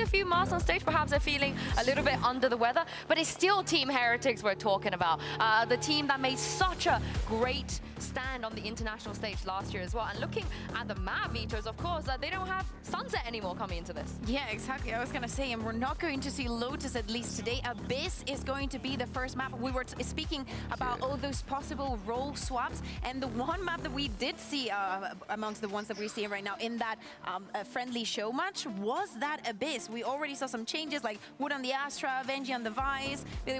a few masks on stage. Perhaps they're feeling a little bit under the weather, but it's still Team Heretics we're talking about. The team that made such a great stand on the international stage last year as well. And looking at the map, Veto's, of course, they don't have Sunset anymore coming into this. Yeah, exactly. I was going to say, and we're not going to see Lotus at least today. Abyss is going to be the first map. We were speaking about all those possible role swaps, and the one map that we did see amongst the ones that we're seeing right now in that friendly show match was that Abyss. We already saw some changes like Wood on the Astra, Venji on the Vice. Billy,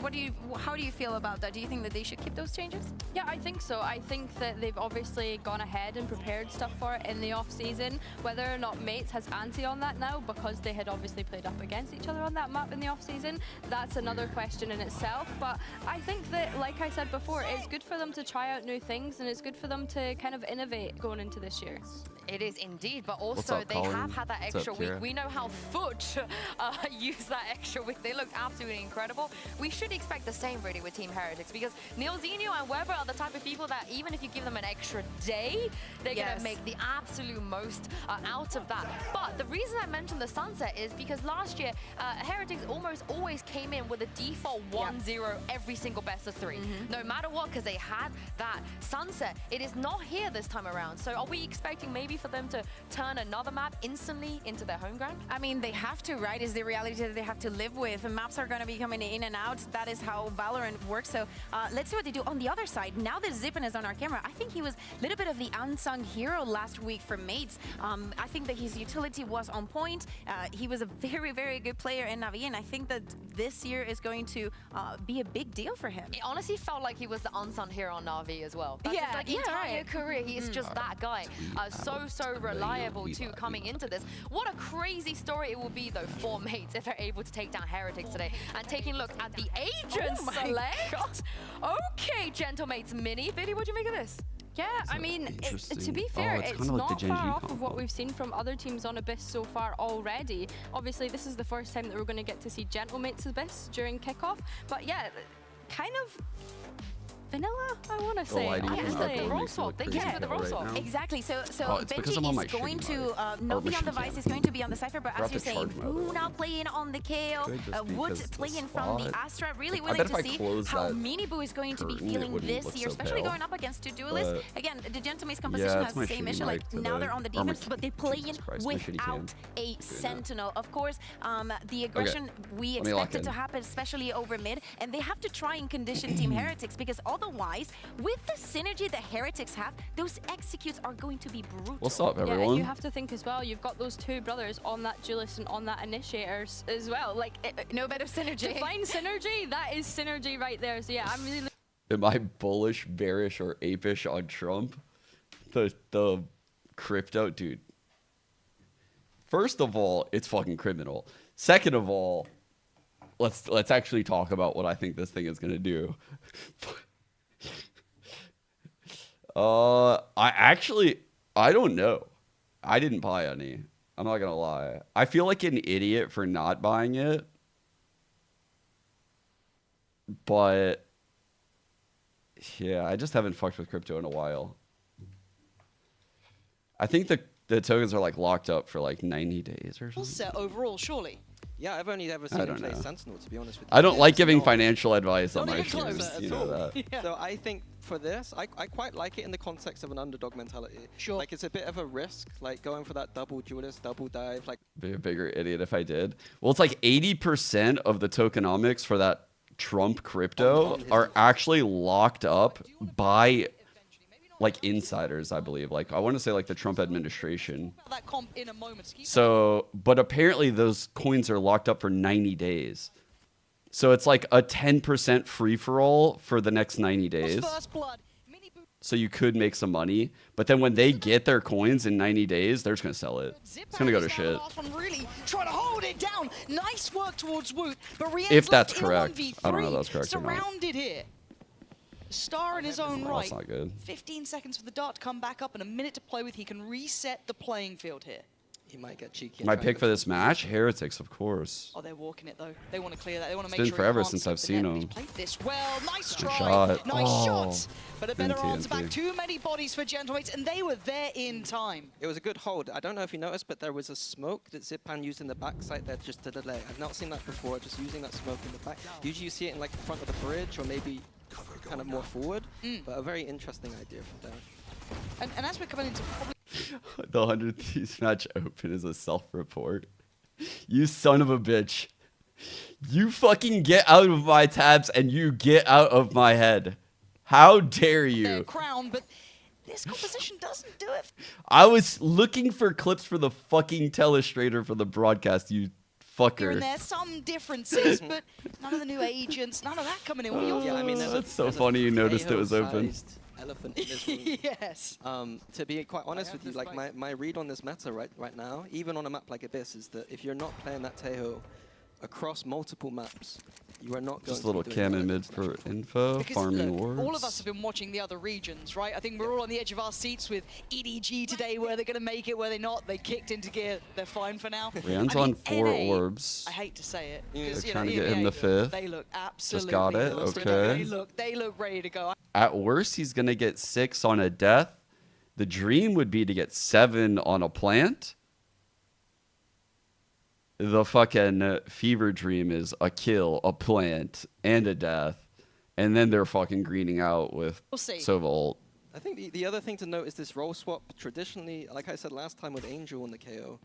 how do you feel about that? Do you think that they should keep those changes? Yeah, I think so. I think that they've obviously gone ahead and prepared stuff for it in the off-season. Whether or not Mates has anti on that now, because they had obviously played up against each other on that map in the off-season, that's another question in itself. But I think that, like I said before, it's good for them to try out new things, and it's good for them to kind of innovate going into this year. It is indeed, but also they have had that extra week. We know how Foot used that extra week. They looked absolutely incredible. We should expect the same really with Team Heretics, because Neilzinho and Weber are the type of people that even if you give them an extra day, they're going to make the absolute most out of that. But the reason I mentioned the Sunset is because last year, Heretics almost always came in with a default 1-0 every single best of 3. No matter what, because they had that Sunset. It is not here this time around. So are we expecting maybe for them to turn another map instantly into their home ground? I mean, they have to, right? Is the reality that they have to live with. The maps are going to be coming in and out. That is how Valorant works. So let's see what they do. On the other side, now that Zippin is on our camera, I think he was a little bit of the unsung hero last week for Mates. I think that his utility was on point. He was a very, very good player in Navi, and I think that this year is going to be a big deal for him. It honestly felt like he was the unsung hero on Navi as well. That's his, like, entire career. He is just that guy. So reliable too coming into this. What a crazy story it will be though for Mates if they're able to take down Heretics today. And taking a look at the agent select. Okay, Gentle Mates Mini. Billy, what do you make of this? Yeah, I mean, to be fair, it's not far off of what we've seen from other teams on Abyss so far already. Obviously, this is the first time that we're going to get to see Gentle Mates Abyss during kickoff. But yeah, kind of vanilla, I want to say. The role swap. They came with the role swap. Exactly. So Benji is going to not be on the Vice, he's going to be on the Cypher, but as you're saying, Boo now playing on the KO, Wood playing from the Astra. Really willing to see how Mini Boo is going to be feeling this year, especially going up against two duelists. Again, the Gentleman's composition has the same issue, like now they're on the defense, but they're playing without a Sentinel. Of course, the aggression we expect it to happen, especially over mid, and they have to try and condition Team Heretics, because otherwise, with the synergy that Heretics have, those executes are going to be brutal. What's up, everyone? Yeah, and you have to think as well, you've got those two brothers on that duelist and on that initiators as well. Like, no better synergy. Define synergy, that is synergy right there. So yeah, I'm really... Am I bullish, bearish, or apish on Trump? The crypto, dude. First of all, it's fucking criminal. Second of all, let's actually talk about what I think this thing is gonna do. I don't know. I didn't buy any. I'm not gonna lie. I feel like an idiot for not buying it. But yeah, I just haven't fucked with crypto in a while. I think the tokens are like locked up for like 90 days or something. Set overall, surely. Yeah, I've only ever seen him play Sentinel, to be honest with you. I don't like giving financial advice on my streams. You know that. Yeah. So I think for this, I quite like it in the context of an underdog mentality. Sure. Like, it's a bit of a risk, like going for that double duelist, double dive. Like, be a bigger idiot if I did. Well, it's like 80% of the tokenomics for that Trump crypto are actually locked up by like insiders, I believe. Like, I want to say like the Trump administration. So, but apparently those coins are locked up for 90 days. So it's like a 10% free-for-all for the next 90 days. So you could make some money. But then when they get their coins in 90 days, they're just going to sell it. It's going to go to shit. Really trying to hold it down. Nice work towards Woot. But if that's correct. I don't know if that's correct or not. Surrounded here. Star in his own right. That's not good. 15 seconds for the dart to come back up and a minute to play with. He can reset the playing field here. He might get cheeky. My pick for this match, Heretics, of course. Oh, they're walking it though. They want to clear that. They want to It's make been sure forever since I've seen him. He's played this well. Nice try. Shot. Nice shot. But a better TNT. answer back. Too many bodies for Gentlemates, and they were there in time. It was a good hold. I don't know if you noticed, but there was a smoke that Zipan used in the backside there just to delay. I've not seen that before, just using that smoke in the back. Usually you see it in like the front of the bridge or maybe kind of more forward, but a very interesting idea from there. And as we're coming into probably The 100 Thieves match open is a self-report. You son of a bitch. You fucking get out of my tabs and you get out of my head. How dare you? their crown, but this composition doesn't do it. I was looking for clips for the fucking telestrator for the broadcast, you fucker. Here and there, some differences, but none of the new agents, none of that coming in. What are your Yeah, I mean, That's so funny you noticed it was open. Elephant in this room. Yes. To be quite honest with you, like my read on this meta right now, even on a map like Abyss, is that if you're not playing that Tejo across multiple maps, you are not going Just a to little be doing cam well in mid against for natural. info, Because, farming look, wards. all of us have been watching the other regions, right? I think we're all on the edge of our seats with EDG today. Where they're going to make it, where they're not. They kicked into gear. They're fine for now. Rian's I mean, on 4 NA, orbs. I hate to say it. Yeah. because, They're you trying know, to get him the 5th. They look absolutely got it, lost. okay. They look ready to go. At worst, he's going to get 6 on a death. The dream would be to get 7 on a plant. The fucking fever dream is a kill, a plant, and a death. And then they're fucking greening out with We'll see. Sova ult. I think the other thing to note is this role swap. Traditionally, like I said last time with Angel in the KO,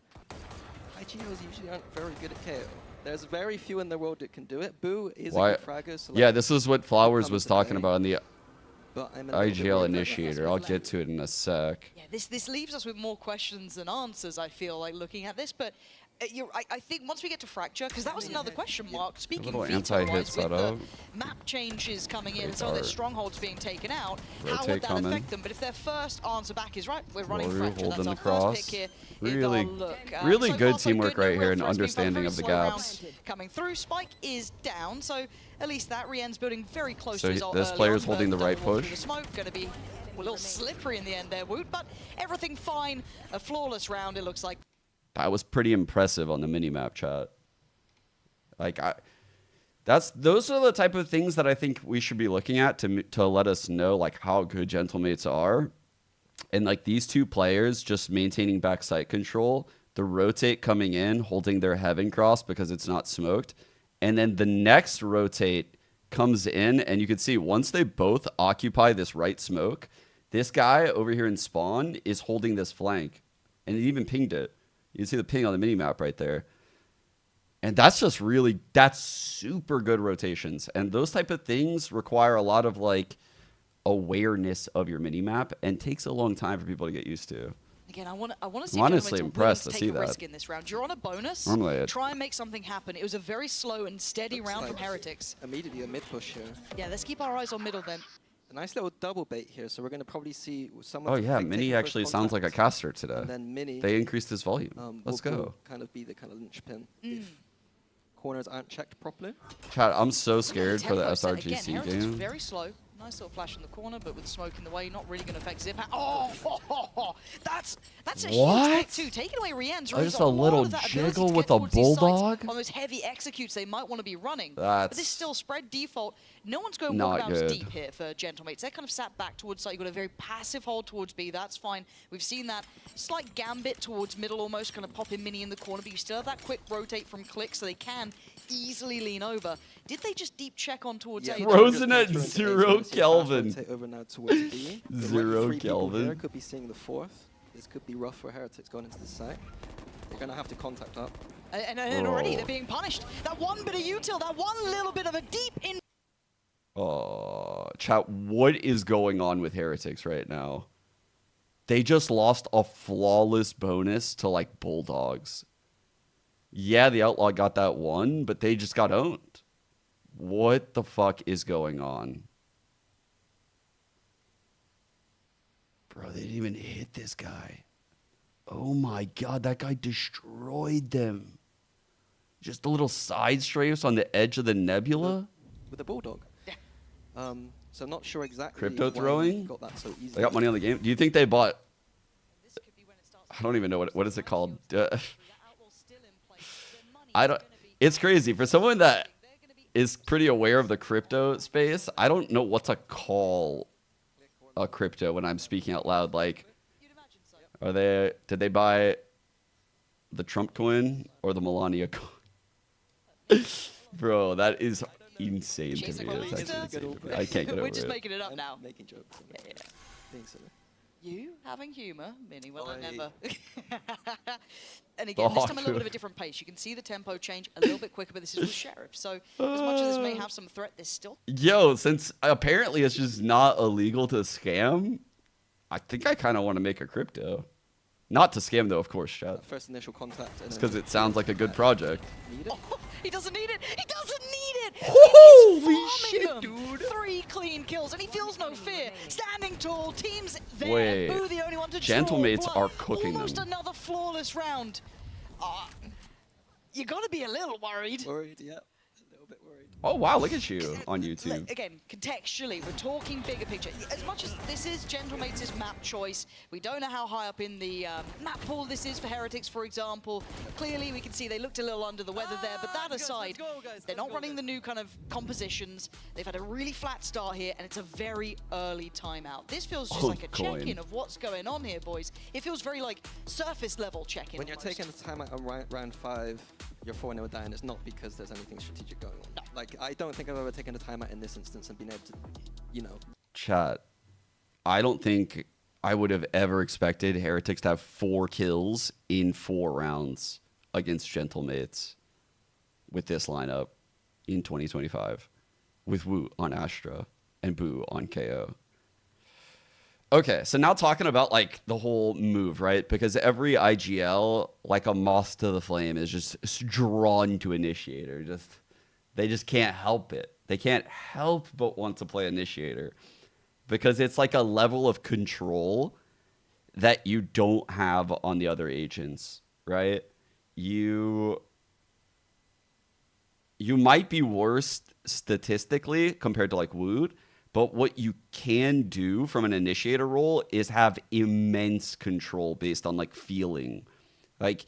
IGLs usually aren't very good at KO. There's very few in the world that can do it. Boo is a good fragger. So Yeah, like, this is what Flowers come was today, talking about in the but I'm a little bit IGL worried about initiator. I'll get to it in a sec. Yeah, this leaves us with more questions than answers, I feel like, looking at this. But I think once we get to Fracture, because that was another question mark, speaking little Veto, anti-hit with the setup. map changes coming in and some of their strongholds being taken out, how Rotate would that coming. affect them? But if their first answer back is right, we're running Rory Fracture, that's holding our the cross. first pick here. Really- really so good far, so teamwork good. right No here real and threats being felt, understanding very of the slow round gaps. Coming through, Spike is down, so at least that Rien's building very close So to his ult this early player's on, holding but the right double wall through push. the smoke, going to be a little slippery in the end there, Woot, but everything fine. A flawless round, it looks like. That was pretty impressive on the minimap chat. Like those are the type of things that I think we should be looking at to let us know like how good Gentlemates are. And like these two players just maintaining backside control, the rotate coming in, holding their heaven cross because it's not smoked. And then the next rotate comes in and you can see once they both occupy this right smoke, this guy over here in spawn is holding this flank. And he even pinged it. You can see the ping on the minimap right there. And that's just really, that's super good rotations. And those type of things require a lot of like awareness of your minimap and takes a long time for people to get used to. Again, I want to see I'm honestly Gentlemates impressed to take see a that. risk in this round. You're on a bonus. Normally Try and make something happen. It was a very slow and steady Looks round like from Heretics. Immediately a mid push here. Yeah, let's keep our eyes on middle then. A nice little double bait here, so we're going to probably see someone. Oh yeah, Mini actually sounds like a caster today. And then Mini. They increased his volume. Let's will go. Kind of be the kind of linchpin if corners aren't checked properly. Chat, I'm so scared for the Tempo set. SRGC Again, Heretics game. very slow. Nice little flash in the corner, but with smoke in the way, not really going to affect Zip. Oh, that's a What? huge pick too. Taking away Rien's. Just a little jiggle with a bulldog? On those heavy executes they might want to be running. That's but this still spread default. No one's going not walkabouts good. deep here for Gentlemates. They're kind of sat back towards side. You've got a very passive hold towards B. That's fine. We've seen that slight gambit towards middle, almost kind of pop in Mini in the corner, but you still have that quick rotate from Click, so they can easily lean over. Did they just deep check on towards A? Frozen at 0 Kelvin. Rotate over now towards B. There might be 0 3 people Kelvin. here. Could be seeing the 4th. This could be rough for Heretics going into the site. They're going to have to contact up. And already they're being punished. That one bit of util, that one little bit of a deep in. Chat, what is going on with Heretics right now? They just lost a flawless bonus to like Bulldogs. Yeah, the Outlaw got that one, but they just got owned. What the fuck is going on? Bro, they didn't even hit this guy. Oh my god, that guy destroyed them. Just a little side strafes on the edge of the nebula. With a Bulldog. Yeah. So I'm not sure exactly Crypto why throwing? he got that so easy. They got money on the game. Do you think they bought... I don't even know what is it called. I don't. It's crazy for someone that is pretty aware of the crypto space. I don't know what to call a crypto when I'm speaking out loud. Like, did they buy the Trump coin or the Melania coin? Bro, that is insane to me. It's actually insane. I can't get over it. We're just making it up now. Making jokes. Yeah. Being silly. You having humour, Mini? Well, I never. And again, this time a little bit of a different pace. You can see the tempo change a little bit quicker, but this is with Sheriff. So as much as this may have some threat, there's still... Yo, since apparently it's just not illegal to scam, I think I kind of want to make a crypto. Not to scam, though, of course, chat. First initial contact. It's because it sounds like a good project. Oh, he doesn't need it! He doesn't need it! Holy shit, dude! 3 clean kills, and he feels no fear. Standing tall, teams there. Wait, Boo, the only one to Gentlemates draw blood. are cooking Almost them. another flawless round. You gotta be a little worried. Worried, yeah. A little bit worried. Oh, wow, look at you on YouTube. Again, contextually, we're talking bigger picture. As much as this is Gentlemates' map choice, we don't know how high up in the map pool this is for Heretics, for example. Clearly, we can see they looked a little under the weather there, but that aside, they're not running the new kind of compositions. They've had a really flat start here, and it's a very early timeout. This feels just like a check-in of what's going on here, boys. It feels very like surface level check-in. When you're taking the timeout on round 5, you're 4-0 down, it's not because there's anything strategic going on. No. Like, I don't think I've ever taken a timeout in this instance and been able to, you know. Chat, I don't think I would have ever expected Heretics to have 4 kills in 4 rounds against Gentlemates with this lineup in 2025 with Wu on Astra and Boo on KO. Okay, so now talking about like the whole move, right? Because every IGL, like a moth to the flame, is just drawn to Initiator. They just can't help it. They can't help but want to play Initiator because it's like a level of control that you don't have on the other agents, right? You might be worse statistically compared to like Wood, but what you can do from an Initiator role is have immense control based on like feeling. Like,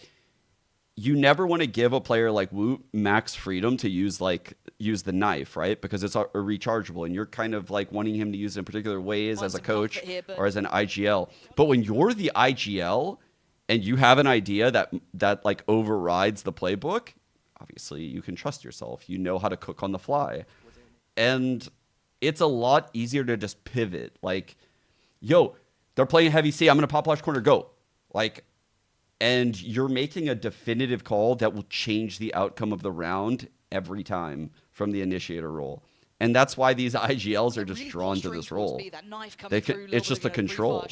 you never want to give a player like Wu max freedom to use the knife, right? Because it's a rechargeable, and you're kind of like wanting him to use it in particular ways as a coach or as an IGL. But when you're the IGL and you have an idea that like overrides the playbook, obviously you can trust yourself. You know how to cook on the fly, and it's a lot easier to just pivot. Like, yo, they're playing heavy C. I'm gonna pop flash corner. Go, like. And you're making a definitive call that will change the outcome of the round every time from the Initiator role. And that's why these IGLs are just drawn to this role. It's just a control.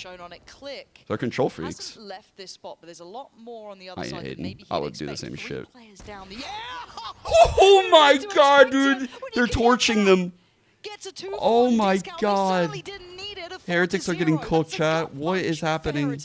They're control freaks. Left this spot, but there's a lot more on the other side. Maybe I would do the same shit. Yeah! Oh my god, dude! They're torching them. Oh my god. Heretics are getting cooked, chat. What is happening?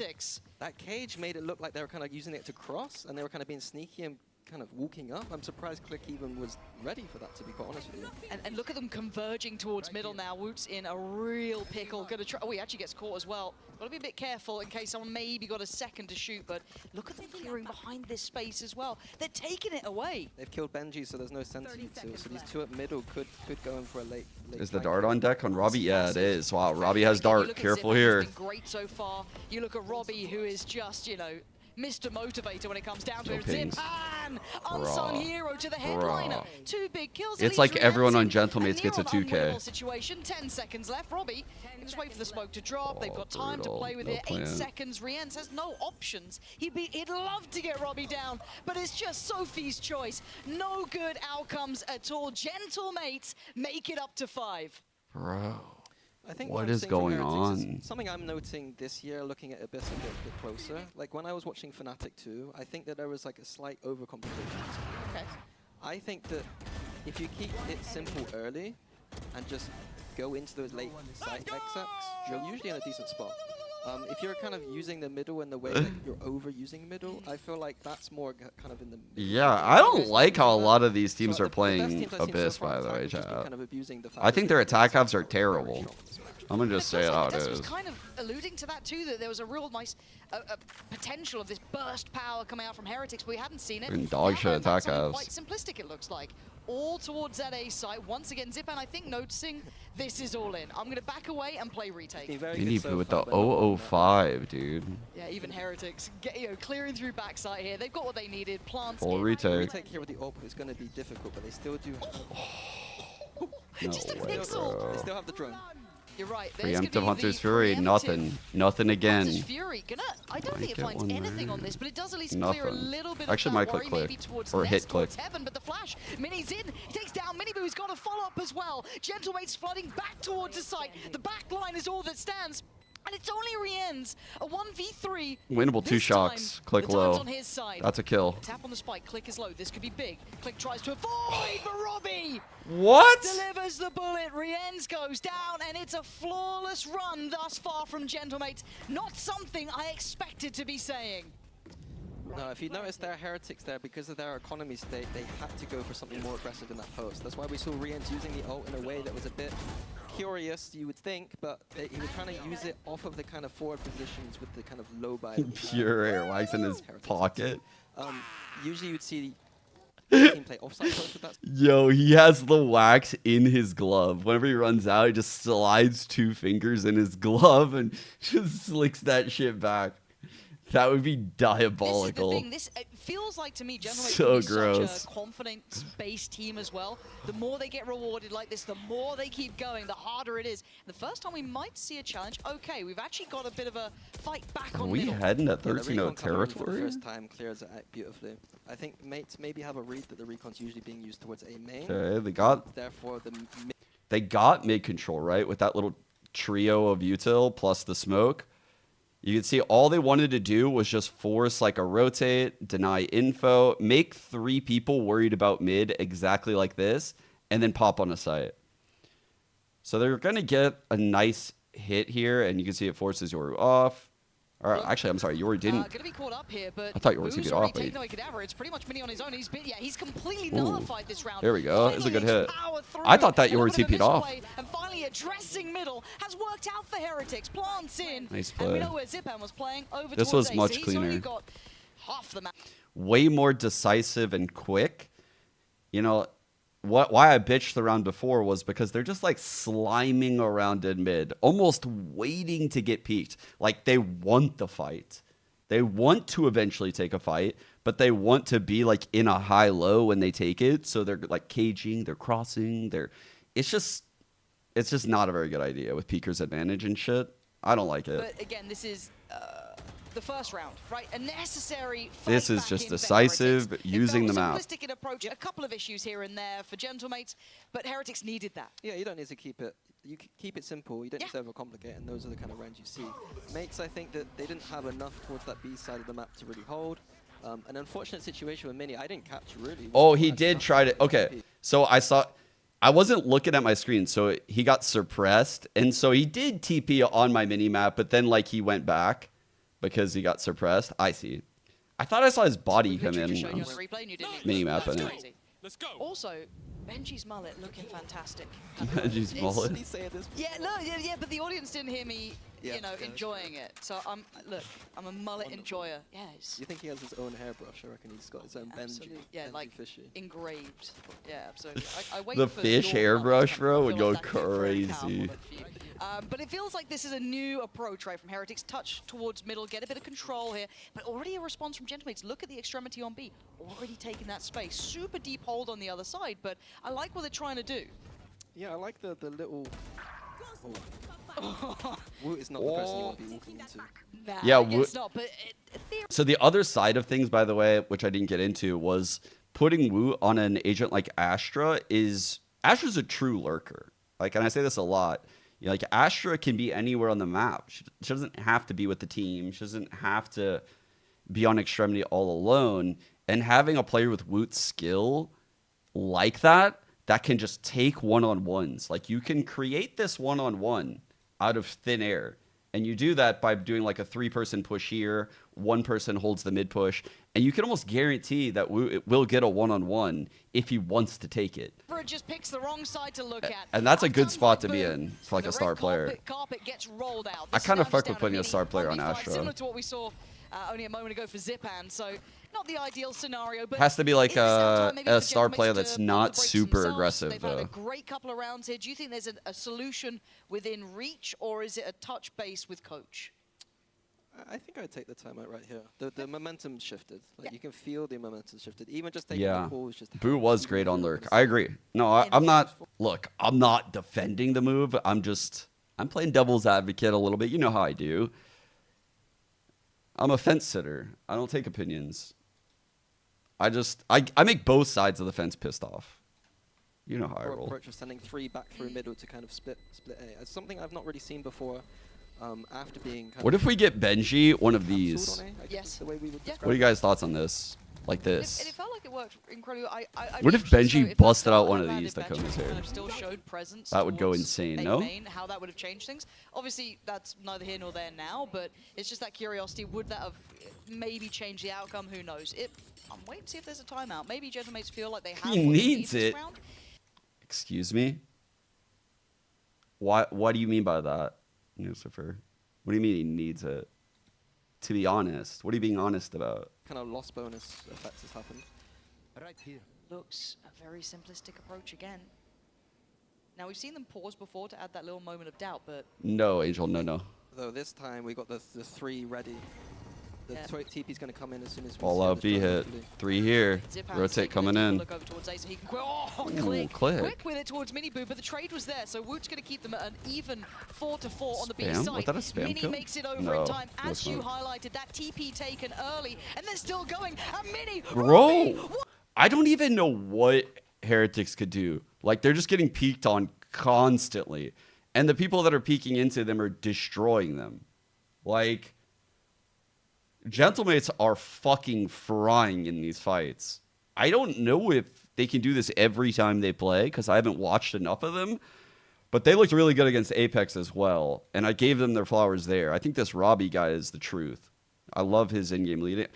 That cage made it look like they were kind of using it to cross, and they were kind of being sneaky and kind of walking up. I'm surprised Click even was ready for that, to be quite honest with you. And look at them converging towards middle now. Woot's in a real pickle. Gonna try. Oh, he actually gets caught as well. Gotta be a bit careful in case someone maybe got a second to shoot, but look at them clearing behind this space as well. They're taking it away. They've killed Benji, so there's no sentient to. So these two at middle could go in for a late is the dart on deck on Robbie? Yeah, it is. Wow, Robbie has dart. Careful here. Great so far. You look at Robbie, who is just, you know, Mr. Motivator when it comes down to it. Zipan, unsung hero to the headliner. 2 big kills. It's like everyone on Gentlemates gets a 2K. Situation. 10 seconds left. Robbie, just wait for the smoke to drop. They've got time to play with it. 8 seconds. Rienz has no options. He'd love to get Robbie down, but it's just Sophie's choice. No good outcomes at all. Gentlemates make it up to 5. Bro. I think what is going on? Something I'm noting this year, looking at Abyss a bit closer. Like when I was watching Fnatic 2, I think that there was like a slight overcompensation. Okay. I think that if you keep it simple early and just go into those late site execs, you're usually in a decent spot. If you're kind of using the middle in the way that you're overusing middle, I feel like that's more kind of in the... Yeah, I don't like how a lot of these teams are playing Abyss, by the way, chat. I think their attack halves are terrible. I'm gonna just say it how it is. Was kind of alluding to that too, that there was a real nice potential of this burst power coming out from Heretics, but we hadn't seen it. And dog shit attack house. Quite simplistic, it looks like. All towards that A site. Once again, Zipan, I think, noticing this is all in. I'm going to back away and play retake. Need so with the 005, dude. Yeah, even Heretics, clearing through backside here. They've got what they needed. Plants full retake. Retake here with the AWP is going to be difficult, but they still do have... No just a pixel. They still have the drone. You're right. Preemptive Hunter's Fury, nothing. Nothing again. Hunter's Fury, I don't think it finds anything on this, but it does at least clear a little bit Actually, of might that worry, maybe towards or hit click. Heaven, but the flash, Mini's in, he takes down Mini, who's got a follow-up as well. Gentlemate's flooding back towards the site. The back line is all that stands. And it's only Rien's, a 1v3. Winnable 2 shocks. Click low. On his side. That's a kill. Tap on the spike. Click is low. This could be big. Click tries to avoid, but Robbie what? delivers the bullet. Rien's goes down, and it's a flawless run thus far from Gentlemates. Not something I expected to be saying. No, if you notice there are Heretics there, because of their economy state, they had to go for something more aggressive in that post. That's why we saw Rien's using the ult in a way that was a bit curious, you would think, but he was trying to use it off of the kind of forward positions with the kind of low buy. Pure air wax in his pocket. Usually you'd see the team play offside post with that. Yo, he has the wax in his glove. Whenever he runs out, he just slides 2 fingers in his glove and just slicks that shit back. That would be diabolical. This is the thing. It feels like to me, Gentlemates so is gross. such a confidence-based team as well. The more they get rewarded like this, the more they keep going, the harder it is. The first time we might see a challenge, okay, we've actually got a bit of a fight back on middle. Are we heading at 13-0 territory? First time clears it out beautifully. I think mates maybe have a read that the recon's usually being used towards A main. Okay, they got. Therefore, they got mid control, right, with that little trio of util plus the smoke. You can see all they wanted to do was just force like a rotate, deny info, make 3 people worried about mid exactly like this, and then pop on a site. So they're going to get a nice hit here, and you can see it forces Yoru off. Or actually, I'm sorry, Yoru didn't. Gonna be caught up here, but I thought Yoru TP'd off. It's pretty much Mini on his own. He's completely nullified this round. There we go. It's a good hit. I thought that Yoru TP'd off. And finally, addressing middle has worked out for Heretics. Plants in. Nice play. And we know where Zipan was playing over. This was much cleaner. He's only got half the map. Way more decisive and quick. You know, why I bitched the round before was because they're just like sliming around in mid, almost waiting to get peaked. Like they want the fight. They want to eventually take a fight, but they want to be like in a high-low when they take it. So they're like caging, they're crossing, it's just not a very good idea with peeker's advantage and shit. I don't like it. But again, this is the first round, right? A necessary fight. This is just decisive, using the map. Simplistic in approach. A couple of issues here and there for Gentlemates, but Heretics needed that. Yeah, you don't need to keep it. You keep it simple. You don't need to overcomplicate, and those are the kind of rounds you see. Mates, I think that they didn't have enough towards that B side of the map to really hold. An unfortunate situation with Mini. I didn't capture really. Oh, he did try to. Okay, so I wasn't looking at my screen, so he got suppressed, and so he did TP on my mini map, but then like he went back because he got suppressed. I see. I thought I saw his body come in. Mini map in it. Let's go. Also, Benji's mullet looking fantastic. Benji's mullet. Yeah, no, yeah, but the audience didn't hear me, enjoying it. So I'm a mullet enjoyer. Yes. You think he has his own hairbrush? I reckon he's got his own Benji. Yeah, like fishy. Engraved. Yeah, absolutely. I wait the for fish hairbrush, bro, would go crazy. But it feels like this is a new approach, right, from Heretics. Touch towards middle, get a bit of control here. But already a response from Gentlemates. Look at the extremity on B. Already taking that space. Super deep hold on the other side, but I like what they're trying to do. Yeah, I like the little... Woot is not the person you want to be walking into. Nah, yeah, I guess not, but so the other side of things, by the way, which I didn't get into, was putting Woot on an agent like Astra Astra's a true lurker. Like, and I say this a lot. You know, like Astra can be anywhere on the map. She doesn't have to be with the team. She doesn't have to be on extremity all alone. And having a player with Woot's skill like that can just take one-on-ones. Like, you can create this one-on-one out of thin air. And you do that by doing like a 3-person push here one person holds the mid push, and you can almost guarantee that we'll get a one-on-one if he wants to take it. Just picks the wrong side to look at. And that's a good spot to be in for like a star player. Carpet gets rolled out. I kind of fuck with putting a star player on Astra. Similar to what we saw only a moment ago for Zipan, so not the ideal scenario. But has to be like a star player that's not super aggressive. They've had a great couple of rounds here. Do you think there's a solution within reach, or is it a touch base with coach? I think I'd take the timeout right here. The momentum shifted. Like you can feel the momentum shifted. Even just taking the call was just. Boo was great on lurk. I agree. No, I'm not. Look, I'm not defending the move. I'm playing devil's advocate a little bit. You know how I do. I'm a fence sitter. I don't take opinions. I make both sides of the fence pissed off. You know how I roll. Approach of sending 3 back through middle to kind of split A. It's something I've not really seen before. After being. What if we get Benji one of these? Yes. What are you guys' thoughts on this? Like this. It felt like it worked incredibly. What if Benji busted out one of these that comes here? Still showed presence. That would go insane, no? How that would have changed things. Obviously, that's neither here nor there now, but it's just that curiosity. Would that have maybe changed the outcome? Who knows? I'm waiting to see if there's a timeout. Maybe Gentlemates feel like they have. He needs it. Excuse me? What do you mean by that, Lucifer? What do you mean he needs it? To be honest, what are you being honest about? Kind of loss bonus effects has happened. Right here. Looks a very simplistic approach again. Now, we've seen them pause before to add that little moment of doubt, but... No, Angel, no. Though this time we got the 3 ready. The TP's going to come in as soon as we all out B hit. 3 here. Rotate coming in. Look over towards Ace, and he can quick with it towards Miniboo, but the trade was there, so Woot's going to keep them at an even 4-4 on the B side. Was that a spam Mini kill? makes it over in time, as you highlighted. That TP taken early, and they're still going. And Mini, bro, I don't even know what Heretics could do. Like, they're just getting peeked on constantly, and the people that are peeking into them are destroying them. Like, Gentlemates are fucking frying in these fights. I don't know if they can do this every time they play because I haven't watched enough of them, but they looked really good against Apex as well, and I gave them their flowers there. I think this Robbie guy is the truth. I love his in-game leading.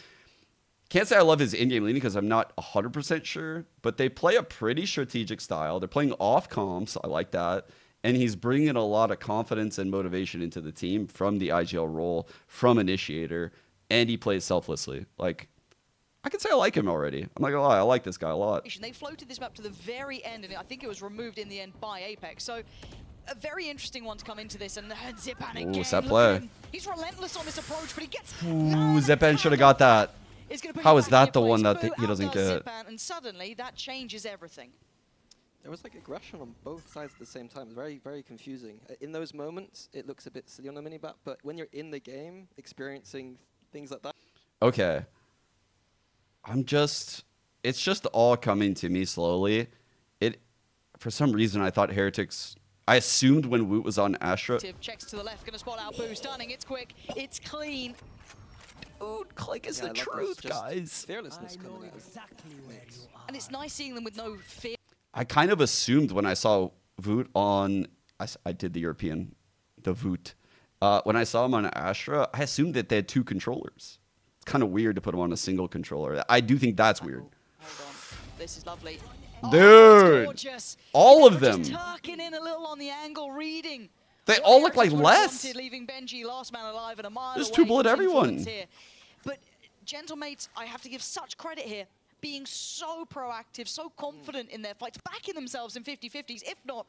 Can't say I love his in-game leading because I'm not 100% sure, but they play a pretty strategic style. They're playing off comps. I like that. And he's bringing a lot of confidence and motivation into the team from the IGL role, from Initiator, and he plays selflessly. Like, I can say I like him already. I'm not gonna lie, I like this guy a lot. They floated this map to the very end, and I think it was removed in the end by Apex. So, a very interesting one to come into this, and Zipan again. Ooh, set play. He's relentless on this approach, but he gets... Ooh, Zipan should have got that. How is that the one that he doesn't get? Zipan, and suddenly, that changes everything. There was like aggression on both sides at the same time. Very, very confusing. In those moments, it looks a bit silly on the mini-map, but when you're in the game, experiencing things like that. Okay. It's just all coming to me slowly. For some reason, I thought Heretics, I assumed when Woot was on Astra. Checks to the left, gonna spot out Boo, stunning, it's quick, it's clean. Dude, Click is the truth, guys. Fearlessness coming out. And it's nice seeing them with no fear. I kind of assumed when I saw Woot on, I did the European, the Woot. When I saw him on Astra, I assumed that they had 2 controllers. It's kind of weird to put him on a single controller. I do think that's weird. Hold on. This is lovely. Dude, all of them. Just tucking in a little on the angle, reading. They all look like less. Leaving Benji last man alive and a mile There's away. 2-bullet everyone. Here. But Gentlemates, I have to give such credit here, being so proactive, so confident in their fights, backing themselves in 50-50s, if not,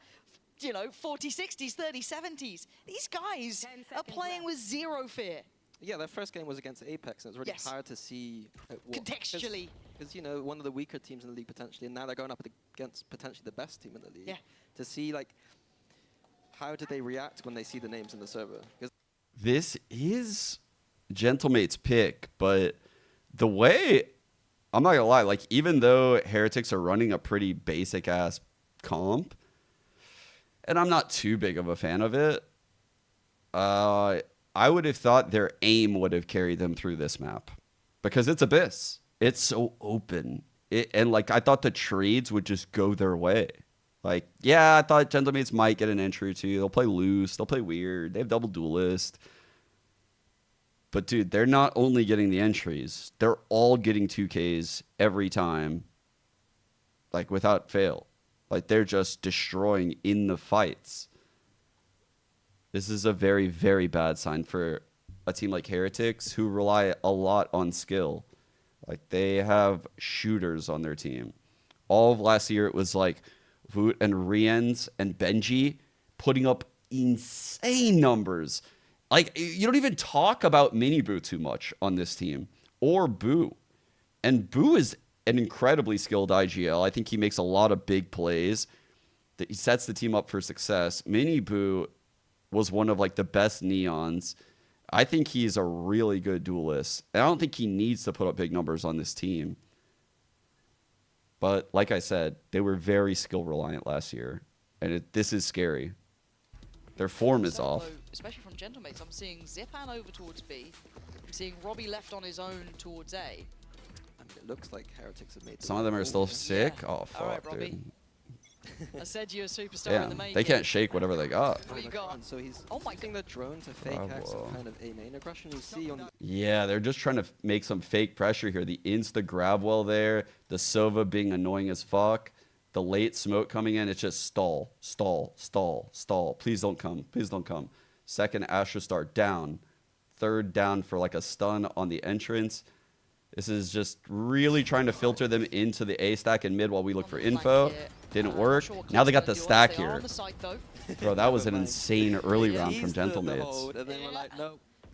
40-60s, 30-70s. These guys are playing with zero fear. Yeah, their first game was against Apex, and it was really hard to see contextually. Because, one of the weaker teams in the league potentially, and now they're going up against potentially the best team in the league. Yeah. To see, how do they react when they see the names in the server? This is Gentlemate's pick, but the way, I'm not gonna lie, even though Heretics are running a pretty basic-ass comp, and I'm not too big of a fan of it, I would have thought their aim would have carried them through this map. Because it's Abyss. It's so open. I thought the trades would just go their way. Yeah, I thought Gentlemates might get an entry or 2. They'll play loose. They'll play weird. They have double duelist. But dude, they're not only getting the entries, they're all getting 2Ks every time, like without fail. Like they're just destroying in the fights. This is a very, very bad sign for a team like Heretics, who rely a lot on skill. Like they have shooters on their team. All of last year, it was like Voot and Riens and Benji putting up insane numbers. Like, you don't even talk about Mini Boo too much on this team, or Boo. And Boo is an incredibly skilled IGL. I think he makes a lot of big plays. That he sets the team up for success. Mini Boo was one of like the best Neons. I think he's a really good duelist. And I don't think he needs to put up big numbers on this team. But like I said, they were very skill reliant last year. And this is scary. Their form is off. Especially from Gentlemates, I'm seeing Zipan over towards B. I'm seeing Robbie left on his own towards A. I mean, it looks like Heretics have made some of them are still sick. Yeah. Oh, fuck, all right, Robbie. dude. I said you're a superstar in the main. They can't shake whatever they got. What do you got? So he's using the drone to fake hack some kind of A main aggression you see on the... Yeah, they're just trying to make some fake pressure here. The insta grab well there, the Sova being annoying as fuck, the late smoke coming in. It's just stall, stall, stall, stall. Please don't come. Please don't come. Second Astra Star down. Third down for like a stun on the entrance. This is just really trying to filter them into the A stack and mid while we look for info. Didn't work. Now they got the stack here. Bro, that was an insane early round from Gentlemates.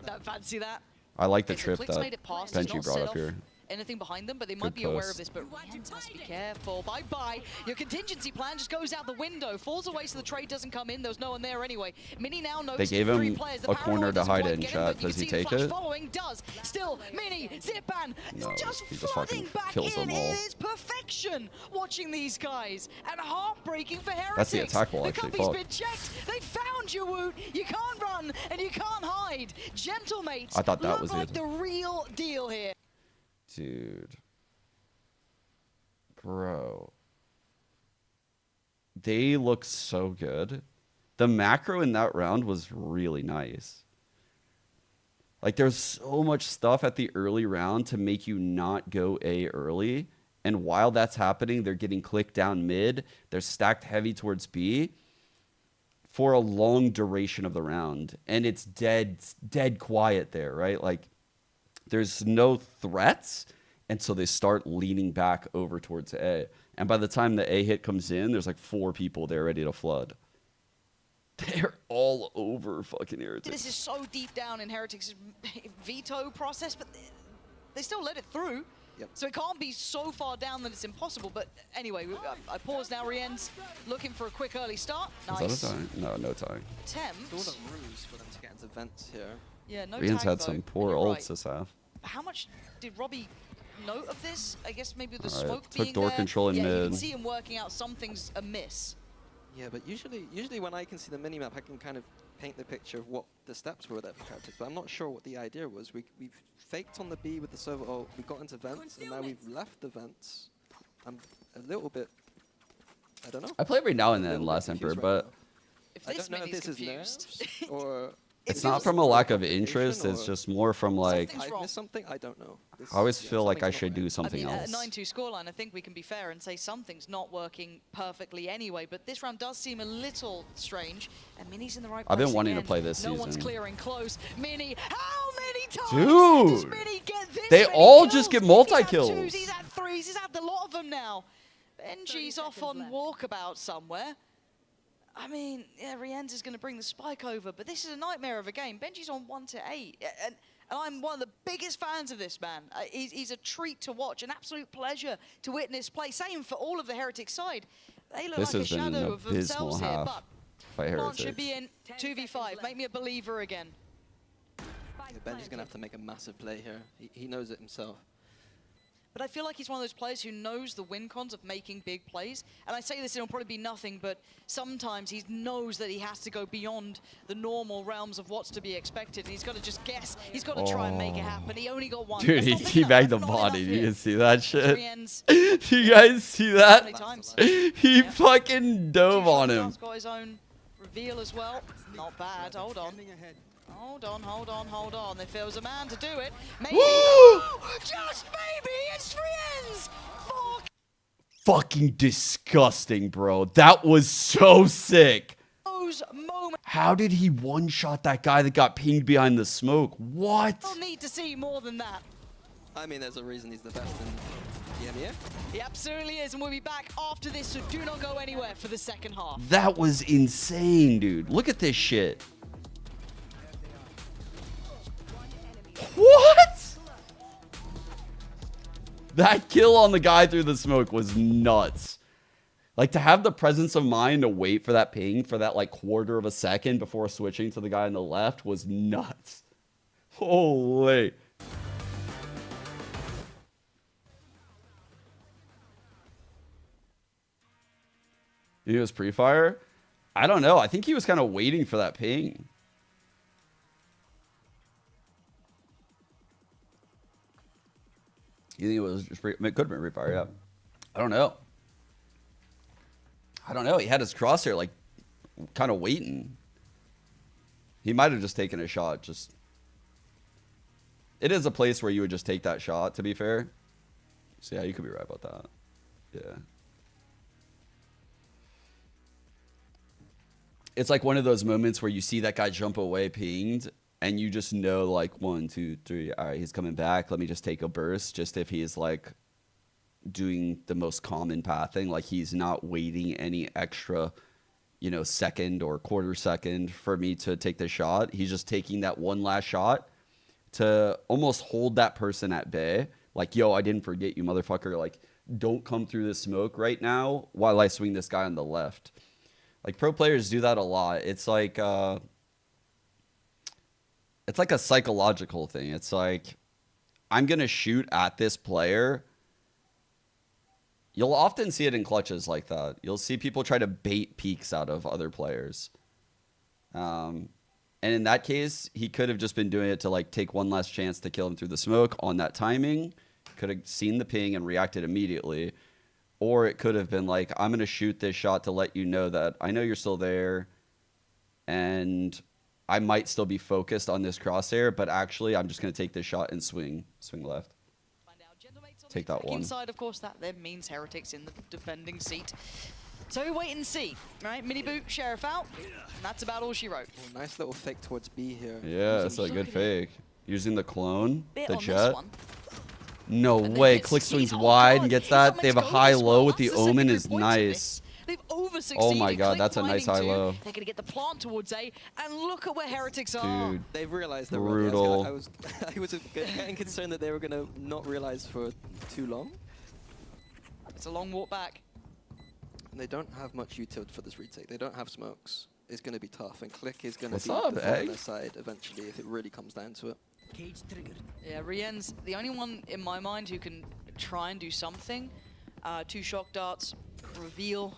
Don't fancy that. I like the trip that Benji brought up here. Anything behind them, but they might be aware of this, but Riens must be careful. Bye-bye. Your contingency plan just goes out the window, falls away so the trade doesn't come in. There's no one there anyway. Mini now knows they gave him a corner to hide it in chat. Does he take it? Does. Still, Mini, Zipan, no, just he just fucking back kills them all. It is perfection watching these guys, and heartbreaking for Heretics. That's the attack wall, actually. The copy's been checked. They found you, Woot. You can't run, and you can't hide. Gentlemates I thought that was like the real deal here. Dude. Bro. They look so good. The macro in that round was really nice. Like, there's so much stuff at the early round to make you not go A early. And while that's happening, they're getting clicked down mid. They're stacked heavy towards B for a long duration of the round. And it's dead quiet there, right? Like, there's no threats. And so they start leaning back over towards A. And by the time the A hit comes in, there's like 4 people there ready to flood. They're all over fucking Heretics. This is so deep down in Heretics' veto process, but they still let it through. Yep. So it can't be so far down that it's impossible. But anyway, I pause now. Riens looking for a quick early start. Nice. Is that a tie? No, no tie. Attempt. It's all a ruse for them to get into vents here. Yeah, no Riens tag, had some poor ults this half. How much did Robbie note of this? I guess maybe the All smoke right. being Took door there. control in yeah, mid. You can see him working out something's amiss. Yeah, but usually when I can see the minimap, I can kind of paint the picture of what the steps were there for Heretics, but I'm not sure what the idea was. We've faked on the B with the server ult, we got into vents, and now we've left the vents. I'm a little bit, I don't know. I play every now and then Last Emperor, but I don't know if this is nerfs or... It's not from a lack of interest, it's just more from like... I missed something? I don't know. I always feel like I should do something else. At a 9-2 scoreline, I think we can be fair and say something's not working perfectly anyway, but this round does seem a little strange, and Mini's in the right place. I've been wanting again. to play this no season. one's clearing close. Mini, how many times does Mini get this they many all kills? just get multi-kills. He's had 2s, he's had 3s, he's had a lot of them now. Benji's off on walkabout somewhere. I mean, yeah, Riens is going to bring the spike over, but this is a nightmare of a game. Benji's on 1-8, and I'm one of the biggest fans of this man. He's a treat to watch, an absolute pleasure to witness play. Same for all of the Heretics side. They look like a shadow of themselves here, but Plant should be in 2v5. Make me a believer again. Yeah, Benji's going to have to make a massive play here. He knows it himself. But I feel like he's one of those players who knows the win cons of making big plays. And I say this, it'll probably be nothing, but sometimes he knows that he has to go beyond the normal realms of what's to be expected. And he's got to just guess. He's got to try and make it happen. He only got one. Dude, he teabagged the body. Do you see that shit? Do you guys see that? He fucking dove on him. Got his own reveal as well. Not bad. Hold on. Hold on, hold on, hold on. There feels a man to do it. Maybe. Woo! Oh, just maybe. It's 3 ends. Fucking disgusting, bro. That was so sick. Those moments. How did he one-shot that guy that got pinged behind the smoke? What? We'll need to see more than that. I mean, there's a reason he's the best in the EMEA. He absolutely is, and we'll be back after this, so do not go anywhere for the second half. That was insane, dude. Look at this shit. What? That kill on the guy through the smoke was nuts. Like, to have the presence of mind to wait for that ping for that, like, quarter of a second before switching to the guy on the left was nuts. Holy. He was pre-fire? I don't know. I think he was kind of waiting for that ping. You think it was just it could have been pre-fire, yeah. I don't know. I don't know. He had his crosshair like kind of waiting. He might have just taken a shot. Just it is a place where you would just take that shot, to be fair. So yeah, you could be right about that. Yeah. It's like one of those moments where you see that guy jump away pinged, and you just know, like, 1, 2, 3, all right, he's coming back. Let me just take a burst, just if he's, like, doing the most common pathing. Like, he's not waiting any extra, you know, second or quarter second for me to take the shot. He's just taking that one last shot to almost hold that person at bay. Like, yo, I didn't forget you, motherfucker. Like, don't come through the smoke right now while I swing this guy on the left. Like, pro players do that a lot. It's like a psychological thing. It's like, I'm going to shoot at this player. You'll often see it in clutches like that. You'll see people try to bait peeks out of other players. And in that case, he could have just been doing it to, like, take one last chance to kill him through the smoke on that timing. Could have seen the ping and reacted immediately. Or it could have been like, I'm going to shoot this shot to let you know that I know you're still there. And I might still be focused on this crosshair, but actually I'm just going to take this shot and swing left. Take that one. Inside, of course, that then means Heretics in the defending seat. So we wait and see, right? Mini boot, Sheriff out, and that's about all she wrote. Oh, nice little fake towards B here. Yeah, that's a good fake. Using the clone, the on jet. This one. No way. Click swings wide and gets that. They have a high-low with the Omen is nice. Oh my god, that's a nice high-low. They're going to get the plant towards A, and look at where Heretics are. Dude, they've realized that brutal. I was getting concerned that they were going to not realize for too long. It's a long walk back. And they don't have much utility for this retake. They don't have smokes. It's going to be tough, and Click is going to be up, the on their side eventually if it really comes down to it. Yeah, Rien's the only one in my mind who can try and do something. 2 shock darts, reveal,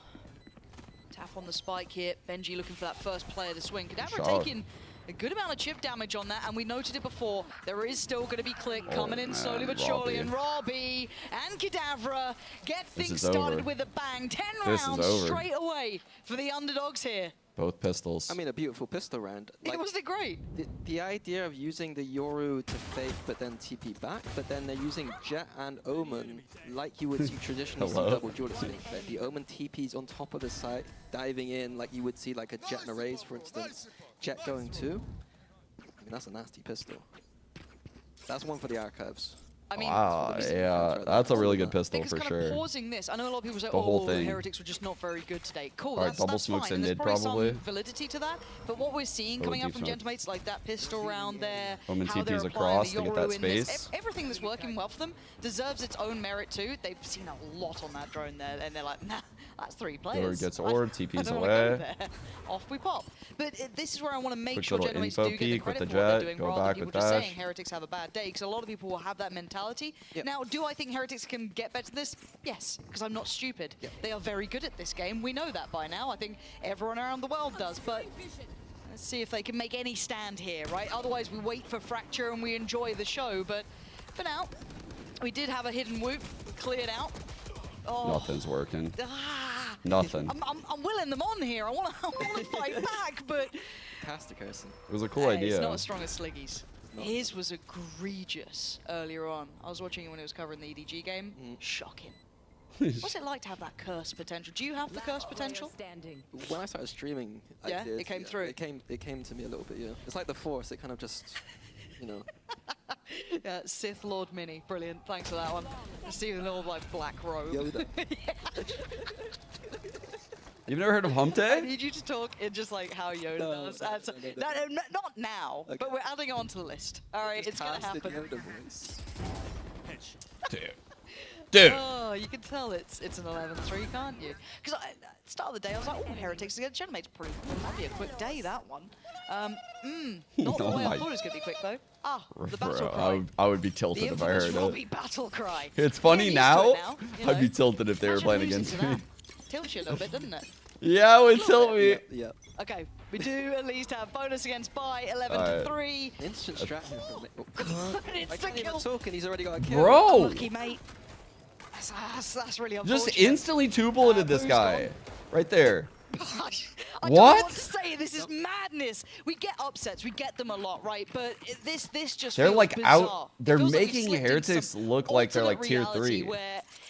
tap on the spike here. Benji looking for that first player to swing. Kadavra taking a good amount of chip damage on that, and we noted it before. There is still going to be Click coming in slowly but surely, and Robbie and Kadavra get things started with a bang. 10 rounds straight away for the underdogs here. Both pistols. I mean, a beautiful pistol round. Like, wasn't it great? The idea of using the Yoru to fake but then TP back, but then they're using Jet and Omen like you would see traditionally see double duelists being played. The Omen TPs on top of the site, diving in like you would see like a Jet and a Raze, for instance. Jet going too. I mean, that's a nasty pistol. That's one for the archives. I mean, wow, yeah, that's a really good pistol for sure. Pausing this, I know a lot of people say, oh, Heretics were just not very good today. Cool, right, that's smokes fine. in mid, probably some validity to that. But what we're seeing coming out from Gentlemates, like that pistol round there, Omen how they're TPs applying across the to get that space. Everything that's working well for them deserves its own merit too. They've seen a lot on that drone there, and they're like, nah, that's 3 players. Yoru gets orb, TPs away. Off we pop. But this is where I want to make Quick sure Gentlemates do get the credit for what they're doing, rather than people just saying Heretics have a bad day, because a lot of people will have that mentality. Now, do I think Heretics can get better than this? Yes, because I'm not stupid. They are very good at this game. We know that by now. I think everyone around the world does, but let's see if they can make any stand here, right? Otherwise, we wait for Fracture and we enjoy the show, but for now, we did have a hidden whoop cleared out. Oh. Nothing's working. Nothing. I'm willing them on here. I want to fight back, but Fantastic, Harrison. It was a cool idea. It's not as strong as Sliggy's. His was egregious earlier on. I was watching it when it was covering the EDG game. Shocking. What's it like to have that curse potential? Do you have the curse potential? When I started streaming, yeah, I did. It came through. It came to me a little bit, yeah. It's like the Force, it kind of just, you know. Yeah, Sith Lord Mini, brilliant. Thanks for that one. Just even a little like black robe. Yoda. You've never heard of Hump Day? I need you to talk in just like how Yoda does. Not now, okay. But we're adding it onto the list. All right, it's gonna happen. Dude. Oh, you can tell it's an 11-3, can't you? Because at the start of the day, I was like, oh, Heretics against Genmate's pretty. That'd be a quick day, that one. Not the way I thought it was gonna be quick though. Ah, the battle cry. I would be tilted if I heard it. Battle cry. It's funny now. I'd be tilted if they were playing against me. Tilts you a little bit, doesn't it? Yeah, it would tilt me. Yeah. Okay, we do at least have bonus against Bai, 11-3. Instant strat. It's I can't kill. even talk and he's already got a kill. Bro! Lucky, mate. That's really unfortunate. Just instantly two-bulleted this guy. Gone. Right there. I don't know what to say. This is madness. We get upsets. We get them a lot, right? But this just they're feels like bizarre. out. They're making like Heretics look like they're like tier 3.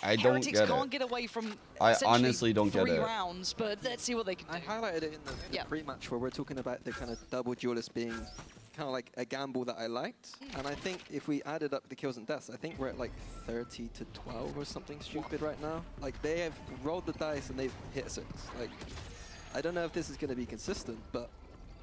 I don't Heretics get can't it. get away from I honestly don't get 3 it. rounds, but let's see what they can do. I highlighted it in the pre-match where we're talking about the kind of double duelist being kind of like a gamble that I liked. And I think if we added up the kills and deaths, I think we're at like 30 to 12 or something stupid right now. Like they have rolled the dice and they've hit 6. Like I don't know if this is going to be consistent, but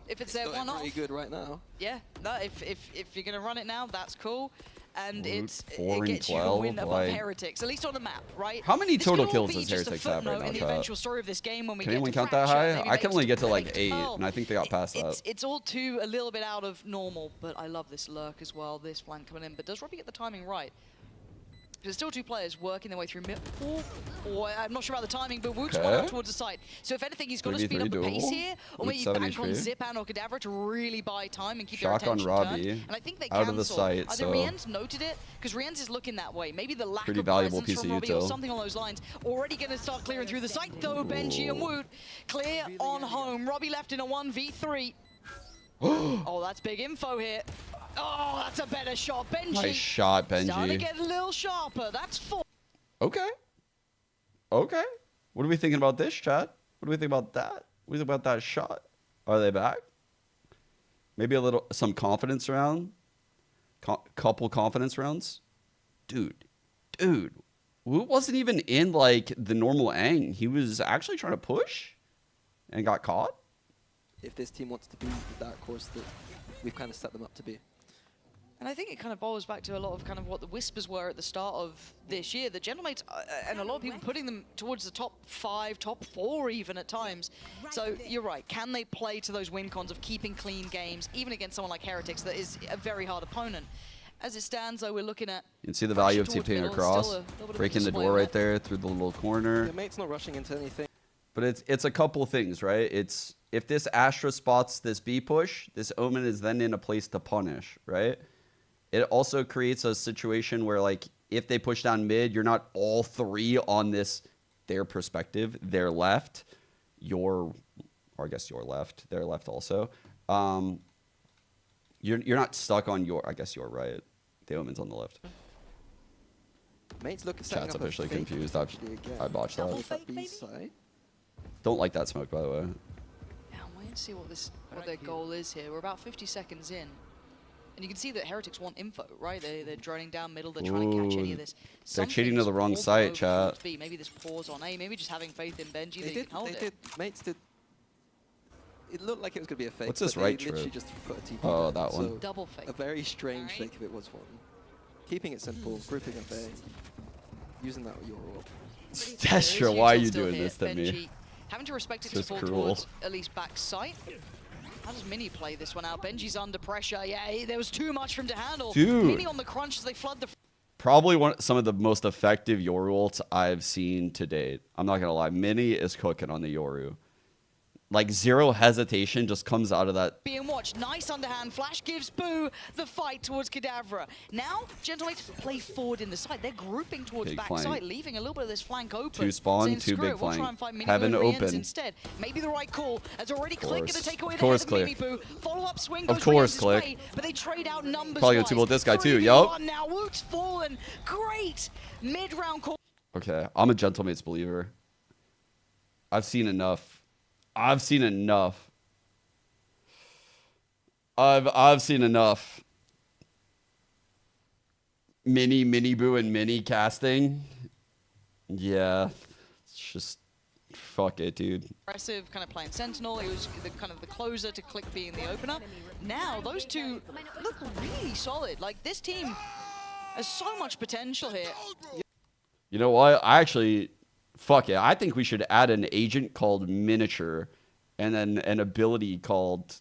if it's their one-off, pretty good right now. Yeah, no, if you're gonna run it now, that's cool. And it gets 4-12, you a win above like Heretics, at least on the map, right? How many This total could all kills be does just a Heretics have right footnote now, in the chat? eventual story of this game when we Can get anyone to count that Fracture, high? maybe I can only get to like 11 8, 12. and I think they got past that. It's all too a little bit out of normal, but I love this lurk as well, this flank coming in. But does Robbie get the timing right? There's still 2 players working their way through mid. I'm not sure about the timing, but Woot's one out towards the side. So if anything, he's got to speed up the pace here, or maybe bank on Zipan or Kadavra to really buy time and keep their attention turned. And I think they out of the sight. Either Rienz noted it, because Rienz is looking that way. Maybe the lack pretty of valuable presence piece from of Robbie or util. something along those lines. Already going to start clearing through the site, though. Benji and Woot clear on home. Robbie left in a 1v3. Oh, that's big info here. Oh, that's a better shot, Benji. Nice shot, Benji. Starting to get a little sharper. That's 4. Okay. Okay. What are we thinking about this, chat? What do we think about that? What do we think about that shot? Are they back? Maybe some confidence round? Couple confidence rounds? Dude. Woot wasn't even in like the normal ang. He was actually trying to push and got caught. If this team wants to be the dark horse that we've kind of set them up to be. And I think it kind of boils back to a lot of kind of what the whispers were at the start of this year. The Gentlemates and a lot of people putting them towards the top 5, top 4 even at times. So you're right. Can they play to those win cons of keeping clean games, even against someone like Heretics that is a very hard opponent? As it stands, though, we're looking at... You can see the value of TPing across, breaking the door right there through the little corner. Your mate's not rushing into anything. But it's a couple things, right? It's if this Astra spots this B push, this Omen is then in a place to punish, right? It also creates a situation where, like, if they push down mid, you're not all 3 on their perspective, their left, or I guess your left, their left also. You're not stuck on I guess your right. The Omen's on the left. Mate's looking Chat's officially confused. I botched that. Don't like that smoke, by the way. Yeah, I'm waiting to see what their goal is here. We're about 50 seconds in. And you can see that Heretics want info, right? They're droning down middle. They're trying to catch any of this. They're cheating to the wrong site, chat. Maybe this pause on A. Maybe just having faith in Benji that he can hold it. Mates did. It looked like it was going to be a fake. What's this right trip? literally just put a TP down. That one. So double fake. A very strange fake if it was one. Keeping it simple, grouping up A, using that with your ult. Testra, why are you doing this to me? Having to respect it to fall towards at least back sight. How does Mini play this one out? Benji's under pressure. Yeah, there was too much for him to handle. Dude. Mini on the crunch as they flood the... Probably some of the most effective Yoru ults I've seen to date. I'm not going to lie. Mini is cooking on the Yoru. Like, zero hesitation just comes out of that. Being watched. Nice underhand flash gives Boo the fight towards Kadavra. Now, Gentlemates play forward in the side. They're grouping towards backside, leaving a little bit of this flank open. 2 spawn, 2 big we'll flank. Try and Heaven open. Instead. Maybe the right call. As already Click going to take away the head of Mini Boo. Follow-up swing goes of course, Click. Way, but they trade out numbers. Probably gonna 2-bullet this guy too. Yup. Now Woot's fallen. Great mid-round call. Okay, I'm a Gentlemates believer. I've seen enough. I've seen enough. I've seen enough. Mini Boo and mini casting. Yeah, it's just fuck it, dude. Aggressive, kind of playing Sentinel. He was the kind of the closer to Click being the opener. Now those two look really solid. Like this team has so much potential here. You know what? I actually. Fuck it. I think we should add an agent called Miniature and then an ability called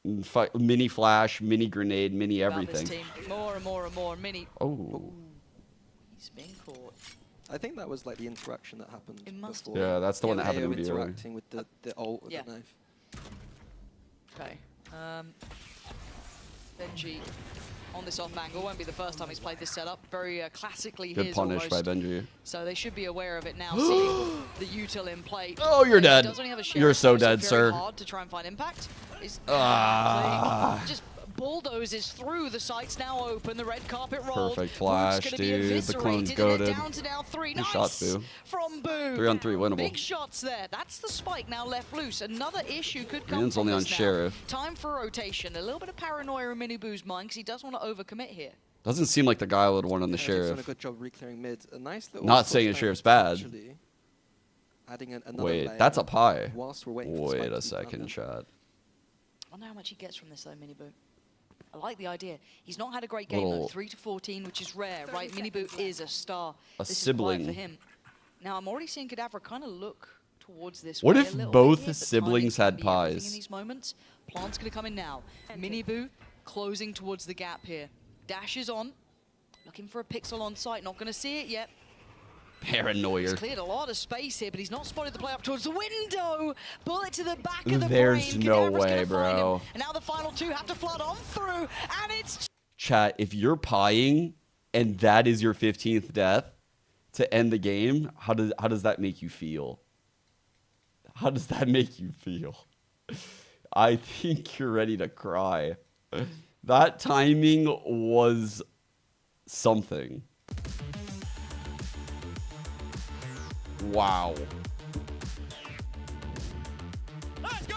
Mini Flash, Mini Grenade, Mini everything. More and more and more. Mini. Oh. He's being caught. I think that was like the interaction that happened before. Yeah, that's the one that happened in video. Interacting with the ult with the knife. Okay. Benji on this off angle. Won't be the first time he's played this setup. Very classically good his punish almost. by Benji. So they should be aware of it now, seeing the util in play. Oh, you're dead. You're so dead, very sir. Hard to try and find impact. Just bulldozes through. The site's now open. The red carpet rolled. Perfect flash, dude. The clone's goated. Down to now 3. Nice shots, Boo. From Boo. 3-on-3 winnable. Big shots there. That's the spike now left loose. Another issue could come Man's from only on this now. Sheriff. Time for rotation. A little bit of paranoia in Mini Boo's mind because he does want to overcommit here. Doesn't seem like the guy would want on the Heretics Sheriff. done a good job re-clearing mid. A nice little. Not saying a Sheriff's bad. Adding another Wait, that's up high. Whilst we're waiting Wait a second, chat. I wonder how much he gets from this though, Mini Boo. I like the idea. He's not had a great game though. 3-14, which is rare, right? Mini Boo is a star. A this sibling is for him. Now I'm already seeing Kadavra kind of look towards this. What way if a little both bit here, siblings but had timing can be everything pies? In these moments, Plant's gonna come in now. Mini Boo closing towards the gap here. Dashes on, looking for a pixel on site. Not gonna see it yet. Paranoia. He's cleared a lot of space here, but he's not spotted the play up towards the window. Bullet to the back of the There's brain. no Kadavra's way, gonna find bro. him. And now the final two have to flood on through, and it's Chat, if you're pieing and that is your 15th death to end the game, how does that make you feel? How does that make you feel? I think you're ready to cry. That timing was something. Wow. Let's go!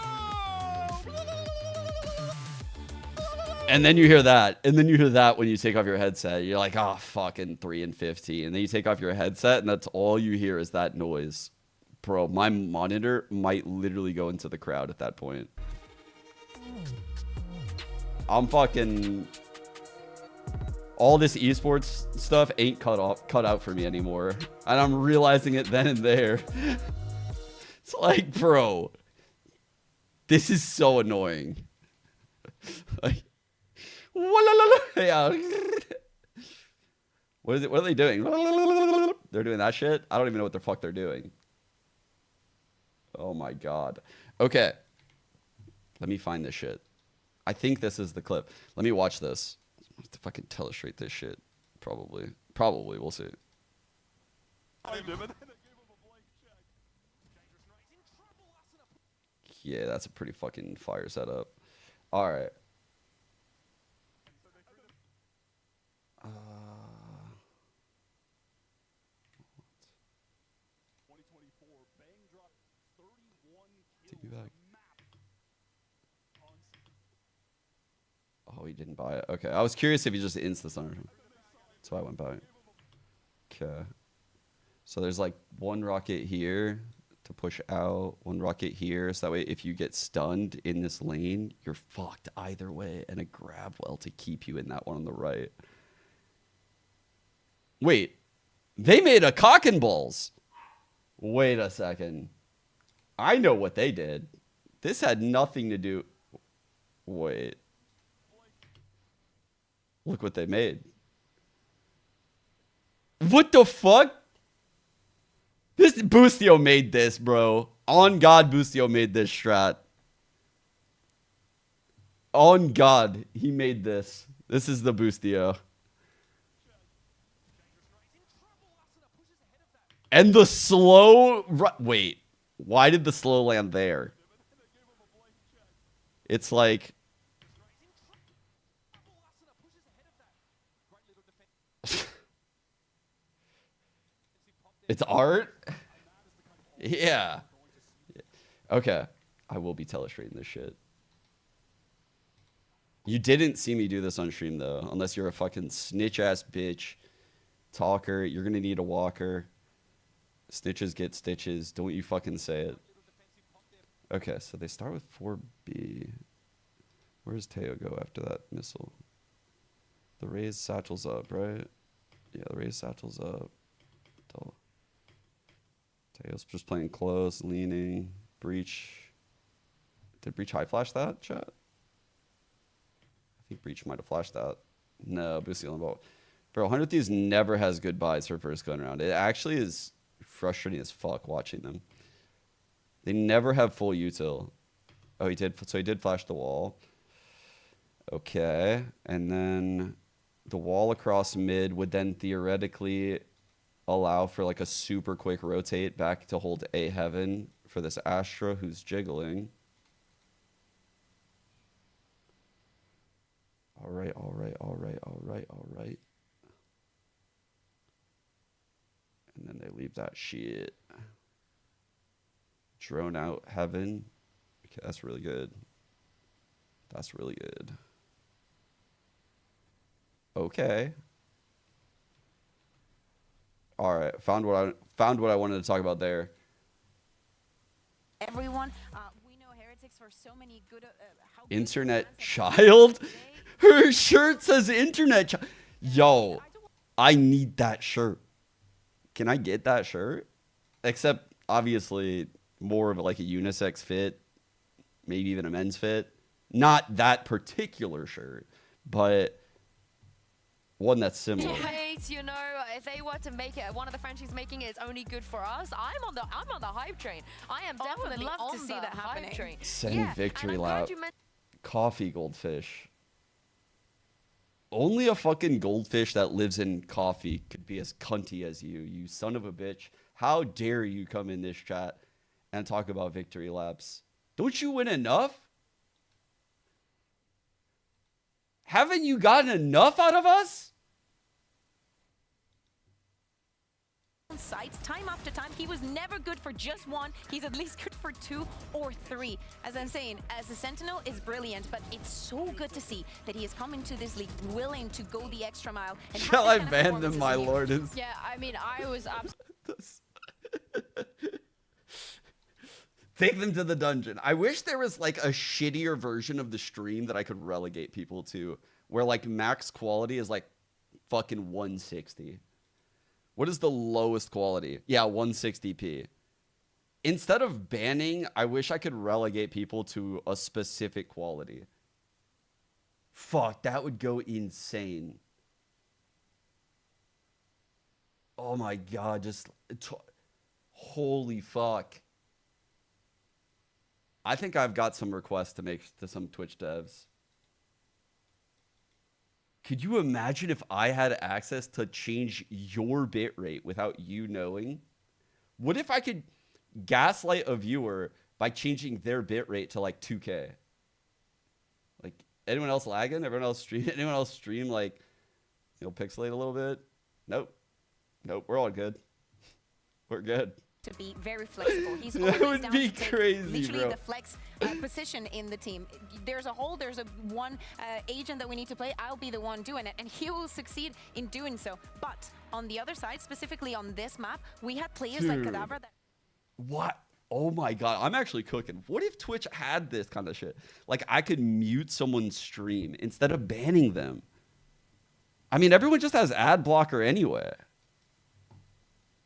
And then you hear that. And then you hear that when you take off your headset. You're like, oh, fucking 3 and 15. And then you take off your headset, and that's all you hear is that noise. Bro, my monitor might literally go into the crowd at that point. I'm fucking... All this esports stuff ain't cut out for me anymore. And I'm realizing it then and there. It's like, bro, this is so annoying. Like, yeah. What is it? What are they doing? They're doing that shit? I don't even know what the fuck they're doing. Oh my god. Okay. Let me find this shit. I think this is the clip. Let me watch this. If I can telestrate this shit. Probably. Probably. We'll see. Yeah, that's a pretty fucking fire setup. Alright. Take me back. Oh, he didn't buy it. Okay, I was curious if he just insta stunned him. That's why I went by. Okay. So there's like one rocket here to push out, one rocket here, so that way if you get stunned in this lane, you're fucked either way, and a grab well to keep you in that one on the right. Wait, they made a cock and balls. Wait a second. I know what they did. This had nothing to do... Wait. Look what they made. What the fuck? This Boostio made this, bro. On God, Boostio made this strat. On God, he made this. This is the Boostio. And the slow... Wait. Why did the slow land there? It's like... It's art? Yeah. Okay. I will be telestrating this shit. You didn't see me do this on stream, though. Unless you're a fucking snitch-ass bitch. Talker. You're gonna need a walker. Snitches get stitches. Don't you fucking say it. Okay, so they start with 4B. Where does Teo go after that missile? The raised satchel's up, right? Yeah, the raised satchel's up. Teo's just playing close, leaning. Breach. Did Breach high flash that, chat? I think Breach might have flashed that. No, Boosty on the ball. Bro, 100 Thieves never has good buys for first gun round. It actually is frustrating as fuck watching them. They never have full util. Oh, he did. So he did flash the wall. Okay. And then the wall across mid would then theoretically allow for like a super quick rotate back to hold A heaven for this Astra who's jiggling. All right, all right, all right, all right, all right. And then they leave that shit. Drone out heaven. Okay, that's really good. That's really good. Okay. All right, found what I wanted to talk about there. Everyone, we know Heretics for so many good. Internet child. Her shirt says internet child. Yo, I need that shirt. Can I get that shirt? Except obviously more of like a unisex fit, maybe even a men's fit. Not that particular shirt, but one that's similar. Wait, you know, if they were to make it, one of the franchises making it, it's only good for us. I'm on the hype train. I am definitely love on to see the that hype happening. train. Send Yeah, victory and I'm lap. glad you mentioned Coffee goldfish. Only a fucking goldfish that lives in coffee could be as cunty as you son of a bitch. How dare you come in this chat and talk about victory laps? Don't you win enough? Haven't you gotten enough out of us? Sites time after time. He was never good for just one. He's at least good for 2 or 3. As I'm saying, as a Sentinel is brilliant, but it's so good to see that he has come into this league willing to go the extra mile. And shall I ban them, my lord? Yeah, I mean, I was Take them to the dungeon. I wish there was like a shittier version of the stream that I could relegate people to, where like max quality is like fucking 160. What is the lowest quality? Yeah, 160p. Instead of banning, I wish I could relegate people to a specific quality. Fuck, that would go insane. Oh my god, just... holy fuck. I think I've got some requests to make to some Twitch devs. Could you imagine if I had access to change your bitrate without you knowing? What if I could gaslight a viewer by changing their bitrate to like 2K? Like, anyone else lagging? Everyone else stream? Anyone else stream like, you know, pixelate a little bit? Nope. Nope, we're all good. We're good. To be very flexible. He's that would be crazy, literally bro. the flex position in the team. There's a one agent that we need to play. I'll be the one doing it, and he will succeed in doing so. But on the other side, specifically on this map, we had players like Kadabra that... What? Oh my god, I'm actually cooking. What if Twitch had this kind of shit? Like, I could mute someone's stream instead of banning them. I mean, everyone just has ad blocker anyway.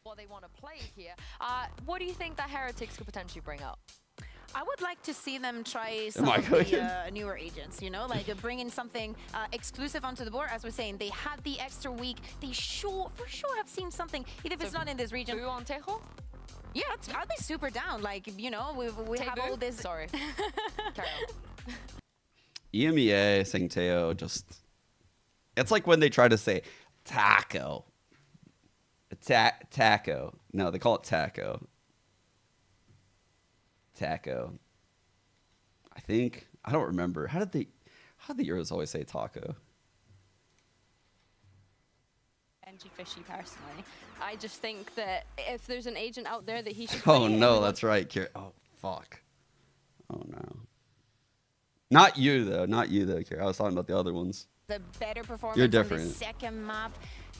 what they want to play here. What do you think that Heretics could potentially bring up? I would like to see them try some of the newer agents, you know, like bring in something exclusive onto the board. As we're saying, they had the extra week. They for sure have seen something, even if it's not in this region. On Tejo? Yeah, I'll be super down. Like, you know, we have all this. Sorry. Carry on. EMEA saying Teo just... It's like when they try to say taco. Taco. No, they call it taco. Taco. I think. I don't remember. How did the Euros always say taco? Fishy personally. I just think that if there's an agent out there that he should Oh no, that's right. Oh fuck. Oh no. Not you though. Not you though, Kira. I was talking about the other ones. The better performance You're different. on the second map.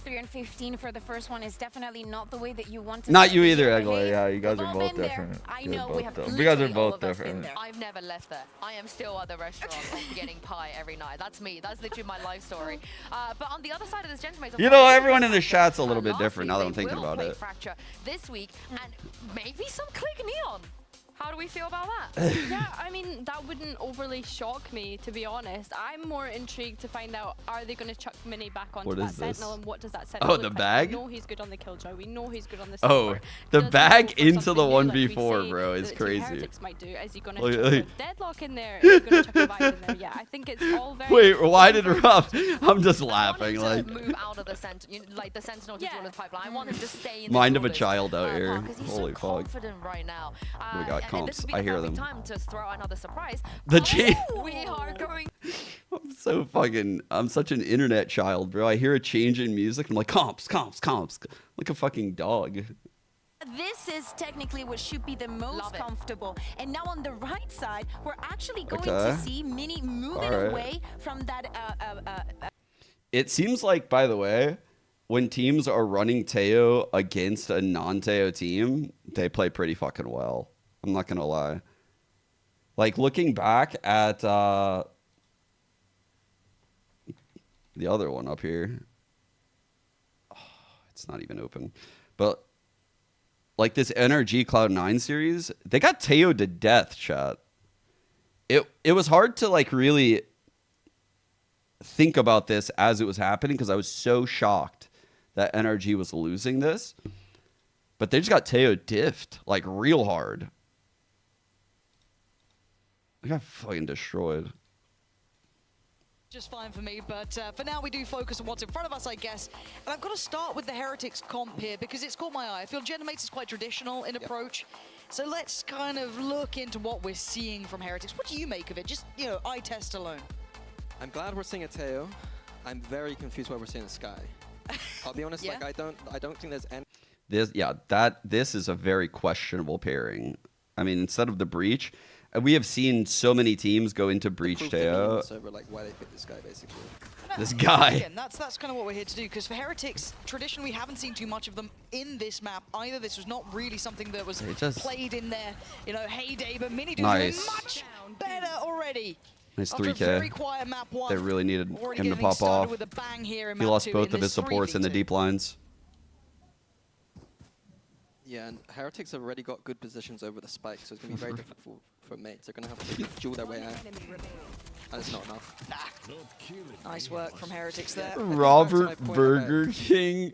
3 and 15 for the first one is definitely not the way that you want to. Not you either, Egla. Yeah, you guys are both different. I know we have. You guys are both different. I've never left there. I am still at the restaurant getting pie every night. That's me. That's literally my life story. But on the other side of this gentleman, you know, everyone in the chat's a little bit different now that I'm thinking about it. Fracture this week and maybe some Click Neon. How do we feel about that? Yeah, I mean, that wouldn't overly shock me, to be honest. I'm more intrigued to find out, are they going to chuck Mini back onto that Sentinel, and what does that Sentinel look the like? bag? We know he's good on the Killjoy. We know he's good on the support. The bag into the 1v4, bro, is crazy. Heretics might do. Is he going to chuck a Deadlock in there? Is he going to chuck a Vice in there? Yeah, I think it's all very... Wait, why did Rob... I'm just laughing, like... move out of the Sentinel, like the Sentinel to join the pipeline. I want him to stay in the Mind of a child out here. Holy fuck. Confident right now. We got comps. I hear them. Time to throw out another surprise. The change. We are going. I'm such an internet child, bro. I hear a change in music. I'm like, comps. Like a fucking dog. This is technically what should be the most comfortable. And now on the right side, we're actually going to see Mini moving away from that. It seems like, by the way, when teams are running Teo against a non-Teo team, they play pretty fucking well. I'm not going to lie. Like, looking back at the other one up here. Oh, it's not even open. But, like, this NRG Cloud9 series, they got Teo to death, chat. It was hard to, like, really think about this as it was happening because I was so shocked that NRG was losing this. But they just got Teo diffed, like, real hard. I got fucking destroyed. Just fine for me, but for now we do focus on what's in front of us, I guess. And I've got to start with the Heretics comp here because it's caught my eye. I feel Genomates is quite traditional in approach. So let's kind of look into what we're seeing from Heretics. What do you make of it? Just, you know, eye test alone. I'm glad we're seeing a Teo. I'm very confused why we're seeing a Sky. I'll be honest, like I don't think there's any... This is a very questionable pairing. I mean, instead of the Breach... We have seen so many teams go into Breach Teo. Over, like, why they picked this guy, basically. This guy. Again, that's kind of what we're here to do, because for Heretics, traditionally we haven't seen too much of them in this map either. This was not really something that was played in their, you know, heyday, but Mini doing much better already. Nice After 3K. a very quiet map one. They really needed him to pop off. With a bang here in he lost both of his supports in the deep lines. Yeah, and Heretics have already got good positions over the spike, so it's going to be very difficult for mates. They're going to have to duel their way out. And it's not enough. Nice work from Heretics there. Robert Burger King.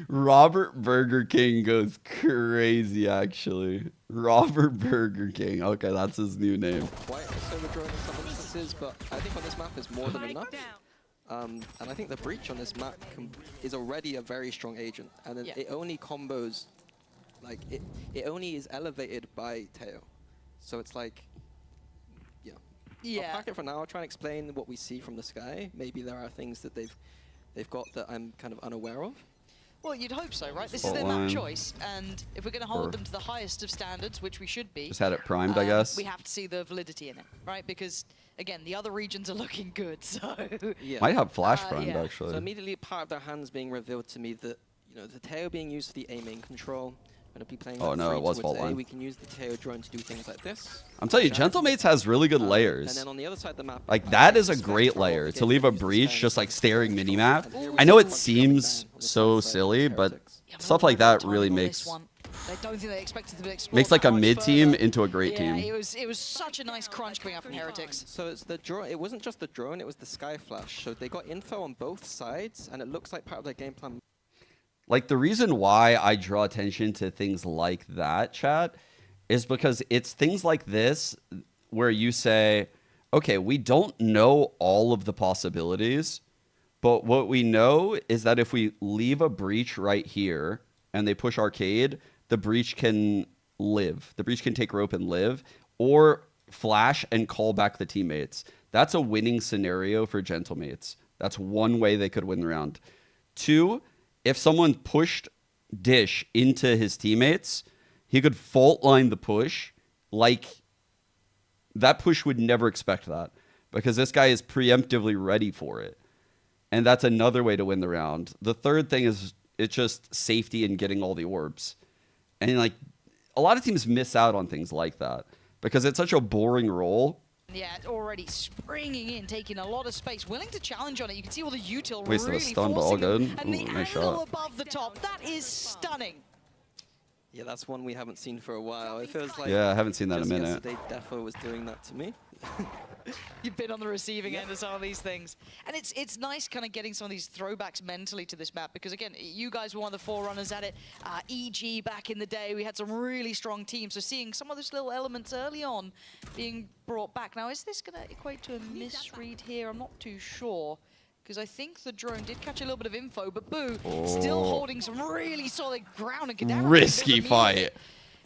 Robert Burger King goes crazy, actually. Robert Burger King. Okay, that's his new name. Quite overdrawn in some instances, but I think on this map is more than enough. And I think the Breach on this map is already a very strong agent. And then it only combos... Like, it only is elevated by Teo. So it's like, I'll pack it for now. I'll try and explain what we see from the Sky. Maybe there are things that they've got that I'm kind of unaware of. Well, you'd hope so, right? This is their map choice, and if we're going to hold them to the highest of standards, which we should be... Just had it primed, I guess. We have to see the validity in it, right? Because, again, the other regions are looking good, so... Might have flash primed, actually. So immediately part of their hands being revealed to me that, you know, the Teo being used for the aiming control... Going to be playing it was fault line. We can use the Teo drone to do things like this. I'm telling you, Gentlemates has really good layers. And then on the other side of the map, like, that is a great layer to leave a Breach just like staring minimap. I know it seems so silly, but stuff like that really makes I don't think they expected to explore makes like a mid team into a great team. It was such a nice crunch coming out from Heretics. So it's the drone. It wasn't just the drone; it was the Sky Flash. So they got info on both sides, and it looks like part of their game plan. Like, the reason why I draw attention to things like that, chat, is because it's things like this where you say, okay, we don't know all of the possibilities, but what we know is that if we leave a breach right here and they push arcade, the breach can live. The breach can take rope and live, or flash and call back the teammates. That's a winning scenario for Gentlemates. That's one way they could win the round. 2, if someone pushed Dish into his teammates, he could fault line the push. Like, that push would never expect that because this guy is preemptively ready for it. And that's another way to win the round. The third thing is it's just safety and getting all the orbs. And like, a lot of teams miss out on things like that because it's such a boring role. Yeah, already springing in, taking a lot of space, willing to challenge on it. You can see all the util Wasted really a stun, but all good. And the Nice angle shot. above the top, that is stunning. Yeah, that's one we haven't seen for a while. It feels like Yeah, I haven't seen that in a just minute. yesterday Defo was doing that to me. You've been on the receiving end of some of these things. And it's nice kind of getting some of these throwbacks mentally to this map because, again, you guys were one of the forerunners at it. EG back in the day, we had some really strong teams. So seeing some of those little elements early on being brought back. Now, is this going to equate to a misread here? I'm not too sure. Because I think the drone did catch a little bit of info, but Boo still holding some really solid ground. And Kadabra Risky fight.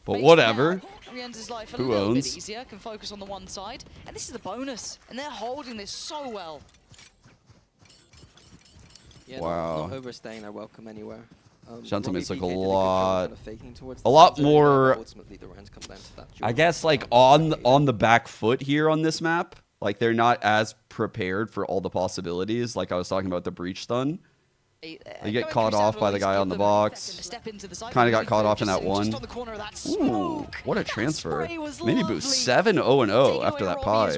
But whatever. Rien's life a Who little bit owns? easier, can focus on the one side. And this is the bonus. And they're holding this so well. Yeah, Wow. not overstaying their welcome anywhere. Gentlemen's Robbie like a BK did good job lot- kind of faking towards a the lot center, more- but ultimately the rounds come down to that I duel. guess like on the back foot here on this map. Like, they're not as prepared for all the possibilities. Like I was talking about the breach stun. You get caught off by the guy on the box. Kind of got caught off in that one. Ooh, what a transfer. Mini boost 7-0-0 after that pie.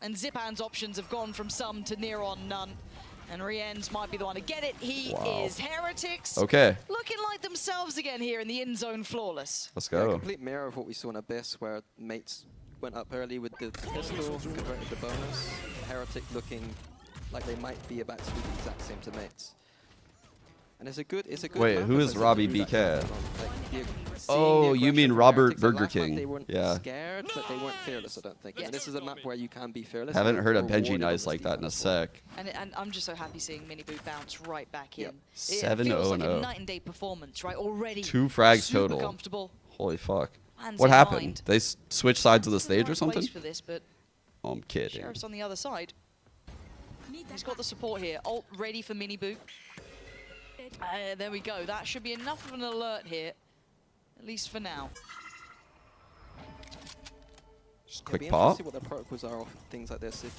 And Zipan's options have gone from some to near on none. And Rien's might be the one to get it. He is Heretics. Okay. Looking like themselves again here in the in zone flawless. Let's Yeah, a go. complete mirror of what we saw in Abyss, where mates went up early with the pistol, converted the bonus. Heretic looking like they might be about to do the exact same to mates. And it's a good Wait, map who if is there's a Robbie crew that BK? can put on. Like, seeing Oh, the you aggression mean from Robert Heretics, the Burger last map King. They weren't Yeah. scared, but they weren't fearless, I don't think. Yes. And this is a map where you can be fearless. Haven't and heard a you're Benji rewarded on nice this like that in a defense wall. sec. And I'm just so happy seeing Miniboo bounce right back in. Yep. It feels like a 7-0-0. night and day performance, right? Already 2 frags super total. comfortable. Holy fuck. Hands What in happened? mind. They switched sides of the It's in stage or right something? place for this, but Oh, I'm kidding. Sheriff's on the other side. He's got the support here. Ult ready for Miniboo. There we go. That should be enough of an alert here, at least for now. Just It'll quick be pop. interesting what the protocols are of things like this. If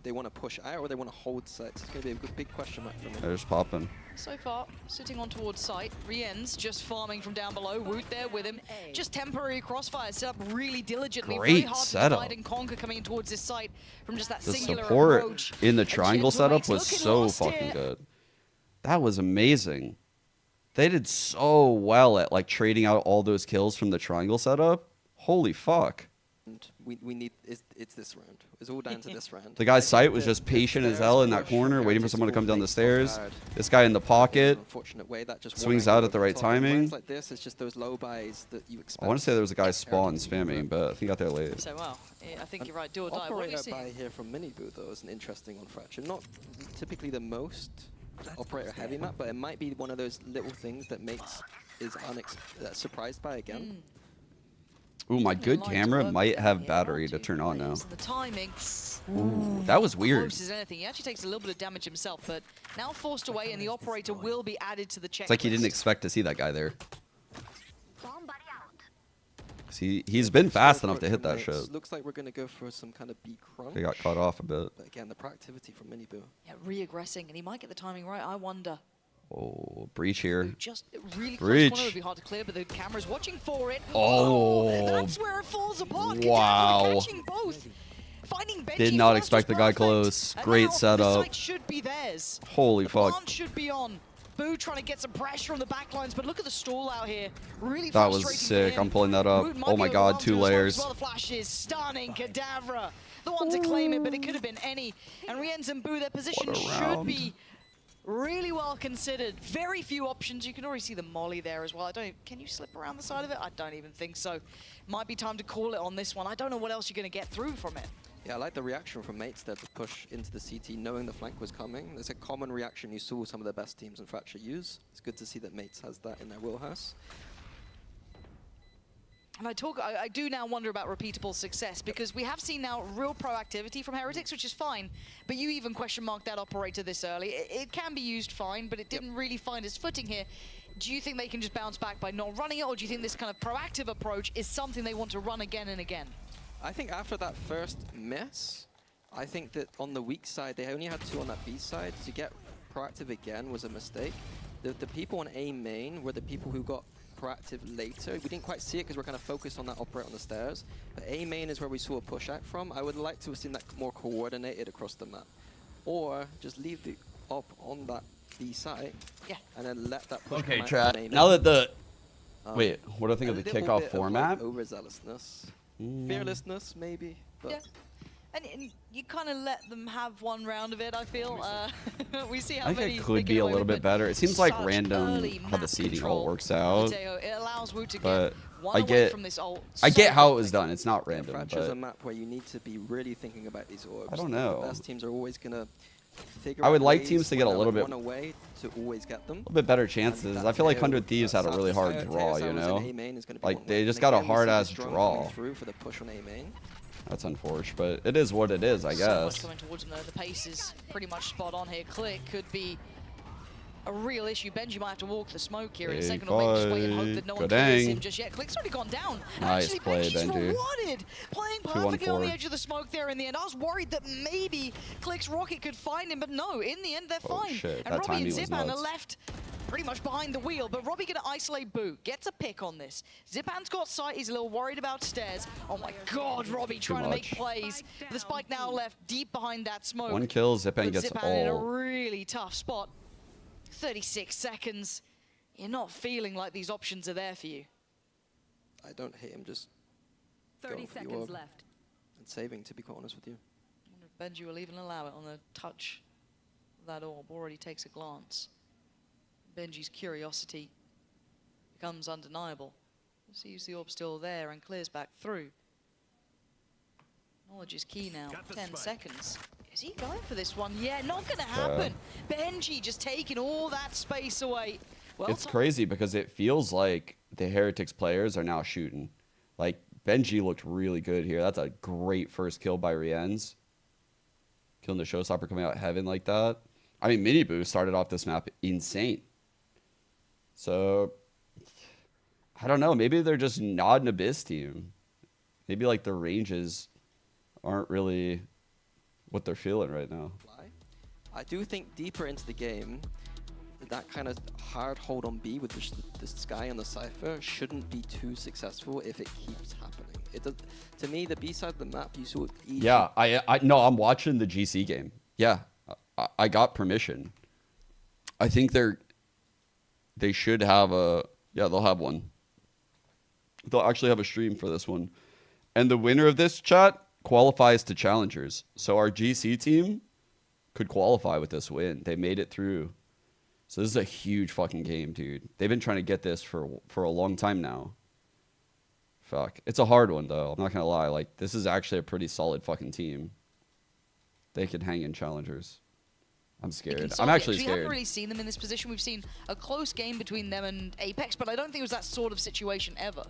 they want to push out or they want to hold sites, it's going to be a big question mark for me. They're just popping. So far, sitting on towards site. Rien's just farming from down below. Woot there with him. Just temporary crossfire set up really diligently. Great Very hard setup. to divide and conquer coming in towards this site from just that The singular support approach. in the And triangle setup Gentlemates was looking so lost fucking here. good. That was amazing. They did so well at like trading out all those kills from the triangle setup. Holy fuck. And we need it's this round. It's all down to this round. The guy's sight was just patient as hell in that corner, waiting for someone to come down the stairs. This guy in the pocket. Unfortunate way that just swings one out angle at the over right top. And timing. rounds like this, it's just those low buys that you expect. I want to say there was a guy Heretics spawn to do, spamming, but I think he got there late. So, well, I think you're right. Do or die. What do you Operator see? buy here from Miniboo though is an interesting one, Fracture. Not typically the most operator heavy map, but it might be one of those little things that makes is surprised by again. Ooh, my Line good to camera work might with have here. battery to Two turn on now. players. The timing. Ooh, that was weird. Close as anything. He actually takes a little bit of damage himself, but now forced away, and the operator will be added to the checklist. It's like he didn't expect to see that guy there. 'Cause he's been fast enough to hit that shit. Looks like we're gonna go for some kind of B crunch. They got caught off a bit. But again, the proactivity from Miniboo. Yeah, re-aggressing, and he might get the timing right. I wonder. Oh, breach here. Just really Breach. close corner would be hard to clear, but the camera's watching for it. Oh. That's where it falls apart. Wow. Kadabra catching both. Finding Benji Did not first expect was the guy perfect. close. And Great now setup. The site should be theirs. Holy The fuck. plant should be on. Boo trying to get some pressure on the backlines, but look at the stall out here. Really That was frustrating for sick. him. I'm pulling that up. Woot might Oh be my god, overwhelmed 2 as well, layers. as well. The flash is stunning. Kadabra, the one to claim it, but it could have been any. And Rien's and Boo, their position What a should round. be Really well considered. Very few options. You can already see the molly there as well. Can you slip around the side of it? I don't even think so. Might be time to call it on this one. I don't know what else you're going to get through from it. Yeah, I like the reaction from mates there to push into the CT, knowing the flank was coming. There's a common reaction you saw some of the best teams in Fracture use. It's good to see that mates has that in their wheelhouse. And I do now wonder about repeatable success, because we have seen now real proactivity from Heretics, which is fine. But you even question mark that operator this early. It can be used fine, but it didn't really find its footing here. Do you think they can just bounce back by not running it, or do you think this kind of proactive approach is something they want to run again and again? I think after that first miss, I think that on the weak side, they only had 2 on that B side. To get proactive again was a mistake. The people on A main were the people who got proactive later. We didn't quite see it because we're kind of focused on that operator on the stairs. But A main is where we saw a push out from. I would like to have seen that more coordinated across the map. Or just leave the op on that B side, and then let that push come out chat. main. Now that the... Wait, what do I think of the little kickoff bit of, format? like, overzealousness. Fearlessness, maybe. But Yeah. And you kind of let them have one round of it, I feel. We see how I many think it could be a little bit better. It seems like random how the seeding all works out. It allows Wu to But get one I away get from this ult. I get So how it quickly. was done. It's not random. Fracture's But a map where you need to be really thinking about these orbs. I don't know. The best teams are always going to figure I would out like ways teams to when get a they're, little like, bit- one away to always get them. a little bit better chances. I feel like 100 Thieves had a really hard draw, you know? Like, they just got a hard-ass draw. Through for the push on A main. That's unfortunate, but it is what it is, I So much guess. coming towards him though. The pace is pretty much spot on here. Click could be a real issue. Benji might have to walk the smoke here in a second, or maybe just wait and hope that no one clears him just yet. Click's already gone down. Nice Actually, play, Benji's Benji. rewarded. Playing perfectly on the 2-1-4. edge of the smoke there in the end. I was worried that maybe Click's rocket could find him, but no, in the end, they're Oh, fine. shit, And that Robbie and timing was Zipan are nuts. left pretty much behind the wheel, but Robbie gonna isolate Boo. Gets a pick on this. Zipan's got sight. He's a little worried about stairs. Oh my god, Robbie trying to make much. plays. The spike now left deep behind that smoke. 1 kill, Zipan Put gets Zipan in a all. really tough spot. 36 seconds. You're not feeling like these options are there for you. I don't hate him just 30 going for the seconds orb left. and saving, to be quite honest with you. I wonder if Benji will even allow it on the touch of that orb. Already takes a glance. Benji's curiosity becomes undeniable. Sees the orb still there and clears back through. Knowledge is key now. 10 seconds. Is he going for this one? Yeah, not gonna happen. Benji just taking all that space away. Well, It's crazy because it feels like the Heretics players are now shooting. Like, Benji looked really good here. That's a great first kill by Rienz. Killing the showstopper coming out heaven like that. I mean, Miniboo started off this map insane. So, I don't know. Maybe they're just not an Abyss team. Maybe, like, the ranges aren't really what they're feeling right now. I do think deeper into the game, that kind of hard hold on B with the Sky and the Cypher shouldn't be too successful if it keeps happening. It does, to me, the B side of the map, you saw it easy. Yeah, no, I'm watching the GC game. Yeah, I got permission. I think they should have they'll have one. They'll actually have a stream for this one. And the winner of this chat qualifies to challengers. So our GC team could qualify with this win. They made it through. So this is a huge fucking game, dude. They've been trying to get this for a long time now. Fuck. It's a hard one, though. I'm not going to lie. Like, this is actually a pretty solid fucking team. They could hang in challengers. I'm scared. I'm actually We scared. haven't really seen them in this position. We've seen a close game between them and Apex, but I don't think it was that sort of situation ever.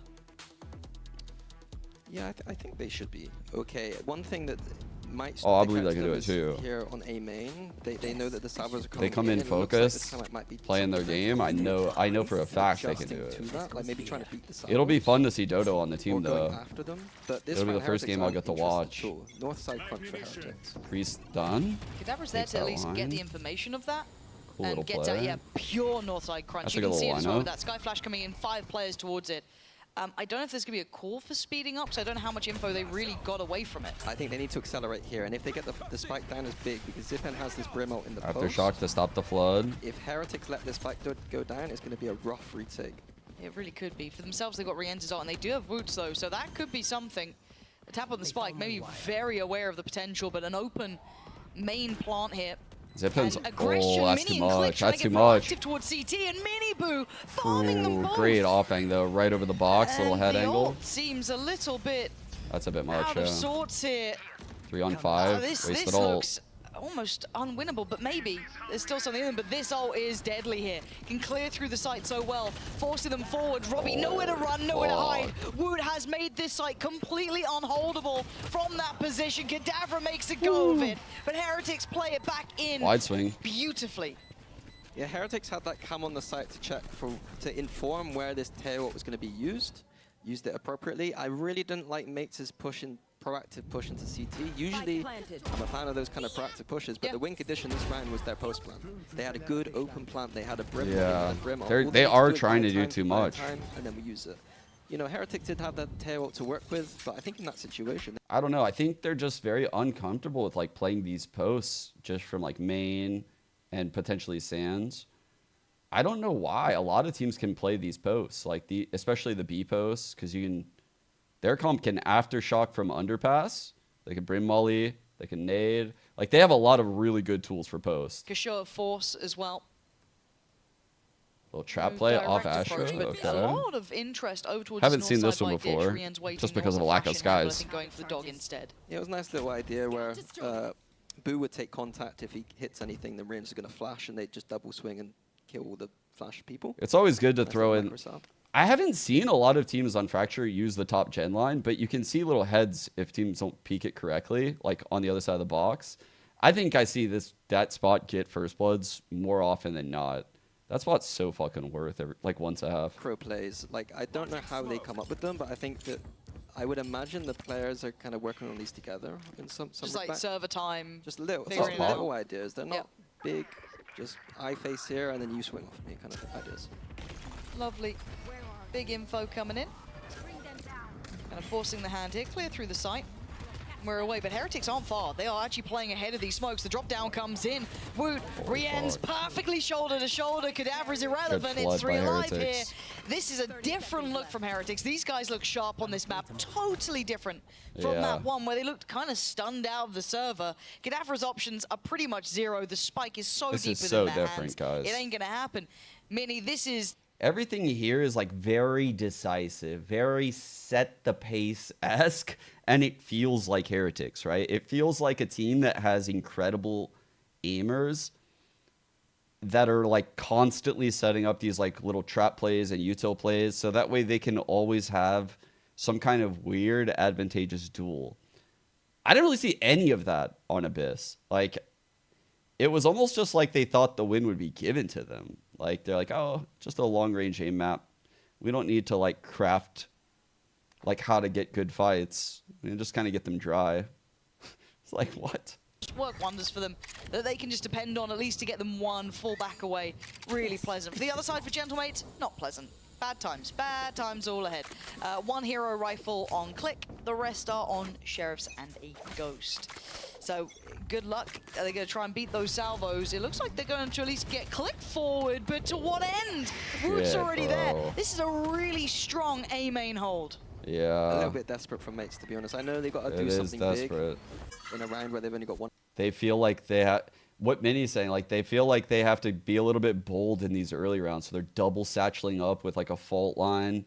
Yeah, I think they should be okay. One thing that might Oh, I stick believe out they can to do them it is too. Here on A main, they know that the salvos are coming They come in and it looks like this focused, kind of might be playing their something game. I know for a fact they can do adjusting it. to that, like maybe trying to beat the It'll be salvos fun to see Dodo on the or team, going though. after them. But this It'll be round, the first Heretics game I'll aren't get to interested watch. at all. North side crunch for Heretics. Priest done. Kadabra's there Takes to at that least line. get the information of that. Cool And little get play. out, yeah, pure Northside crunch. That's You like a can see it little as well with lineup. that Sky Flash coming in, 5 players towards it. I don't know if there's going to be a call for speeding up, so I don't know how much info they really got away from it. I think they need to accelerate here, and if they get the spike down as big, because Zipan has this Brim ult in the post. Aftershock to stop the flood. If Heretics let this spike go down, it's going to be a rough retake. It really could be. For themselves, they've got Rienzi's ult, and they do have Woots, though, so that could be something. A tap on the spike, maybe very aware of the potential, but an open main plant here. Zipin's, oh, that's too much. That's too much. Towards CT and Miniboo farming them both. Great off-ang though, right over the box, little head angle. Seems a little bit That's a bit much, out of sorts here. 3 on 5, This wasted ult. looks almost unwinnable, but maybe there's still something in them. But this ult is deadly here. Can clear through the site so well, forcing them forward. Robbie, nowhere to run, nowhere to hide. Wood has made this site completely unholdable from that position. Kadavra makes a go of it, but Heretics play it back in Wide swing. beautifully. Yeah, Heretics had that cam on the site to check to inform where this tail was going to be used it appropriately. I really didn't like Mates' proactive push into CT. Usually, I'm a fan of those kind of proactive pushes, but the win condition this round was their post plant. They had a good open plant. They had a brim. Yeah, brim they are trying to do too much. And then we use it. You know, Heretics did have that tail to work with, but I think in that situation, I don't know. I think they're just very uncomfortable with like playing these posts just from like main and potentially Sands. I don't know why. A lot of teams can play these posts, like especially the B posts, because their comp can aftershock from underpass. They can brim molly. They can nade. Like they have a lot of really good tools for post. A show of force as well. Little trap play off Asher. Okay. A lot of interest over towards Haven't the seen north this side one by Ditch. before, Rien's waiting just because of on a lack of fashion angle, I skies. think going for the dog instead. yeah, it was a nice little idea where Boo would take contact. If he hits anything, the Rien's are going to flash, and they'd just double swing and kill all the flash people. It's always good to throw in. I haven't seen a lot of teams on Fracture use the top gen line, but you can see little heads if teams don't peek it correctly, like on the other side of the box. I think I see that spot get first bloods more often than not. That spot's so fucking worth it, like once a half. Pro plays, like I don't know how they come up with them, but I think that I would imagine the players are kind of working on these together in some Just like server time. Just little ideas. They're not big. Just I face here and then you swing off me kind of ideas. Lovely. Big info coming in. Kind of forcing the hand here, clear through the site. We're away, but Heretics aren't far. They are actually playing ahead of these smokes. The drop down comes in. Woot, Rien's perfectly shoulder to shoulder. Kadavra is irrelevant. It's 3 alive here. This is a different look from Heretics. These guys look sharp on this map. Totally different from map 1, where they looked kind of stunned out of the server. Kadavra's options are pretty much zero. The spike is so deep in their hands. Guys. It ain't gonna happen. Mini, this is... Everything here is like very decisive, very set the pace-esque, and it feels like Heretics, right? It feels like a team that has incredible aimers that are like constantly setting up these like little trap plays and util plays, so that way they can always have some kind of weird advantageous duel. I didn't really see any of that on Abyss. Like, it was almost just like they thought the win would be given to them. Like, they're like, oh, just a long-range aim map. We don't need to, like, craft, like, how to get good fights. We just kind of get them dry. It's like, what? Work wonders for them that they can just depend on at least to get them one full back away. Really pleasant. For the other side, for Gentlemates, not pleasant. Bad times all ahead. One hero rifle on Click, the rest are on Sheriffs and a Ghost. So good luck. Are they going to try and beat those salvos? It looks like they're going to at least get Click forward, but to what end? Woot's already there. This is a really strong A main hold. Yeah. A little bit desperate from Mates, to be honest. I know they've got to do something big in a round where they've only got one. They feel like they have... What Minnie's saying, like, they feel like they have to be a little bit bold in these early rounds, so they're double satcheling up with, like, a fault line.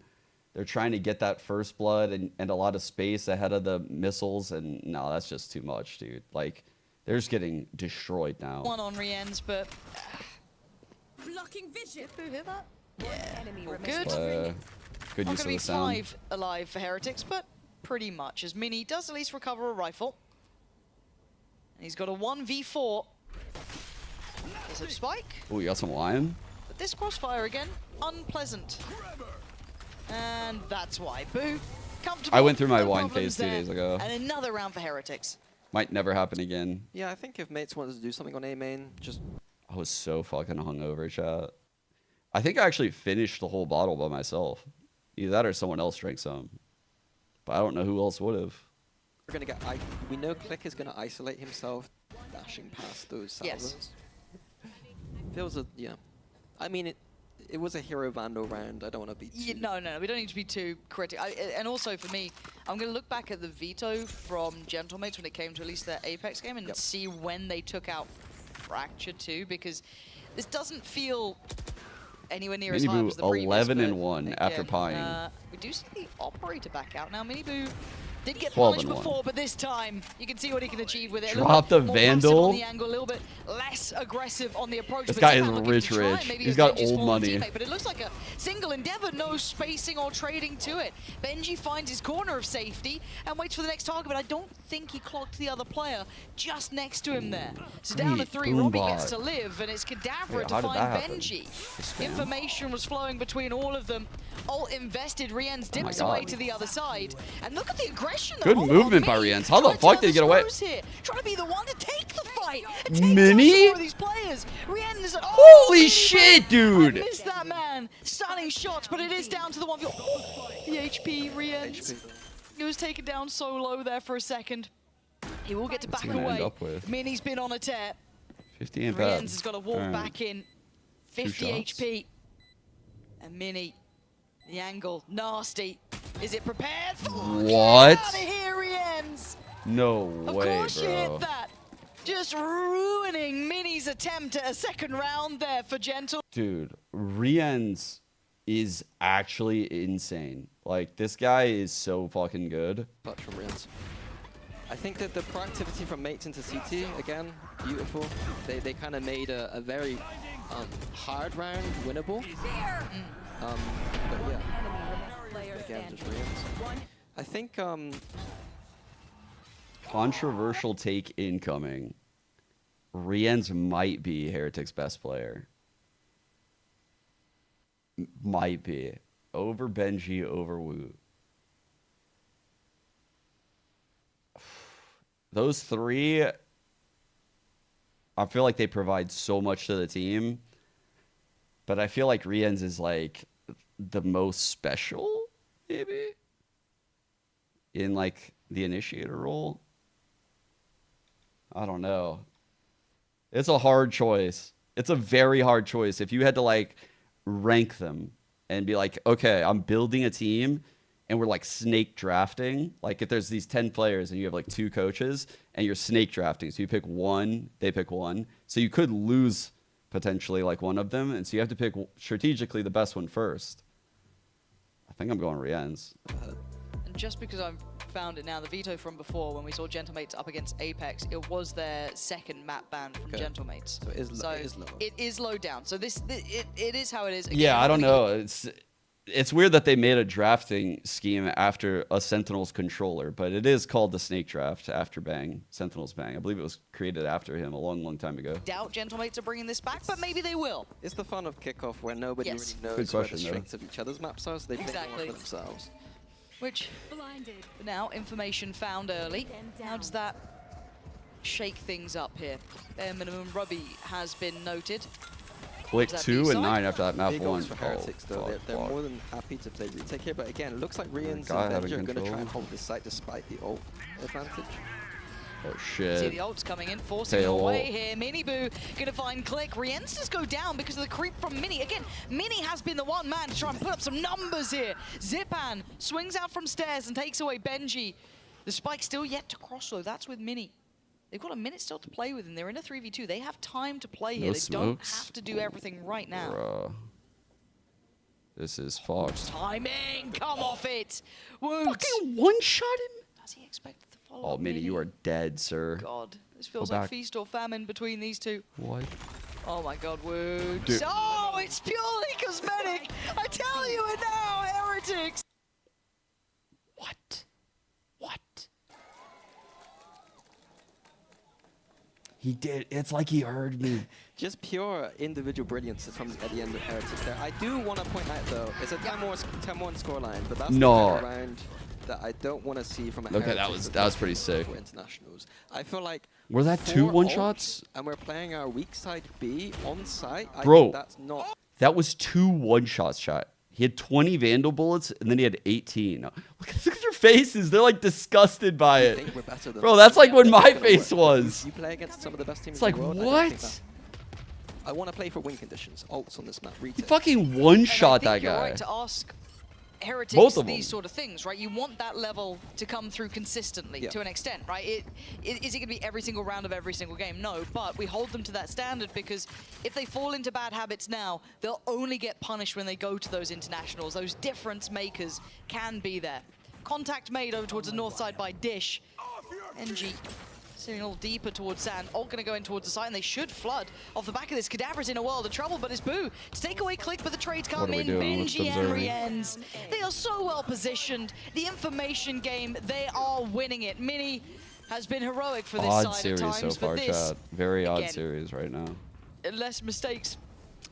They're trying to get that first blood and a lot of space ahead of the missiles, and no, that's just too much, dude. Like, they're just getting destroyed now. One on Rien's, but... Blocking vision. Who hit that? Yeah, Good. Good use of the sound. 5 alive for Heretics, but pretty much, as Mini does at least recover a rifle. He's got a 1v4. There's a spike. Oh, you got some lion? But this crossfire again, unpleasant. And that's why. Boo, comfortable. I went through my wine phase 2 days ago. And another round for Heretics. Might never happen again. Yeah, I think if Mates wanted to do something on A main, just... I was so fucking hungover, chat. I think I actually finished the whole bottle by myself. Either that or someone else drank some. But I don't know who else would have. We're gonna get... we know Click is going to isolate himself, dashing past those salvos. Yes. Feels a... Yeah. I mean, it was a hero vandal round. I don't want to be too... No, we don't need to be too critical. And also for me, I'm going to look back at the veto from Gentlemates when it came to at least their Apex game and see when they took out fractured too, because this doesn't feel anywhere near Mini as high Boo as the previous. 11-1 after pieing. We do see the operator back out now. Mini Boo did get 12-1. punished before, but this time you can see what he can achieve with it. Drop the Vandal. On the angle, a little bit less aggressive on the approach. This but guy is Zipan looking to rich. try. He's got Benji's old fallen money. teammate, but it looks like a single endeavor, no spacing or trading to it. Benji finds his corner of safety and waits for the next target, but I don't think he clocked the other player just next to him there. So down to 3, Robbie gets to live, and it's Kadavra to find Benji. Information was flowing between all of them. Ult invested, Rien's dips away to the other side. And look at the aggression. Good movement by Rien's. How the fuck did he get away? Here, trying to be the one to take the fight. Mini? These players. Rien is, Holy shit, dude. I missed that man. Stunning shots, but it is down to the 1v. The HP, Rien's. He was taken down so low there for a second. He will get to back away. Mini's been on a tear. 50 and Rien's has got to walk back in. 50 HP. And Mini, the angle, nasty. Is it prepared? What? Get out of here, Rien's. No way, bro. Of course you hit that. Just ruining Mini's attempt at a second round there for Gentle. Dude, Rien's is actually insane. Like, this guy is so fucking good. Clutch from Rien's. I think that the proactivity from mates into CT, again, beautiful. They kind of made a very hard round winnable. But yeah, again, just Rien's. I think Controversial take incoming. Rien's might be Heretics' best player. Might be. Over Benji, over Wu. Those three, I feel like they provide so much to the team. But I feel like Rien's is like the most special, maybe? In like the initiator role. I don't know. It's a hard choice. It's a very hard choice. If you had to like rank them and be like, okay, I'm building a team and we're like snake drafting. Like if there's these 10 players and you have like 2 coaches and you're snake drafting. So you pick one, they pick one. So you could lose potentially like one of them. And so you have to pick strategically the best one first. I think I'm going Rien's. And just because I've found it now, the Veto from before, when we saw Gentlemates up against Apex, it was their second map ban from Gentlemates. So it is low. It is low down. So it is how it is. Again, yeah, I don't know. It's weird that they made a drafting scheme after a Sentinels controller, but it is called the Snake Draft after Bang, Sentinels Bang. I believe it was created after him a long, long time ago. Doubt Gentlemates are bringing this back, but maybe they will. It's the fun of kickoff where nobody really knows where the strengths of each other's maps are, so they play more for themselves. Which, now, information found early. How does that shake things up here? Bare minimum Rubby has been noted. Click 2 and 9 after that map Big 1. For Heretics, though. They're more than happy to play retake here, but again, it looks like Rien's and Benji are going to try and hold this site despite the ult advantage. Oh shit. See the ult's coming in, forcing it away here. Mini Boo gonna find Click. Rien's just go down because of the creep from Mini. Again, Mini has been the one man to try and put up some numbers here. Zipan swings out from stairs and takes away Benji. The spike still yet to cross though. That's with Mini. They've got a minute still to play with and they're in a 3v2. They have time to play here. They don't have to do everything right now. Bruh. This is Fox. Timing! Come off it! Woot! Fucking one-shot him? Does he expect to follow Oh, up Mini, you are dead, sir. God, this feels like feast or famine between these two. What? Oh my God, Woot. Dude. Oh, it's purely cosmetic! I tell you it now, Heretics! What? What? He did. It's like he heard me. Just pure individual brilliance from at the end of Heretics there. I do want to point out, though, it's a 10-1 scoreline, but that's the kind of round that I don't want to see from a Heretics. Okay, that was pretty sick. For internationals. I feel like were that 2 one-shots? And we're playing our weak side B on site. Bro, I think that's not. That was 2 one-shots shot. He had 20 Vandal bullets, and then he had 18. Look at their faces. They're, like, disgusted by it. I think we're better than bro, that's like when my face was. You play against some of the best teams it's like, in the world. What? I want to play for win conditions. Ults on this map. He fucking one-shot that guy. You're right to ask Heretics, these sort of things, right? You want that level to come through consistently to an extent, right? Is it going to be every single round of every single game? No, but we hold them to that standard because if they fall into bad habits now, they'll only get punished when they go to those internationals. Those difference makers can be there. Contact made over towards the north side by Dish. NG sitting a little deeper towards Sand. Alt going to go in towards the side, and they should flood off the back of this. Cadaver's in a world of trouble, but it's Boo to take away Click, but the trades come in. Benji and Riens. They are so well positioned. The information game, they are winning it. Mini has been heroic for this side at times, so far, but this, chat. Very odd series right now. Unless mistakes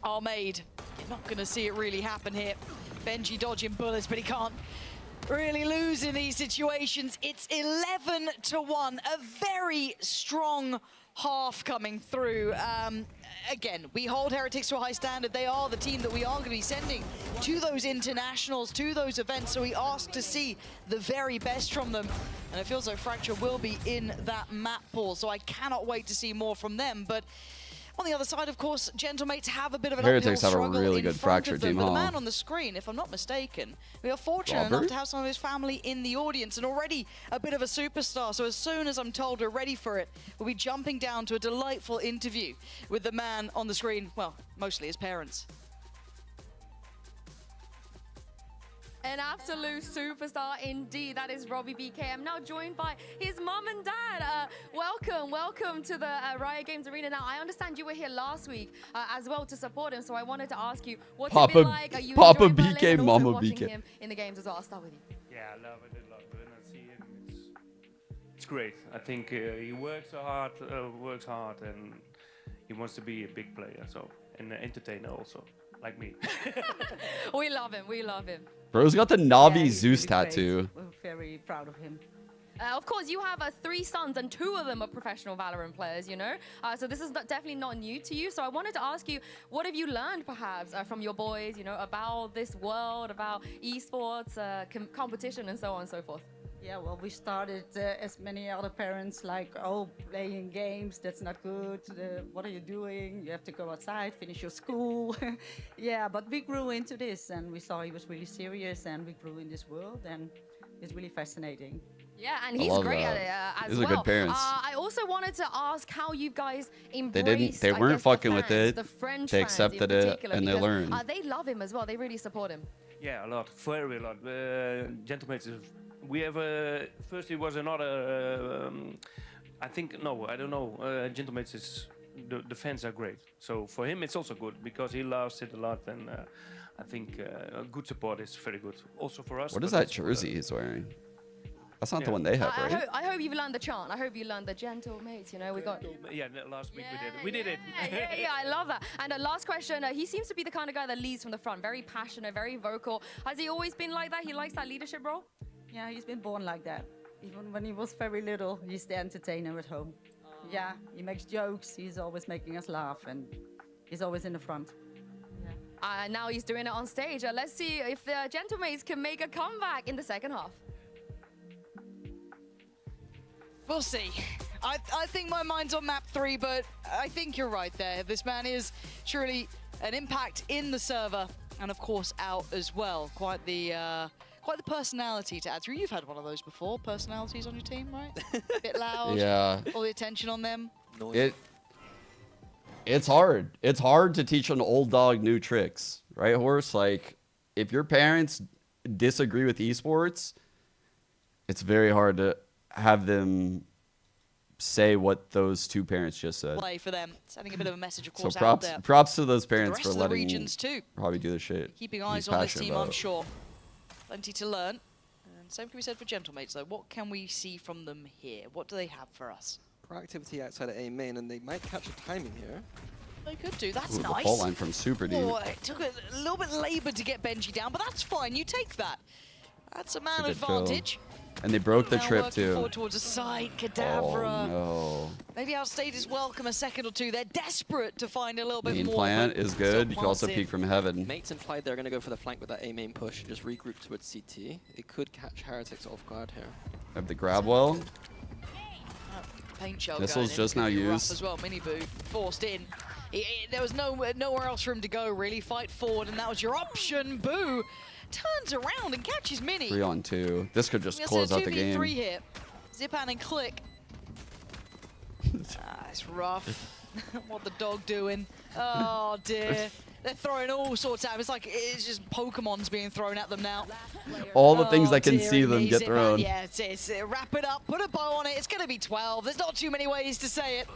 are made, you're not going to see it really happen here. Benji dodging bullets, but he can't really lose in these situations. It's 11-1, a very strong half coming through. Again, we hold Heretics to a high standard. They are the team that we are going to be sending to those internationals, to those events, so we ask to see the very best from them. And it feels like Fracture will be in that map pool, so I cannot wait to see more from them. But on the other side, of course, Gentlemates have a bit of an uphill struggle in front of them. Heretics have a really good Fracture team, huh? The man on the screen, if I'm not mistaken, we are fortunate enough to have some of his family in the audience and already a bit of a superstar. So as soon as I'm told we're ready for it, we'll be jumping down to a delightful interview with the man on the screen, well, mostly his parents. An absolute superstar indeed. That is Robbie BK. I'm now joined by his mum and dad. Welcome to the Riot Games Arena. Now, I understand you were here last week as well to support him, so I wanted to ask you, what's it been like? Are you Papa enjoying BK, Berlin and Mama also watching BK. him in the games as well? I'll start with you. Yeah, I love it a lot. When I see him, it's great. I think he works hard, and he wants to be a big player, so and an entertainer also, like me. We love him. We love him. Bro's got the Navi Zeus tattoo. We're very proud of him. Of course, you have 3 sons, and 2 of them are professional Valorant players, you know? So this is definitely not new to you. So I wanted to ask you, what have you learned, perhaps, from your boys, you know, about this world, about esports, competition, and so on and so forth? Yeah, well, we started as many other parents, like, oh, playing games, that's not good. What are you doing? You have to go outside, finish your school. Yeah, but we grew into this, and we saw he was really serious, and we grew in this world, and it's really fascinating. Yeah, and he's great at it as These well. are good parents. I also wanted to ask how you guys embraced, They weren't fucking with it. The French they accepted it, and they learned. They love him as well. They really support him. Yeah, a lot, very a lot. Gentlemates, we have first it was another. I think no, I don't know. Gentlemates is the fans are great. So for him, it's also good because he loves it a lot, and I think good support is very good. Also for us. What is that jersey he's wearing? That's not the one they have, right? I hope you've learned the chant. I hope you learned the Gentlemates. You know, we got. Yeah, last week we did it. Yeah, I love that. And last question. He seems to be the kind of guy that leads from the front, very passionate, very vocal. Has he always been like that? He likes that leadership role. Yeah, he's been born like that. Even when he was very little, he's the entertainer at home. Yeah, he makes jokes. He's always making us laugh, and he's always in the front. Now he's doing it on stage. Let's see if the Gentlemates can make a comeback in the second half. We'll see. I think my mind's on map 3, but I think you're right there. This man is truly an impact in the server, and of course out as well. Quite the personality to add through. You've had one of those before, personalities on your team, right? A bit loud. Yeah. All the attention on them. It's hard. It's hard to teach an old dog new tricks, right, Horse? Like, if your parents disagree with esports, it's very hard to have them say what those 2 parents just said. Play for them, sending a bit of a message, of course, so out there. props to those parents the for rest letting of the regions too. Probably do the shit. Keeping eyes on this team, I'm sure. Plenty to learn. And same can be said for Gentlemates, though. What can we see from them here? What do they have for us? Proactivity outside of A main, and they might catch a timing here. They could do. That's Ooh, nice. The fault line from super deep. Oh, it took a little bit of labor to get Benji down, but that's fine. You take that. That's a man advantage. And they broke the trip too. Forward towards a side, Cadavra. Oh no. Maybe outstayed his welcome a second or 2. They're desperate to find a little bit more. Main plant is good. You can also peek from heaven. Mates implied they're going to go for the flank with that A main push and just regroup towards CT. It could catch Heretics off guard here. Have the grab well. Paint shell Missiles just now used as well. Miniboo forced in. There was nowhere else for him to go really. Fight forward, and that was your option. Boo turns around and catches Mini. 3-on-2. This could just close out the game. 2v3 here. Zipan and Click. It's rough. What the dog doing? Oh dear. They're throwing all sorts at him. It's just Pokemon's being thrown at them now. All the things that can see them get thrown. Yeah, it's wrap it up, put a bow on it. It's going to be 12. There's not too many ways to say it.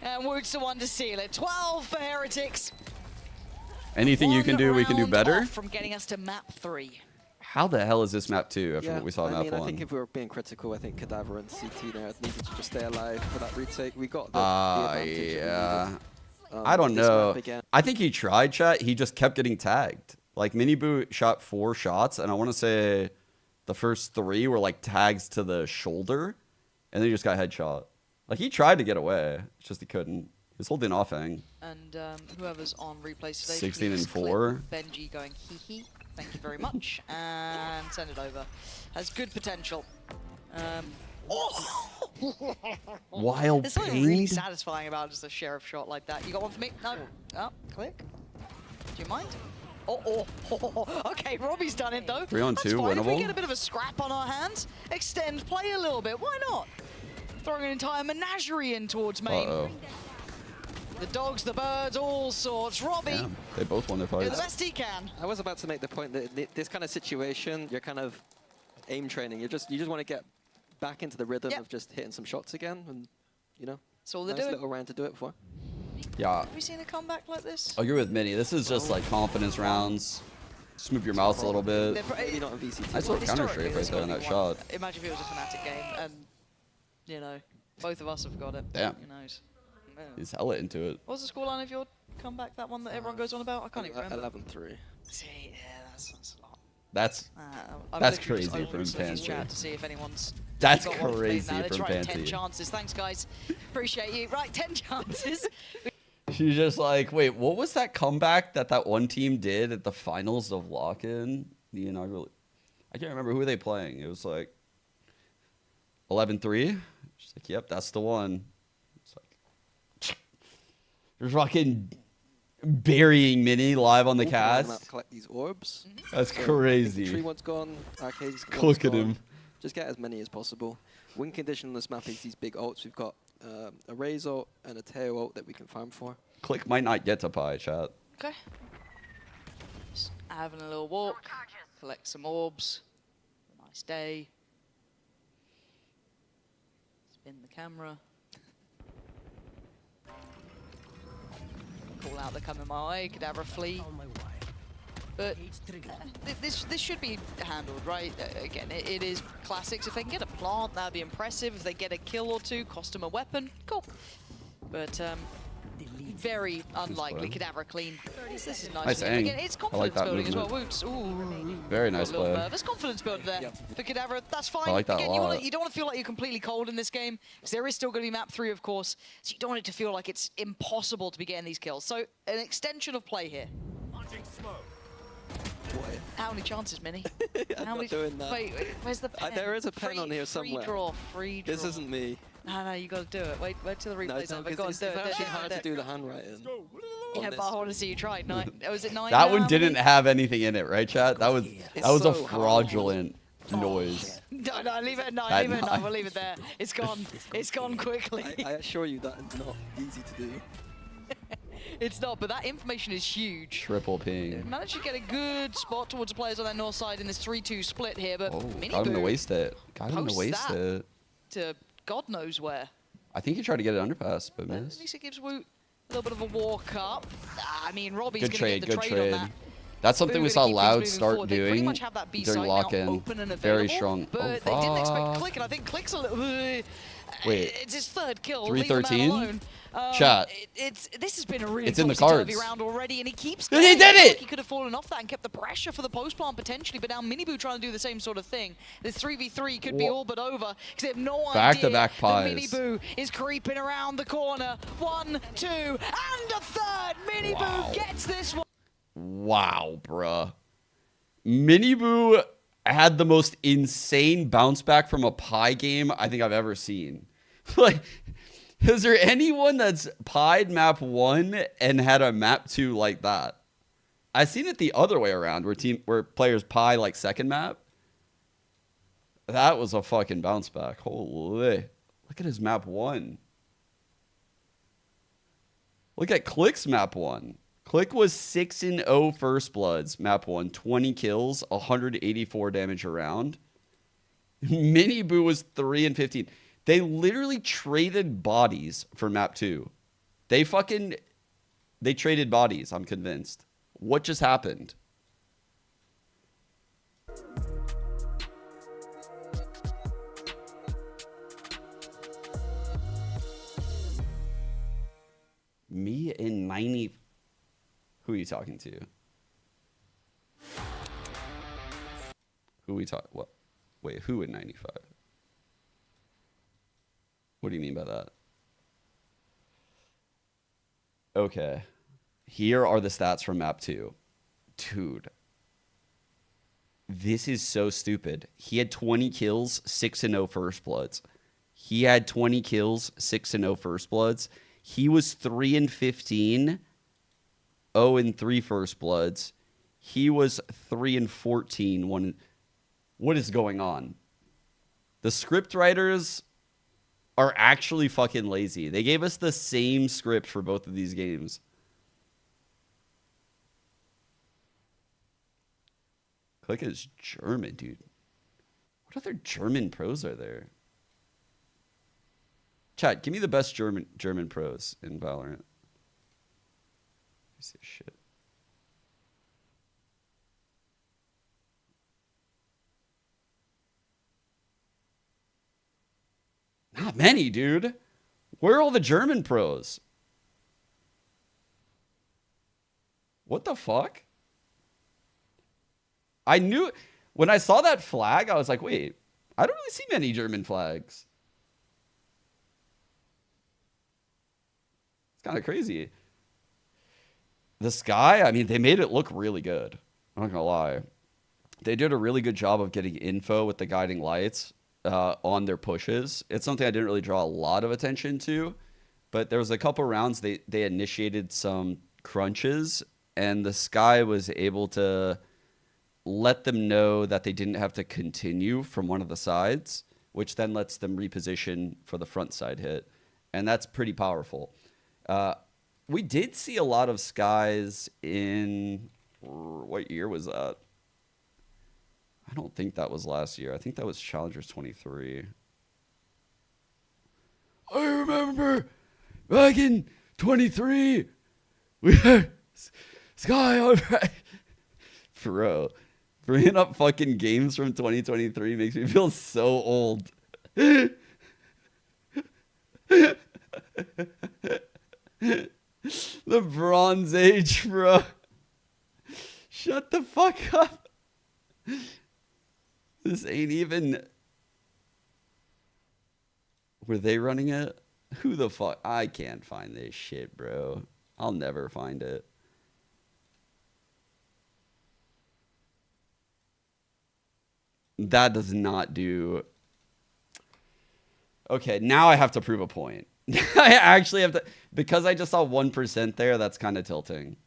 And Woot's the one to seal it. 12 for Heretics. Anything you can do, we can do better. From getting us to map 3. How the hell is this map 2 after what we saw in map 1? I think if we were being critical, I think Cadaver and CT there needed to just stay alive for that retake. We got the advantage. Yeah. I don't know. I think he tried, chat. He just kept getting tagged. Like, Miniboo shot 4 shots, and I want to say the first 3 were like tags to the shoulder, and then he just got headshot. Like, he tried to get away. It's just he couldn't. He's holding offhang. And whoever's on replays today, 16 and 4. Benji going hee hee. Thank you very much. And send it over. Has good potential. Wild There's something really satisfying about just a sheriff shot like that. You got one for me? No. Oh, Click. Do you mind? Okay, Robbie's done it though. 3-on-2, That's fine. winnable. If we get a bit of a scrap on our hands, extend play a little bit. Why not? Throwing an entire menagerie in towards main. The dogs, the birds, all sorts. Robbie. Damn, they both won their fights. The best he can. I was about to make the point that this kind of situation, you're kind of aim training. You just want to get back into the rhythm of just hitting some shots again, and you know, that's all they're nice doing. little round to do it for. Yeah. Have we seen a comeback like this? I agree with Minnie. This is just like confidence rounds. Just move your mouse a little bit. Maybe not in VCT. Nice little counter strafe right there on that shot. Imagine if it was a Fnatic game, and you know, both of us have got it. Damn. Who knows? He's hella into it. What was the scoreline of your comeback? That one that everyone goes on about? I can't even remember. 11-3. See, yeah, that's a lot. That's crazy from Pansy. Chat to see if anyone's That's got one crazy now. from Pansy. 10 Pansy. chances. Thanks, guys. Appreciate you. Right, 10 chances. She's just like, wait, what was that comeback that one team did at the finals of Lock-In? The inaugural. I can't remember who were they playing. It was like 11-3. She's like, yep, that's the one. It's like, you're fucking burying Minnie live on the cast. Collect these orbs. That's crazy. Tree one's gone. Arcade's Look at him. Just get as many as possible. Win condition on this map is these big ults. We've got a Raze ult and a Teo ult that we can farm for. Click might not get to Pi, chat. Okay. Just having a little walk. Collect some orbs. Nice day. Spin the camera. Call out, they're coming my way. Cadaver flee. But this should be handled, right? Again, it is classics. If they can get a plant, that'd be impressive. If they get a kill or two, cost them a weapon, cool. But very unlikely. Cadaver clean. This is nice. Again, it's confidence building as well. Woots. Ooh. Very nice play. There's confidence building there for Cadaver. That's fine. I like that Again, a lot. you don't want to feel like you're completely cold in this game, because there is still going to be map 3, of course. So you don't want it to feel like it's impossible to be getting these kills. So an extension of play here. How many chances, Minnie? I'm not doing that. Wait, where's the pen? There is a pen on here somewhere. Free draw. This isn't me. No, you got to do it. Wait till the replay's No, over. because Go on, it's do it. actually hard to do the handwriting. Yeah, but I want to see you try. Was it 9? That one didn't have anything in it, right, chat? That was so a fraudulent noise. No, leave it at 9. Leave it at 9. We'll leave it there. It's gone. It's gone quickly. I assure you that is not easy to do. It's not, but that information is huge. Triple ping. Managed to get a good spot towards the players on their north side in this 3-2 split here, but got him to waste it. Got him to waste it. To God knows where. I think he tried to get it underpass, but missed. At least it gives Woot a little bit of a walk up. I mean, Robbie's Good going to trade, get the good trade on trade. that. That's something we saw Loud start doing during lock-in. Very Very strong. But they didn't expect Click, and I think Click's a little... Wait. It's his 3rd kill. 3-13? Chat. This has been a really in the cards. round already, and he keeps... He did it! He could have fallen off that and kept the pressure for the post-plant potentially, but now Miniboo trying to do the same sort of thing. This 3v3 could be all but over, because they have no idea Back-to-back pies. that Miniboo is creeping around the corner. 1, 2, and a 3rd! Miniboo gets this one. Wow, bruh. Miniboo had the most insane bounce back from a Pi game I think I've ever seen. Like, is there anyone that's pied map 1 and had a map 2 like that? I seen it the other way around where players pie like second map. That was a fucking bounce back. Holy. Look at his map 1. Look at Click's map 1. Click was 6-0 First Bloods, map 1. 20 kills, 184 damage around. Mini Boo was 3-15. They literally traded bodies for map 2. They traded bodies, I'm convinced. What just happened? Me in 90. Who are you talking to? Who we talk? What? Wait, who in 95? What do you mean by that? Okay. Here are the stats from map 2. Dude. This is so stupid. He had 20 kills, 6-0 First Bloods. He had 20 kills, 6-0 First Bloods. He was 3-15, 0-3 First Bloods. He was 3-14. What is going on? The script writers are actually fucking lazy. They gave us the same script for both of these games. Click is German, dude. What other German pros are there? Chat, give me the best German pros in Valorant. Piece of shit. Not many, dude. Where are all the German pros? What the fuck? I knew when I saw that flag, I was like, wait, I don't really see many German flags. It's kind of crazy. The Sky, I mean, they made it look really good. I'm not gonna lie. They did a really good job of getting info with the guiding lights on their pushes. It's something I didn't really draw a lot of attention to, but there was a couple rounds they initiated some crunches, and the Sky was able to let them know that they didn't have to continue from one of the sides, which then lets them reposition for the front side hit, and that's pretty powerful. We did see a lot of Skies in, what year was that? I don't think that was last year. I think that was Challengers 23. I remember back in 23, we had Sky on right. Bro, bringing up fucking games from 2023 makes me feel so old. The Bronze Age, bro. Shut the fuck up. This ain't even... Were they running it? Who the fuck? I can't find this shit, bro. I'll never find it. That does not do... Okay, now I have to prove a point. I actually have to... Because I just saw 1% there, that's kind of tilting.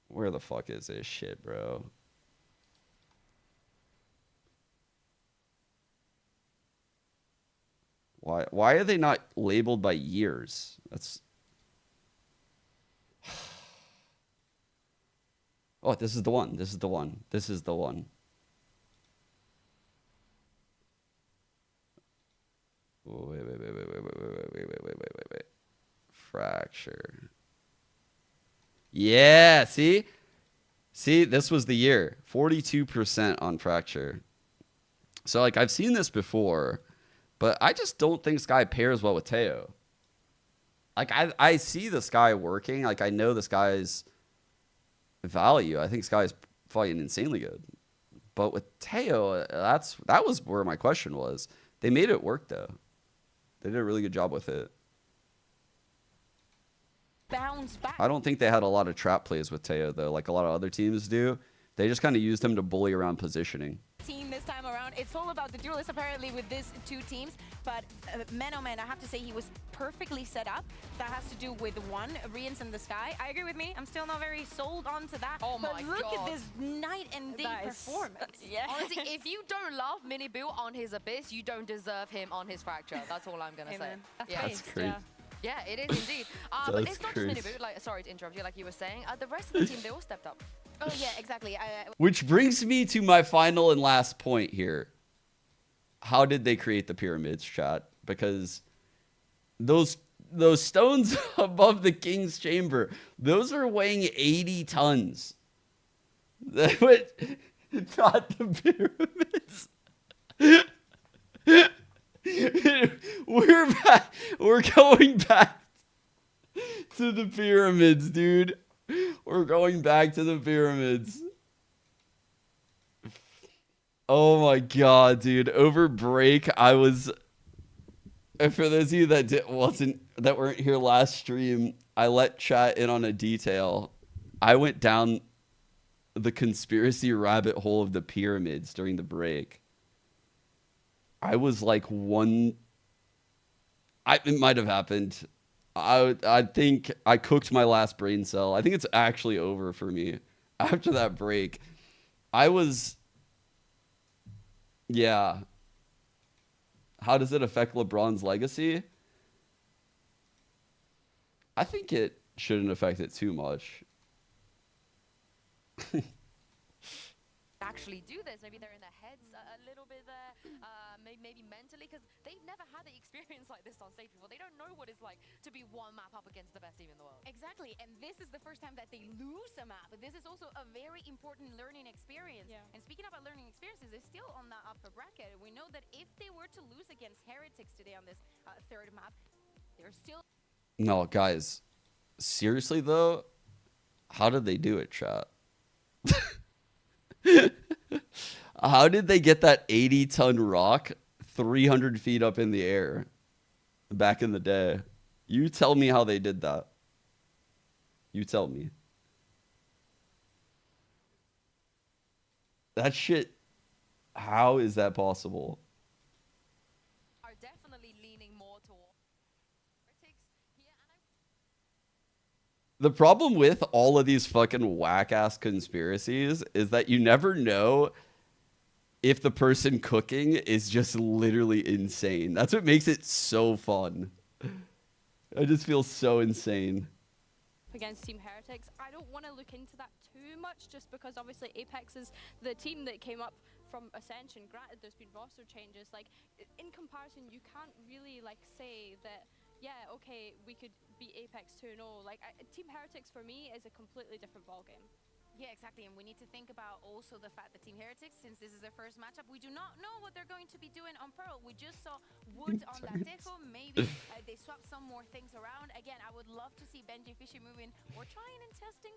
Where the fuck is this shit, bro? Why are they not labeled by years? That's... Oh, this is the one. This is the one. This is the one. Wait. Fracture. Yeah, see? See, this was the year. 42% on Fracture. So, like, I've seen this before, but I just don't think Sky pairs well with Teo. Like, I see the Sky working. Like, I know the Sky's value. I think Sky's fucking insanely good. But with Teo, that was where my question was. They made it work, though. They did a really good job with it. Bounce back. I don't think they had a lot of trap plays with Teo, though, like a lot of other teams do. They just kind of used him to bully around positioning. Team this time around. around. It's all about the duelists apparently with these two teams. But man, oh man, I have to say he was perfectly set up. That has to do with one, Rians in the sky. I agree with me. I'm still not very sold onto that. Oh but my look God. at this night and day performance. Yeah. Honestly, if you don't love Mini Boo on his Abyss, you don't deserve him on his Fracture. That's all I'm gonna say. That's crazy. Yeah, it is indeed. But it's not just Mini Boo. Like, sorry to interrupt you, like you were saying. The rest of the team, they all stepped up. Oh yeah, exactly. Which brings me to my final and last point here. How did they create the pyramids, chat? Because those stones above the king's chamber, those are weighing 80 tons. That would not the pyramids. We're back. We're going back to the pyramids, dude. We're going back to the pyramids. Oh my god, dude. Over break, I was... For those of you that weren't here last stream, I let chat in on a detail. I went down the conspiracy rabbit hole of the pyramids during the break. I was like it might have happened. I think I cooked my last brain cell. I think it's actually over for me after that break. I was... Yeah. How does it affect LeBron's legacy? I think it shouldn't affect it too much. Actually do this. Maybe they're in their heads a little bit there, maybe mentally, because they've never had the experience like this on stage before. They don't know what it's like to be one map up against the best team in the world. Exactly, and this is the first time that they lose a map. This is also a very important learning experience. Yeah. And speaking about learning experiences, they're still on the upper bracket. We know that if they were to lose against Heretics today on this third map, they're still... No, guys. Seriously, though, how did they do it, chat? How did they get that 80-ton rock 300 feet up in the air back in the day? You tell me how they did that. You tell me. That shit, how is that possible? Are definitely leaning more toward Heretics here, The problem with all of these fucking whack-ass conspiracies is that you never know if the person cooking is just literally insane. That's what makes it so fun. I just feel so insane. Against Team Heretics, I don't want to look into that too much, just because obviously Apex is the team that came up from Ascension. Granted, there's been roster changes. Like, in comparison, you can't really like say that, yeah, okay, we could beat Apex 2-0. Like, Team Heretics for me is a completely different ballgame. Yeah, exactly. And we need to think about also the fact that Team Heretics, since this is their first matchup, we do not know what they're going to be doing on Pearl. We just saw Wood on that Deco. Maybe they swap some more things around. Again, I would love to see Benji Fishy moving or trying and testing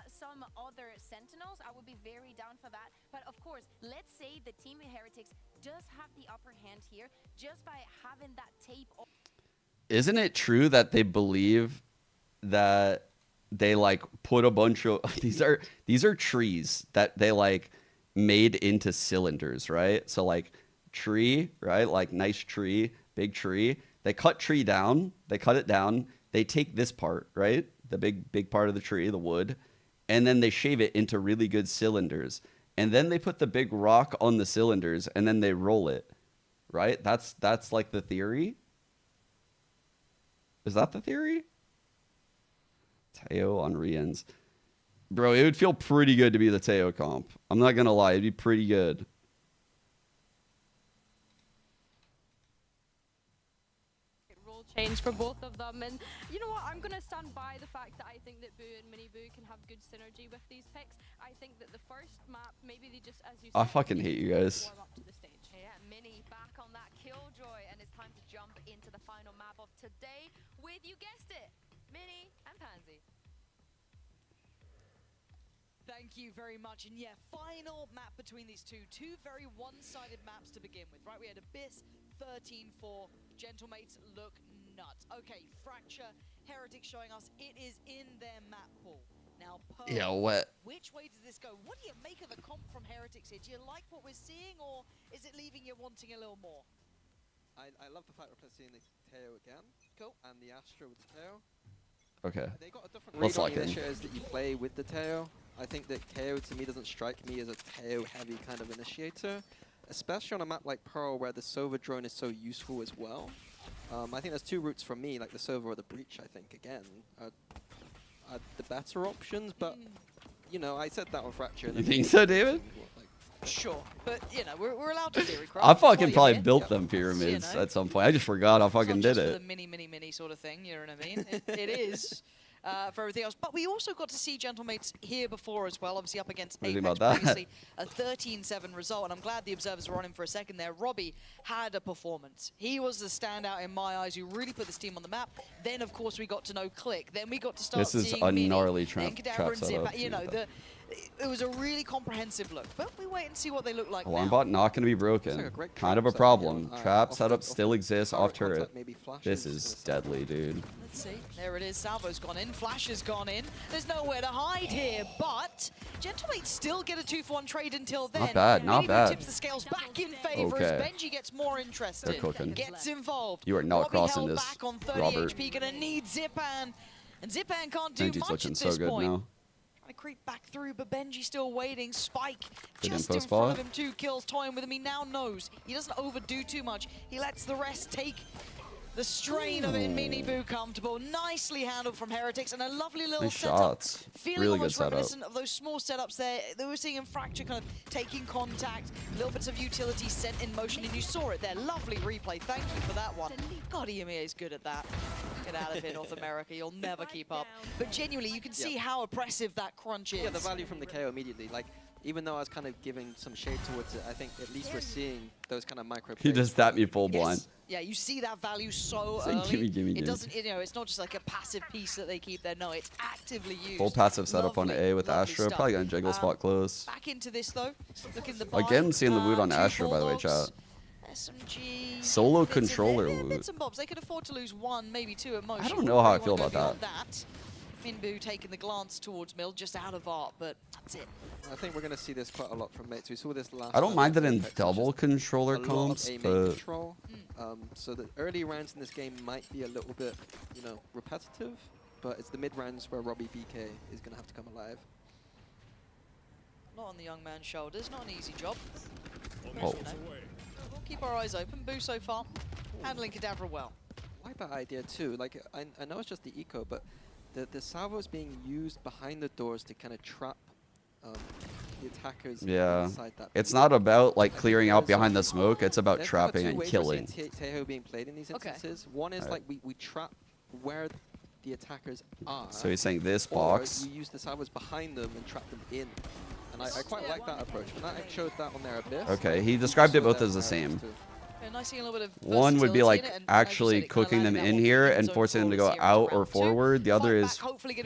some other Sentinels. I would be very down for that. But of course, let's say the Team Heretics does have the upper hand here just by having that tape. Isn't it true that they believe that they like put a bunch of these are trees that they like made into cylinders, right? So like tree, right? Like nice tree, big tree. They cut it down, they take this part, right? The big part of the tree, the wood, and then they shave it into really good cylinders. And then they put the big rock on the cylinders and then they roll it. Right? That's like the theory. Is that the theory? Teo on Rians. Bro, it would feel pretty good to be the Teo comp. I'm not going to lie. It'd be pretty good. Role change for both of them. And you know what? I'm going to stand by the fact that I think that Boo and Mini Boo can have good synergy with these picks. I think that the first map, maybe they just, as you said, I fucking hate you guys. Warm up to the stage. Yeah, Mini back on that Killjoy, and it's time to jump into the final map of today with, you guessed it, Mini and Pansy. Thank you very much. And yeah, final map between these two very one-sided maps to begin with, right? We had Abyss 13-4. Gentlemates look nuts. Okay, Fracture, Heretics showing us it is in their map pool. Now, Yeah, what? Which way does this go? What do you make of the comp from Heretics here? Do you like what we're seeing, or is it leaving you wanting a little more? I love the fact we're seeing the Teo again. Cool. And the Astra with the Teo. Okay. They got a different Let's read on lock in. initiators that you play with the Teo. I think that Teo to me doesn't strike me as a Teo heavy kind of initiator, especially on a map like Pearl where the Sova drone is so useful as well. I think there's two routes for me, like the Sova or the Breach, I think, again, are the better options, but, you know, I said that on Fracture. You think so, David? Sure, but, you know, we're allowed to theory. I fucking probably built them pyramids at some point. I just forgot I fucking did it. It's not just the mini sort of thing, you know what I mean? It is. For everything else. But we also got to see Gentlemates here before as well, obviously up against Apex previously, a 13-7 result, and I'm glad the observers were on him for a second there. Robbie had a performance. He was the standout in my eyes who really put this team on the map. Then, of course, we got to know Click. Then we got to start seeing This is a gnarly trap setup. You know, it was a really comprehensive look, but we wait and see what they look like Alarm bot not going to be broken. Kind of a problem. Trap setup still exists off turret. This is deadly, dude. Let's see. There it is. Salvo's gone in. Flash has gone in. There's nowhere to hide here, but Gentlemates still get a 2-for-1 trade until then. Not bad, not bad. Tips the scales back in favor as Benji gets more interested. Gets involved. You are not crossing this, back on 30 Robert. HP. Gonna need Zipan. And Zipan can't do Benji's much looking at so this good point. now. Trying to creep back through, but Benji still waiting. Spike Good just info in spot. front of him. 2 kills, toying with him. He now knows he doesn't overdo too much. He lets the rest take the strain of it. Mini Boo comfortable. Nicely handled from Heretics, and a lovely little Nice setup. shots. Feeling Really good almost setup. reminiscent of those small setups there that we were seeing in Fracture, kind of taking contact, little bits of utility sent in motion, and you saw it there. Lovely replay. Thank you for that one. God, EMEA is good at that. Get out of here, North America. You'll never keep up. But genuinely, you can see how oppressive that crunch is. Yeah, the value from the KO immediately. Like, even though I was kind of giving some shade towards it, I think at least we're seeing those kind of micro plays. He just tapped me full blind. Yeah, you see that value so It's like, early. gimme. It doesn't, you know, it's not just like a passive piece that they keep there. No, it's actively used. Full passive setup on A with Astra. Stuff. Probably going to jiggle spot close. Back into this, though. Look in the Again, seeing the wood on Astra, by the way, chat. SMG. Solo controller bits loot. Bits and bobs. They could afford to lose 1, maybe 2 at most. I don't know how I feel about that. Minbu taking the glance towards Mill, just out of art, but that's it. I think we're going to see this quite a lot from mates. We saw this last. I don't mind that in Apex, double controller a lot comps, of but control. So the early rounds in this game might be a little bit, you know, repetitive, but it's the mid rounds where Robbie BK is going to have to come alive. Not on the young man's shoulders, not an easy job. Oh. You know, we'll keep our eyes open. Boo so far, handling Kadabra well. I like that idea too. Like, I know it's just the eco, but the salvo is being used behind the doors to kind of trap the attackers inside that. It's not about like clearing out behind the smoke. It's about trapping and killing. Tejo being played in these instances. One is like we trap where the attackers are. So he's saying this or box. you use the salvos behind them and trap them in. And I quite like that approach. Fnatic showed that on their Abyss. Okay, he described it both as the same. Nice, a little bit of One would be like and, actually cooking them in here and forcing them to go out or forward. The other is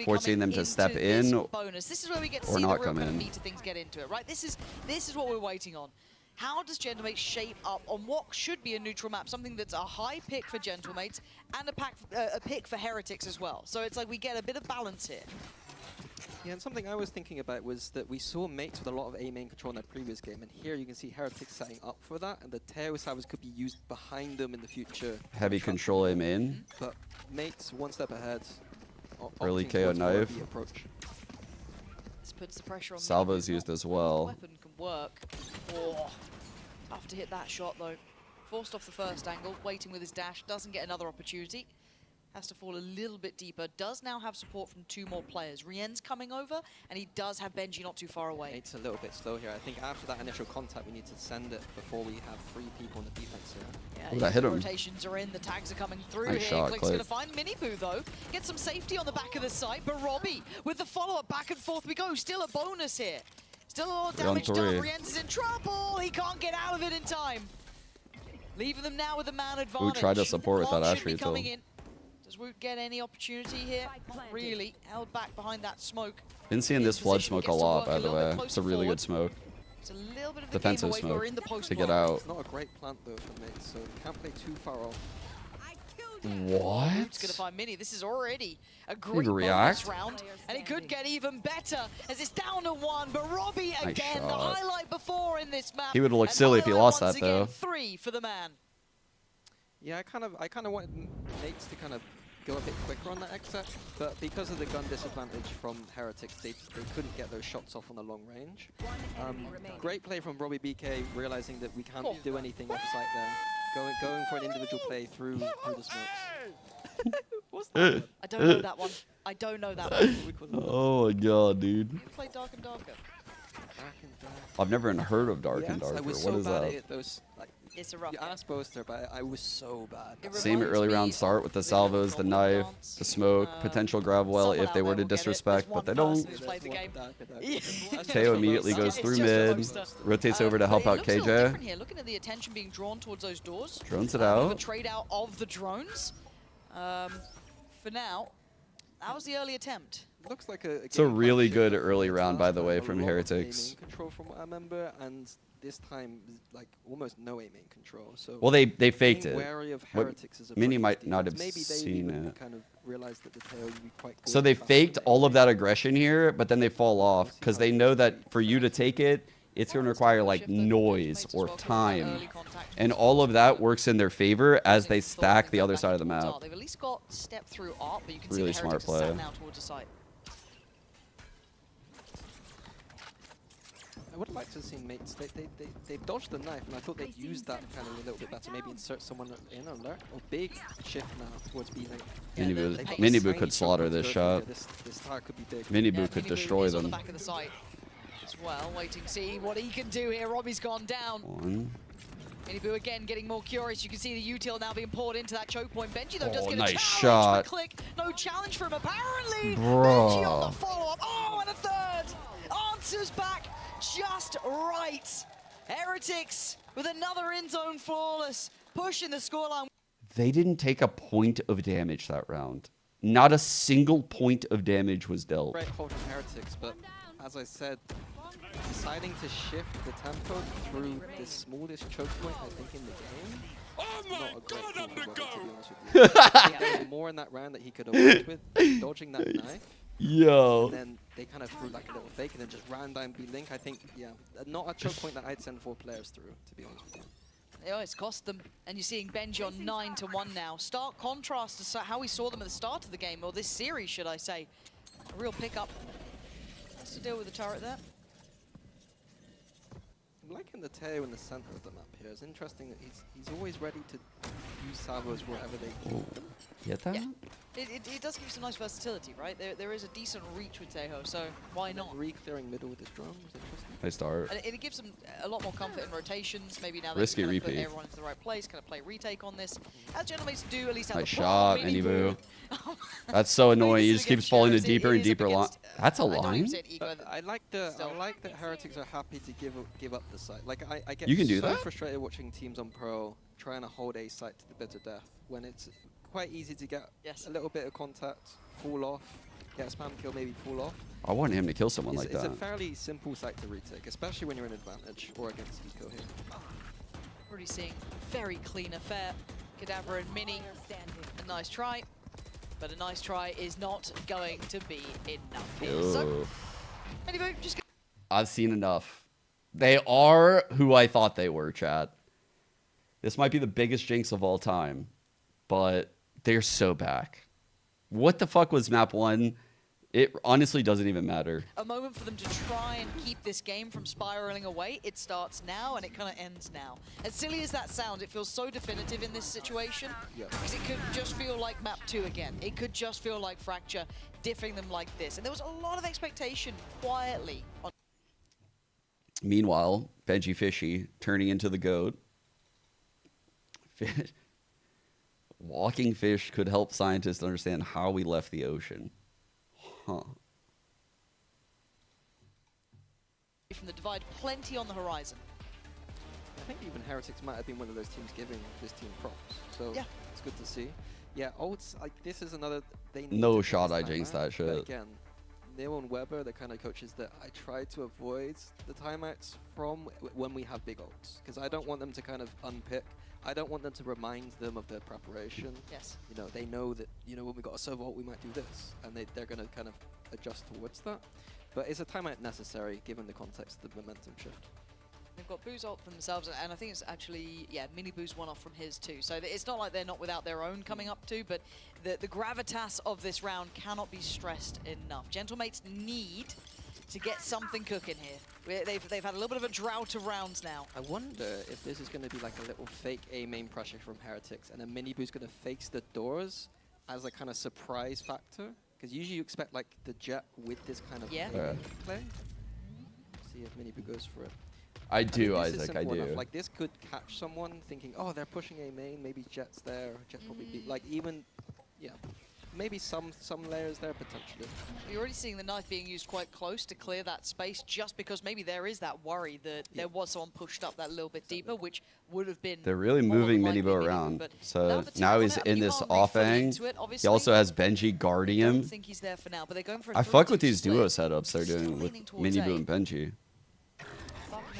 forcing them to step in this is where we get to or see not the come real in. meat of things get into it, right? This is what we're waiting on. How does Gentlemates shape up on what should be a neutral map, something that's a high pick for Gentlemates and a pick for Heretics as well. So it's like we get a bit of balance here. Yeah, and something I was thinking about was that we saw mates with a lot of A main control in their previous game, and here you can see Heretics setting up for that, and the Teo salvos could be used behind them in the future. Heavy control A main. But mates one step ahead. Early KO knife. This puts the pressure on. Salvo's used as well. Weapon can work. Oh, tough to hit that shot though. Forced off the first angle, waiting with his dash, doesn't get another opportunity. Has to fall a little bit deeper. Does now have support from 2 more players. Rien's coming over, and he does have Benji not too far away. It's a little bit slow here. I think after that initial contact, we need to send it before we have 3 people in the defense here. Yeah, that hit him. Rotations are in. The tags are coming through Nice here. shot, Click's going to find Miniboo, though. Get some safety on the back of the site, but Robbie, with the follow-up, back and forth we go. Still a bonus here. Still a lot of damage done. Rien's is in trouble. He can't get out of it in time. Leaving them now with a man advantage. Who tried to support with that Ashley tool? Does Woot get any opportunity here? Not really. Held back behind that smoke. Been seeing this flood smoke a lot, by the way. It's a really good smoke. It's a little bit of the Defensive game away, smoke we're in the post to get out. It's not a great plant though for mates, so can't play too far off. What? Root's gonna find Mini. This is already a great react. bonus round, and it could get even better as it's down to 1. But Robbie again, the highlight before in this map. He would have looked silly if he lost that though. 3 for the man. Yeah, I kind of wanted Nates to kind of go a bit quicker on that exit, but because of the gun disadvantage from Heretics, they couldn't get those shots off on the long range. Great play from Robbie BK, realizing that we can't do anything off site there. Going for an individual play through the smokes. What's that? I don't know that one. I don't know that one. Oh my god, dude. You play Dark and Darker. I've never even heard of Dark and Darker. I was What so is bad that? at those, like, it's a rough you asked Boaster, but I was so bad. Same early round start with the salvos, the knife, the smoke, potential grab well if they were to disrespect, but they don't. Teo immediately goes through mid, rotates over to help out KJ. Here. Looking at the attention being drawn towards those doors. Drones it out. A trade out of the drones. For now, that was the early attempt. Looks like a it's a really good early round, by the way, from Heretics. Control from what I remember, and this time like almost no aiming control. So well, they faked it. Mini might not have seen it. Kind of realized that the tail would be quite good. So they faked all of that aggression here, but then they fall off because they know that for you to take it, it's going to require like noise or time, and all of that works in their favor as they stack the other side of the map. They've at least got step through art, but you can really see smart play. now towards the site. I would like to see mates. They dodged the knife, and I thought they'd use that kind of a little bit better. Maybe insert someone in alert. Or big shift now towards B lane. Minibu could slaughter this shot. This tire could be big. Minibu could destroy them. On the back of the site as well, waiting to see what he can do here. Robbie's gone down. Minibu again getting more curious. You can see the util now being poured into that choke point. Benji though does get nice a shot. Click. No challenge from him apparently. Bro. Benji on the follow-up. Oh, and a third. Answers back just right. Heretics with another in-zone flawless, pushing the scoreline. They didn't take a point of damage that round. Not a single point of damage was dealt. Great hold from Heretics, but as I said, deciding to shift the tempo through the smallest choke point, I think, in the game. Oh my god, I'm the goat! I think there was more in that round that he could have worked with, dodging that knife. Yo. And then they kind of threw like a little fake and then just ran down B-Link. I think, yeah, not a choke point that I'd send 4 players through, to be honest with you. Yeah, it's cost them. And you're seeing Benji on 9-1 now. Stark contrast to how we saw them at the start of the game, or this series, should I say. A real pickup. Has to deal with the turret there. I'm liking the Teo in the center of the map here. It's interesting that he's always ready to use salvos wherever they can. Get that? Yeah. It does give you some nice versatility, right? There is a decent reach with Tejo, so why not? Re-clearing middle with his drone was interesting. Nice start. And it gives them a lot more comfort in rotations. Maybe now Risky they can put repeat. everyone into the right place, kind of play retake on this. As gentlemen do, at least have Nice the shot, Minibu. That's so annoying. He just keeps falling into deeper and deeper line. That's a line? I like that Heretics are happy to give up the site. Like I get you can do so that? frustrated watching teams on Pro trying to hold a site to the bitter death when it's quite easy to get a little bit of contact, fall off, get a spam kill, maybe fall off. I want him to kill someone like that. It's a fairly simple site to retake, especially when you're in advantage or against Eco here. Already seeing very clean affair. Cadaver and Mini, a nice try, but a nice try is not going to be enough here. So, anyway, just I've seen enough. They are who I thought they were, chat. This might be the biggest jinx of all time, but they're so back. What the fuck was map 1? It honestly doesn't even matter. A moment for them to try and keep this game from spiraling away. It starts now and it kind of ends now. As silly as that sounds, it feels so definitive in this situation. Because it could just feel like map 2 again. It could just feel like Fracture diffing them like this. And there was a lot of expectation quietly. Meanwhile, Benji Fishy turning into the GOAT. Walking fish could help scientists understand how we left the ocean. Huh. From the divide, plenty on the horizon. I think even Heretics might have been one of those teams giving this team props. So yeah, it's good to see. Yeah, ults, like this is another. They need no shot I jinxed that shit. Again, Neil and Weber, the kind of coaches that I try to avoid the timeouts from when we have big ults, because I don't want them to kind of unpick. I don't want them to remind them of their preparation. Yes. You know, they know that, you know, when we got a serve ult, we might do this, and they're going to kind of adjust towards that. But is a timeout necessary given the context of the momentum shift? They've got Boo's ult for themselves, and I think it's actually, yeah, Mini Boo's one off from his too. So it's not like they're not without their own coming up too, but the gravitas of this round cannot be stressed enough. Gentlemates need to get something cooking here. They've had a little bit of a drought of rounds now. I wonder if this is going to be like a little fake A main pressure from Heretics, and then Mini Boo's going to face the doors as a kind of surprise factor. Because usually you expect like the Jet with this kind of play. See if Mini Boo goes for it. I do, Isaac, I do. Enough. Like this could catch someone thinking, oh, they're pushing A main, maybe Jet's there, Jet probably be like even, yeah, maybe some layers there potentially. You're already seeing the knife being used quite close to clear that space, just because maybe there is that worry that there was someone pushed up that little bit deeper, which would have been. They're really moving Mini Boo around. So now he's in this offhang. He also has Benji guarding him. I don't think he's there for now, but they're going for a I fuck with these duo setups they're doing with Mini Boo and Benji.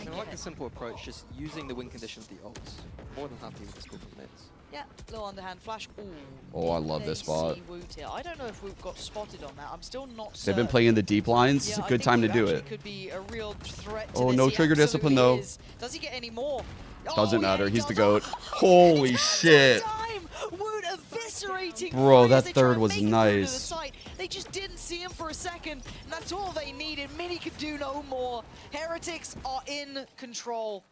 I like the simple approach, just using the win conditions, the ults. More than happy with this group of mates. Yeah, little underhand flash. Ooh, oh, I love this spot. I don't know if we've got spotted on that. I'm still not certain. They've been playing in the deep lines. It's a good time to do it. Could be a real threat to oh, this. no trigger discipline though. Does he get any more? Doesn't matter. He's the GOAT. Holy shit. Bro, that third was nice. They just didn't see him for a second, and that's all they needed. Mini could do no more. Heretics are in control.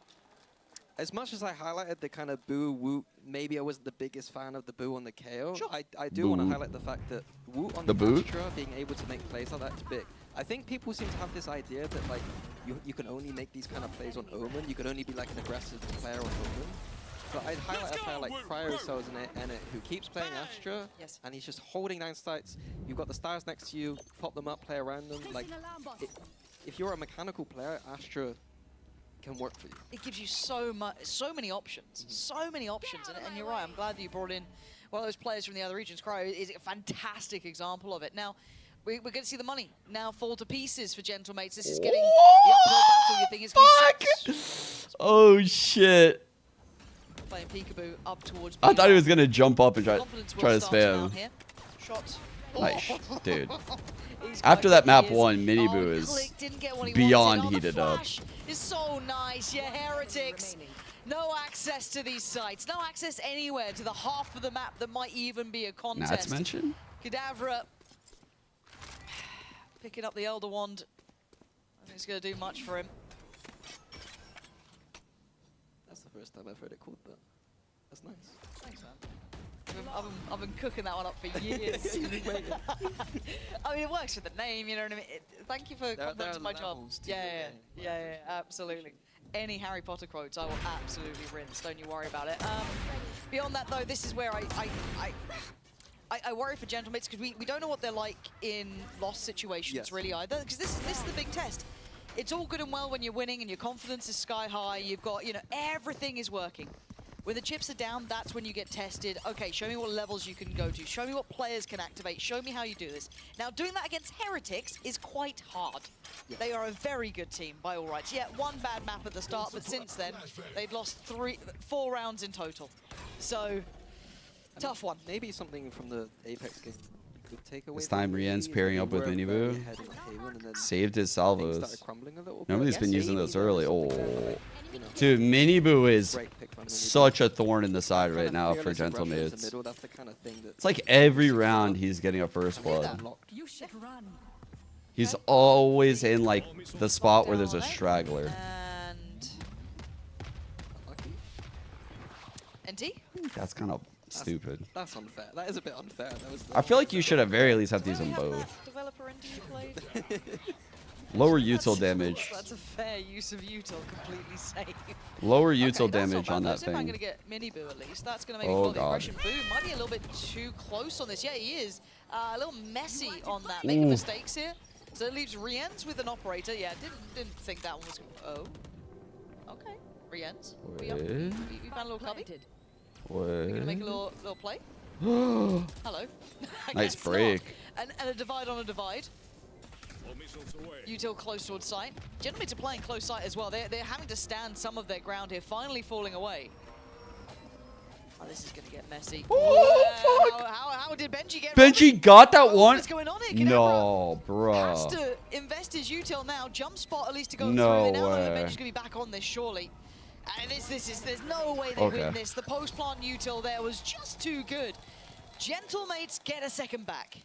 As much as I highlighted the kind of Boo, Woot, maybe I wasn't the biggest fan of the Boo on the KO, sure. I do want to highlight the fact that Woot on the Astra being able to make plays like that is big. I think people seem to have this idea that like you can only make these kind of plays on Omen, you can only be like an aggressive player on Omen. But I'd highlight a player like Cryo Cells in it who keeps playing Astra, and he's just holding down sights. You've got the stars next to you, pop them up, play around them. Like, if you're a mechanical player, Astra can work for you. It gives you so many options, so many options. And you're right, I'm glad that you brought in one of those players from the other regions. Cryo is a fantastic example of it. Now, we're going to see the money now fall to pieces for Gentlemates. This is getting the uphill battle. You think it's fuck? Oh, shit. Playing peekaboo up towards I thought he was gonna jump up and try to spam. Shot. Nice, dude. After that map 1, Mini Boo is beyond heated up. Is so nice, yeah, Heretics. No access to these sites, no access anywhere to the half of the map that might even be a contest. That's mentioned. Kadavra picking up the Elder Wand. I think it's gonna do much for him. That's the first time I've heard it called that. That's nice. Thanks, man. I've been cooking that one up for years. I mean, it works with the name, you know what I mean? Thank you for complimenting my job. Yeah, absolutely. Any Harry Potter quotes, I will absolutely rinse. Don't you worry about it. Beyond that, though, this is where I worry for Gentlemates because we don't know what they're like in lost situations really either. Because this is the big test. It's all good and well when you're winning and your confidence is sky high. You've got, you know, everything is working. When the chips are down, that's when you get tested. Okay, show me what levels you can go to. Show me what players can activate. Show me how you do this. Now, doing that against Heretics is quite hard. They are a very good team, by all rights. Yeah, one bad map at the start, but since then, they've lost 4 rounds in total. So, tough one. Maybe something from the Apex game. This time Rien's pairing up with Mini Boo. Saved his salvos. Nobody's been using those early. Oh, dude, Mini Boo is such a thorn in the side right now for Gentlemates. It's like every round he's getting a first blood. He's always in like the spot where there's a straggler. And NT? That's kind of stupid. That's unfair. That is a bit unfair. I feel like you should at very least have these on both. Developer NT played. Lower util damage. That's a fair use of util, completely safe. Lower util damage on that thing. I'm going to get Mini Boo at least. That's going to make the aggression. Boo might be a little bit too close on this. Yeah, he is. A little messy on that. Making mistakes here. So it leaves Rienz with an operator. Yeah, didn't think that one was going to... Oh. Okay. Rienz. We found a little cubby. We're going to make a little play. Hello. Nice break. And a divide on a divide. Util close towards site. Gentlemen are playing close site as well. They're having to stand some of their ground here, finally falling away. Oh, this is going to get messy. Oh, fuck! How did Benji get Benji got that one? What's going on here? No, bro. Has to invest his util now. Jump spot at least to go No through. They now know that way. Benji's going to be back on this, surely. And there's no way they win this. The post-plant util there was just too good. Gentlemates get a second back.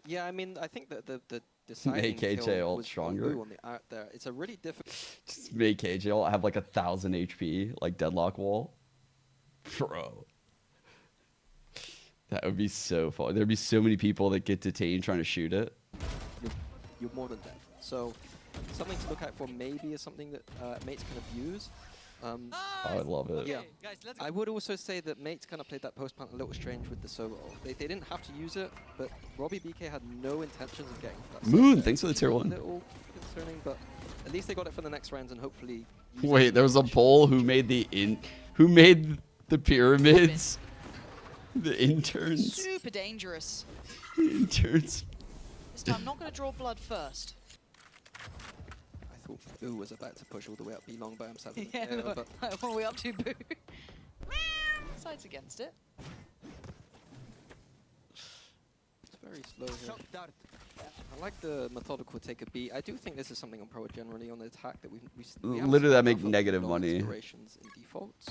Yeah, I mean, I think that the deciding Make KJ kill ult was stronger. on the art there. It's a really difficult. Just make KJ ult have like 1,000 HP, like deadlock wall. Bro. That would be so fun. There'd be so many people that get detained trying to shoot it. You're more than dead. So something to look out for maybe is something that Mates can abuse. I would love it. Yeah, I would also say that Mates kind of played that post plant a little strange with the solo. They didn't have to use it, but Robbie BK had no intentions of getting that. Moon, thanks for the tier 1. A little concerning, but at least they got it for the next rounds and hopefully. Wait, there was a poll who made the pyramids, the interns. Super dangerous. Interns. This time, not going to draw blood first. I thought Boo was about to push all the way up B long by himself. Yeah, but what are we up to, Boo? Sides against it. It's very slow here. I like the methodical take a beat. I do think this is something on Pro generally on the attack that we literally that make negative money. Inspirations in defaults.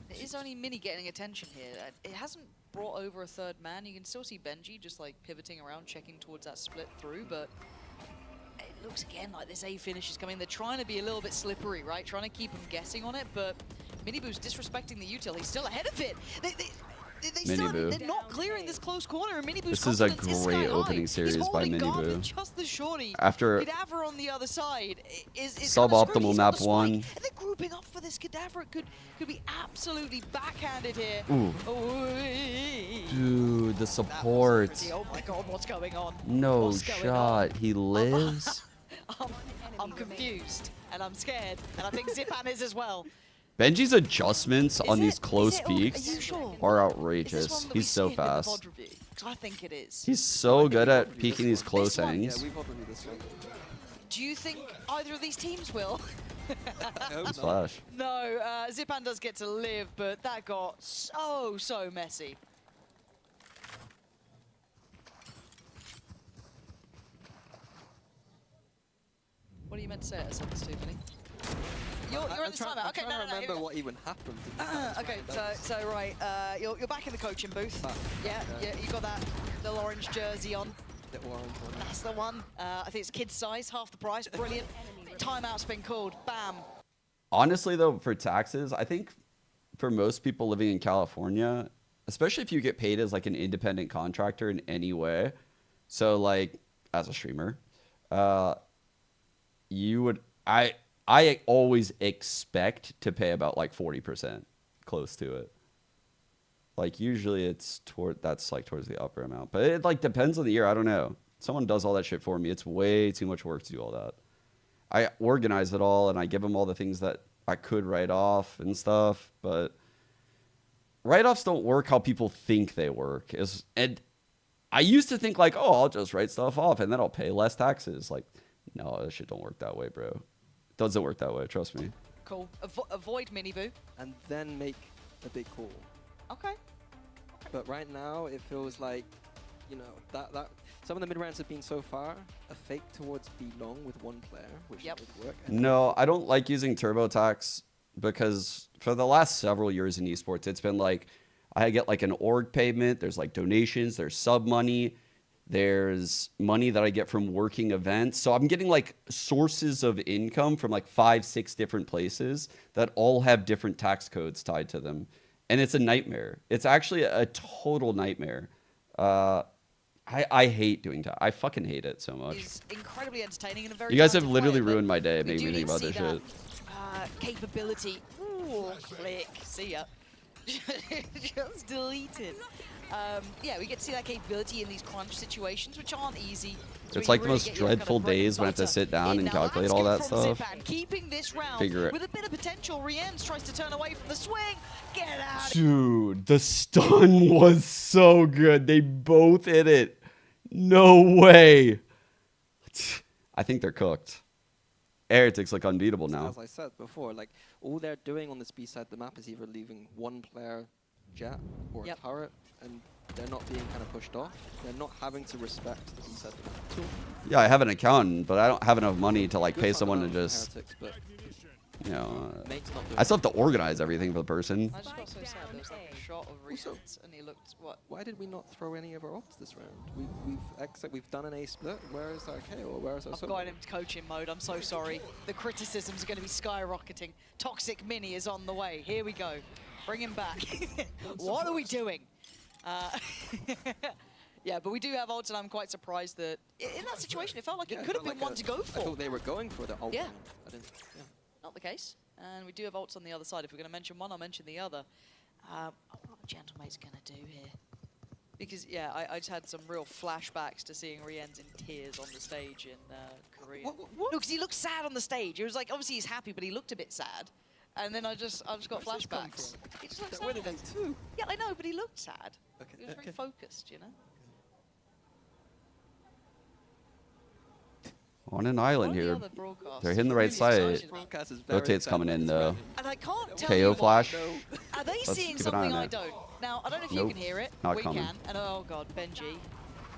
It is only Mini getting attention here. It hasn't brought over a third man. You can still see Benji just like pivoting around, checking towards that split through, but it looks again like this A finish is coming. They're trying to be a little bit slippery, right? Trying to keep him guessing on it, but Miniboo's disrespecting the util. He's still ahead of it. They're not clearing this close corner, and Miniboo's This is a great opening series by Miniboo. Just the shorty. After Cadaver on the other side is suboptimal map 1. And they're grouping up for this. Cadaver could be absolutely backhanded here. Ooh. Dude, the support. Oh my god, what's going on? No shot. He lives? I'm confused, and I'm scared, and I think Zipan is as well. Benji's adjustments on these close peaks are outrageous. He's so fast. I think it is. He's so good at peeking these close hangs. Do you think either of these teams will? He's flash. No, Zipan does get to live, but that got so messy. What are you meant to say at a to, Vinny? You're in the timeout. Okay, no. I remember what even happened. Okay, so right, you're back in the coaching booth. Yeah, you got that little orange jersey on. Little orange one. That's the one. I think it's kid size, half the price. Brilliant. Timeout's been called. Bam. Honestly, though, for taxes, I think for most people living in California, especially if you get paid as like an independent contractor in any way, so like as a streamer, you would I always expect to pay about like 40%, close to it. Like usually it's that's like towards the upper amount, but it like depends on the year. I don't know. Someone does all that shit for me. It's way too much work to do all that. I organize it all and I give them all the things that I could write off and stuff, but write-offs don't work how people think they work. And I used to think like, oh, I'll just write stuff off and then I'll pay less taxes. Like, no, that shit don't work that way, bro. It doesn't work that way, trust me. Cool. Avoid Miniboo. And then make a big call. Okay. But right now, it feels like, you know, that some of the mid rounds have been so far a fake towards B long with one player, which would work. No, I don't like using TurboTax because for the last several years in esports, it's been like I get like an org payment. There's like donations. There's sub money. There's money that I get from working events. So I'm getting like sources of income from like 5-6 different places that all have different tax codes tied to them. And it's a nightmare. It's actually a total nightmare. I hate doing that. I fucking hate it so much. It's incredibly entertaining and a very You guys have literally ruined my day making me think about this shit. Capability. Ooh, click. See ya. Just deleted. yeah, we get to see that capability in these crunch situations, which aren't easy. So it's like the most dreadful days when I have to sit down and calculate all that stuff. Keeping this round Figure it. with a bit of potential. Rienz tries to turn away from the swing. Get out. Dude, the stun was so good. They both hit it. No way. I think they're cooked. Heretics look unbeatable now. As I said before, like all they're doing on this B side of the map is either leaving one player jet or a turret, and they're not being kind of pushed off. They're not having to respect the B side of the map at all. Yeah, I have an accountant, but I don't have enough money to like pay someone to just, Heretics, but you know, Mate's not doing I still have to organize everything for the person. I just got so sad. There was like a shot of Rienz, and he looked what? Why did we not throw any of our ults this round? We've done an A split. Where is our KO? Where is our I've solo? got him to coaching mode. I'm so sorry. The criticisms are going to be skyrocketing. Toxic Mini is on the way. Here we go. Bring him back. What are we doing? Yeah, but we do have ults, and I'm quite surprised that in that situation, it felt like it could have been one to go for. I thought they were going for the ult. Yeah. I didn't, yeah. Not the case. And we do have ults on the other side. If we're going to mention one, I'll mention the other. What are Gentlemate's going to do here? Because, yeah, I just had some real flashbacks to seeing Rienz in tears on the stage in Korea. What? No, because he looked sad on the stage. It was like, obviously he's happy, but he looked a bit sad. And then I just got flashbacks. He just looked sad. Too. Yeah, I know, but he looked sad. Okay. He was very focused, you know? On an island here. They're hitting the right side. Rotate's coming in though. And I can't tell KO you flash. Are they seeing keep an eye on something I that. don't? Now, I don't know if Nope. you can hear it. Not we coming. can. And oh god, Benji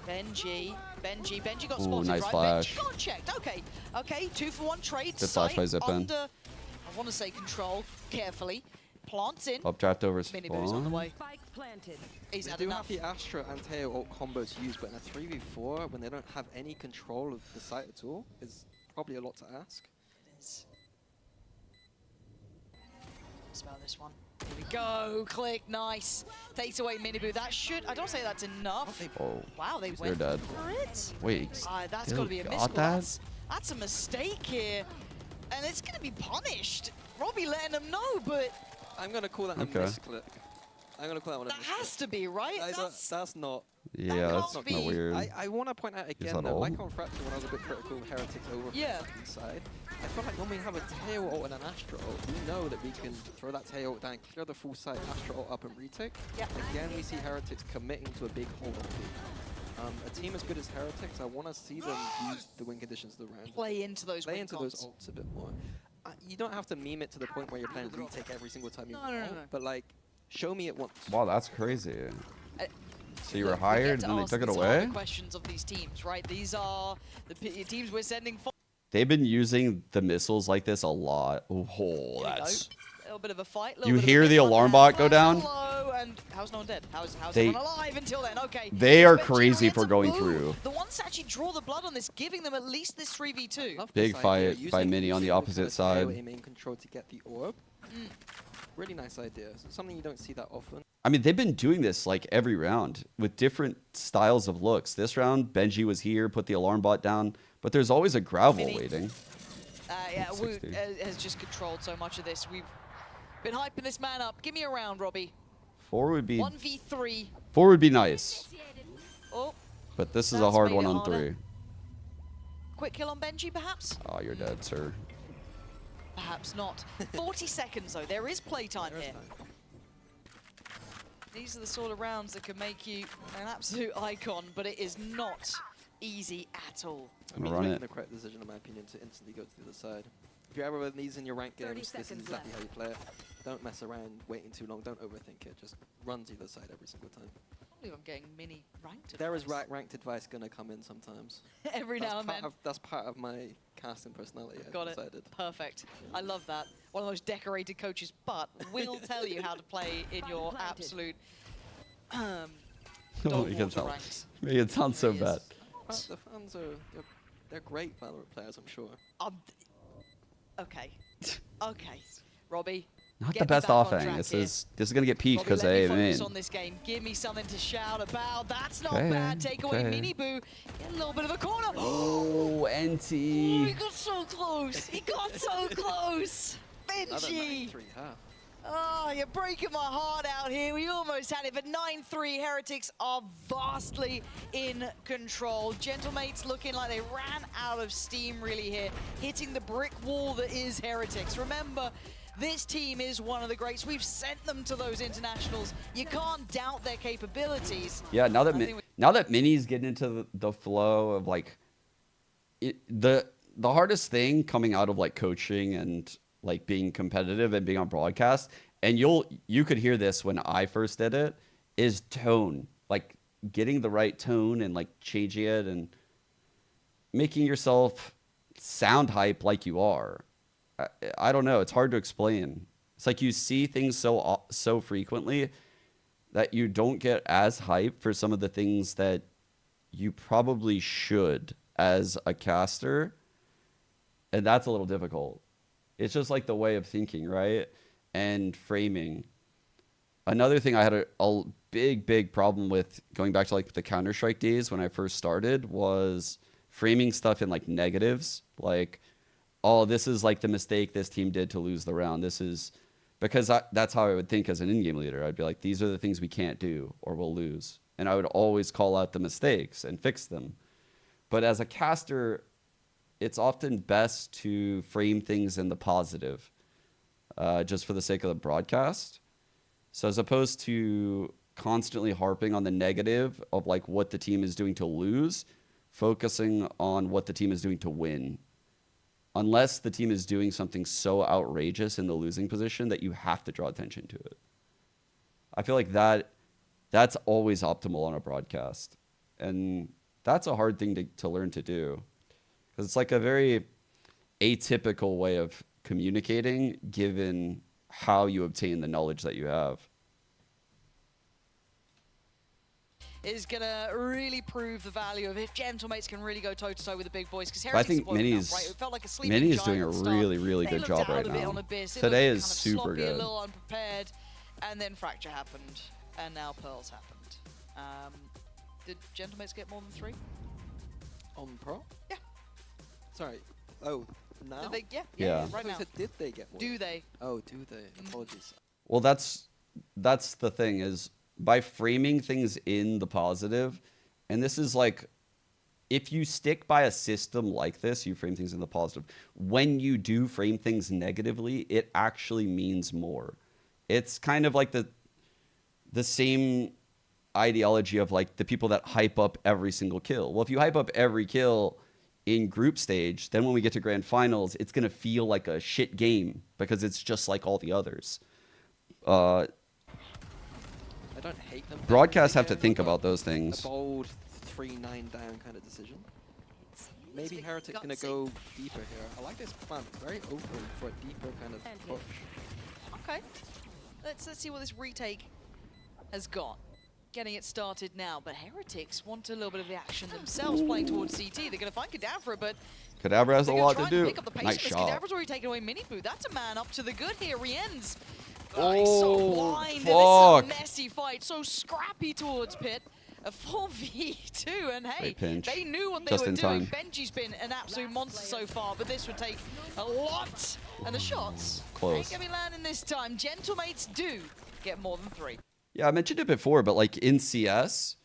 got Ooh, spotted, nice right? flash. Benji got checked. Okay. Okay, 2-for-1 trade. Good flash by Sight Zippin. under, I want to say control, carefully. Plants in. Updraft over Miniboo's on the spawn. way. Spike planted. He's They had do enough. have the Astra and Teo ult combos to use, but in a 3v4, when they don't have any control of the site at all, is probably a lot to ask. It is. Smell this one. Here we go. Click. Nice. Takes away Miniboo. That should. I don't say that's enough. Oh, Wow, they they're went dead. for it. Wait, That's still got to be a miss. got that? That's a mistake here, and it's going to be punished. Robbie letting them know, but I'm going to call that Okay. a misclick. I'm going to call that one a that misclick. has to be right. That's not. Yeah, that's can't kind of be. weird. I want to point out again, that though, all? like on Fracture, when I was a bit critical of Heretics over Yeah. the side, I feel like when we have a Teo ult and an Astra ult, we know that we can throw that Teo ult down, clear the full site, Astra ult up and retake. Yep. Again, we see Heretics committing to a big hold on B. A team as good as Heretics, I want to see them use the win conditions of the round. Play into those Play win into cons. those ults a bit more. You don't have to meme it to the point where you're playing retake every single time you No, ult, but like, show me it once. Wow, that's crazy. So you were Look, we hired get to and they ask took it these away? harder questions of these teams, right? These are the teams we're sending for. They've been using the missiles like this a lot. Oh, that's... A little bit of a fight. You hear the alarm bot go down? Hello, and how's no one dead? How's They- everyone alive until then? Okay. They are Benji crazy gets for a going boo. through. The ones to actually draw the blood on this, giving them at least this 3v2. Love Big this idea, fight by using Mini on the kind opposite of side. Teo aiming control to get the orb. Really nice idea. So something you don't see that often. I mean, they've been doing this like every round with different styles of looks. This round, Benji was here, put the alarm bot down, but there's always a gravel Mini. waiting. Yeah, Wu 60. has just controlled so much of this. We've been hyping this man up. Give me a round, Robbie. 4 would be 1v3. 4 would be nice, Oh, but this is a That's hard made one it on harder. 3. quick kill on Benji, perhaps? Oh, you're dead, sir. Perhaps not. 40 seconds, though. There is playtime here. These are the sort of rounds that can make you an absolute icon, but it is not easy at all. I mean, Run making it. the correct decision, in my opinion, to instantly go to the other side. If you're ever in these in your ranked 30 games, this is seconds exactly left. how you play it. Don't mess around waiting too long. Don't overthink it. Just run to the other side every single time. I can't believe I'm getting mini ranked There is advice. ranked advice going to come in sometimes. Every now and then. That's part of my casting personality, I've Got it. decided. Perfect. I love that. One of the most decorated coaches, but will tell you how to play in your absolute Oh, dog you can water tell. ranks. Make it sound so Yes. bad. The fans are they're great Valorant players, I'm sure. Okay. Okay. Robbie. Not get the me best back on offense. track This here. is gonna get peaked Robbie, because let me they focus mean. on this game. Give me something to shout about. That's not Okay, bad. Take away okay. Mini Boo. Get a little bit of a corner. Oh, He NT. got so close. He got so close. Another Benji. 9-3 half. Oh, you're breaking my heart out here. We almost had it, but 9-3 Heretics are vastly in control. Gentlemates looking like they ran out of steam really here, hitting the brick wall that is Heretics. Remember, this team is one of the greats. We've sent them to those internationals. You can't doubt their capabilities. Yeah, now that Mini's getting into the flow of like the hardest thing coming out of like coaching and like being competitive and being on broadcast, and you could hear this when I first did it, is tone. Like getting the right tone and like changing it and making yourself sound hype like you are. I don't know. It's hard to explain. It's like you see things so frequently that you don't get as hype for some of the things that you probably should as a caster. And that's a little difficult. It's just like the way of thinking, right? And framing. Another thing I had a big problem with going back to like the Counter-Strike days when I first started was framing stuff in like negatives. Like, oh, this is like the mistake this team did to lose the round. This is because that's how I would think as an in-game leader. I'd be like, these are the things we can't do or we'll lose. And I would always call out the mistakes and fix them. But as a caster, it's often best to frame things in the positive, just for the sake of the broadcast. So as opposed to constantly harping on the negative of like what the team is doing to lose, focusing on what the team is doing to win. Unless the team is doing something so outrageous in the losing position that you have to draw attention to it. I feel like that's always optimal on a broadcast. And that's a hard thing to learn to do. Because it's like a very atypical way of communicating given how you obtain the knowledge that you have. Is going to really prove the value of if Gentlemates can really go toe-to-toe with the big boys. Because I think Mini's doing a really good job right now. Today is super good. A little unprepared, and then Fracture happened, and now Pearls happened. Did Gentlemates get more than 3? On Pro? Yeah. Sorry. Oh, now? Did they, yeah. Right now. Did they get more? Do they? Oh, do they? Apologies. Well, that's the thing is by framing things in the positive, and this is like, if you stick by a system like this, you frame things in the positive. When you do frame things negatively, it actually means more. It's kind of like the same ideology of like the people that hype up every single kill. Well, if you hype up every kill in group stage, then when we get to grand finals, it's going to feel like a shit game because it's just like all the others. I don't hate them. Broadcasts have to think about those things. A bold 3-9 down kind of decision. Maybe Heretics going to go deeper here. I like this plan. Very open for a deeper kind of push. Okay. Let's see what this retake has got. Getting it started now, but Heretics want a little bit of the action themselves, playing towards CT. They're going to find Kadabra, but Kadabra has a lot to do. Pick up the pace nice shot. Kadabra's already taken away Miniboo. That's a man up to the good here. Rien's so blind. fuck. This is a messy fight. So scrappy towards Pit. A 4v2, and hey, they knew what they were doing. Benji's been an absolute monster so far, but this would take a lot. And the shots ain't gonna be landing this time. Gentlemates do get more than 3. Yeah, I mentioned it before, but like in CS,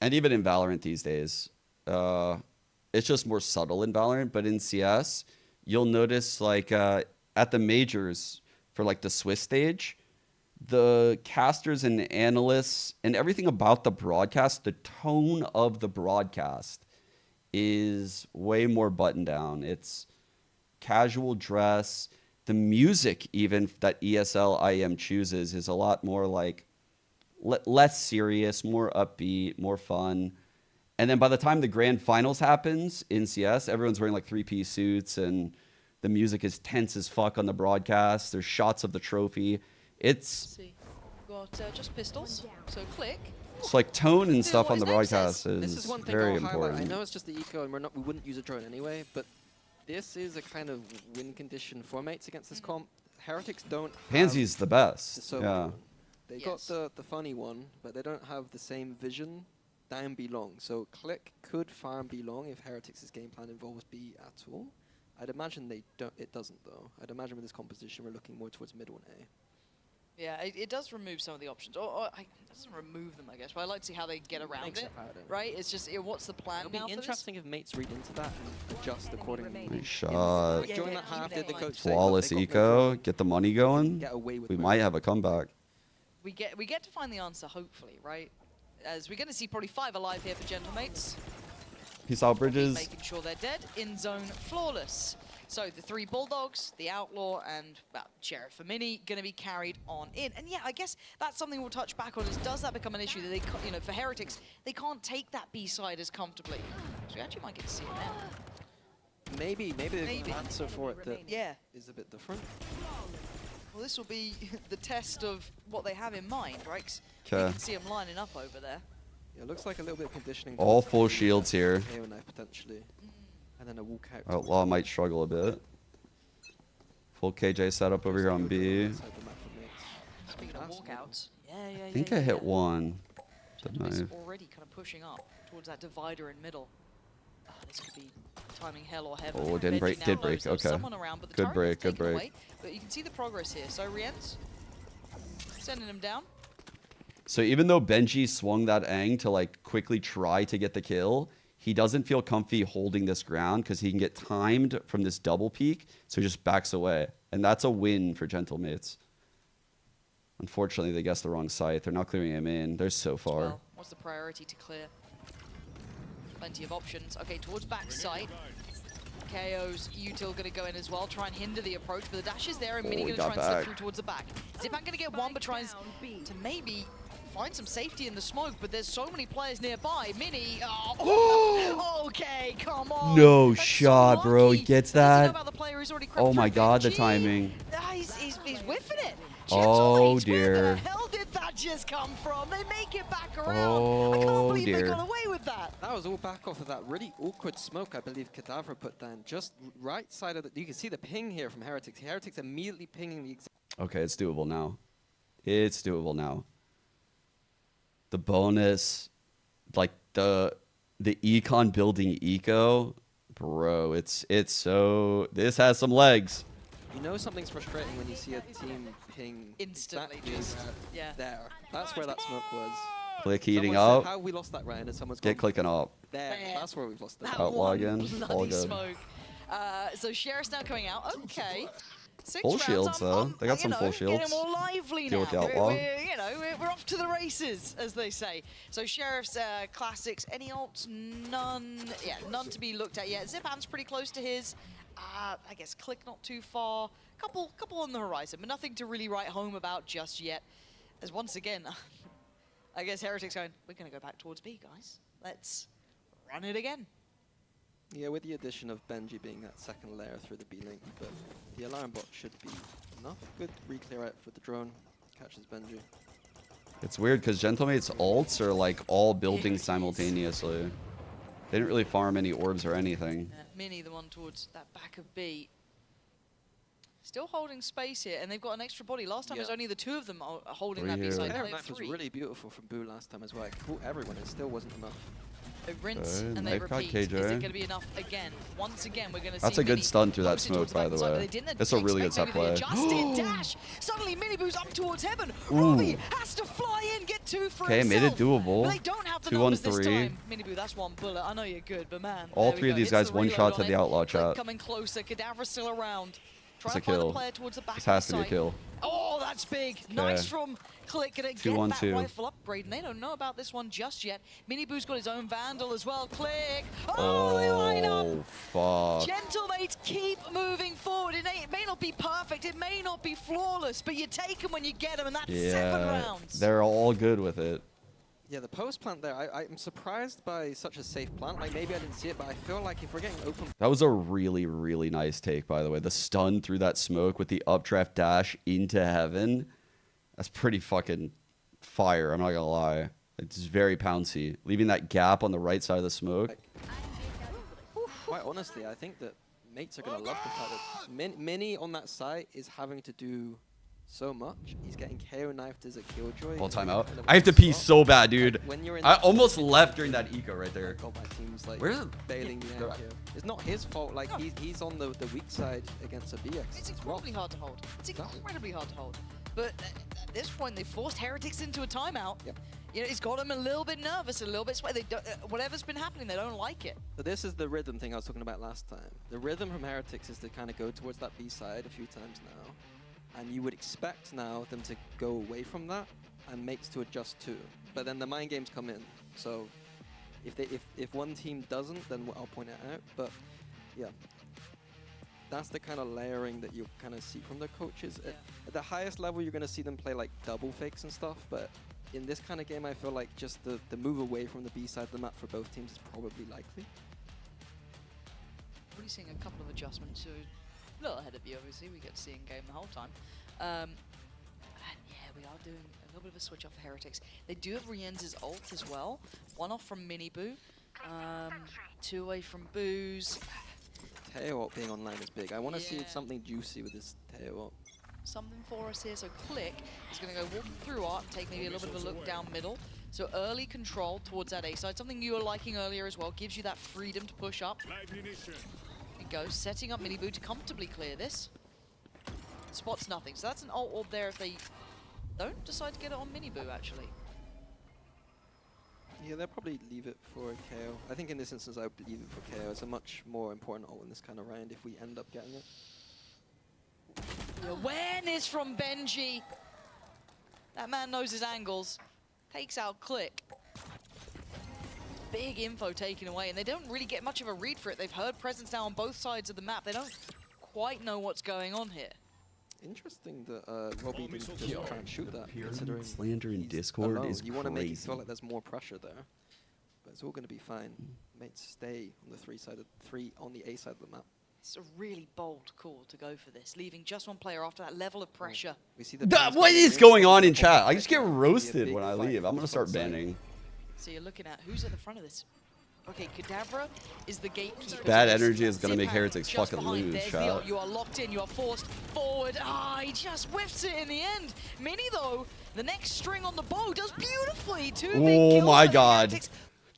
and even in Valorant these days, it's just more subtle in Valorant, but in CS, you'll notice like at the majors for like the Swiss stage, the casters and analysts and everything about the broadcast, the tone of the broadcast is way more buttoned down. It's casual dress. The music even that ESL IEM chooses is a lot more like less serious, more upbeat, more fun. And then by the time the grand finals happens in CS, everyone's wearing like 3-piece suits and the music is tense as fuck on the broadcast. There's shots of the trophy. It's got just pistols, so click. It's like tone and stuff on the broadcast is one thing very I'll important. Highlight. I know it's just the eco and we wouldn't use a drone anyway, but this is a kind of win condition for mates against this comp. Heretics don't have Pansy's the best. Yeah. They got the funny one, but they don't have the same vision down B long. So Click could farm B long if Heretics' game plan involves B at all. I'd imagine it doesn't though. I'd imagine with this composition we're looking more towards mid 1A. Yeah, it does remove some of the options. Or it doesn't remove them, I guess. But I like to see how they get around it, right? It's just, what's the plan now? It'll be interesting if mates read into that and adjust accordingly. Nice shot. During that half, did the coach Flawless eco. Get the money going. We might have a comeback. We get to find the answer, hopefully, right? As we're going to see probably 5 alive here for Gentlemates. Peace out, Bridges. Making sure they're dead. In zone, flawless. So the 3 Bulldogs, the Outlaw, and well, Sheriff for Mini going to be carried on in. And yeah, I guess that's something we'll touch back on. Is does that become an issue that they, you know, for Heretics, they can't take that B side as comfortably? So we actually might get to see it now. Maybe the answer for it that is a bit different. Well, this will be the test of what they have in mind, right? 'Cause you can see them lining up over there. Yeah, it looks like a little bit of conditioning. All full shields here. KO knife potentially. And then a walkout. Outlaw might struggle a bit. Full KJ setup over here on B. Speaking of walkouts, I think I hit one. Already kind of pushing up towards that divider in middle. Oh, this could be timing hell or heaven. Oh, didn't break. Did break. Okay. Around, but the good break. Good break. Away, but you can see the progress here. So Rien's sending him down. So even though Benji swung that Aang to like quickly try to get the kill, he doesn't feel comfy holding this ground because he can get timed from this double peek, so he just backs away. And that's a win for Gentlemates. Unfortunately, they guessed the wrong site. They're not clearing him in. They're so far. Well, what's the priority to clear? Plenty of options. Okay, towards back site. KO's util going to go in as well, try and hinder the approach, but the dash is there and Mini going to try and slip through towards the back. Zipan going to get one, but tries to maybe find some safety in the smoke, but there's so many players nearby. Mini, okay, come on. No shot, bro. He gets that. Oh my god, the timing. He's whiffing it. Oh dear. Where the hell did that just come from? They make it back around. Oh, I can't believe dear. they got away with that. That was all back off of that really awkward smoke I believe Cadaver put down. Just right side of the... You can see the ping here from Heretics. Heretics immediately pinging the... Okay, it's doable now. It's doable now. The bonus, like the econ building eco, bro, it's so... This has some legs. You know something's frustrating when you see a team ping instantly there. That's where that smoke was. Click heating up. How we lost that round and someone's Get clicking up. There. That's where we've lost it. Outlaw again. All good. Smoke. So Sheriff's now coming out. Okay. Full shields though. They got some full shields. Getting more lively now. Deal with the Outlaw. We're off to the races, as they say. So Sheriff's classics. Any ults? None. Yeah, none to be looked at yet. Zipan's pretty close to his. I guess Click not too far. Couple on the horizon, but nothing to really write home about just yet. As once again, I guess Heretics going, we're going to go back towards B, guys. Let's run it again. Yeah, with the addition of Benji being that second layer through the B-link, but the alarm bot should be enough. Good re-clear out for the drone. Catches Benji. It's weird because Gentlemates ults are like all building simultaneously. They didn't really farm any orbs or anything. Mini, the one towards that back of B. Still holding space here, and they've got an extra body. Last time it was only the 2 of them holding that B side. That was really beautiful from Boo last time as well. It caught everyone, it still wasn't enough. They rinse and they repeat. Is it going to be enough again? Once again, we're going to see. That's a good stun through that smoke, by the way. That's a really good set play. Dash. Suddenly, Mini Boo's up towards heaven. Robbie has to fly in, get 2 for himself. Okay, made it doable. But they don't have the numbers this time. Mini Boo, that's 1 bullet. I know you're good, but man. All 3 of these guys one shot to the Outlaw chat. Coming closer. Cadaver still around. It's a kill. This has to be a kill. Oh, that's big. Nice from Click. Gonna get that rifle upgrade, and they don't know about this one just yet. Mini Boo's got his own Vandal as well. Click. Oh, they line up. Fuck. Gentlemates keep moving forward. It may not be perfect, it may not be flawless, but you take them when you get them, and that's 7 rounds. They're all good with it. Yeah, the post plant there, I'm surprised by such a safe plant. Like, maybe I didn't see it, but I feel like if we're getting open... That was a really, really nice take, by the way. The stun through that smoke with the updraft dash into heaven. That's pretty fucking fire, I'm not gonna lie. It's very pouncy. Leaving that gap on the right side of the smoke. Quite honestly, I think that mates are gonna love the fact that Mini on that site is having to do so much. He's getting KO knifed as a killjoy. All timeout. I have to pee so bad, dude. I almost left during that eco right there. God, my team's like where's bailing the air here. It's not his fault. Like he's on the weak side against a BX. It's incredibly hard to hold. It's incredibly hard to hold. But at this point, they forced Heretics into a timeout. Yep. You know, it's got them a little bit nervous, a little bit sweaty. Whatever's been happening, they don't like it. So this is the rhythm thing I was talking about last time. The rhythm from Heretics is to kind of go towards that B side a few times now. And you would expect now them to go away from that and mates to adjust too. But then the mind games come in. So if one team doesn't, then I'll point it out. But yeah, that's the kind of layering that you kind of see from the coaches. Yeah. At the highest level, you're going to see them play like double fakes and stuff. But in this kind of game, I feel like just the move away from the B side of the map for both teams is probably likely. Already seeing a couple of adjustments. So a little ahead of you, obviously. We get to see in game the whole time. And yeah, we are doing a little bit of a switch off for Heretics. They do have Rienz's ult as well. One off from Miniboo. Two away from Boo's. Teo ult being online is big. I want to see something juicy with this Teo ult. Something for us here. So Click is going to go walking through Arc, take maybe a little bit of a look down middle. So early control towards that A side. Something you were liking earlier as well. Gives you that freedom to push up. He goes, setting up Miniboo to comfortably clear this. Spots nothing. So that's an ult orb there if they don't decide to get it on Miniboo, actually. Yeah, they'll probably leave it for KO. I think in this instance, I would leave it for KO. It's a much more important ult in this kind of round if we end up getting it. The awareness from Benji. That man knows his angles. Takes out Click. Big info taken away, and they don't really get much of a read for it. They've heard presence now on both sides of the map. They don't quite know what's going on here. Interesting that Robbie didn't just try and shoot that, considering slander in Discord alone. is You want to make it crazy. feel like there's more pressure there, but it's all going to be fine. Mates stay on the on the A side of the map. It's a really bold call to go for this, leaving just one player after that level of pressure. We see the What is going on in chat? I just get roasted when I leave. I'm gonna start banning. So you're looking at who's at the front of this. Okay, Kadabra is the gatekeeper. Bad energy is gonna make Zipan Heretics just fucking behind. lose, There's chat. the ult. You are locked in. You are forced forward. He just whiffs it in the end. Mini though, the next string on the bow does beautifully. Two big kills Oh my for the god. Heretics.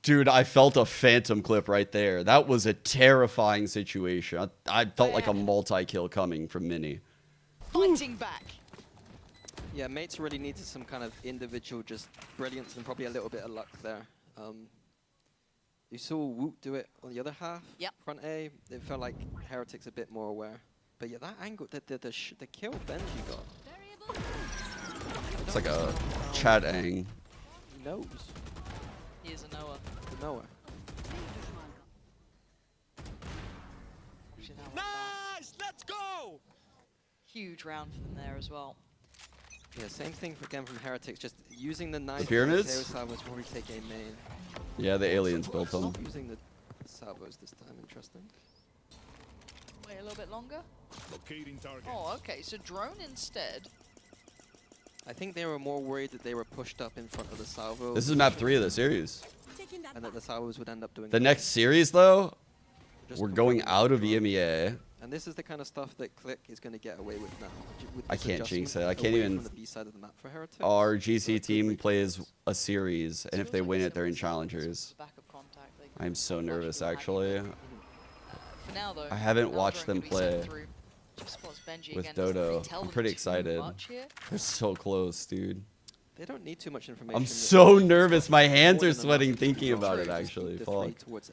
Dude, I felt a phantom clip right there. That was a terrifying situation. I felt like a multi-kill coming from Mini. Fighting back. Yeah, Mates really needed some kind of individual just brilliance and probably a little bit of luck there. You saw Woot do it on the other half. Yep. Front A, it felt like Heretics a bit more aware. But yeah, that angle, the kill Benji got. It's like a chat ang. He knows. He is a Noah. The knower. Nice! Let's go! Huge round for them there as well. Yeah, same thing again from Heretics, just using the knife. pyramids? Teo salvos probably take a main. Yeah, the aliens built them. Not using the salvos this time, interesting. Wait a little bit longer. Locating target. Oh, okay, so drone instead. I think they were more worried that they were pushed up in front of the salvo. This is map 3 of the series. And that the salvos would end up doing The next series, though, we're going performing out of drone. EMEA. And this is the kind of stuff that Click is going to get away with now. With I this can't jinx it. I adjustment can't away even. from the B side of the map for Heretics. Our GC team plays a series, and if they win it, they're in challengers. Backup contact. I am so nervous, actually. For now, though, I haven't another watched drone them could be sent play through. Just spots Benji with again. Doesn't really Dodo. tell I'm them pretty too excited. much here. They're so close, dude. They don't need too much information. I'm that so they nervous. My hands more are than sweating enough thinking to about it, just actually. keep the three Fuck. towards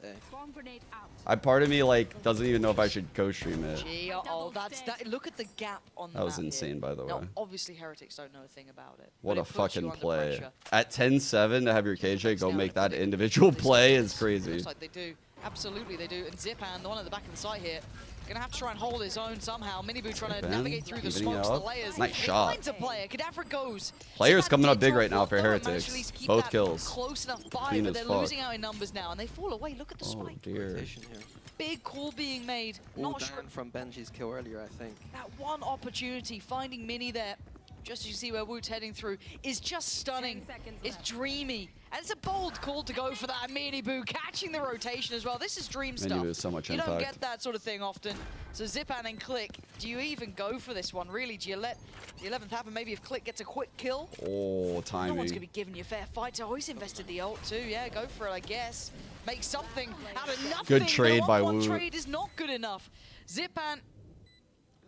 A. Part of me, like, doesn't even know if I should co-stream it. Gee, that. Look at the gap on the That was map insane, here. by the Now, way. obviously, Heretics don't know a thing about it. What but a it puts you fucking under play. pressure. At 10-7 to have your KJ go make that individual play is crazy. Looks like they do. Absolutely, they do. And Zipan, the one at the back of the site here, gonna have to try and hold his own somehow. Miniboo trying to Zipan, navigate through the evening smokes, it the up. layers. Nice shot. Finds a player. Kadabra goes. Players Zipan coming up did big drop right now one, for though, and managed to Heretics. at least keep Both that kills. Close enough by, Clean but as they're fuck. losing out in numbers now, and they fall away. Look at the Oh, spike. dear. Rotation here. Big call being made. All Not sure. down from Benji's kill earlier, I think. That one opportunity, finding Mini there, just as you see where Woot's heading through, is just stunning. It's dreamy. And it's a bold call to go for that. Miniboo catching the rotation as well. This is dream stuff. Miniboo has so much you don't impact. get that sort of thing often. So Zipan and Click, do you even go for this one? Really, do you let the 11th happen? Maybe if Click gets a quick kill? Oh, No one's going to timing. be giving you a fair fight. So he's invested the ult too. Yeah, go for it, I guess. Make something out of nothing. Good trade by One Woot. trade is not good enough. Zipan,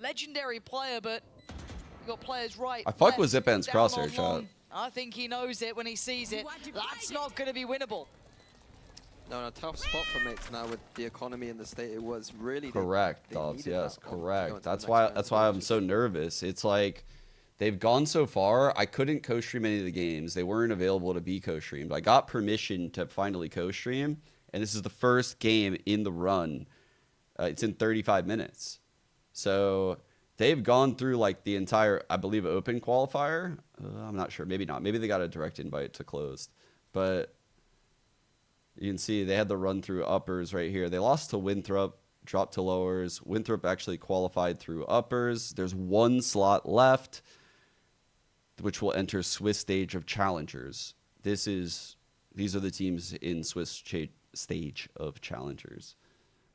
legendary player, but We've got players right. I fuck with left, Zipan's down crosshair on chat. long. I think he knows it when he sees it. That's not going to be winnable. No, a tough spot for mates now with the economy and the state it was really. Correct, Dobbs. Yes, correct. That's why I'm so nervous. It's like they've gone so far. I couldn't co-stream any of the games. They weren't available to be co-streamed. I got permission to finally co-stream, and this is the first game in the run. It's in 35 minutes. So they've gone through like the entire, I believe, open qualifier. I'm not sure. Maybe not. Maybe they got a direct invite to closed. But you can see they had the run through uppers right here. They lost to Winthrop, dropped to lowers. Winthrop actually qualified through uppers. There's one slot left, which will enter Swiss stage of challengers. These are the teams in Swiss stage of challengers.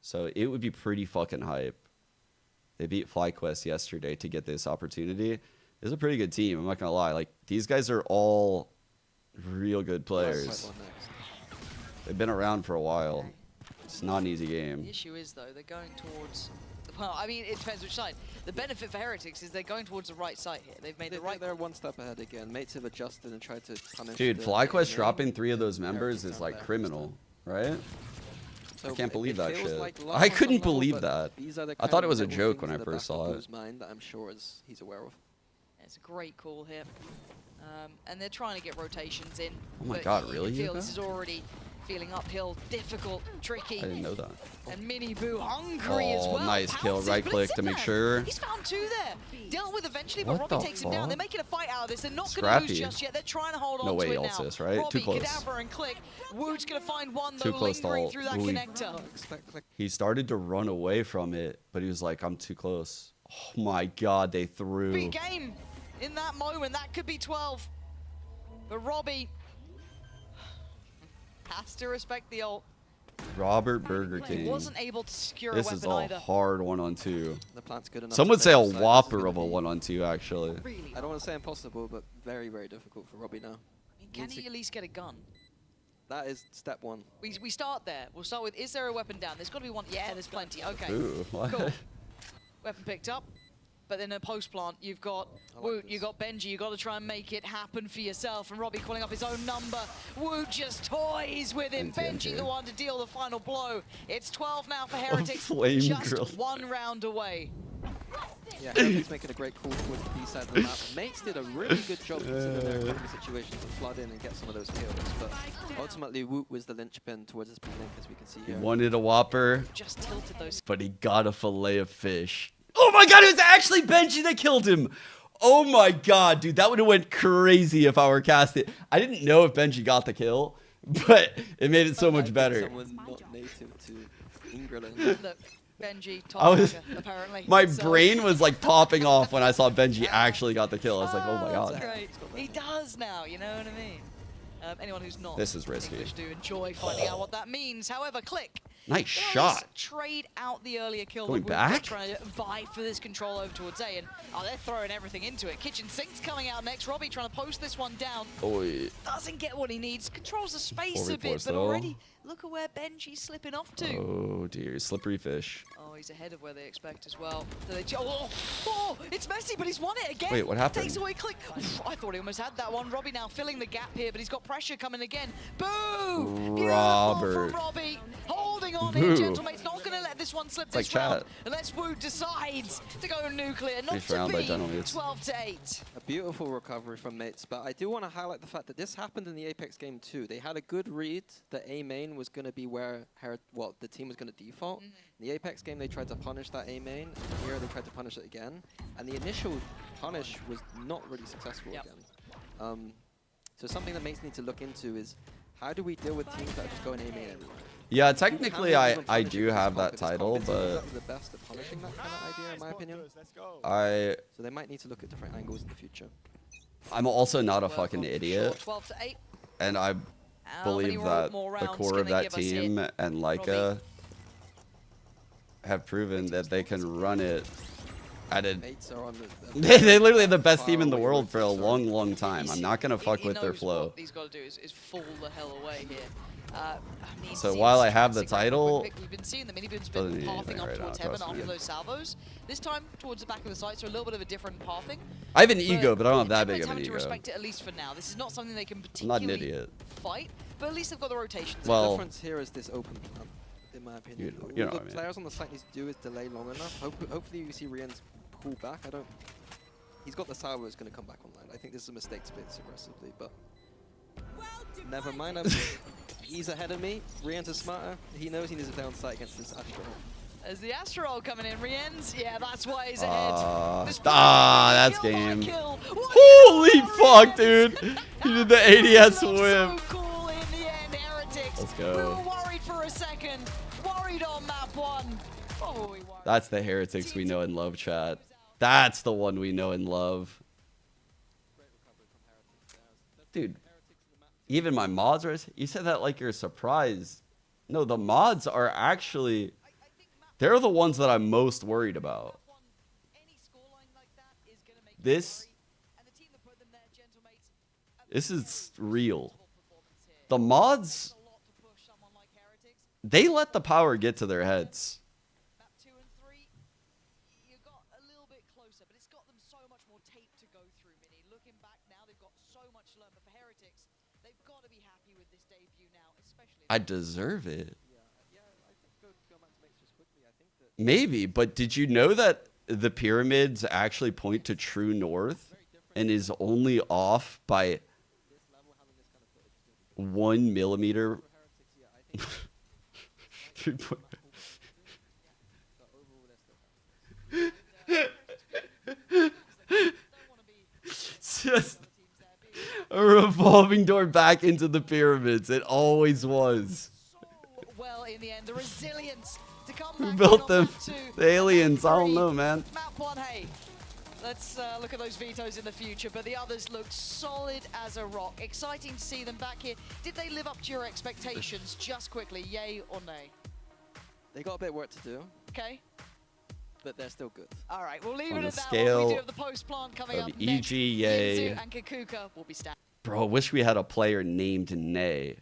So it would be pretty fucking hype. They beat FlyQuest yesterday to get this opportunity. It's a pretty good team. I'm not gonna lie. Like, these guys are all real good players. They've been around for a while. It's not an easy game. The issue is, though, they're going towards... Well, I mean, it depends which side. The benefit for Heretics is they're going towards the right side here. They've made the right... They're one step ahead again. Mates have adjusted and tried to punish... Dude, FlyQuest dropping 3 of those members is, like, criminal, right? So I can't believe that shit. Like I couldn't believe that. I thought it was a joke when I first saw it. Mind that I'm sure he's aware of. It's a great call here. And they're trying to get rotations in. Oh my god, really? You feel this is already feeling uphill, difficult, tricky. I didn't know that. And Mini Boo hungry as well. Nice kill. Right click to make sure. He's found 2 there. Dealt with eventually, but Robbie takes him down. They're making a fight out of this. They're not going to lose just yet. They're trying to hold on to it now. Ultis, right? Robbie, Too close. Cadaver and Click. Woot's going to find one, Too though, close to lingering ult. through that connector. He started to run away from it, but he was like, I'm too close. Oh my god, they threw. Big game in that moment. That could be 12. But Robbie has to respect the ult. Robert Burger King. He wasn't able to secure this a weapon is a either. hard 1-on-2. The plant's good enough. Some would say a whopper of a 1-on-2, actually. Really I don't want to say impossible, but very, very difficult for Robbie now. I mean, can he at least get a gun? That is step 1. We start there. We'll start with, is there a weapon down? There's got to be one. Yeah, there's plenty. Okay. Ooh, what? Cool. Weapon picked up. But then a post plant, you've got Woot, you've got Benji, you've got to try and make it happen for yourself. And Robbie calling up his own number. Woot just toys with him. Benji the one to deal the final blow. It's 12 now for Heretics. Just 1 round away. Yeah, Heretics making a great call towards the B side of the map. Mates did a really good job considering their economy situation to flood in and get some of those kills. But ultimately, Woot was the linchpin towards this B link, as we can see here. He wanted a whopper, just tilted those, but he got a fillet of fish. Oh my god, it was actually Benji that killed him. Oh my god, dude, that would have went crazy if I were casted. I didn't know if Benji got the kill, but it made it so much better. Someone not native to England. Look, Benji, top apparently. My brain was like popping off when I saw Benji actually got the kill. I was like, oh my god. That's great. He does now, you know what I mean? Anyone who's not this is risky. English do enjoy finding out what that means. However, Click. Nice shot. Trade out the earlier kill. Going back? Trying to vie for this control over towards A, and they're throwing everything into it. Kitchen Sink's coming out next. Robbie trying to post this one down. Oy. Doesn't get what he needs. Controls the space a bit, but already look at where Benji's slipping off to. Oh dear, slippery fish. Oh, he's ahead of where they expect as well. So oh, it's messy, but he's won it again. Wait, what happened? Takes away Click. I thought he almost had that one. Robbie now filling the gap here, but he's got pressure coming again. Boo! Robert. From Robbie. Holding on here, gentlemen. It's not going to let this one slip this round. Unless Wu decides to go nuclear. Not to be 12-8. A beautiful recovery from Mates, but I do want to highlight the fact that this happened in the Apex game too. They had a good read that A main was going to be where the team was going to default. In the Apex game, they tried to punish that A main. Here, they tried to punish it again. And the initial punish was not really successful again. So something that Mates need to look into is how do we deal with teams that are just going A main everywhere? Yeah, technically I do have that title, but the best at punishing that kind of idea, in my opinion. So they might need to look at different angles in the future. I'm also not a fucking idiot, 12-8. and I believe that the core of that team and Leica have proven that they can run it I did. Mates are on They literally the best team in the world for a long time. I'm not gonna fuck with their flow. What he's got to do is fall the hell away here. I mean, So while I have the Srgc, title, we've been seeing the mini-boons doesn't been need pathing anything up right now, towards heaven trust after me. those salvos. This time towards the back of the site, so a little bit of a different pathing. I have an ego, but I don't have that big of an having to ego. respect it at least for now. This is not something they can I'm not particularly an idiot. fight, but at least they've got the rotations. The Well, difference here is this open plan, in my opinion. you know All what I the mean. players on the site need to do is delay long enough. Hopefully you see Rien's pull back. He's got the salvo is going to come back online. I think this is a mistake to play this aggressively, but never mind. He's ahead of me. Rien's is smarter. He knows he needs a downside against this Astro. As the Astro coming in, Rien's, yeah, that's why he's ahead. That's game. Holy fuck, dude! He did the ADS whip. So cool in the end, Heretics. Let's We go. were worried for a second. Worried on map 1. Oh, we worried. That's the Heretics we know and love, chat. That's the one we know and love. Dude, even my mods are... You said that like you're surprised. No, the mods are actually... They're the ones that I'm most worried about. This is real. The mods... They let the power get to their heads. Map 2 and 3, you got a little bit closer, but it's got them so much more tape to go through, Mini. Looking back now, they've got so much to learn, but for Heretics, they've got to be happy with this debut now, especially... I deserve it. Yeah, I think go back to mates just quickly. I think that Maybe, but did you know that the pyramids actually point to true north and is only off by 1 millimeter? It's just a revolving door back into the pyramids. It always was. Well, in the end, the resilience to come Who back built on them? map 2. The aliens. I Map don't 3, know, man. Map 1, hey. Let's look at those vetoes in the future, but the others look solid as a rock. Exciting to see them back here. Did they live up to your expectations? Just quickly, yay or nay? they got a bit of work to do, Okay. but they're still good. All right, we'll leave On it the at that. scale What we do have the post plant coming of up next. EG, yay. Yinzu and Kakuka will be standing. Bro, wish we had a player named Nay.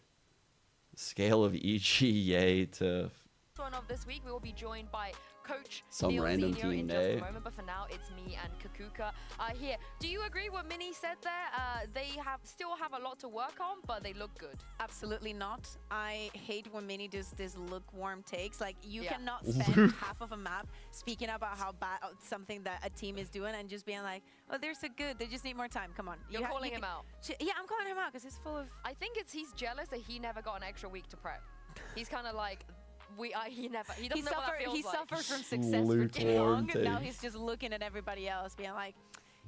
Scale of EG, yay to... One of this week, we will be joined by Coach Some Neil random Zinio team, in just eh? a moment, but for now, it's me and Kakuka here. Do you agree what Minnie said there? They still have a lot to work on, but they look good. Absolutely not. I hate when Mini does this lukewarm takes. Like, you Yeah. cannot spend half of a map speaking about how bad something that a team is doing and just being like, oh, they're so good. They just need more time. Come on. You're calling him out. Yeah, I'm calling him out because he's full of... I think he's jealous that he never got an extra week to prep. He's kind of like, he doesn't know what that feels like. suffered from success for too Lukewarm long, and now takes. he's just looking at everybody else being like,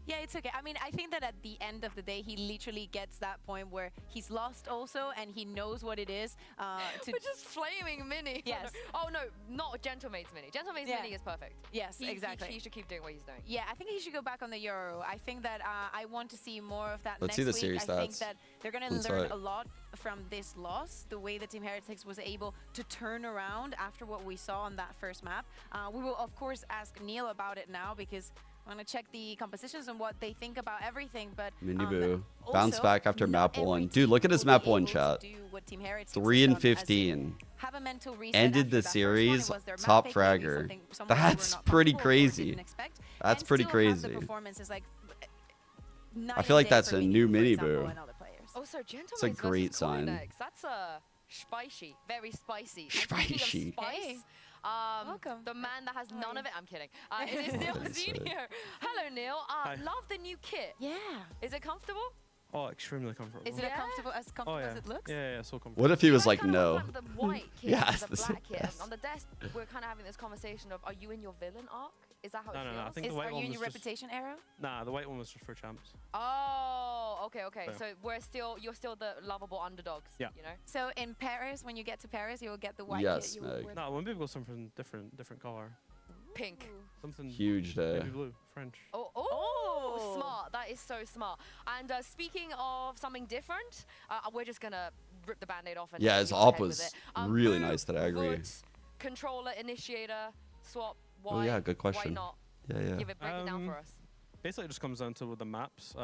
yeah, it's okay. I mean, I think that at the end of the day, he literally gets that point where he's lost also, and he knows what it is to... We're just flaming Minnie. Yes. Oh, no, not Gentlemate's Minnie. Gentlemate's Minnie is perfect. Yes, exactly. He should keep doing what he's doing. Yeah, I think he should go back on the Euro. I think that I want to see more of that Let's next see the week. series I think stats. that they're going to learn a lot from this loss, the way the Team Heretics was able to turn around after what we saw on that first map. We will, of course, ask Neil about it now because I'm going to check the compositions and what they think about everything. But Miniboo. Bounce also, back after not map every 1. team Dude, look at his will map be 1 able to chat. do what Team Heretics 3 has and done, as in 15. have a mental reset Ended after the that first one. series It was their map top pick, maybe fragger. something someone we were That's not pretty comfortable with or crazy. didn't expect, That's and pretty still have the crazy. performances, like, I feel like that's a new Mini, Miniboo. Also, Gentlemate's It's a great versus sign. Cornex. That's spicy, very spicy. And Spicy. speaking of spice, Hey. Welcome. the man that has none of it. I'm kidding. It is Neil Zinio. Hello, Neil. Love the new kit. Yeah. Is it comfortable? Oh, extremely comfortable. Is it Yeah? as comfortable as it looks? Yeah, so comfortable. What if he was You guys like, kinda no? look like the white kit Yes, and the the same- black kit. yes. On the desk, we're kind of having this conversation of, are you in your villain arc? Is that how No, it no, feels? no, I think the white Are one you in was your just... reputation arrow? Nah, the white one was just for champs. Oh, okay. Yeah. So you're still the lovable underdogs. Yeah. You know. So in Paris, when you get to Paris, you will get the white Yes, kit. You will Meg. wear No, when people go something different color. Pink. Something Huge day. maybe blue, French. Oh, smart. That is so smart. And speaking of something different, we're just gonna rip the band-aid off and Yeah, hit his you op in the head with was it. really Boo, nice today, I agree. Voot, controller, initiator, swap. Oh, Why? yeah, good Why question. not? Yeah. Give it, break it down for us. Basically, it just comes down to the maps.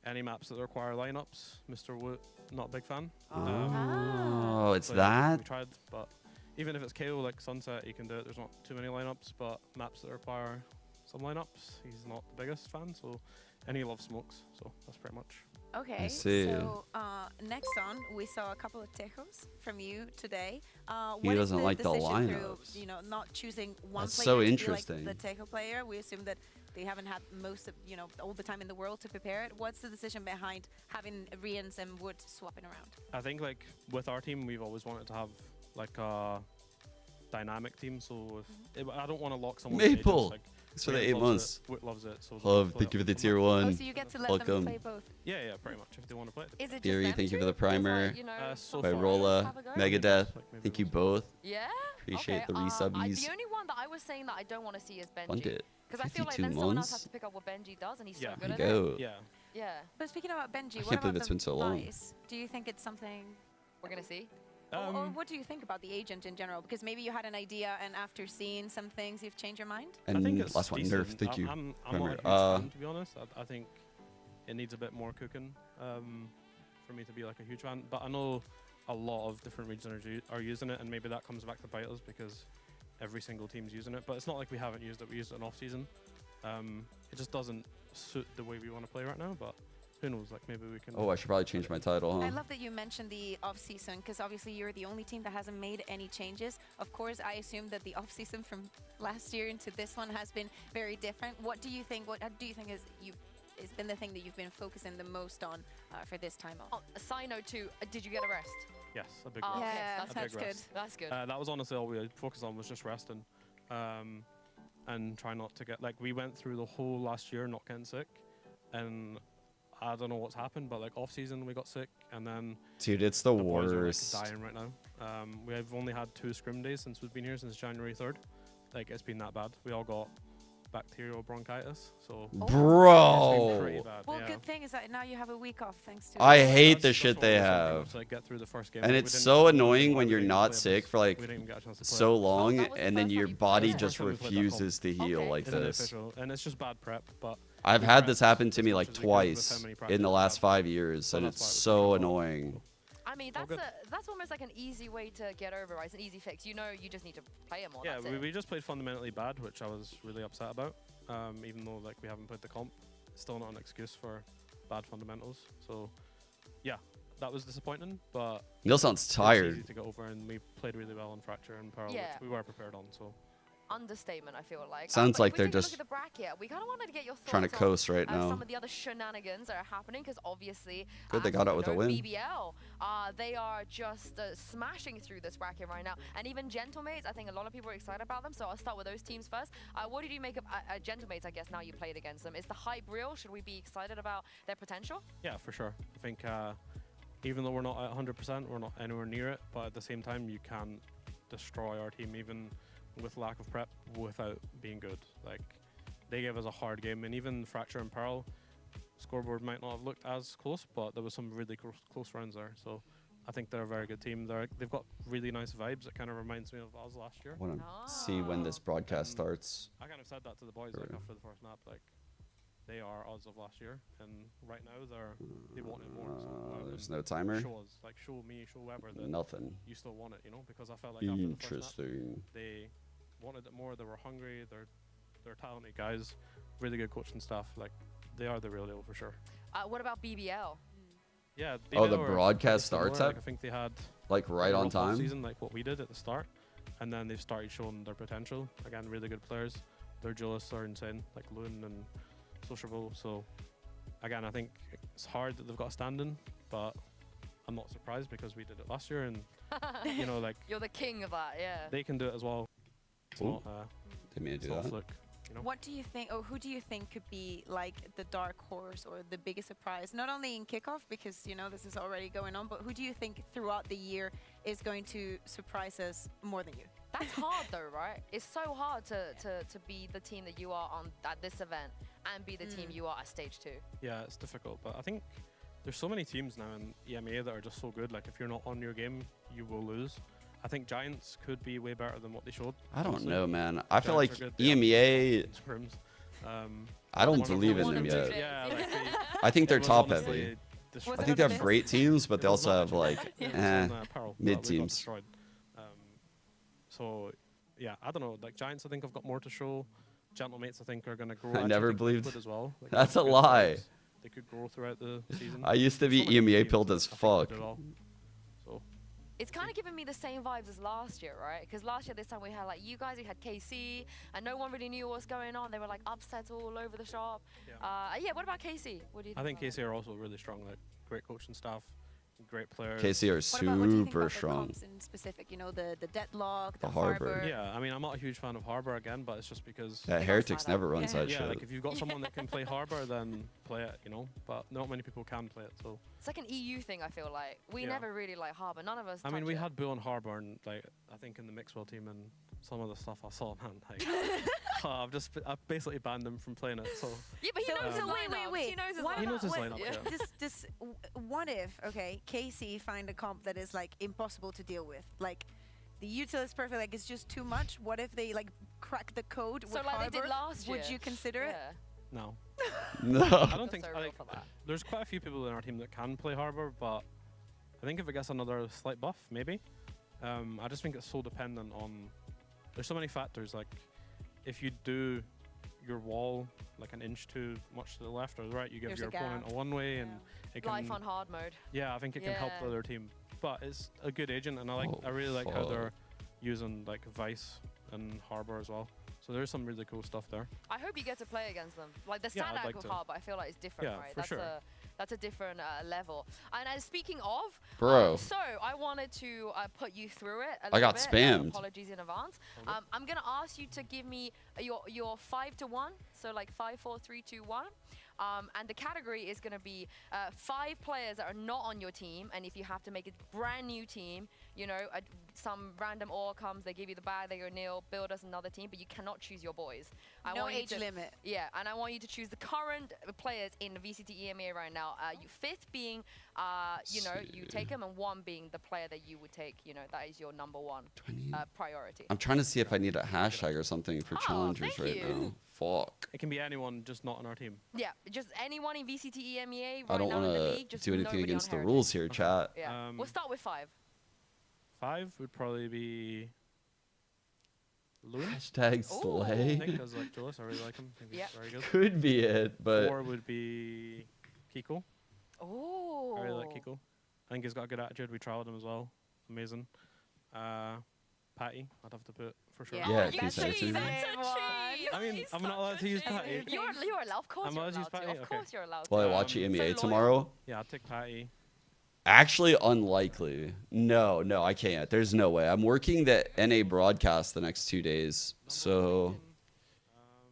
Any maps that require lineups, Mr. Woot, not a big fan. It's so that? We tried, but even if it's KO like Sunset, you can do it. There's not too many lineups, but maps that require some lineups, he's not the biggest fan. So, and he loves smokes, so that's pretty much. Okay, so next on, we saw a couple of tejos from you today. He doesn't like the lineups. You know, not choosing one That's player so to interesting. be like the tejo player. We assume that they haven't had most of, all the time in the world to prepare it. What's the decision behind having Rians and Wood swapping around? I think like with our team, we've always wanted to have like a dynamic team. So if I don't want to lock someone. Maple. Like, thanks for the 8 months. Wood loves it. So Thank you for the tier 1. Oh, so you get to let them play both. Yeah, pretty much if they want to play. Is it just Theory, them thank you two? for the primer. Rolla, Megadeth, thank you both. Yeah. Appreciate the The resubbies. only one that I was saying that I don't want to see is Benji. Fund it. Because I feel like 52 then someone else has months. to pick up what Benji does, and he's so Yeah. good at Go. it. Yeah. Yeah. But speaking about Benji, I what can't believe about it's been so the long. Vice? Do you think it's something We're gonna see. or what do you think about the agent in general? Because maybe you had an idea, and after seeing some things, you've changed your mind? I think And it's last one, decent. Nerf, thank you. I'm not a Primer. huge fan, to be honest. I think it needs a bit more cooking for me to be like a huge fan. But I know a lot of different regions are using it, and maybe that comes back to bite us because every single team's using it. But it's not like we haven't used it. We used it in off-season. It just doesn't suit the way we want to play right now, but who knows, like maybe we can... Oh, I should probably change my title, I huh? love that you mentioned the off-season, because obviously you're the only team that hasn't made any changes. Of course, I assume that the off-season from last year into this one has been very different. What do you think has been the thing that you've been focusing the most on for this time off? A side note too, did you get a rest? Yes, a big rest. Yeah, that's good. That's good. That was honestly all we focused on, was just resting. And try not to get, like, we went through the whole last year not getting sick, and I don't know what's happened, but like off season we got sick, and then Dude, it's the boys are, like, worst. dying right now. We've only had 2 scrim days since we've been here, since January 3rd. Like, it's been that bad. We all got bacterial bronchitis, so it's been pretty Bro! bad, Well, yeah. good thing is that now you have a week off thanks to I hate the That's shit what they we were trying have. to, like, get through the first game. And We it's didn't so get to annoying play, when we you're didn't not play sick this. for like We didn't even get a chance to play so it. long, that was the and then first your time you body played it. just First time we played that refuses to heal Okay. like Isn't it this. official? And it's just bad prep, but I've we had prepped this happen to as me much like as we could with twice how many in practices the we last had. 5 years, So and that's it's why it was so pretty hard. annoying. I mean, All good. that's almost like an easy way to get over it. It's an easy fix. You know, you just need to play it more. Yeah, that's it. we just played fundamentally bad, which I was really upset about. Even though like we haven't played the comp, it's still not an excuse for bad fundamentals. So, yeah, that was disappointing, but Neil sounds it's tired. easy to get over, and we played really well on Fracture and Pearl, Yeah. which we were prepared on. So, Understatement, I feel like. Sounds But like if we they're take a look just at the bracket, we kind of wanted to get your thoughts trying to coast right on now. some of the other shenanigans that are happening, because obviously, Good, they as got you out with a know, win. BBL, they are just smashing through this bracket right now. And even Gentlemates, I think a lot of people are excited about them, so I'll start with those teams first. What did you make of Gentlemates, I guess, now you played against them? Is the hype real? Should we be excited about their potential? yeah, for sure. I think even though we're not at 100%, we're not anywhere near it, but at the same time, you can destroy our team even with lack of prep without being good. Like, they gave us a hard game, and even Fracture and Pearl, scoreboard might not have looked as close, but there was some really close rounds there. So I think they're a very good team. They've got really nice vibes. It kind of reminds me of us last year. Want to see when this broadcast starts. I kind of said that to the boys like after the first map, like they are odds of last year, and right now they want it more. So go out There's and no timer. Show us, like show me, show Weber that Nothing. you still want it, you know, because I felt like after the first map, Interesting. they wanted it more. They were hungry. They're talented guys, really good coaching staff. Like, they are the real deal for sure. What about BBL? Yeah. Oh, the BBL were broadcast pretty similar. starts Like, at I think they had like right on rough off time. season, like what we did at the start, and then they've started showing their potential. Again, really good players. Their duelists are insane, like Loon and Sociable. So again, I think it's hard that they've got a stand-in, but I'm not surprised because we did it last year, and you know, like You're the king of that, yeah. they can do it as well. It's Ooh. not Didn't mean to it's do not a that. fluke, you know. What do you think, or who do you think could be like the dark horse or the biggest surprise? Not only in kickoff, because you know this is already going on, but who do you think throughout the year is going to surprise us more than you? That's hard though, right? It's so hard to be the team that you are on at this event and be the team you are at stage 2. Yeah, it's difficult, but I think there's so many teams now in EMEA that are just so good. Like, if you're not on your game, you will lose. I think Giants could be way better than what they showed. I don't honestly. know, man. I feel like Giants are good. EMEA. Scrims. I don't believe in them yet. Yeah, like I think they're was top honestly heavy. destroyed. I think they have great teams, but they also have like Apparel, mid but we got teams. destroyed. So yeah, I don't know. Like Giants, I think have got more to show. Gentlemates, I think, are going to grow. I never think they believed. could as well. Like, That's they a have good lie. players. They could grow throughout the season. I used to be So many EMEA teams pilled that as I think fuck. could do it all. So It's kind of giving me the same vibes as last year, right? Because last year, this time we had like you guys, we had KC, and no one really knew what was going on. They were like upsets all over the shop. Yeah, what about KC? What do you think? I think KC are also really strong. Like great coaching staff, great players. KC are What do you think super about strong. The comps in specific, you know, the deadlock, The the Harbor. harbor. Yeah, I mean, I'm not a huge fan of Harbor again, but it's just because. Yeah, Heretics never runs that Yeah, shit. like if you've got someone that can play Harbor, then play it, you know. But not many people can play it, so. It's like an EU thing, I feel like. We never really like Harbour. None of us I mean, touch we it. had Boo on Harbor, and like I think in the Mixwell team and some of the stuff I saw, man, like I've basically banned him from playing it. So. Yeah, but he knows his lineups. He knows his lineups. He knows his lineup. Yeah. Just what if, okay, KC find a comp that is like impossible to deal with, like the util is perfect, like it's just too much. What if they like crack the code So with like Harbor? they did last year. Would you consider it? No. No. I don't think So like, real for that. there's quite a few people in our team that can play Harbor, but I think if it gets another slight buff, maybe. I just think it's so dependent on. There's so many factors. Like, if you do your wall like an inch too much to the left or the right, you give There's your a opponent a one-way, and it can. Life on hard mode. Yeah, I think it can help the other team. But it's a good agent, and I really like how they're using like Vice and Harbor as well. So there's some really cool stuff there. I hope you get to play against them. Like the Yeah, I'd Sadak like with to. Harbour, I feel like it's different, Yeah, right? for sure. That's a different level. And speaking of, Bro. So I wanted to put you through it a I little got bit. spammed. Apologies in advance. I'm gonna ask you to give me your 5 to 1, so like 5, 4, 3, 2, 1. And the category is going to be 5 players that are not on your team, and if you have to make a brand new team, you know, some random ore comes, they give you the bag, they go Neil, build us another team, but you cannot choose your boys. No age limit. Yeah, and I want you to choose the current players in the VCT EMEA right now. 5th being, you know, you take them, and 1 being the player that you would take, you know, that is your number 1 priority. I'm trying to see if I need a hashtag or something for challengers thank right you. now. Fuck. It can be anyone, just not on our team. Yeah, just anyone in VCT EMEA right I don't now in the want league, to just do anything nobody against on the Heritage. rules here, chat. Yeah, we'll start with 5. 5 would probably be Loon. Hashtag slay. I think because like Julius, I really like him. I think he's very good. Could be it, but 4 would be Kiko. Oh. I really like Kiko. I think he's got a good attitude. We trialed him as well. Amazing. Patty, I'd have to put for sure. Yeah, that's a cheat. I mean, I'm not allowed to use Patty. You're allowed. Of course I'm you're allowed to use allowed to. Patty? Of Okay. course you're allowed to. will I watch EMEA tomorrow? Yeah, I'd take Patty. Actually, unlikely. No, I can't. There's no way. I'm working the NA broadcast the next 2 days, so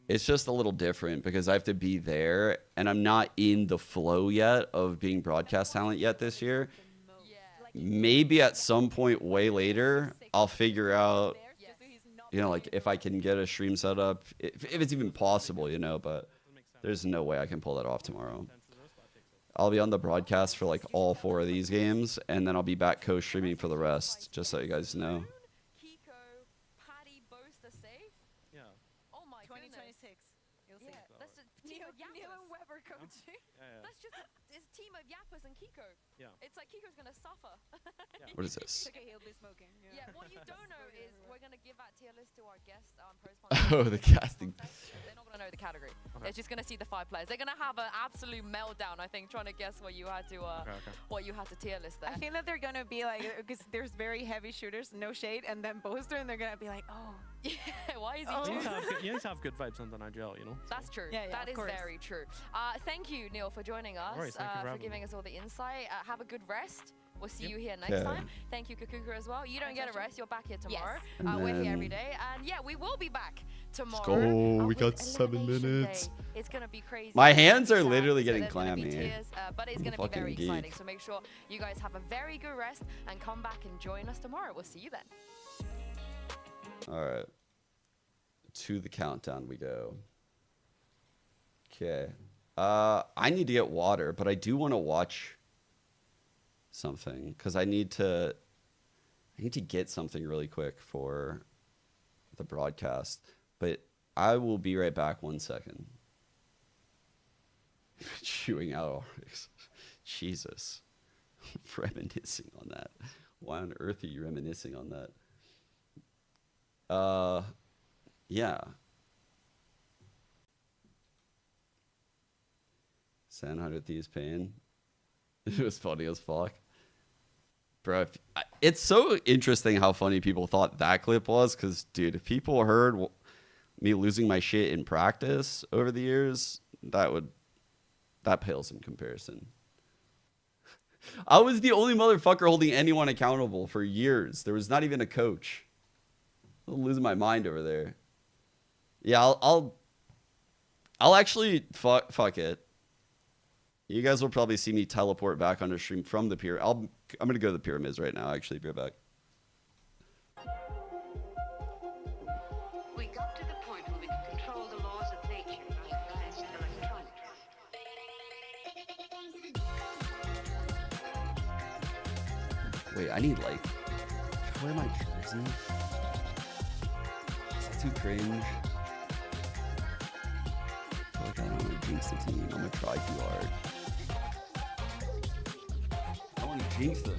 it's just a little different because I have to be there, and I'm not in the flow yet of being broadcast talent yet this year. Maybe at some point way later, I'll figure out, you know, like if I can get a stream set up, if it's even possible, you know, but there's no way I can pull that off tomorrow. I'll be on the broadcast for like all 4 of these games, and then I'll be back co-streaming for the rest, just so you guys know. Kiko, Patty, both the safe. Yeah. Oh my goodness. 2026. You'll see. Yeah, that's a team of Neil and yappers. Weber coaching. That's just it's a team of yappers and Kiko. Yeah. It's like Kiko's gonna suffer. What is this? Okay, he'll be smoking. Yeah, what you don't know is we're gonna give that tier list to our guest Oh, the casting. They're not gonna know the category. They're just gonna see the 5 players. They're gonna have an absolute meltdown, I think, trying to guess what you had to what you had to tier list there. I think that they're gonna be like, because there's very heavy shooters, no shade, and then Boaster, and they're gonna be like, oh. Yeah, why is he You doing need to have good, you need to have good vibes on the IGL, you know? That's true. Yeah, that of is course. very true. Thank you, Neil, for joining us, worries, thank you for for having giving me. us all the insight. Have a good rest. We'll see you here next Yeah. time. Thank you, Kakuka, as well. You don't get a rest. You're back here tomorrow. Yes. We're here every day. And yeah, we will be back tomorrow. go. We with got 7 Elimination minutes. Day. It's going to be crazy. My It's gonna hands be are sad. literally So getting there's gonna be clammy. tears, but it's I'm going to be fucking very geek. exciting. So make sure you guys have a very good rest and come back and join us tomorrow. We'll see you then. All right. To the countdown we go. Okay. I need to get water, but I do want to watch something because I need to I need to get something really quick for the broadcast, but I will be right back 1 second. Chewing out Heretics. Jesus. Reminiscing on that. Why on earth are you reminiscing on that? Yeah. San 100 Thieves Pain. It was funny as fuck. Bro, it's so interesting how funny people thought that clip was, because, dude, if people heard me losing my shit in practice over the years, that pales in comparison. I was the only motherfucker holding anyone accountable for years. There was not even a coach. I'm losing my mind over there. Yeah, I'll actually fuck it. You guys will probably see me teleport back onto stream from the pyramid. I'm gonna go to the pyramids right now. Actually, be right back. We got to the point where we could control the laws of nature by advanced electronics. Wait, I need like. Should I wear my jersey? Is that too cringe? I feel like I don't want to jinx the team. I'm gonna try too hard. I want to jinx them.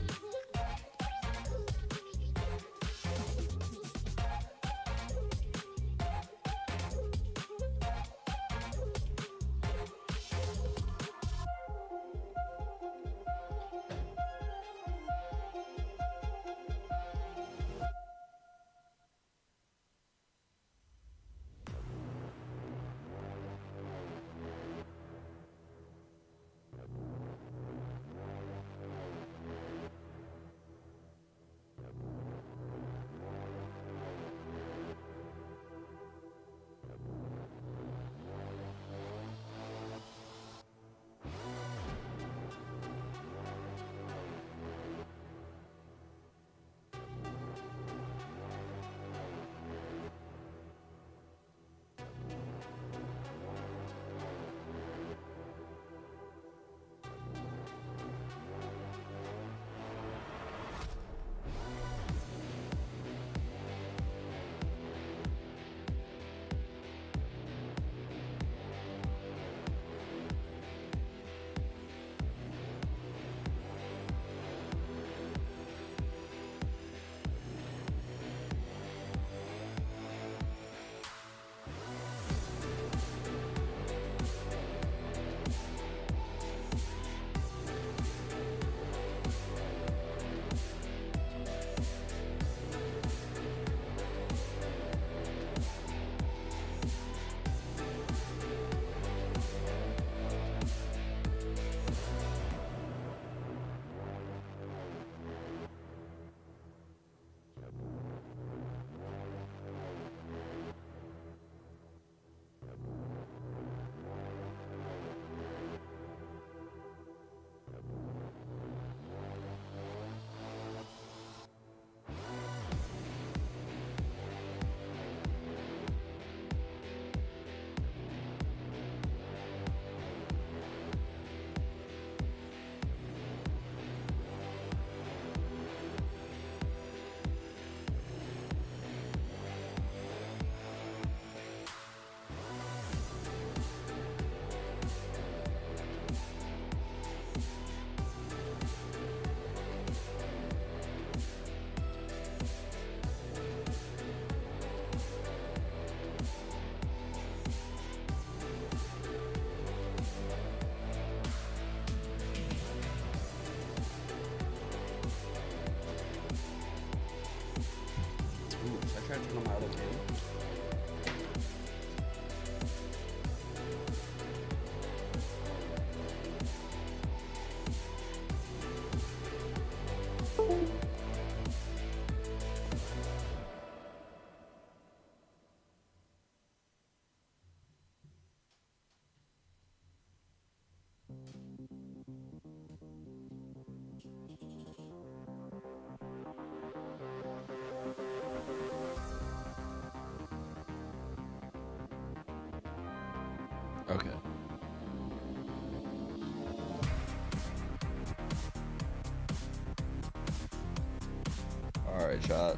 chat.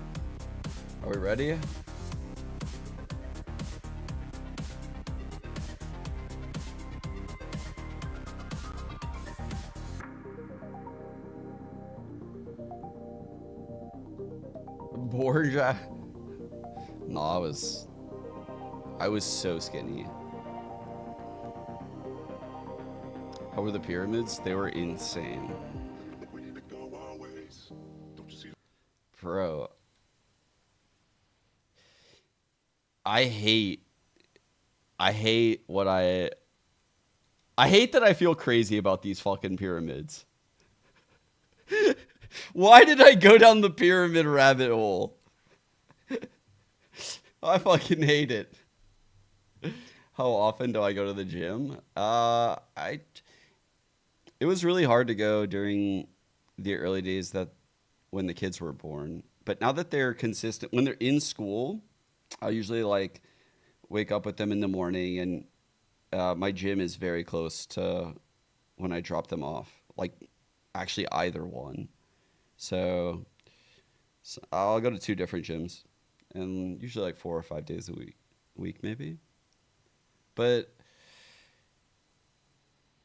Are we ready? Borja. No, I was so skinny. How were the pyramids? They were insane. Bro. I hate that I feel crazy about these fucking pyramids. Why did I go down the pyramid rabbit hole? I fucking hate it. How often do I go to the gym? It was really hard to go during the early days when the kids were born. But now that they're consistent, when they're in school, I usually like wake up with them in the morning, and my gym is very close to when I drop them off. Like actually either one. So I'll go to 2 different gyms, and usually like 4 or 5 days a week maybe. But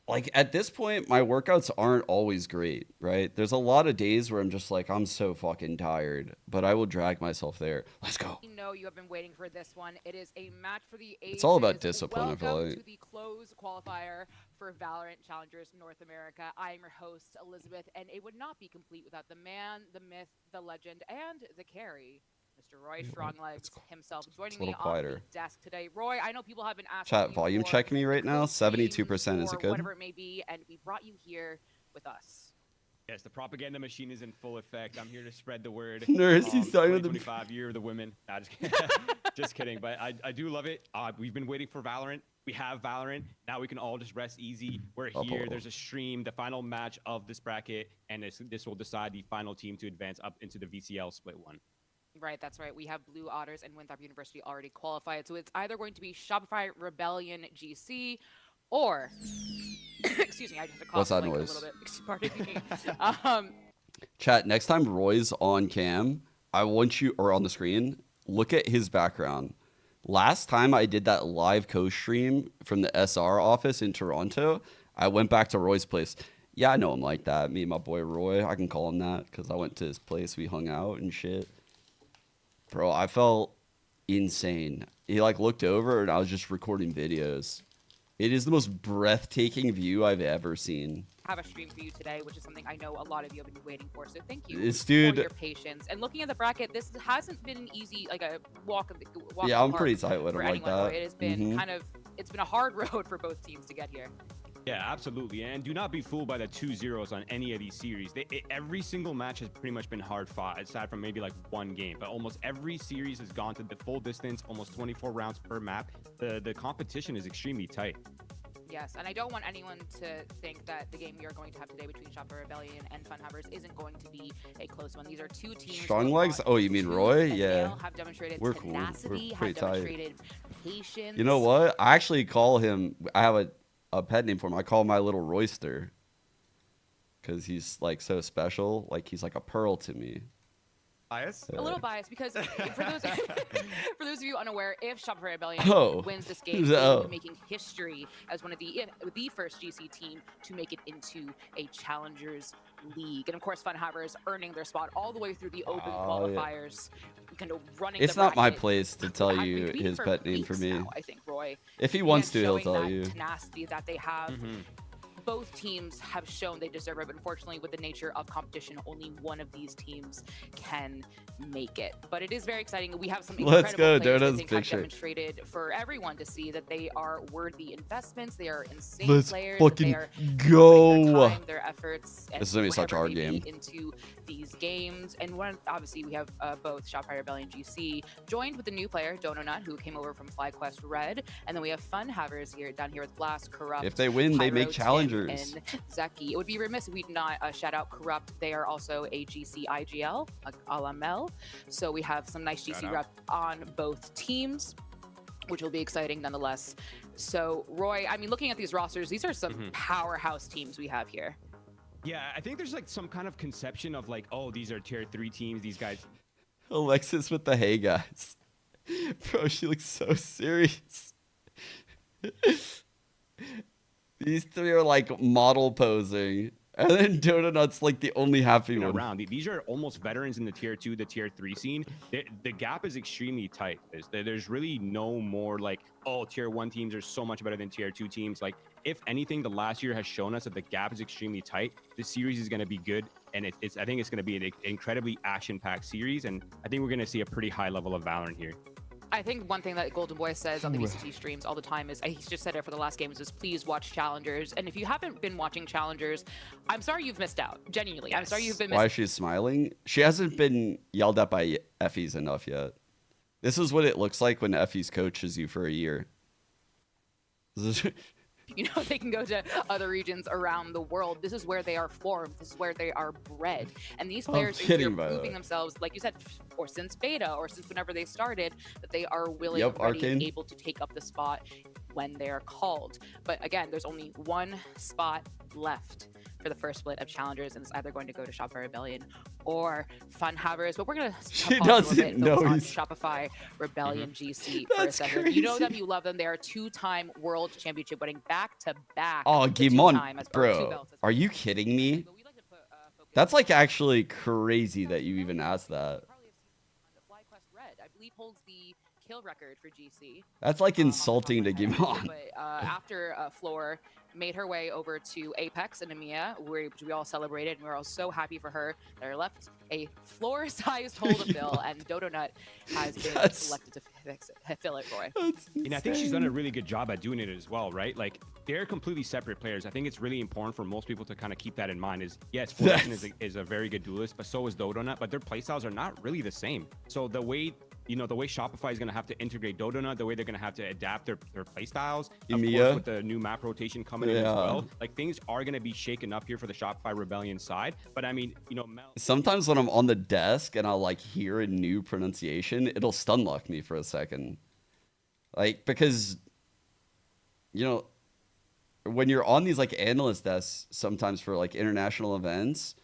like at this point, my workouts aren't always great, right? There's a lot of days where I'm just like, I'm so fucking tired, but I will drag myself there. Let's go. You know you have been waiting for this one. It is a match for the ages. It's all about discipline, I feel Welcome like. to the close qualifier for Valorant Challengers North America. I am your host, Elizabeth, and it would not be complete without the man, the myth, the legend, and the carry. Mr. Roy Stronglegs himself joining me on the desk today. Roy, I know people have been asking Chat volume check me right now. 72%. Is it good? Whatever it may be, and we brought you here with us. Yes, the propaganda machine is in full effect. I'm here to spread the word. Nurse, he's talking about the 2025 year of the women. Nah, just kidding, but I do love it. We've been waiting for Valorant. We have Valorant. Now we can all just rest easy. We're here. There's a stream, the final match of this bracket, and this will decide the final team to advance up into the VCL Split 1. Right, that's right. We have Blue Otters and Winthrop University already qualified. So it's either going to be Shopify Rebellion GC or excuse me, I just had to cough. What's that like noise? A little bit. Pardon me. Chat, next time Roy's on cam, I want you, or on the screen, look at his background. Last time I did that live co-stream from the SR office in Toronto, I went back to Roy's place. Yeah, I know him like that. Me and my boy Roy, I can call him that because I went to his place. We hung out and shit. Bro, I felt insane. He like looked over and I was just recording videos. It is the most breathtaking view I've ever seen. I have a stream for you today, which is something I know a lot of you have been waiting for. So thank you This for dude, your patience. And looking at the bracket, this hasn't been an easy, like a walk of the yeah, I'm pretty tight with him like that. It has been it's been a hard road for both teams to get here. Yeah, absolutely. And do not be fooled by the 2-0s on any of these series. Every single match has pretty much been hard fought, aside from maybe like one game. But almost every series has gone to the full distance, almost 24 rounds per map. The competition is extremely tight. Yes, and I don't want anyone to think that the game we are going to have today between Shopper Rebellion and Funhavers isn't going to be a close one. These are 2 teams. Stronglegs? Oh, you mean Roy? Yeah. Have demonstrated We're tenacity, cool. We're pretty have demonstrated patience. You know what? I actually call him, I have a pet name for him. I call him my little Royster. Because he's like so special. Like he's like a pearl to me. Bias? A little biased because for those of you unaware, if Shopify Rebellion wins this game, they will be making history as one of the first GC team to make it into a Challengers League. And of course, Funhavers earning their spot all the way through the open qualifiers. Yeah. Kind of running it's not my place to tell you his pet name for me. Now, I think Roy. If he wants to, he'll tell you. Tenacity that they have. Both teams have shown they deserve it, but unfortunately, with the nature of competition, only one of these teams can make it. But it is very exciting. We have some incredible players I think have demonstrated for everyone to see that they are worthy investments. They are insane players. Fucking they are go. Their time, their efforts. This is gonna be such a hard game. Into these games, and obviously we have both Shopify Rebellion GC joined with a new player, Dononut, who came over from FlyQuest Red, and then we have Funhavers down here with Blast, Corrupt. If they win, they make challengers. And Zeki. It would be remiss if we did not shout out Corrupt. They are also a GC IGL, LML. So we have some nice GC rep on both teams, which will be exciting nonetheless. So Roy, I mean, looking at these rosters, these are some powerhouse teams we have here. Yeah, I think there's like some kind of conception of like, oh, these are tier 3 teams. These guys Alexis with the hey guys. Bro, she looks so serious. These three are like model posing. And then Donut's like the only happy one. Around. These are almost veterans in the tier 2, the tier 3 scene. The gap is extremely tight. There's really no more like, oh, tier 1 teams are so much better than tier 2 teams. Like, if anything, the last year has shown us that the gap is extremely tight. The series is going to be good. And I think it's going to be an incredibly action-packed series. And I think we're going to see a pretty high level of Valorant here. I think one thing that Golden Boy says on the VCT streams all the time is, he's just said it for the last games, is please watch Challengers. And if you haven't been watching Challengers, I'm sorry you've missed out. Genuinely, yes. I'm sorry you've been missed. Why is she smiling? She hasn't been yelled at by Effie's enough yet. This is what it looks like when Effie's coaches you for a year. You know, they can go to other regions around the world. This is where they are formed. This is where they are bred. And these players are proving themselves, like you said, or since beta, or since whenever they started, that they are willing and able to take up the spot when they are called. But again, there's only one spot left for the first split of Challengers, and it's either going to go to Shopify Rebellion or Fun Havers. But we're going to pause a little bit and focus on Shopify Rebellion GC for a second. Crazy. You know them, you love them. They are 2-time World Championship winning back-to-back. Oh, Gimon, bro. Are you kidding me? That's like actually crazy that you even asked that. I believe holds the kill record for GC. That's like insulting to Gimon. But after Floor made her way over to Apex and EMEA, which we all celebrated, and we were all so happy for her. There left a floor-sized hole to fill, and Dodonut has been selected to fill it, Roy. And I think she's done a really good job at doing it as well, right? Like, they're completely separate players. I think it's really important for most people to kind of keep that in mind. Is yes, Fortune is a very good duelist, but so is Dodonut. But their playstyles are not really the same. So the way the way Shopify is going to have to integrate Dodonut, the way they're going to have to adapt their playstyles, of course, with the new map rotation coming in as well. Like, things are going to be shaken up here for the Shopify Rebellion side. But I mean, sometimes when I'm on the desk and I'll like hear a new pronunciation, it'll stun lock me for a second. Like, because, when you're on these like analyst desks, sometimes for like international events,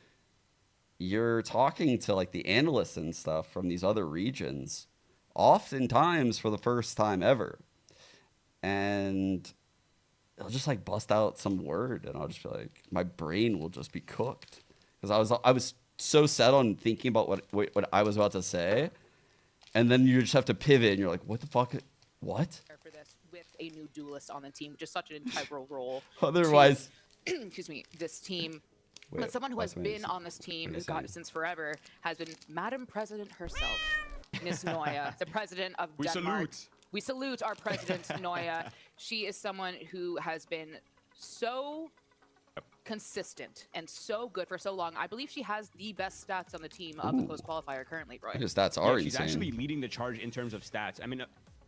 you're talking to like the analysts and stuff from these other regions, oftentimes for the first time ever. And it'll just like bust out some word and I'll just be like, my brain will just be cooked. Because I was so set on thinking about what I was about to say. And then you just have to pivot and you're like, what the fuck? What? For this with a new duelist on the team, which is such an integral role. Otherwise, excuse me, this team. But someone who has been on this team, who's got it since forever, has been Madam President herself, Miss Noya, the president of Denmark. We salute our president, Noya. She is someone who has been so consistent and so good for so long. I believe she has the best stats on the team of the close qualifier currently, Roy. His stats are she's insane. Actually leading the charge in terms of stats. I mean,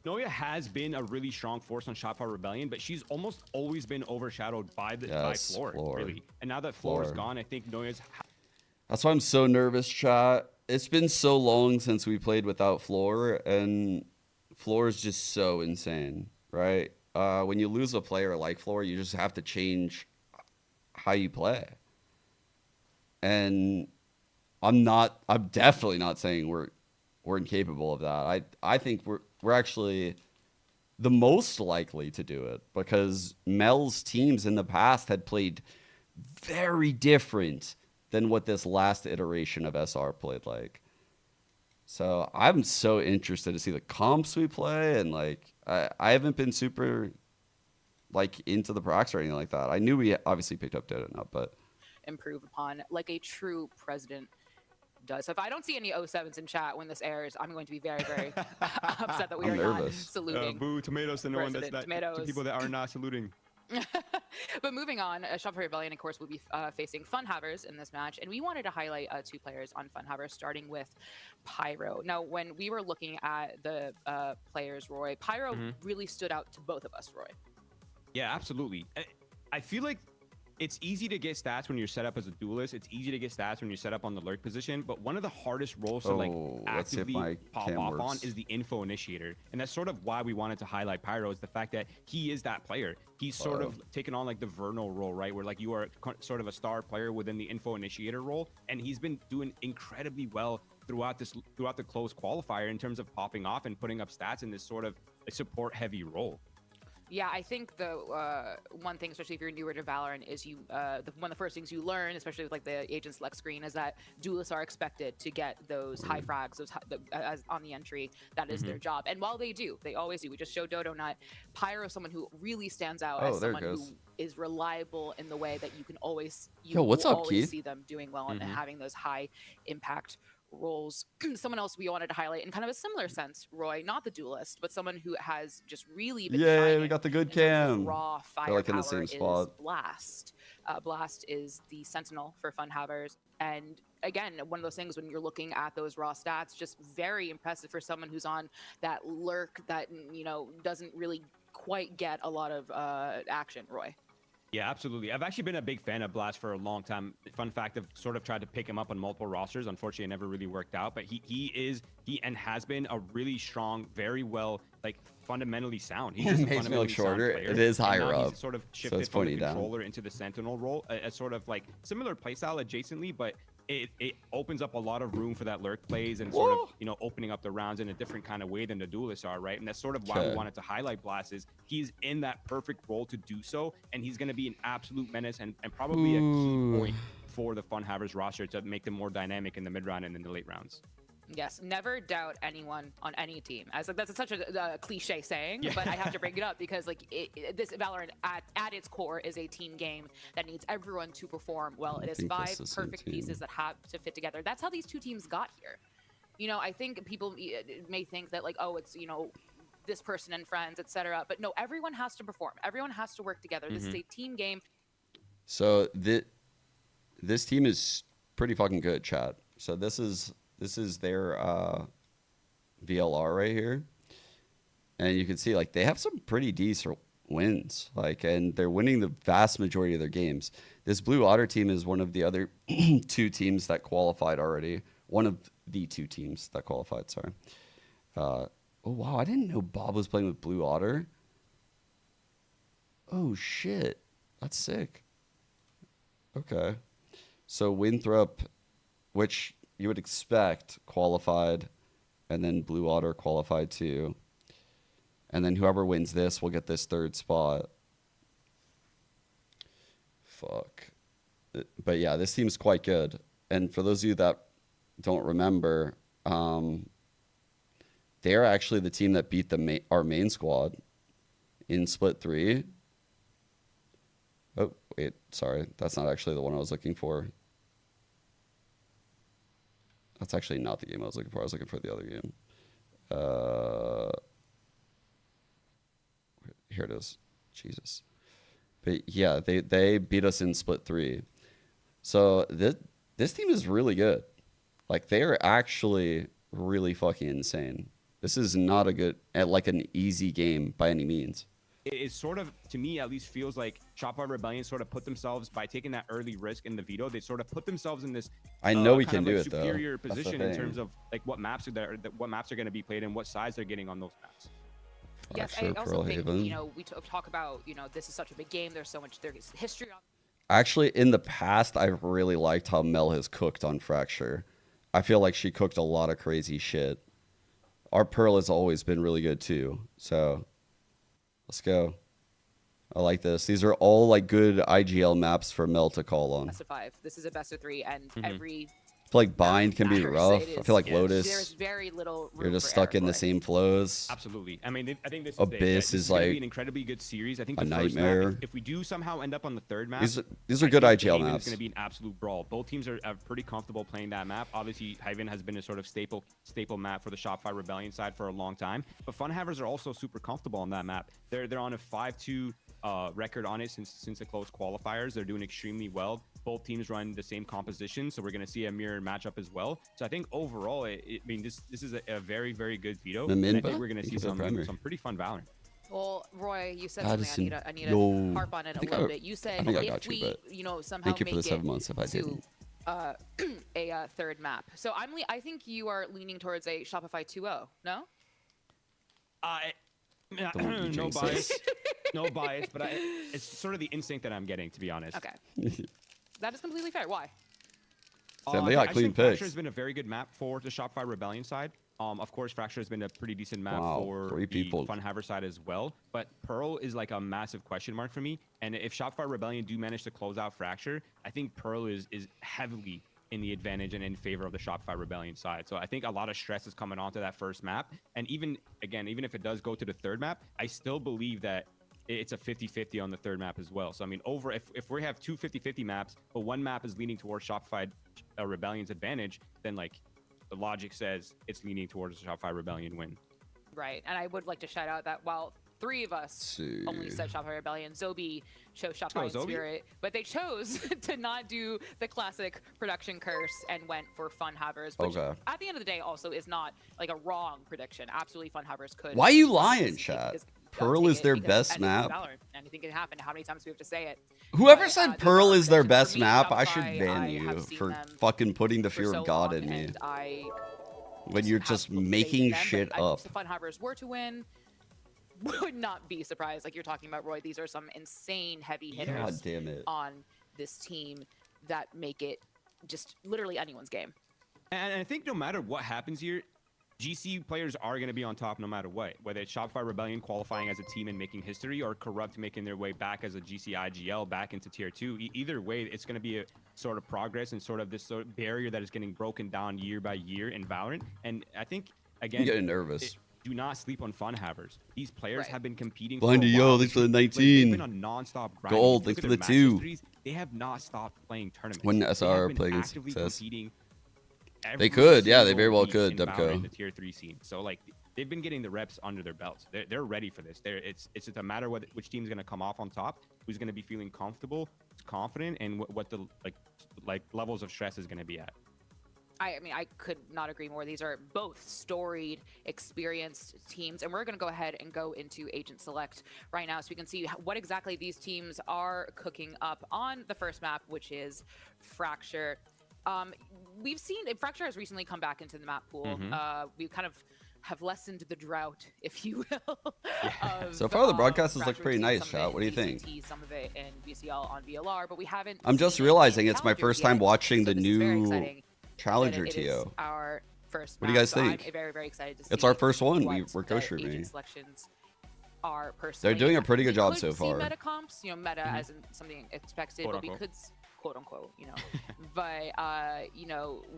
Noya has been a really strong force on Shopify Rebellion, but she's almost always been overshadowed by Floor, really. And now that Floor is gone, I think Noya's... That's why I'm so nervous, chat. It's been so long since we played without Floor, and Floor is just so insane, right? When you lose a player like Floor, you just have to change how you play. And I'm definitely not saying we're incapable of that. I think we're actually the most likely to do it because Mel's teams in the past had played very different than what this last iteration of SR played like. So I'm so interested to see the comps we play, and like I haven't been super like into the procs or anything like that. I knew we obviously picked up Dota, but improve upon like a true president does. So if I don't see any 07s in chat when this airs, I'm going to be very, very upset that we are not saluting. Boo tomatoes to no one that's to people that are not saluting. But moving on, Shopify Rebellion, of course, will be facing Fun Havers in this match, and we wanted to highlight 2 players on Fun Havers, starting with Pyro. Now, when we were looking at the players, Roy, Pyro really stood out to both of us, Roy. Yeah, absolutely. I feel like it's easy to get stats when you're set up as a duelist. It's easy to get stats when you're set up on the lurk position. But one of the hardest roles to like actively pop off on is the info initiator. And that's sort of why we wanted to highlight Pyro, is the fact that he is that player. He's sort of taken on like the Vernal role, right? Where like you are sort of a star player within the info initiator role. And he's been doing incredibly well throughout the close qualifier in terms of popping off and putting up stats in this sort of a support-heavy role. Yeah, I think the one thing, especially if you're newer to Valorant, is one of the first things you learn, especially with like the agent select screen, is that duelists are expected to get those high frags, as on the entry. That is their job, and while they do, they always do. We just showed Dodo Nut. Pyro is someone who really stands out as someone who is reliable in the way that you can always see them doing well and having those high impact roles. Someone else we wanted to highlight in kind of a similar sense, Roy, not the duelist, but someone who has just really been shining. We got the good cam. Raw They're like in the firepower same spot. Blast. Blast is the sentinel for Fun Havers, and again, one of those things when you're looking at those raw stats, just very impressive for someone who's on that lurk that doesn't really quite get a lot of action. Roy. Yeah, absolutely. I've actually been a big fan of Blast for a long time. Fun fact, I've sort of tried to pick him up on multiple rosters. Unfortunately, it never really worked out. But he has been a really strong, very well, like fundamentally sound. He's just makes me look shorter. It is higher up. He's sort of shifted from the controller into the sentinel role, a sort of like similar playstyle adjacently, but it opens up a lot of room for that lurk plays and sort of, opening up the rounds in a different kind of way than the duelists are, right? And that's sort of why we wanted to highlight Blast is he's in that perfect role to do so, and he's going to be an absolute menace and probably a key point for the Fun Havers roster to make them more dynamic in the mid round and in the late rounds. Yes, never doubt anyone on any team. As like that's such a cliche saying, but I have to bring it up because like this Valorant at its core is a team game that needs everyone to perform well. It is 5 perfect pieces that have to fit together. That's how these two teams got here. I think people may think that like, oh, it's this person and friends, etc. But no, everyone has to perform. Everyone has to work together. This is a team game. So this team is pretty fucking good, chat. So this is their VLR right here. And you can see like they have some pretty decent wins. And they're winning the vast majority of their games. This Blue Otter team is one of the other 2 teams that qualified already. One of the 2 teams that qualified, sorry. Oh wow, I didn't know Bob was playing with Blue Otter. Oh shit. That's sick. Okay. So Winthrop, which you would expect qualified, and then Blue Otter qualified too. And then whoever wins this will get this 3rd spot. Fuck. But yeah, this team's quite good. And for those of you that don't remember, they're actually the team that beat our main squad in Split 3. Oh, wait, sorry. That's not actually the one I was looking for. That's actually not the game I was looking for. I was looking for the other game. Here it is. Jesus. But yeah, they beat us in Split 3. So this team is really good. Like, they are actually really fucking insane. This is not an easy game by any means. It sort of, to me at least, feels like Shopify Rebellion sort of put themselves, by taking that early risk in the veto, they sort of put themselves in this I know we can kind of do like it though. Superior position in terms of like what maps are there, what maps are going to be played and what sides they're getting on those maps. Yes, I also think we talk about this is such a big game. There's history on. Actually, in the past, I've really liked how Mel has cooked on Fracture. I feel like she cooked a lot of crazy shit. Our Pearl has always been really good too. So let's go. I like this. These are all like good IGL maps for Mel to call on. Best of 5. This is a best of 3, and every. I feel like Bind can be rough. I feel like Lotus. There's very little room you're just stuck in the same flows. Absolutely. I mean, I think this Abyss is going like to be an incredibly good series. I think a the first nightmare. map, if we do somehow end up on the 3rd map, these are good IGL maps. It's going to be an absolute brawl. Both teams are pretty comfortable playing that map. Obviously, Hyven has been a sort of staple map for the Shopify Rebellion side for a long time. But Fun Havers are also super comfortable on that map. They're on a 5-2 record on it since the close qualifiers. They're doing extremely well. Both teams run the same composition, so we're going to see a mirror matchup as well. So I think overall, this is a very, very good veto. And I think we're going to see some pretty fun Valorant. Well, Roy, you said something I need to harp on it a little bit. You said if we somehow make it 7 months if I didn't. A 3rd map. So I think you are leaning towards a Shopify 2.0, no? No bias. No bias, but it's sort of the instinct that I'm getting, to be honest. Okay. That is completely fair. Why? Damn, they got clean Fracture picks. has been a very good map for the Shopify Rebellion side. Of course, Fracture has been a pretty decent map for the Funhaver side as well. But Pearl is like a massive question mark for me. And if Shopify Rebellion do manage to close out Fracture, I think Pearl is heavily in the advantage and in favor of the Shopify Rebellion side. So I think a lot of stress is coming onto that first map. And even if it does go to the third map, I still believe that it's a 50-50 on the third map as well. So I mean, if we have two 50-50 maps, but one map is leaning towards Shopify Rebellion's advantage, then like the logic says it's leaning towards the Shopify Rebellion win. Right, and I would like to shout out that while 3 of us only said Shopify Rebellion, Zobi chose Shopify Spirit, but they chose to not do the classic production curse and went for Funhavers, which at the end of the day also is not like a wrong prediction. Absolutely, Funhavers could. Why are you lying, chat? Pearl is their best map. Anything can happen. How many times do we have to say it? Whoever said Pearl is their best map, I should ban you for fucking putting the fear of God in me. When you're just making shit up. If the Funhavers were to win, would not be surprised. Like you're talking about, Roy, these are some insane heavy hitters on this team that make it just literally anyone's game. And I think no matter what happens here, GC players are going to be on top no matter what, whether it's Shopify Rebellion qualifying as a team and making history, or Corrupt making their way back as a GC IGL back into tier 2. Either way, it's going to be a sort of progress and sort of this sort of barrier that is getting broken down year by year in Valorant. And I think, again, I'm getting nervous. Do not sleep on Funhavers. These players have been competing for a while. Thanks for the 19. They've been on non-stop grind. Gold, thanks for the 2. They have not stopped playing tournaments. When SR playing success. They could, yeah, they very well could, Dubco. The tier 3 scene. So like they've been getting the reps under their belts. They're ready for this. It's just a matter of which team's going to come off on top, who's going to be feeling comfortable, confident, and what the like levels of stress is going to be at. I mean, I could not agree more. These are both storied, experienced teams, and we're going to go ahead and go into Agent Select right now so we can see what exactly these teams are cooking up on the first map, which is Fracture. We've seen Fracture has recently come back into the map pool. We kind of have lessened the drought, if you will. So far, the broadcasters look pretty nice, chat. What do you think? Some of it in VCL on VLR, but we haven't. I'm just realizing it's my first time watching the new Challenger TO. Our first. What do you guys think? I'm very, very excited to see. It's our first one. We're kosher me. Are They're doing a pretty good job so far. Meta comps, meta as in something expected, but we could. Quote unquote, but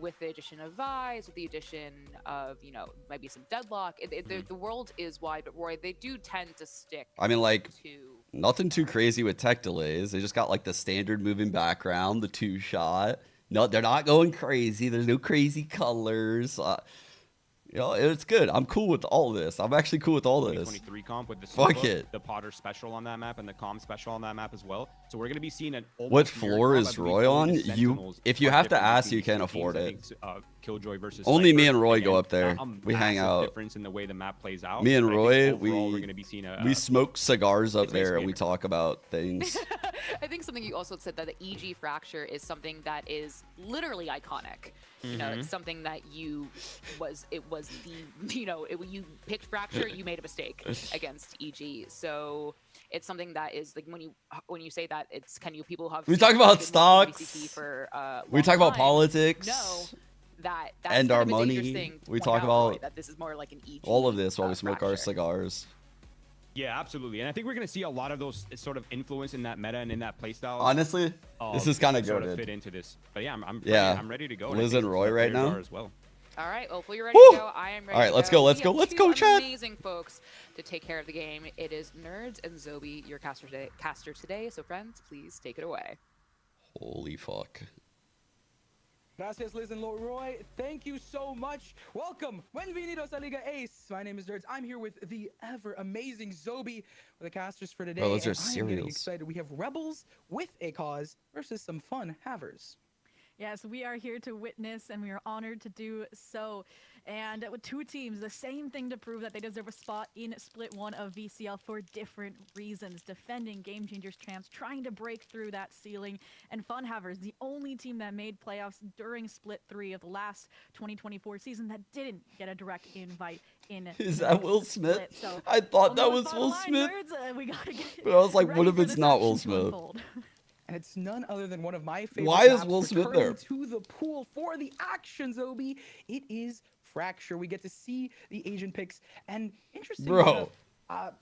with the addition of Vise, with the addition of maybe some deadlock, the world is wide. But Roy, they do tend to stick. I mean, like nothing too crazy with tech delays. They just got like the standard moving background, the 2-shot. No, they're not going crazy. There's no crazy colors. It's good. I'm cool with all this. I'm actually cool with all this. 23 comp with the Fuck it. The Potter special on that map and the Com special on that map as well. So we're gonna be seeing an. What floor is Roy on? If you have to ask, you can't afford it. Killjoy versus only me and Roy go up there. We hang out. Difference in the way the map plays out. Me and Roy, we're gonna be seeing we smoke cigars up there and we talk about things. I think something you also said that the EG Fracture is something that is literally iconic. It's something that you picked Fracture, you made a mistake against EG. So it's something that is like when you say that, it's people have. We talk about stocks. For we talk about politics. No. That's and our money. We talk about that. This is more like an EG. All of this while we smoke our cigars. Yeah, absolutely. And I think we're going to see a lot of those sort of influence in that meta and in that playstyle. Honestly, this is kind of sort good. of fit into this. But yeah, I'm ready to go. Liz and Roy right now. As well. All right, well, if you're ready to go, I am ready. All right, let's go, chat. Amazing folks to take care of the game. It is Nerds and Zobi, your caster today. So friends, please take it away. Holy fuck. Gracias, Liz and Roy. Thank you so much. Welcome. Bienvenidos a Liga Ace. My name is Nerds. I'm here with the ever amazing Zobi with the casters for today. Oh, those are cereals. I'm getting excited. We have Rebels with a cause versus some fun havers. Yes, we are here to witness, and we are honored to do so. And with 2 teams, the same thing to prove that they deserve a spot in Split 1 of VCL for different reasons. Defending Game Changers champs, trying to break through that ceiling. And Funhavers, the only team that made playoffs during Split 3 of the last 2024 season that didn't get a direct invite in. Is that Will Smith? So, I thought that was Will Smith. We gotta get but I was like, what if it's not Will Smith? And it's none other than one of my favorite Why is maps Will Smith there? to the pool for the action, Zobi. It is Fracture. We get to see the Asian picks. And interesting enough,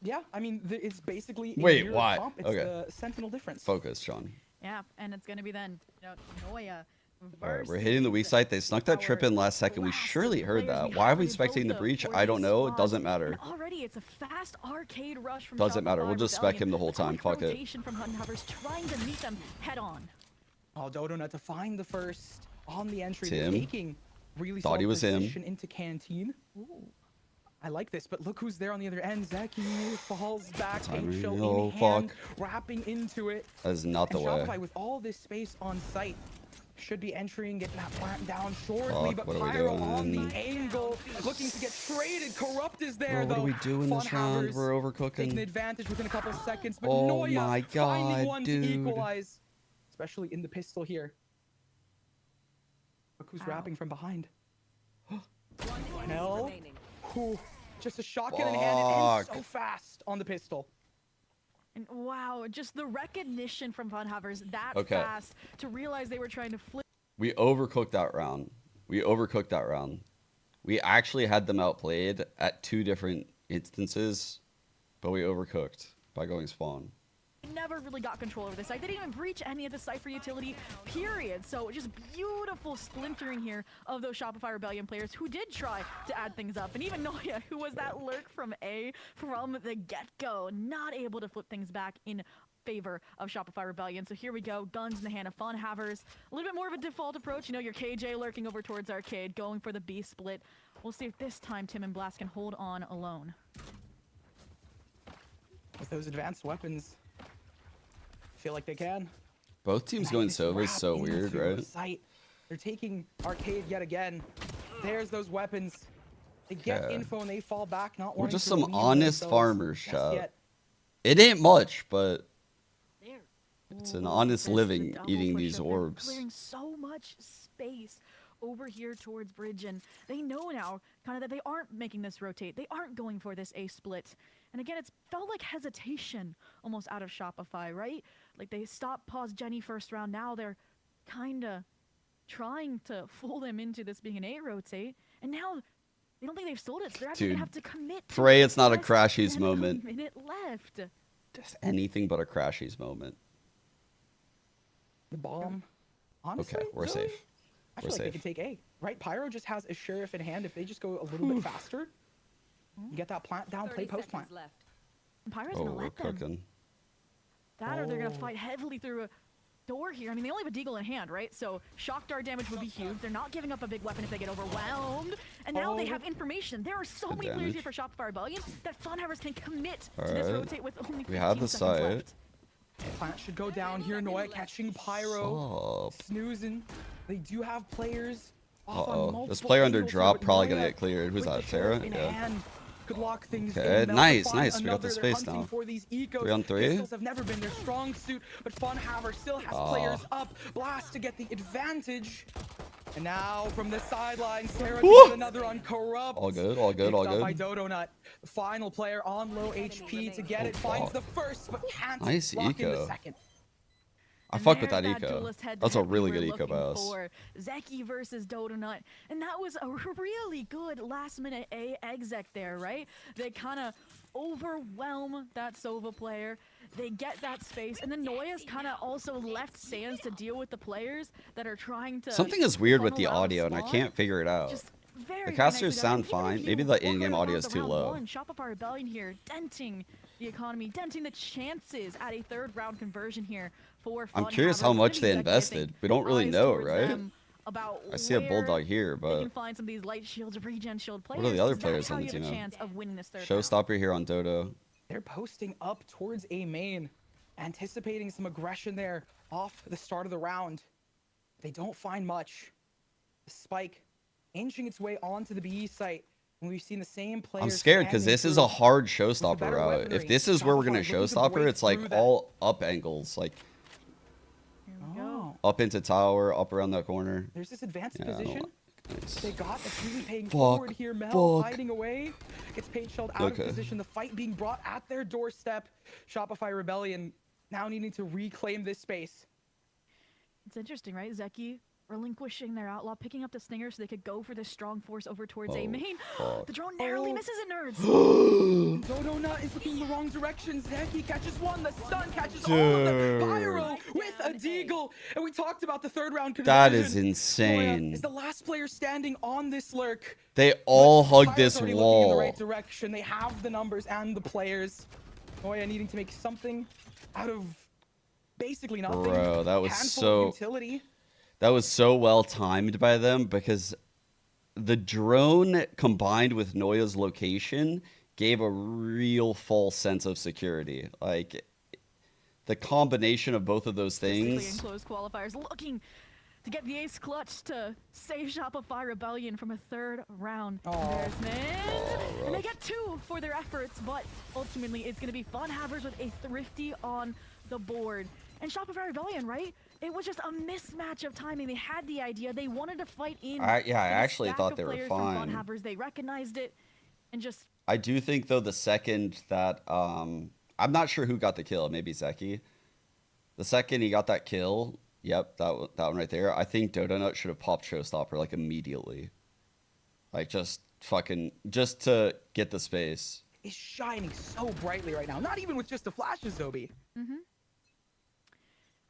yeah, I mean, it's basically a Wait, mirror why? comp. It's the Sentinel difference. Focus, Sean. Yeah, and it's going to be then, Noya. All right, we're hitting the weak site. They snuck that trip in last second. We surely heard that. Why are we spectating the breach? I don't know. It doesn't matter. Already, it's a fast arcade rush from Doesn't matter. We'll just spec him the whole time. Fuck it. From Hunthovers trying to meet them head on. Oh, Dodonut to find the first on the entry. Tim. Taking really Thought he was him. into Canteen. Ooh. I like this, but look who's there on the other end. Zeki falls back, paint shell in hand, wrapping into it. That is not the way. Shopify with all this space on site should be entering, getting that plant down shortly, but what are we Pyro doing? on the angle, looking to get traded. Corrupt is there, Bro, though. What are we doing this round? We're overcooking. Taking advantage within a couple seconds, but oh Noya my God, finding one dude. to equalize, especially in the pistol here. Look who's wrapping from behind. No. Just a shotgun in hand. It ends so fast on the pistol. And wow, just the recognition from Hunthovers that fast to realize they were trying to flip. We overcooked that round. We actually had them outplayed at 2 different instances, but we overcooked by going spawn. Never really got control over this site. They didn't even breach any of the Cypher utility, period. So just beautiful splintering here of those Shopify Rebellion players who did try to add things up. And even Noya, who was that lurk from A from the get-go, not able to flip things back in favor of Shopify Rebellion. So here we go, guns in the hand of Funhavers. A little bit more of a default approach. You know, your KJ lurking over towards Arcade, going for the B split. We'll see if this time Tim and Blast can hold on alone. With those advanced weapons, I feel like they can. Both teams going Sova is so weird, right? Site. They're taking Arcade yet again. There's those weapons. They get info and they fall back, not We're wanting just to some leave honest themselves farmers, just chat. yet. It ain't much, but it's an honest living eating these orbs. Clearing so much space over here towards Bridge, and they know now kind of that they aren't making this rotate. They aren't going for this A split. And again, it's felt like hesitation almost out of Shopify, right? Like they stopped, paused Jenny first round. Now they're kind of trying to fool them into this being an A rotate. And now they don't think they've sold it, so they're actually going to have to commit. Pray it's not a Crashies moment. A minute left. Just anything but a Crashies moment. The bomb. Honestly, okay, we're safe. I feel like they could take A, right? Pyro just has a sheriff in hand. If they just go a little bit faster, get that plant down, play post plant. Pyro's gonna let them. Cooking. That or they're gonna fight heavily through a door here. I mean, they only have a deagle in hand, right? So shock dart damage would be huge. They're not giving up a big weapon if they get overwhelmed. And now they have information. There are so many players here for Shopify Rebellion that Funhavers can commit to this rotate with only 15 seconds left. Plant should go down here. Noya catching Pyro. Snoozing. They do have players. This player under drop probably gonna get cleared. Who's that? Sarah? Yeah. Could lock things okay, in. nice. We got the space now. 3 on 3. Pistols have never been their strong suit, but Funhaver still has players up. Blast to get the advantage. And now from the sideline, Sarah gets another on Corrupt. All good. By Dodonut. The final player on low HP to get it. Finds the first, but can't lock in the second. I fuck with that eco. That's a really good eco by us. Zeki versus Dodonut. And that was a really good last minute A exec there, right? They kind of overwhelm that Sova player. They get that space. And then Noya's kind of also left Sands to deal with the players that are trying to... Something is weird with the audio and I can't figure it out. The casters sound fine. Maybe the in-game audio is too low. Shopify Rebellion here, denting the economy, denting the chances at a 3rd round conversion here for I'm curious how much they invested. We don't really know, right? I see a Bulldog here, but can find some of these light shields, regen shield players. What are the other players on the team? Showstopper here on Dodo. They're posting up towards A main, anticipating some aggression there off the start of the round. They don't find much. The spike inching its way onto the BE site. And we've seen the same players. I'm scared because this is a hard showstopper route. If this is where we're gonna showstopper, it's like all up angles, like up into tower, up around that corner. There's this advanced position. Nice. They got the TV paying forward here. Mel hiding away. Gets paint shelled out of position. The fight being brought at their doorstep. Shopify Rebellion now needing to reclaim this space. It's interesting, right? Zeki relinquishing their outlaw, picking up the stinger so they could go for this strong force over towards A main. The drone narrowly misses it, nerds. Dodo Nut is looking in the wrong direction. Zeki catches one, the stun catches all of them. Pyro with a deagle. And we talked about the third round conversion. That is insane. Is the last player standing on this lurk. They all hug this looking wall. in the right direction. They have the numbers and the players. Noya needing to make something out of basically nothing. Bro, that was so utility. That was so well timed by them, because the drone combined with Noya's location gave a real false sense of security. Like, the combination of both of those things. Enclosed qualifiers looking to get the ace clutch to save Shopify Rebellion from a third round. There's Mint. And they get 2 for their efforts, but ultimately it's going to be FunHavers with a Thrifty on the board. And Shopify Rebellion, right? It was just a mismatch of timing. They had the idea. They wanted to fight in. I actually thought they were fine. FunHavers, they recognized it and just... I do think, though, the second that... I'm not sure who got the kill. Maybe Zeki. The second he got that kill... Yep, that one right there. I think Dodo Nut should have popped Showstopper, like, immediately. Like, just to get the space. It's shining so brightly right now. Not even with just the flashes, Zobi.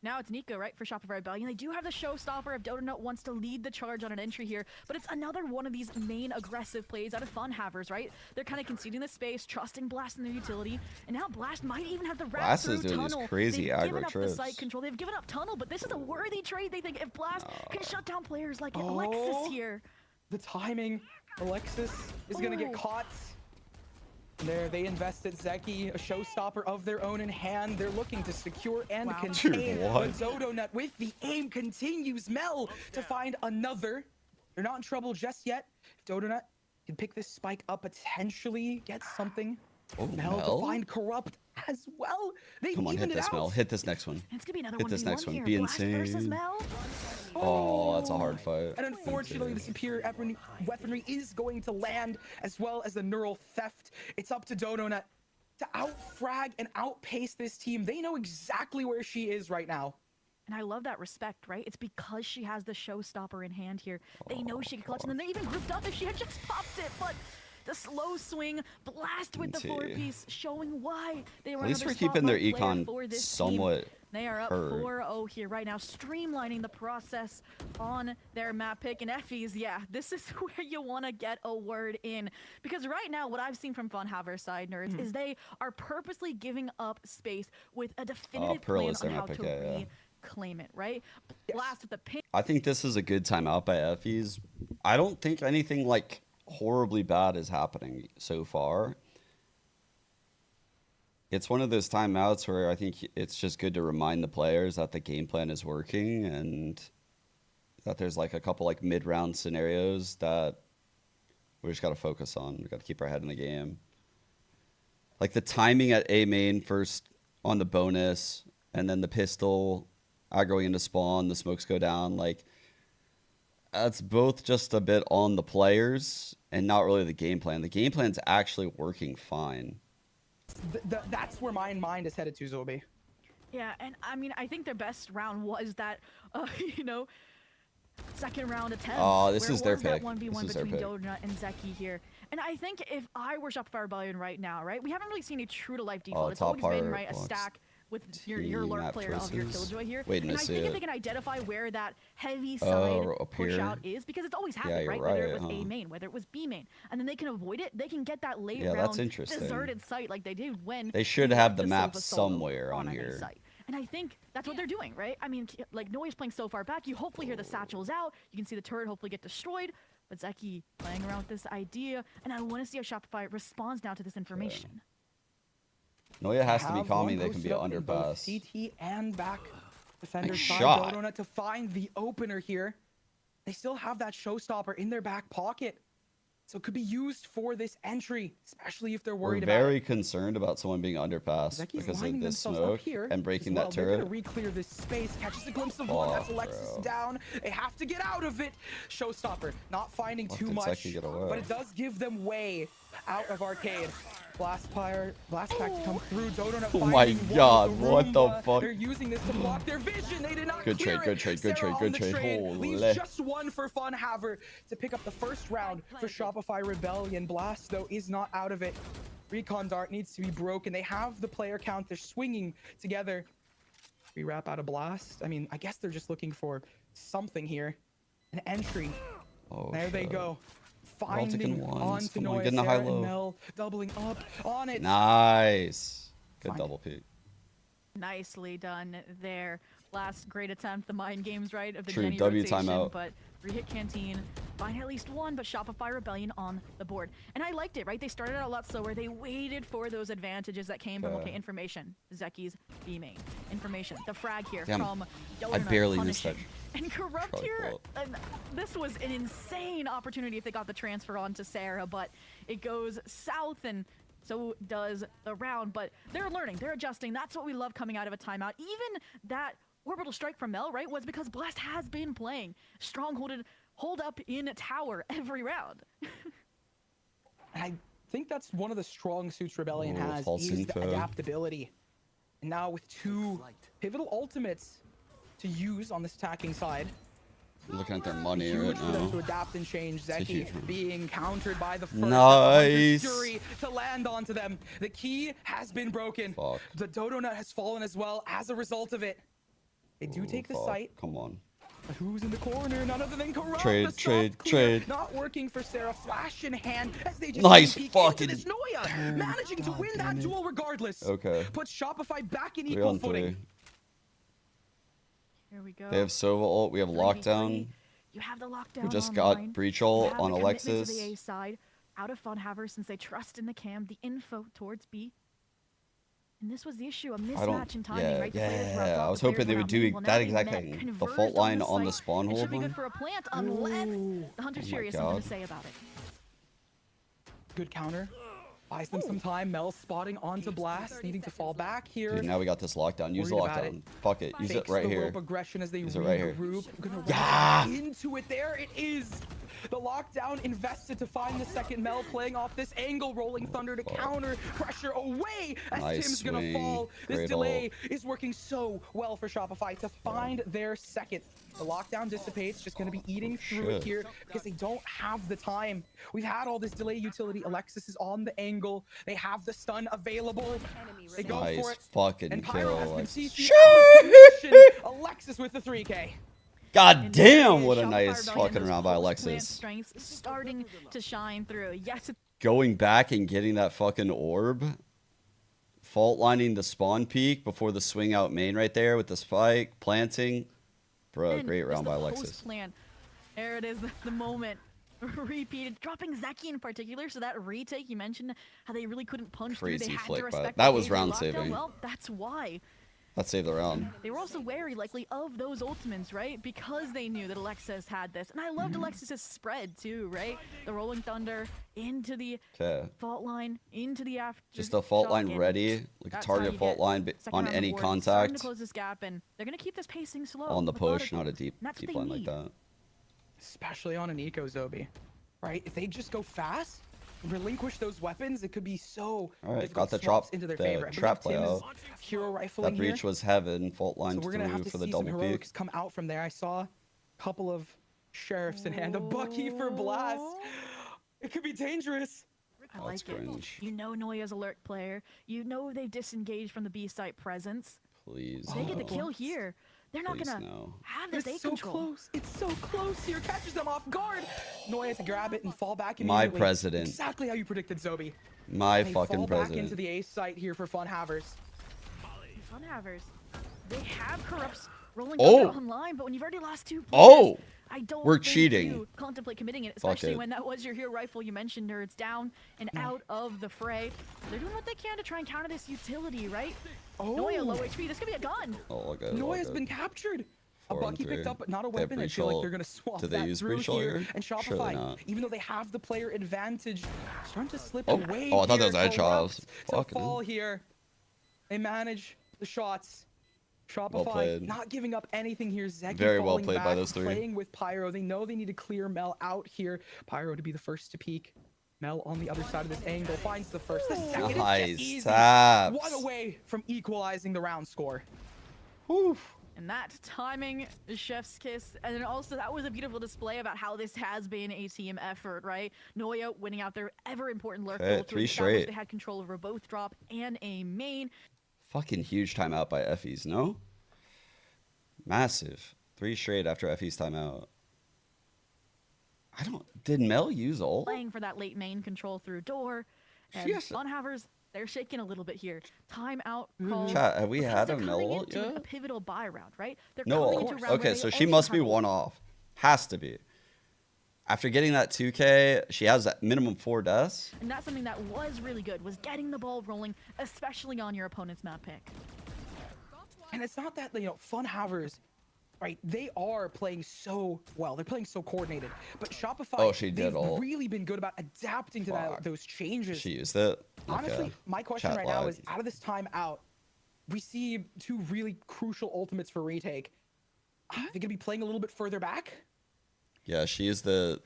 Now it's Nico, right, for Shopify Rebellion. They do have the showstopper if Dodo Nut wants to lead the charge on an entry here, but it's another one of these main aggressive plays out of FunHavers, right? They're kind of conceding the space, trusting Blast in their utility, and now Blast might even have the wrap through Tunnel. Blast is doing these crazy aggro given up trips. The site control. They've given up Tunnel, but this is a worthy trade. They think if Blast can shut down players like Alexis here. The timing. Alexis is going to get caught. There, they invested Zeki, a showstopper of their own in hand. They're looking to secure and contain. But Dodo Nut with the aim continues. Mel to find another. They're not in trouble just yet. If Dodo Nut can pick this spike up, potentially get something. Mel to find Corrupt as well. Come on, hit this, Mel. Hit this next one. It's gonna be another hit this next one. Here. Be Blast versus insane. Mel. Oh, that's a hard fight. And unfortunately, the superior weaponry is going to land, as well as the neural theft. It's up to Dodo Nut to outfrag and outpace this team. They know exactly where she is right now. And I love that respect, right? It's because she has the showstopper in hand here. They know she can clutch, and then they even grouped up if she had just popped it, but the slow swing, Blast with the 4-piece, showing why they were. At least we're keeping their econ somewhat. They are up 4-0 here right now, streamlining the process on their map pick. And Effie's, yeah, this is where you want to get a word in. Because right now, what I've seen from FunHavers side, nerds, is they are purposely giving up space with a definitive plan on how to reclaim it, right? Blast with the pin. I think this is a good timeout by Effie's. I don't think anything, like, horribly bad is happening so far. It's one of those timeouts where I think it's just good to remind the players that the game plan is working and that there's like a couple like mid-round scenarios that we just got to focus on. We got to keep our head in the game. Like the timing at A main first on the bonus and then the pistol aggroing into spawn, the smokes go down. Like that's both just a bit on the players and not really the game plan. The game plan's actually working fine. That's where my mind is headed to, Zobi. Yeah, and I mean, I think their best round was that, you know, second round attempt. Oh, this is their pick. 1v1 between Dodo Nut and Zeki here. And I think if I were Shopify Rebellion right now, right, we haven't really seen a true-to-life default. It's always been, right, a stack with your lurk player of your Killjoy here. And I think if they can identify where that heavy side push out is, because it's always happened, right? Whether it was A main, whether it was B main, and then they can avoid it, they can get that late round deserted site like they did when they should have the map somewhere on here. Site. And I think that's what they're doing, right? I mean, like Noi's playing so far back, you hopefully hear the satchels out, you can see the turret hopefully get destroyed, but Zeki playing around with this idea, and I want to see how Shopify responds now to this information. Noya has to be calming. They can be underpass. CT and back defenders by Dodo Nut to find the opener here. They still have that showstopper in their back pocket, so it could be used for this entry, especially if they're worried about it. We're very concerned about someone being underpass because of this smoke and breaking that turret. They're gonna re-clear this space, catches a glimpse of one. That's Alexis down. They have to get out of it. Showstopper not finding too much, but it does give them way out of Arcade. Blast Pack to come through. Dodo Oh my god, what the fuck? They're using this to block their vision. They did not good clear trade, good trade, good trade, good trade. Leaves just one for Funhaver to pick up the first round for Shopify Rebellion. Blast, though, is not out of it. Recon Dart needs to be broken. They have the player count. They're swinging together. Rewrap out of Blast. I mean, I guess they're just looking for something here. An entry. Oh, there they go. Finding onto Noya, getting the high low. Mel doubling up on it. Nice. Good double peek. Nicely done there. Last great attempt, the mind games, right, of the True, Jenny W rotation, timeout. But re-hit Canteen, find at least one, but Shopify Rebellion on the board. And I liked it, right? They started out a lot slower. They waited for those advantages that came from, okay, information. Zeki's B main. Information. The frag here from Donut. I barely missed that. And Corrupt here, and this was an insane opportunity if they got the transfer onto Sarah, but it goes south, and so does the round. But they're learning, they're adjusting. That's what we love coming out of a timeout. Even that orbital strike from Mel, right, was because Blast has been playing strongholded hold up in tower every round. I think that's one of the strong suits Rebellion has is the adaptability. And now with two pivotal ultimates to use on this attacking side. Looking at their money right now. To adapt and change. Zeki being countered by the first Fury to land onto them. The key has been broken. Fuck. The Dodo Nut has fallen as well as a result of it. They do take the site. Come on. But who's in the corner? None other than Corrupt. Trade. Not working for Sarah. Flash in hand as they just nice fucking Noya, managing to win that duel regardless. Okay. Puts Shopify back in equal footing. Here we go. They have Sova ult. We have lockdown. You have the lockdown. We just got breach ult on Alexis. To the A side, out of Funhaver since they trust in the cam. The info towards B. And this was the issue, a mismatch in timing, right? Yeah, I was hoping they would do that exact thing. The fault line on the spawn hold. It should be good for a plant unless the Hunter's Fury has something to say about it. Good counter. Buys them some time. Mel spotting onto Blast, needing to fall back here. Dude, now we got this lockdown. Use the lockdown. Fuck it. Use it right here. Aggression as they use it right here. Into it. There it is. The lockdown invested to find the second Mel, playing off this angle, rolling Thunder to counter pressure away as Tim's gonna fall. This delay is working so well for Shopify to find their second. The lockdown dissipates, just gonna be eating through it here because they don't have the time. We've had all this delay utility. Alexis is on the angle. They have the stun available. They go for it. Fucking and Pyro has been CC'd out of Alexis with the 3K. God damn, what a nice fucking round by Alexis. Strengths starting to shine through. Yes. Going back and getting that fucking orb. Fault lining the spawn peak before the swing out main right there with the spike. Planting. Bro, great round by Alexis. Plan. There it is, the moment. Repeated, dropping Zeki in particular, so that retake, you mentioned how they really couldn't punch through. They had to respect that was round saving. Well, that's why. That saved the round. They were also wary, likely, of those ultimates, right? Because they knew that Alexis had this. And I loved Alexis's spread, too, right? The Rolling Thunder into the fault line, into the after. Just a fault line ready. Like a target fault line on any contact. To close this gap, and they're going to keep this pacing slow. On the push, not a deep line like that. Especially on an eco Zobi, right? If they just go fast, relinquish those weapons, it could be so. All right, got the drop, into their the favor. trap play out. Hero rifling that breach was heaven. Fault line so through for the double peak. Come out from there. I saw a couple of sheriffs in hand. A Bucky for Blast. It could be dangerous. I like it. You know Noya's alert player. You know they've disengaged from the B site presence. Please. They get the kill here. They're not gonna have this A control. It's so close here. Catches them off guard. Noya to grab it and fall back immediately. My president. Exactly how you predicted, Zobi. My fucking president. Back into the A site here for Funhavers. Funhavers. They have Corrupts rolling online, but when you've already lost 2 players, I don't we're think cheating. You contemplate committing it, especially when that was your hero rifle you mentioned, Nerds, down and out of the fray. They're doing what they can to try and counter this utility, right? Noya low HP. This could be a gun. Noya's been captured. A Bucky picked up, but not a weapon. I feel like they're gonna swap that through here. And Shopify, even though they have the player advantage, starting to slip away. Oh, I thought that was Edgehouse. To fall here. They manage the shots. Shopify not giving up anything here. Zeki very well played by those three. Playing with Pyro. They know they need to clear Mel out here. Pyro to be the first to peek. Mel on the other side of this angle finds the first. The second is Nice just easy. taps. One away from equalizing the round score. Whew. And that timing, chef's kiss. And then also that was a beautiful display about how this has been a team effort, right? Noya winning out their ever important lurk goal. 3 straight. They had control over both drop and a main. Fucking huge timeout by Effie's, no? Massive. 3 straight after Effie's timeout. Did Mel use ult? Playing for that late main control through door. And Funhavers, they're shaking a little bit here. Timeout call. Chat, have we had a Mel ult ult yet? A pivotal buy round, right? They're No ult. Okay, so she must be one off. Has to be. After getting that 2K, she has that minimum 4 deaths. And that's something that was really good, was getting the ball rolling, especially on your opponent's map pick. And it's not that, Funhavers, right, they are playing so well. They're playing so coordinated. But Shopify, they've really been good about adapting to those changes. She used it. Honestly, my question right now is, out of this time out, we see 2 really crucial ultimates for retake. Are they going to be playing a little bit further back? Yeah, she is the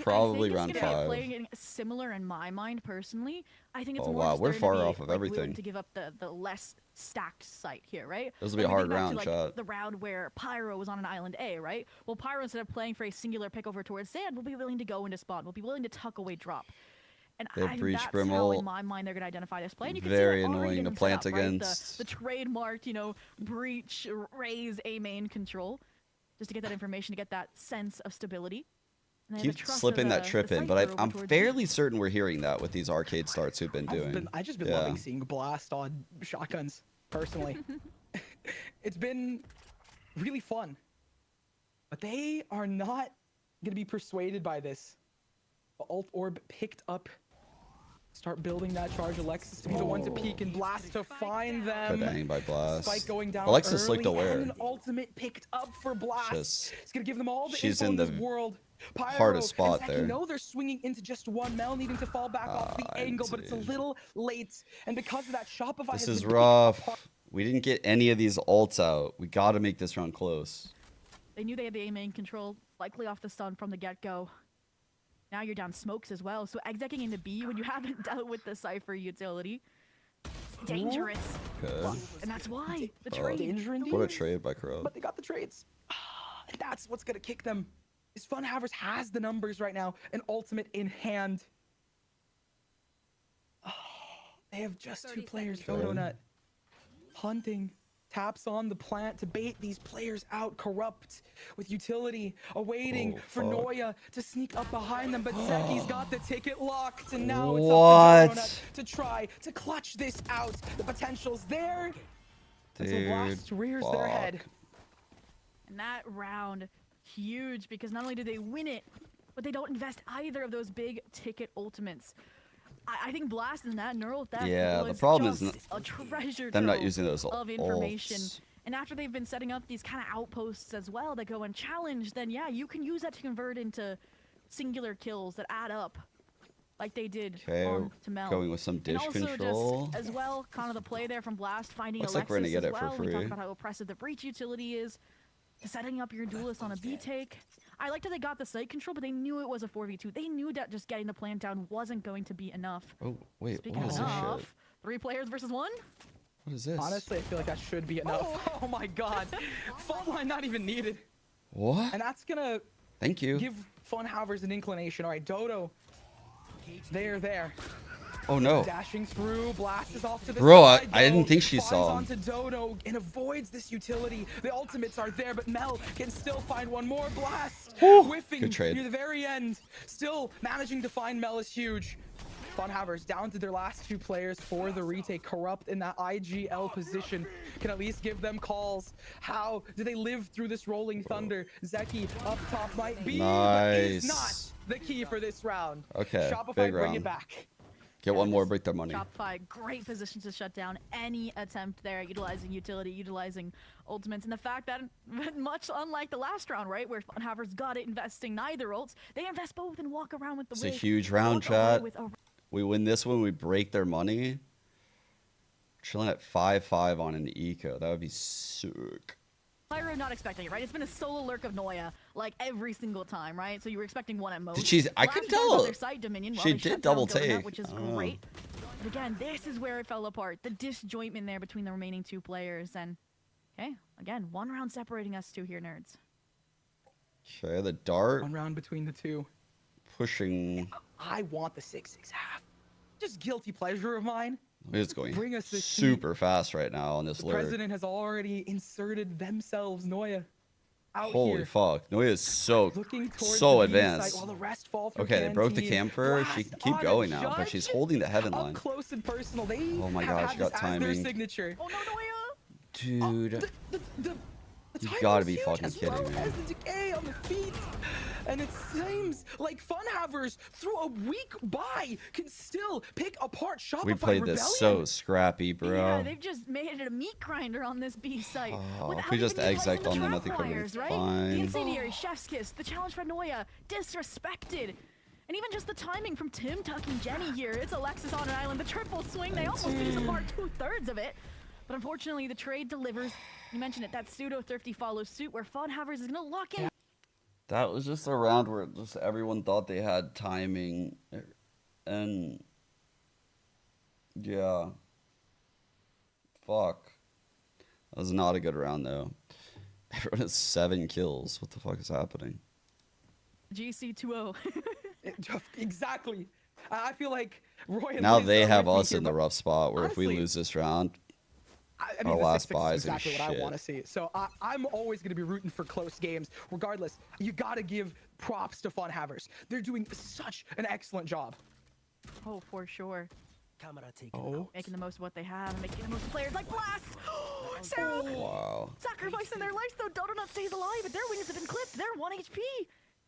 probably round 5. Playing similar in my mind personally. I think it's more. Wow, we're far off of everything. To give up the less stacked site here, right? This will be a hard round, chat. The round where Pyro was on an island A, right? Well, Pyro, instead of playing for a singular pick over towards sand, will be willing to go into spawn. Will be willing to tuck away drop. And I think that's how, in my mind, they're going to identify this play. And you can very see annoying to plant Right? against. The trademarked, breach, raise A main control. Just to get that information, to get that sense of stability. Keep slipping that trip in, but I'm fairly certain we're hearing that with these arcade starts who've been doing. I've just been loving seeing Blast on shotguns, personally. It's been really fun. But they are not going to be persuaded by this. Alt Orb picked up. Start building that charge. Alexis to be the one to peek and Blast to find them. Good hang by Blast. Spike going down Alexis early, looked aware. and an ultimate picked up for Blast. It's going to give them all the she's info in the this world. Pyro hardest spot and there. You know they're swinging into just one. Mel needing to fall back off the angle, but it's a little late. And because of that, Shopify This is rough. We didn't get any of these ults out. We got to make this round close. They knew they had the A main control, likely off the stun from the get-go. Now you're down smokes as well, so execing into B when you haven't dealt with the Cypher utility, it's dangerous. Good. And that's why the trade. What a trade by Crow. But they got the trades. And that's what's going to kick them. Is Funhavers has the numbers right now, an ultimate in hand. They have just 2 players, Photonut. Hunting. Taps on the plant to bait these players out. Corrupt with utility, awaiting for Noya to sneak up behind them, but Zeki's got the ticket locked, and now it's up to Donut to try to clutch this out. The potential's there. Until Blast rears their head. And that round, huge, because not only did they win it, but they don't invest either of those big ticket ultimates. I think Blast and that neural theft the problem is a treasure them not using those of information. And after they've been setting up these kind of outposts as well that go and challenge, then yeah, you can use that to convert into singular kills that add up, like they did to Mel. Going with some dish and also control. Just, as well, kind of the play there from Blast, finding Looks Alexis like we're gonna get as it well. for We free. talked about how oppressive the breach utility is. Setting up your duelist on a B take. I liked how they got the site control, but they knew it was a 4v2. They knew that just getting the plant down wasn't going to be enough. Oh, wait, Speaking what is of this enough, shit? 3 players versus 1? What is this? Honestly, I feel like that should be enough. Oh my god. Fault line not even needed. What? And that's gonna Thank you. give Funhavers an inclination. All right, Dodo. They're there. Oh no. Dashing through, Blast is off to the Bro, side. I didn't think she saw him. Onto Dodo and avoids this utility. The ultimates are there, but Mel can still find one more. Blast whiffing Good trade. near the very end. Still managing to find Mel is huge. Funhavers down to their last 2 players for the retake. Corrupt in that IGL position can at least give them calls. How do they live through this rolling thunder? Zeki up top might be, but is not the key for this round. Okay, Shopify big bring round. it back. Get one more, break their money. Shopify, great position to shut down any attempt there, utilizing utility, utilizing ultimates, and the fact that, much unlike the last round, right, where Funhavers got it investing neither ults, they invest both and walk around with the It's a huge round, chat. We win this one, we break their money. Chilling at 5-5 on an eco. That would be sick. Pyro not expecting it, right? It's been a solo lurk of Noya like every single time, right? So you were expecting one at most. I couldn't tell. Dominion, She did double take, which is great. But again, this is where it fell apart. The disjointment there between the remaining two players. And okay, again, 1 round separating us two here, nerds. Okay, the dart. 1 round between the two. Pushing. I want the 6-6 half. Just guilty pleasure of mine. It's going Bring us this super fast right now on this the lurk. president has already inserted themselves, Noya, out Holy here. fuck. Noya is so advanced. While the rest fall through Okay, they broke the TNT. cam for her. She can keep going now, but judge. she's holding the heaven line. Up close and personal. They Oh my have god, had she got this as their timing. signature. Oh no, Noya! Dude. The You timing gotta was be huge, fucking as kidding well me. as the decay on the feet. And it seems like Funhavers, through a week bye, can still pick apart Shopify We played Rebellion. this so scrappy, bro. Yeah, they've just made it a meat grinder on this B site. Oh, if we just exec on them, I think we're gonna be right? fine. The incendiary, chef's kiss, the challenge for Noya, disrespected. And even just the timing from Tim tucking Jenny here. It's Alexis on an island, the triple swing. They almost piece apart 2/3 of it. But unfortunately, the trade delivers. You mentioned it, that pseudo-thrifty follows suit where Funhavers is gonna lock in. That was just a round where just everyone thought they had timing. And yeah. Fuck. That was not a good round though. Everyone has 7 kills. What the fuck is happening? GC 2-0. Exactly. I feel like Roy and Now Liz they are have with me us here, in the but rough spot where honestly, if we lose this round, I mean, our the last 6-6 buy is is gonna be exactly what I shit. want to see. So I'm always going to be rooting for close games. Regardless, you got to give props to Funhavers. They're doing such an excellent job. Oh, for sure. Oh. Making the most of what they have and making the most of players like Blast! Sarah! Wow. Sacrificing their lives though, Donut stays alive, but their wings have been clipped. They're 1 HP.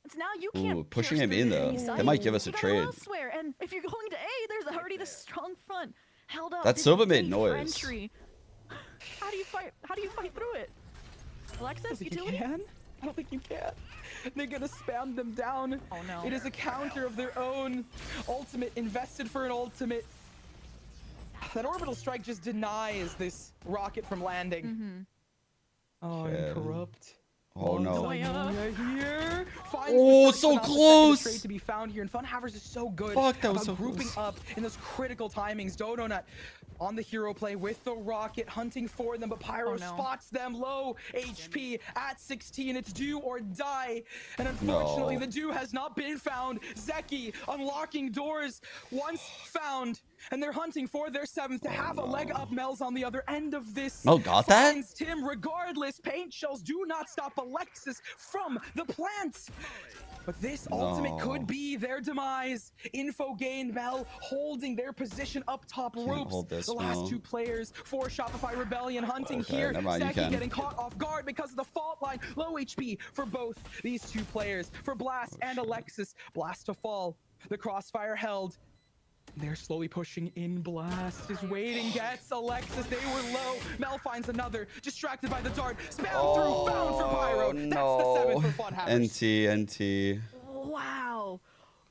And now you can't. Ooh, pushing pierce him through in the though. enemy side. They might give us a You gotta trade. go elsewhere. And if you're going to A, there's already the strong front held up. That This Silva is made deep noise. entry. How do you fight? How do you fight through it? Alexis, You utility? can? I don't think you can. They're gonna spam them down. Oh no. It is a counter of their own. Ultimate invested for an ultimate. That orbital strike just denies this rocket from landing. Oh, and Okay. corrupt. Oh no. Noya here. Oh, so close. Trade to be found here, and Funhavers is so good. Fuck, that was about so grouping close. up in those critical timings. Donut on the hero play with the rocket, hunting for them, but Pyro spots them low HP at 16. It's do or die, and unfortunately, the do has not been found. Zeki unlocking doors once found. And they're hunting for their 7th to have a leg up. Mel's on the other end of this. Mel got that? Finds Tim regardless. Paint shells do not stop Alexis from the plants. But this ultimate could be their demise. Info gained. Mel holding their position up top ropes. Hold this, the last Mel. 2 players for Shopify Rebellion hunting Okay, here. never mind, you Zeki can. getting caught off guard because of the fault line. Low HP for both these 2 players. For Blast and Alexis. Blast to fall. The crossfire held. They're slowly pushing in. Blast is waiting, gets Alexis. They were low. Mel finds another. Distracted by the dart. Spam through, found for Pyro. That's the 7th for Funhavers. NT. Wow.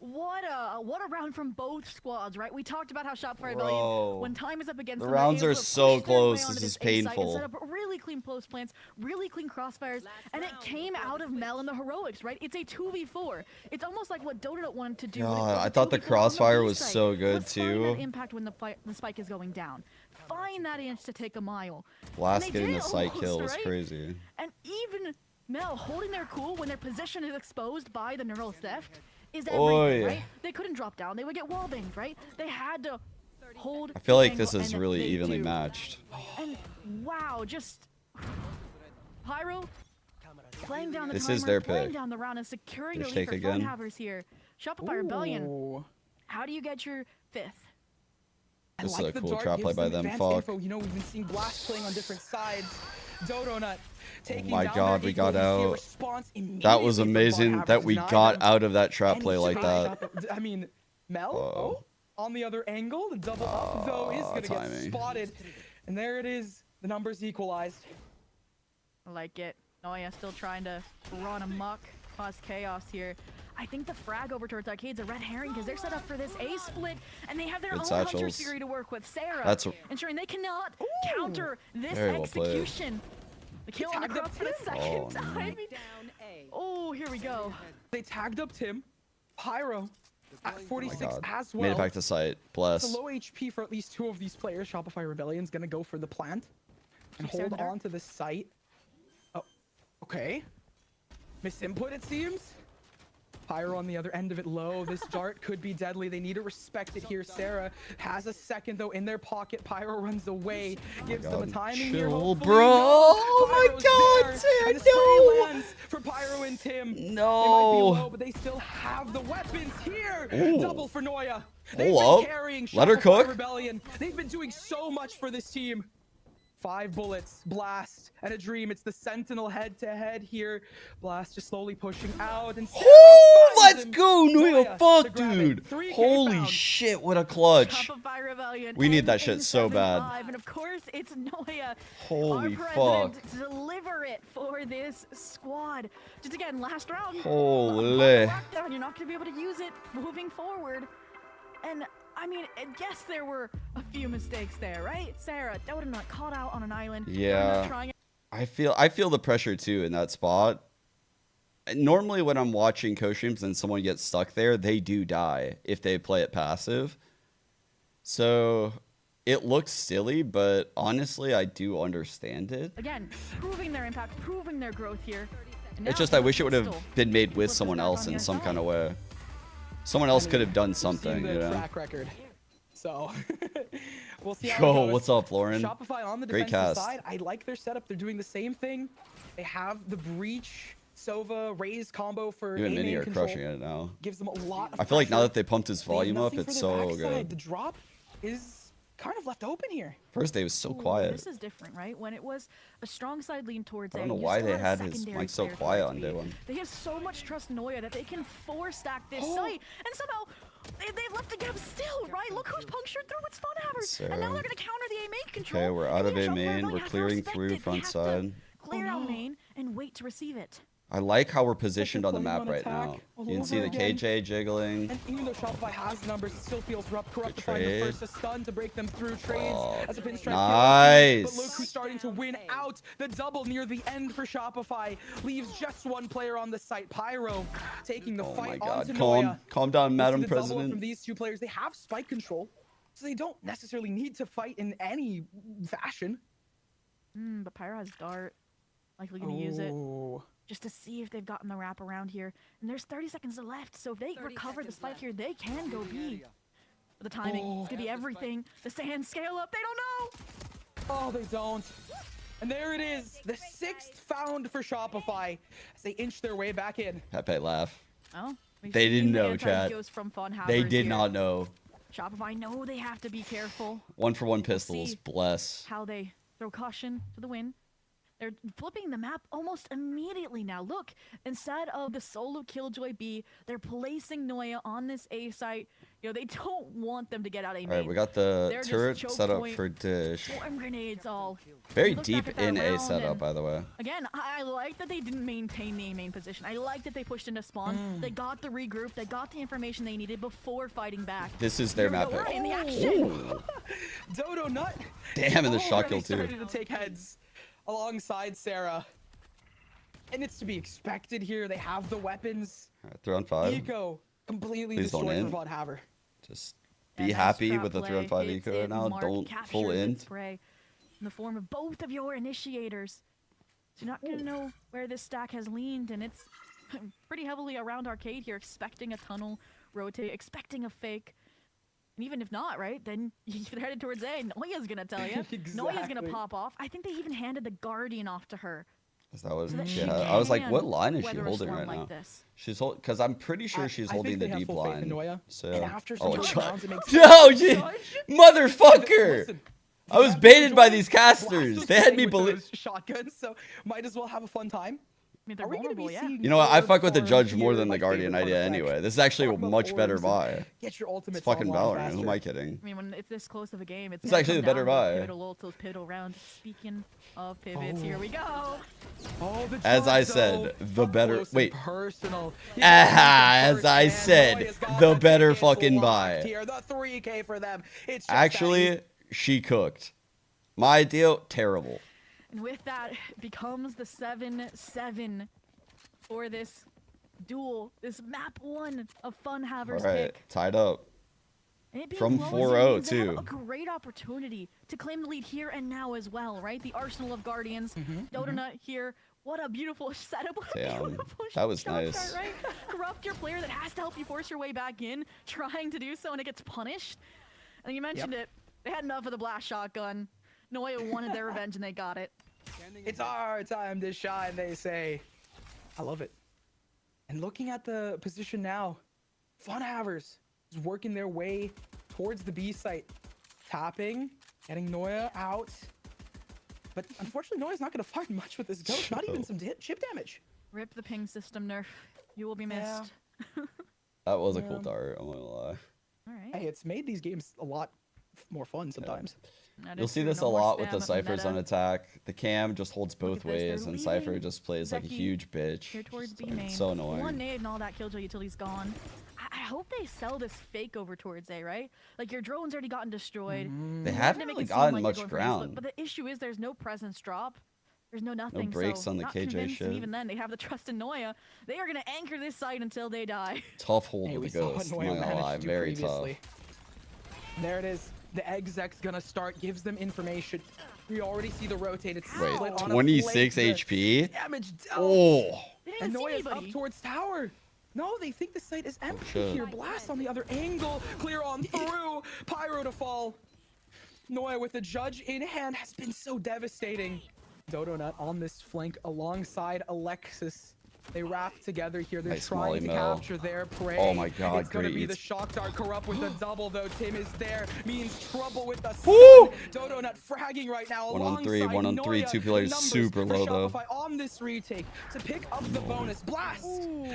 What a round from both squads, right? We talked about how Shopify Bro. Rebellion, when time is up against The them, they're rounds able are to so push their way close, onto this is A site and painful. set up really clean close plants, really clean crossfires, and it came out of Mel and the heroics, right? It's a 2v4. It's almost like what Donut wanted to do. when it God, was I a thought the 2v4 on crossfire B was site. so good Let's find too. that impact when the spike is going down. Find that inch to take a mile. Blast And they getting the did sight almost, kill was right? crazy. And even Mel holding their cool when their position is exposed by the neural theft is Oh, everything, yeah. right? They couldn't drop down. They would get wall banged, right? They had to hold. I feel the like this angle, is and really they evenly do. matched. And wow, just Pyro playing down the This timer, is their playing pick. down the round and securing Just the lead take for again. Funhavers here. Shopify Rebellion. How do you get your 5th? And This is a the cool dart trap play gives by them. advanced Fuck. info. You know, we've been seeing Blast playing on different sides. Donut taking my down God, their we got equal. You see a out. response That was immediately from amazing Funhavers, that we denied got them out of that trap any play like shot. that. I mean, Mel, on the other angle, the double up though is going to get timing. spotted. And there it is. The numbers equalized. I like it. Oh yeah, still trying to run amok, cause chaos here. I think the frag over towards Arcade's a red herring because they're set up for this A split and they have their Good own Hunter satchels. Fury to work with. Sarah That's ensuring they cannot counter this Very well played. execution. The kill on the cross for the second time. Oh, here we go. They tagged up Tim. Pyro at 46 as well. Made it back to site. Bless. It's a low HP for at least 2 of these players. Shopify Rebellion's going to go for the plant and hold on to the site. Oh, okay. Misinput, it seems. Pyro on the other end of it low. This dart could be deadly. They need to respect it here. Sarah has a second, though, in their pocket. Pyro runs away. Gives them a timing here. Chill, bro. Oh my God, Sarah, no. Lands for Pyro and Tim. No. They might be low, but they still have the weapons here. Ooh. Double for Noya. Hold up. Let her cook. Rebellion. They've been doing so much for this team. 5 bullets, Blast, and a Dream. It's the Sentinel head-to-head here. Blast just slowly pushing out. And let's go, Noya. Fuck, dude. Holy shit, what a clutch. We need that shit so bad. And of course, it's Noya. Holy fuck. Deliver it for this squad. Just again, last round. Holy. You're not going to be able to use it moving forward. And I mean, yes, there were a few mistakes there, right? Sarah, that would have not caught out on an island. Yeah. I feel the pressure too in that spot. Normally when I'm watching co-streams and someone gets stuck there, they do die if they play it passive. So it looks silly, but honestly, I do understand it. Again, proving their impact, proving their growth here. It's just I wish it would have been made with someone else in some kind of way. Someone else could have done something, you know. Track record. So we'll see. Yo, what's up, Lauren? Shopify on the Great defensive cast. side. I like their setup. They're doing the same thing. They have the breach, Sova, Raze combo for You and Mini are control. crushing it now. Gives them a lot of I feel like now pressure. that they pumped his volume up, it's so good. The drop is kind of left open here. First day was so quiet. This is different, right? When it was a strong side lean towards I don't know why they had his mic so quiet on day one. They have so much trust in Noya that they can stack this site, and somehow they've left the gap still, right? Look who's punctured through with Funhaver, and now they're going to counter the A main control. Okay, we're out of A main. We're clearing through front side. Clear out main and wait to receive it. I like how we're positioned on the map right now. You can see the KJ jiggling. And even though Shopify has numbers, it still feels corrupt to find the first stun to break them through trades as a pinstripe. Nice. But look who's starting to win out. The double near the end for Shopify leaves just one player on the site. Pyro taking the fight onto Noya. Calm down, Madam From President. these two players, they have spike control, so they don't necessarily need to fight in any fashion. But Pyro has dart. Likely going to use it. Just to see if they've gotten the wrap around here. And there's 30 seconds left, so if they recover the spike here, they can go B. But the timing, it's going to be everything. The sand scale up, they don't know! Oh, they don't. And there it is, the 6th found for Shopify as they inch their way back in. Pepe laugh. Oh, they didn't know, chat. They did not know. Shopify know they have to be careful. 1-for-1 pistols, bless. How they throw caution to the wind. They're flipping the map almost immediately now. Look, instead of the solo Killjoy B, they're placing Noya on this A site. You know, they don't want them to get out A main. All right, we got the turret set up for Dish. Swarm grenades all. Very deep in A setup, by the way. Again, I like that they didn't maintain the A main position. I like that they pushed into spawn. They got the regroup. They got the information they needed before fighting back. This is their map pick. In the action. Dodo Nut. Damn, and the shot kill too. Ready to take heads alongside Sarah. And it's to be expected here. They have the weapons. All right, 3-on-5. Eco completely Please don't destroyed in. for Von Haver. Just be happy with the 3-on-5 eco right now. Don't full in. In the form of both of your initiators. So you're not going to know where this stack has leaned, and it's pretty heavily around arcade here, expecting a tunnel rotate, expecting a fake. And even if not, right, then you're headed towards A. Noya's going to tell you. Exactly. Noya's going to pop off. I think they even handed the Guardian off to her. Is that what? So that Yeah, I was like, what line is she holding right now? She's holding, because I'm pretty sure she's holding the deep line. So, oh, motherfucker! Listen, I was baited by these casters. They had me believe. Shotguns, so might as well have a fun time. I mean, they're vulnerable, yeah. You know what? I fuck with the Judge more than the Guardian idea anyway. This is actually a much better buy. Get your ultimate. It's fucking Valorant. Who am I kidding? I mean, when it's this close of a game, it's actually the better buy. Pivotal round. Speaking of pivots, here we go. As I said, the better. Wait. Personal. As I said, the better fucking buy. Here, the 3K for them. It's actually, she cooked. My idea, terrible. And with that, becomes the 7-7 for this duel, this map 1 of Funhaver's pick. Tied up. From 4-0 too. A great opportunity to claim the lead here and now as well, right? The Arsenal of Guardians. Dodonut here. What a beautiful setup. What a beautiful that was shot nice. Start, right? Corrupt your player that has to help you force your way back in, trying to do so, and it gets punished. And you mentioned it. They had enough of the blast shotgun. Noya wanted their revenge, and they got it. It's our time to shine, they say. I love it. And looking at the position now, Funhavers is working their way towards the B site. Tapping, getting Noya out. But unfortunately, Noya's not going to find much with this ghost. Not even some chip damage. Rip the ping system nerf. You will be missed. That was a cool dart, I'm not gonna lie. All right. Hey, it's made these games a lot more fun sometimes. You'll see this a lot with the Cyphers on attack. The cam just holds both ways, and Cypher just plays like a huge bitch. Here towards B main. So annoying. One nade and all that killjoy utility's gone. I hope they sell this fake over towards A, right? Like your drone's already gotten destroyed. They haven't really gotten much ground. But the issue is there's no presence drop. There's no nothing. No breaks on the not KJ shit. And even then, they have the trust in Noya. They are going to anchor this site until they die. Tough hold with the ghost. I'm not gonna lie, very tough. There it is. The exec's gonna start, gives them information. We already see the rotated Wait, split on 26 HP? Damage Oh. And Noya's up towards tower. No, they think the site is empty here. Blast on the other angle. Clear on through. Pyro to fall. Noya with the judge in hand has been so devastating. Dodonut on this flank alongside Alexis. They wrap together here. They're trying to capture their prey. Oh my god, it's gonna be the shock dart. Corrupt with the double though. Tim is there. Means trouble with the stun. Dodonut fragging right now. 1-on-3, 1-on-3. Two players super low though. On this retake to pick up the bonus. Blast.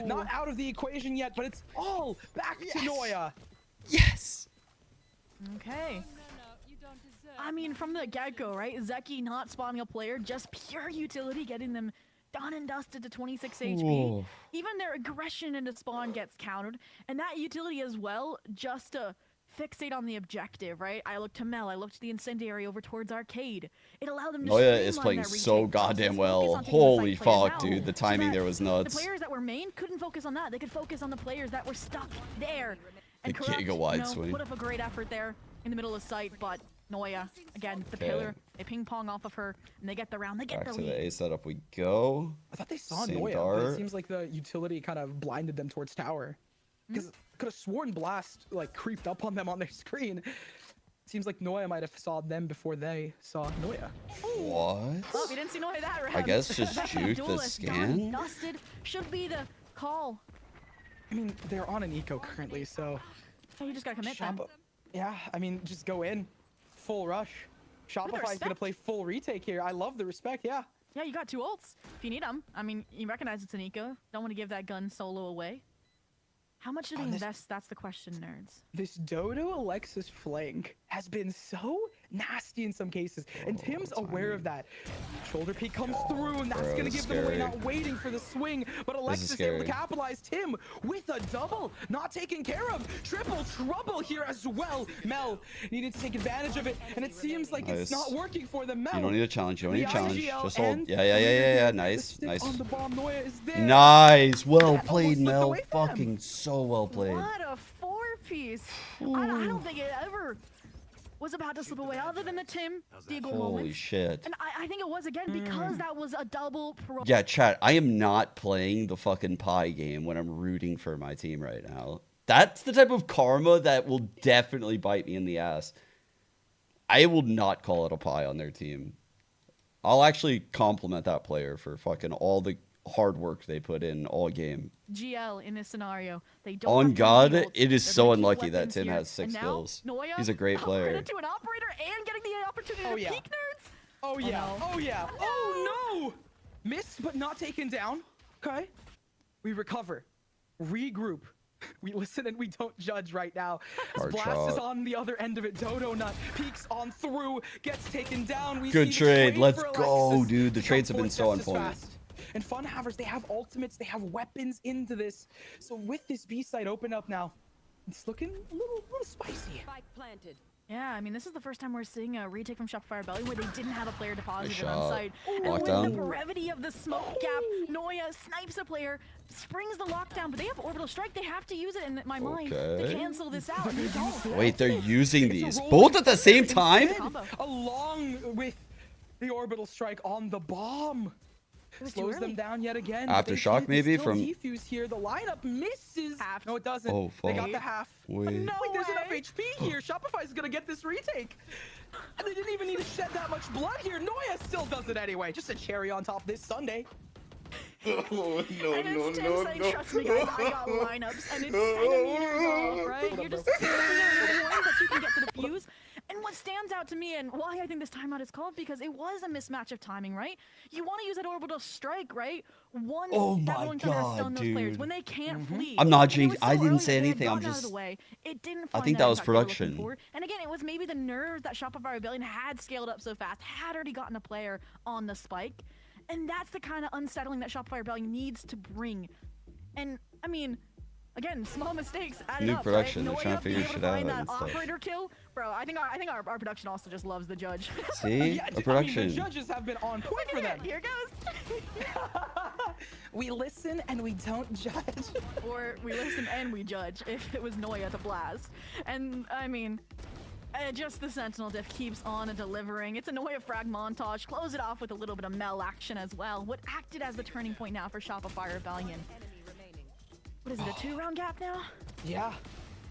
Not out of the equation yet, but it's all back to Noya. Yes. Okay. I mean, from the get-go, right? Zeki not spawning a player, just pure utility, getting them done and dusted to 26 HP. Even their aggression into spawn gets countered, and that utility as well, just to fixate on the objective, right? I looked to Mel, I looked to the incendiary over towards Arcade. It allowed them to Noya is playing so goddamn well. Holy fuck, dude. The timing there was nuts. The players that were main couldn't focus on that. They could focus on the players that were stuck there. And the giga-wide swing. Put up a great effort there in the middle of sight, but Noya, again, the pillar, they ping pong off of her, and they get the round, they get the lead. Back to the A setup we go. I thought they saw Noya, but it seems like the utility kind of blinded them towards tower. Because I could have sworn Blast like creeped up on them on their screen. Seems like Noya might have saw them before they saw Noya. What? Oh, we didn't see Noya that round. I guess just juke the scan? Dusted should be the call. I mean, they're on an eco currently, so... Oh, you just gotta commit them. Yeah, I mean, just go in. Full rush. Shopify's gonna play full retake here. I love the respect, yeah. Yeah, you got 2 ults if you need them. I mean, you recognize it's an eco. Don't want to give that gun solo away. How much do they invest? That's the question, nerds. This Dodo Alexis flank has been so nasty in some cases, and Tim's aware of that. Shoulder peek comes through, and that's gonna give them away, not waiting for the swing, but Alexis is able to capitalize. Tim with a double, not taken care of. Triple trouble here as well. Mel needed to take advantage of it, and it seems like it's not working for them. Mel, you don't need a challenge. You don't need a challenge. Just hold. Yeah. Nice. On the bomb, Noya is there. Nice. Well played, Mel. Fucking so well played. What a 4-piece. I don't think it ever was about to slip away other than the Tim Deagle moment. Holy shit. And I think it was again because that was a double pro. Yeah, chat, I am not playing the fucking pie game when I'm rooting for my team right now. That's the type of karma that will definitely bite me in the ass. I will not call it a pie on their team. I'll actually compliment that player for fucking all the hard work they put in all game. GL in this scenario, they don't. On God, it is so unlucky that Tim has 6 kills. Noya, he's a great player. To an operator and getting the opportunity to peek, nerds. Oh yeah. Oh no! Missed but not taken down. Okay. We recover. Regroup. We listen and we don't judge right now. Blast is on the other end of it. Dodonut peeks on through, gets taken down. Good trade. Let's go, dude. The trades have been so on point. And Funhavers, they have ultimates, they have weapons into this. So with this B site open up now, it's looking a little spicy. Spike planted. Yeah, I mean, this is the first time we're seeing a retake from Shopify Rebellion where they didn't have a player deposited on site. And with the brevity of the smoke gap, Noya snipes a player, springs the lockdown, but they have Orbital Strike. They have to use it in my mind to cancel this out. And they don't. Wait, they're using these both at the same time? Along with the Orbital Strike on the bomb. Slows them down yet again. Aftershock maybe from defuse here. The lineup misses. No, it doesn't. Oh, fuck. They got the half. Wait. No, there's enough HP here. Shopify's gonna get this retake. And they didn't even need to shed that much blood here. Noya still does it anyway. Just a cherry on top this Sunday. No. Trust me, guys, I got lineups, and it's centimeters off, right? You're just that you can get to the fuse. And what stands out to me, and why I think this timeout is called, because it was a mismatch of timing, right? You want to use that Orbital Strike, right? Once everyone can stun those players when they can't flee. I'm not jinxed. I didn't say anything. I'm just. just. It didn't. I think that was production. And again, it was maybe the nerve that Shopify Rebellion had scaled up so fast, had already gotten a player on the spike, and that's the kind of unsettling that Shopify Rebellion needs to bring. And I mean, again, small mistakes added up. New production. Right? They're trying to figure shit out. That operator kill, bro. I think our production also just loves the judge. See, yeah, the production. I mean, the judges have been on point for them. Here goes. We listen and we don't judge. Or we listen and we judge if it was Noya to blast. And I mean, just the Sentinel diff keeps on delivering. It's a Noya frag montage. Close it off with a little bit of Mel action as well. What acted as the turning point now for Shopify Rebellion? What is it, a 2-round gap now? Yeah.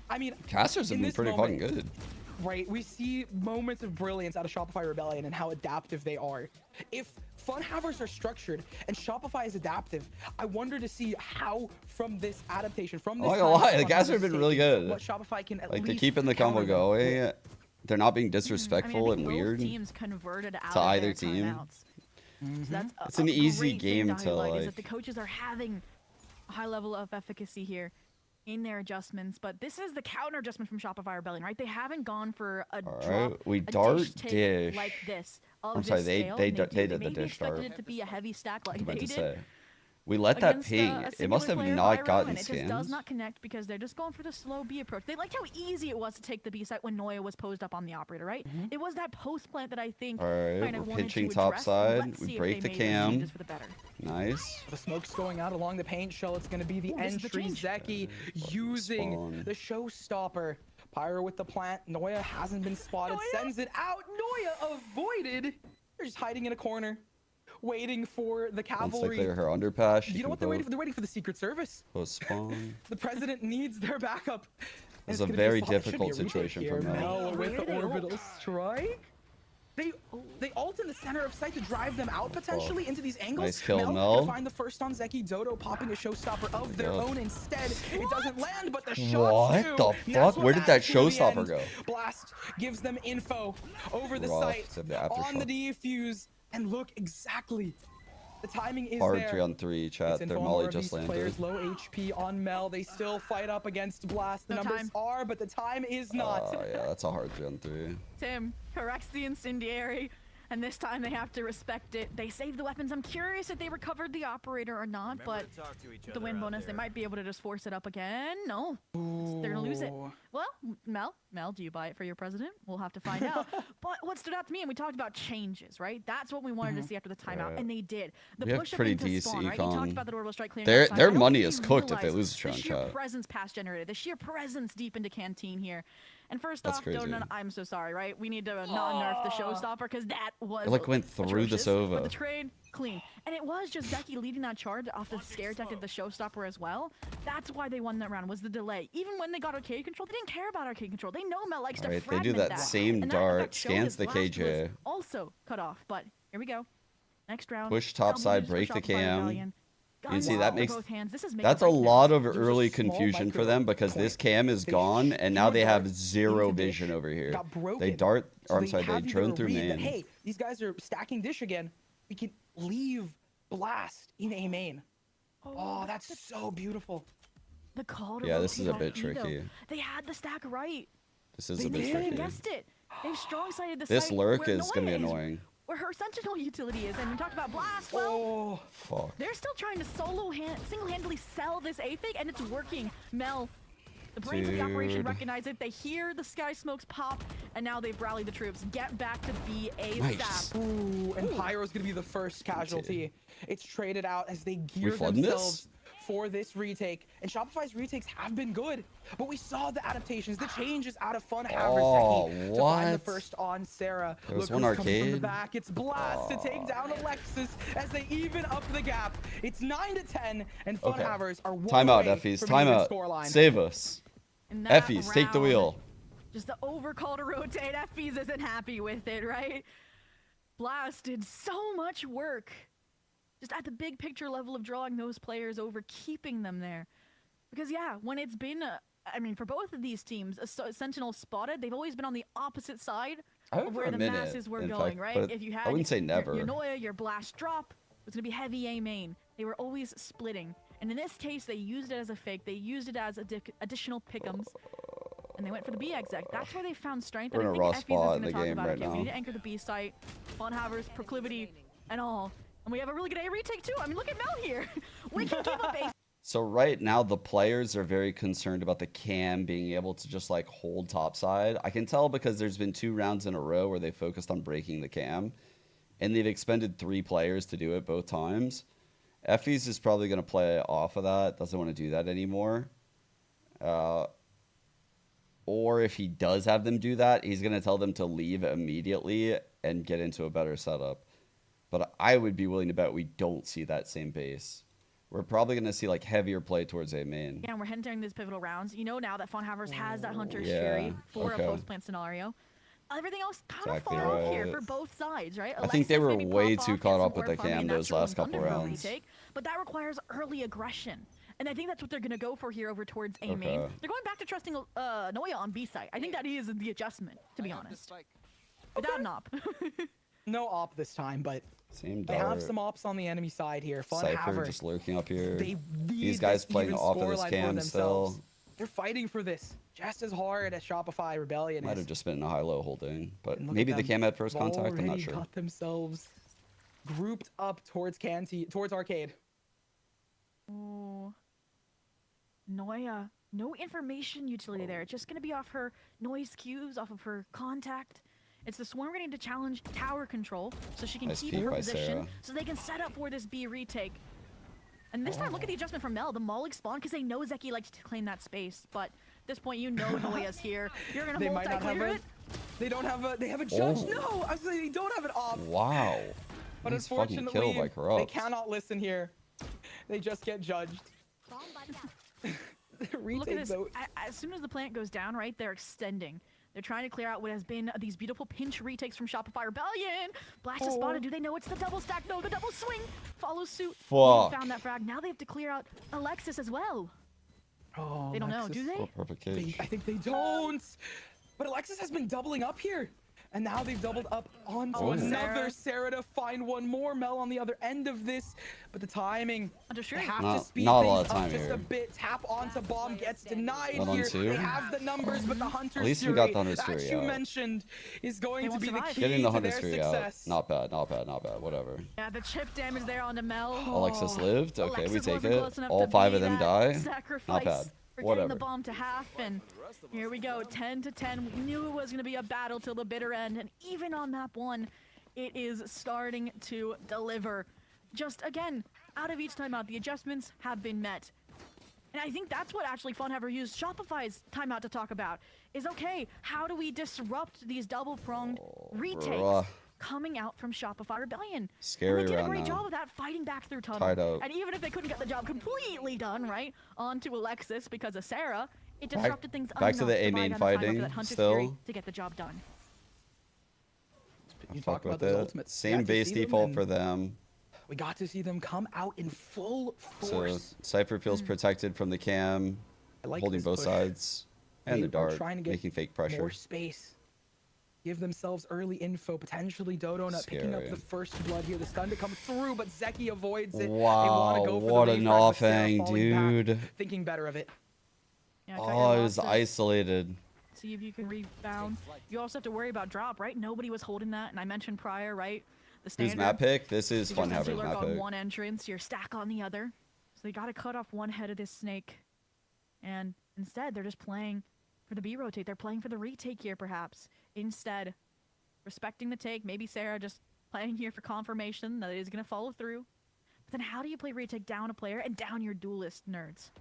I mean, casters have been pretty fucking good. Right, we see moments of brilliance out of Shopify Rebellion and how adaptive they are. If Funhavers are structured and Shopify is adaptive, I wonder to see how from this adaptation, from this. I'm not gonna lie, the casters have been really good. What Shopify can at like least they're keeping the combo going. They're not being disrespectful and weird teams converted out to of either their team. So that's it's an easy game to like. Is that the coaches are having a high level of efficacy here in their adjustments, but this is the counter adjustment from Shopify Rebellion, right? They haven't gone for a drop, we dart dish like this. I'm sorry, they did the dish dart. It to be a heavy stack like they did. We let that ping. It must have not gotten scans. It just does not connect because they're just going for the slow B approach. They liked how easy it was to take the B site when Noya was posed up on the operator, right? It was that post plant that I think we're pitching top side. We break the cam. Nice. The smoke's going out along the paint shell. It's going to be the entry. Zeki using the showstopper. Pyro with the plant. Noya hasn't been spotted. Sends it out. Noya avoided. They're just hiding in a corner, waiting for the cavalry. Like her underpass. You know what they're waiting for? They're waiting for the Secret Service. Spawn. The president needs their backup. It's a very difficult situation for Mel. With the orbital strike. They ult in the center of sight to drive them out potentially into these angles. Nice kill, Mel. Find the first on Zeki. Dodo popping a showstopper of their own instead. It doesn't land, but the shots What the fuck? Where did that showstopper go? Blast gives them info over the site on the defuse, and look exactly. The timing is hard there. 3-on-3 chat. Their Molly just landed. Players low HP on Mel. They still fight up against Blast. The numbers are, but the time is not. Yeah, that's a hard 3-on-3. Tim corrects the incendiary, and this time they have to respect it. They save the weapons. I'm curious if they recovered the operator or not, but the win bonus, they might be able to just force it up again. No, they're gonna lose it. Well, Mel, do you buy it for your president? We'll have to find out. But what stood out to me, and we talked about changes, right? That's what we wanted to see after the timeout, and they did. The push up into spawn, right? You talked about the orbital strike clearing. Their money is cooked if they lose the round. The sheer presence pass generated, the sheer presence deep into Canteen here. And first off, Donan, I'm so sorry, right? We need to not nerf the showstopper because that was it went through the Sova. But the trade clean, and it was just Zeki leading that charge off the scare tactic the showstopper as well. That's why they won that round, was the delay. Even when they got arcade control, they didn't care about arcade control. They know Mel likes to fragment they do that same dart, scans the KJ. Also cut off, but here we go. Next round. Push top side, break the cam. You see, that makes that's a lot of early confusion for them because this cam is gone and now they have zero vision over here. They dart, or I'm sorry, they drone through main. Hey, these guys are stacking dish again. We can leave Blast in A main. Oh, that's so beautiful. The call to this is a bit tricky. They had the stack right. This is a bit tricky. They guessed it. They've strong sided the this lurk is gonna be annoying. Where her sentinel utility is, and we talked about Blast. Well, fuck. They're still trying to single-handedly sell this A-Fig, and it's working. Mel The brains of the operation recognize it. They hear the sky smokes pop, and now they've rallied the troops. Get back to B ASAP. Ooh, and Pyro's gonna be the first casualty. It's traded out as they gear themselves for this retake. And Shopify's retakes have been good, but we saw the adaptations, the changes out of FunHaver to find the first on Sarah. There was Look one who's coming from the arcade. back. It's Blast to take down Alexis as they even up the gap. It's 9-10, and FunHavers are one Timeout, away Effies. from Timeout. scoreline. Save us. Effies, take the wheel. Just the overcall to rotate. Effies isn't happy with it, right? Blast did so much work. Just at the big picture level of drawing those players over, keeping them there. Because yeah, when it's been, I mean, for both of these teams, a Sentinel spotted, they've always been on the opposite side of where the masses were going, right? If you had I wouldn't say never. Your Noya, your Blast drop, it was going to be heavy A main. They were always splitting. And in this case, they used it as a fake. They used it as additional pick'ems. And they went for the B exec. That's where they found strength. We're in a raw spot in the game right now. We need to anchor the B site, FunHaver's proclivity, and all. And we have a really good A retake too. I mean, look at Mel here. We can keep up A. So right now, the players are very concerned about the cam being able to just like hold topside. I can tell because there's been 2 rounds in a row where they focused on breaking the cam. And they've expended 3 players to do it both times. Effies is probably going to play off of that. Doesn't want to do that anymore. Or if he does have them do that, he's going to tell them to leave immediately and get into a better setup. But I would be willing to bet we don't see that same pace. We're probably going to see like heavier play towards A main. Yeah, and we're entering these pivotal rounds. You know now that FunHavers has that Hunter's Fury for a post-plant scenario. Everything else kind of fall off here for both sides, right? I think they were way too caught up with the cam those last couple rounds. Retake, but that requires early aggression. And I think that's what they're going to go for here over towards A main. They're going back to trusting Noya on B site. I think that is the adjustment, to be honest. Without an op. No op this time, but they have some ops on the enemy side here. Cypher just lurking up here. These guys playing off of this cam still. They're fighting for this just as hard as Shopify Rebellion is. Might have just been a high-low holding, but maybe the cam had first contact. I'm not sure. Got themselves grouped up towards Arcade. Ooh. Noya, no information utility there. It's just going to be off her noise cues, off of her contact. It's the Swarm getting to challenge tower control so she can keep her position so they can set up for this B retake. And this time, look at the adjustment from Mel. The Mauling spawn because they know Zeki likes to claim that space. But at this point, you know Noya's here. You're going to multi-clear it. They don't have a, they have a judge. No, I was saying they don't have an op. Wow. But nice unfortunately, they cannot listen here. They just get judged. Look at this. As soon as the plant goes down, right, they're extending. They're trying to clear out what has been these beautiful pinch retakes from Shopify Rebellion. Blast is spotted. Do they know it's the double stack? No, the double swing follows suit. Fuck. They found that frag. Now they have to clear out Alexis as well. Oh, they don't know, do they? Perfect cage. I think they don't. But Alexis has been doubling up here. And now they've doubled up onto another Sarah to find one more. Mel on the other end of this. But the timing, they have to speed things up just a bit. Tap onto bomb, gets denied here. They have the numbers, but the Hunter's At least we got the Hunter's Fury that you mentioned is going to be the key Getting the to Hunter's their Fury success. out. Not bad, not bad, not bad. Whatever. Yeah, the chip damage there onto Mel. Alexis lived. Okay, we take it. All All 5 of them die. Sacrifice Not bad. for Whatever. getting the bomb to half, and here we go, 10-10. We knew it was going to be a battle till the bitter end, and even on map 1, it is starting to deliver. Just again, out of each timeout, the adjustments have been met. And I think that's what actually FunHaver used Shopify's timeout to talk about, is okay, how do we disrupt these double-pronged retakes coming out from Shopify Rebellion? Scary and they did a right great now. job of that, fighting back through tunnel. Tied out. And even if they couldn't get the job completely done, right, onto Alexis because of Sarah, it disrupted things back to the A main fighting still. To get the job done. You fuck talk about with those it. ultimates. Same base default for them. We got to see them come out in full So force. Cypher feels protected from the cam, holding both sides, and the dart, making fake pressure. More space. Give themselves early info, potentially Dodo not picking up the first blood here. The stun to come through, but Zeki avoids it. Wow, what an offhang, dude. Thinking better of it. Yeah, oh, it was isolated. See if you can rebound. You also have to worry about drop, right? Nobody was holding that, and I mentioned prior, right? The standard. Who's map pick? This is FunHaver's map on pick. one entrance, your stack on the other. So they got to cut off one head of this snake. And instead, they're just playing for the B rotate. They're playing for the retake here, perhaps. Instead, respecting the take. Maybe Sarah just playing here for confirmation that it is going to follow through. But then how do you play retake down a player and down your duelist, nerds?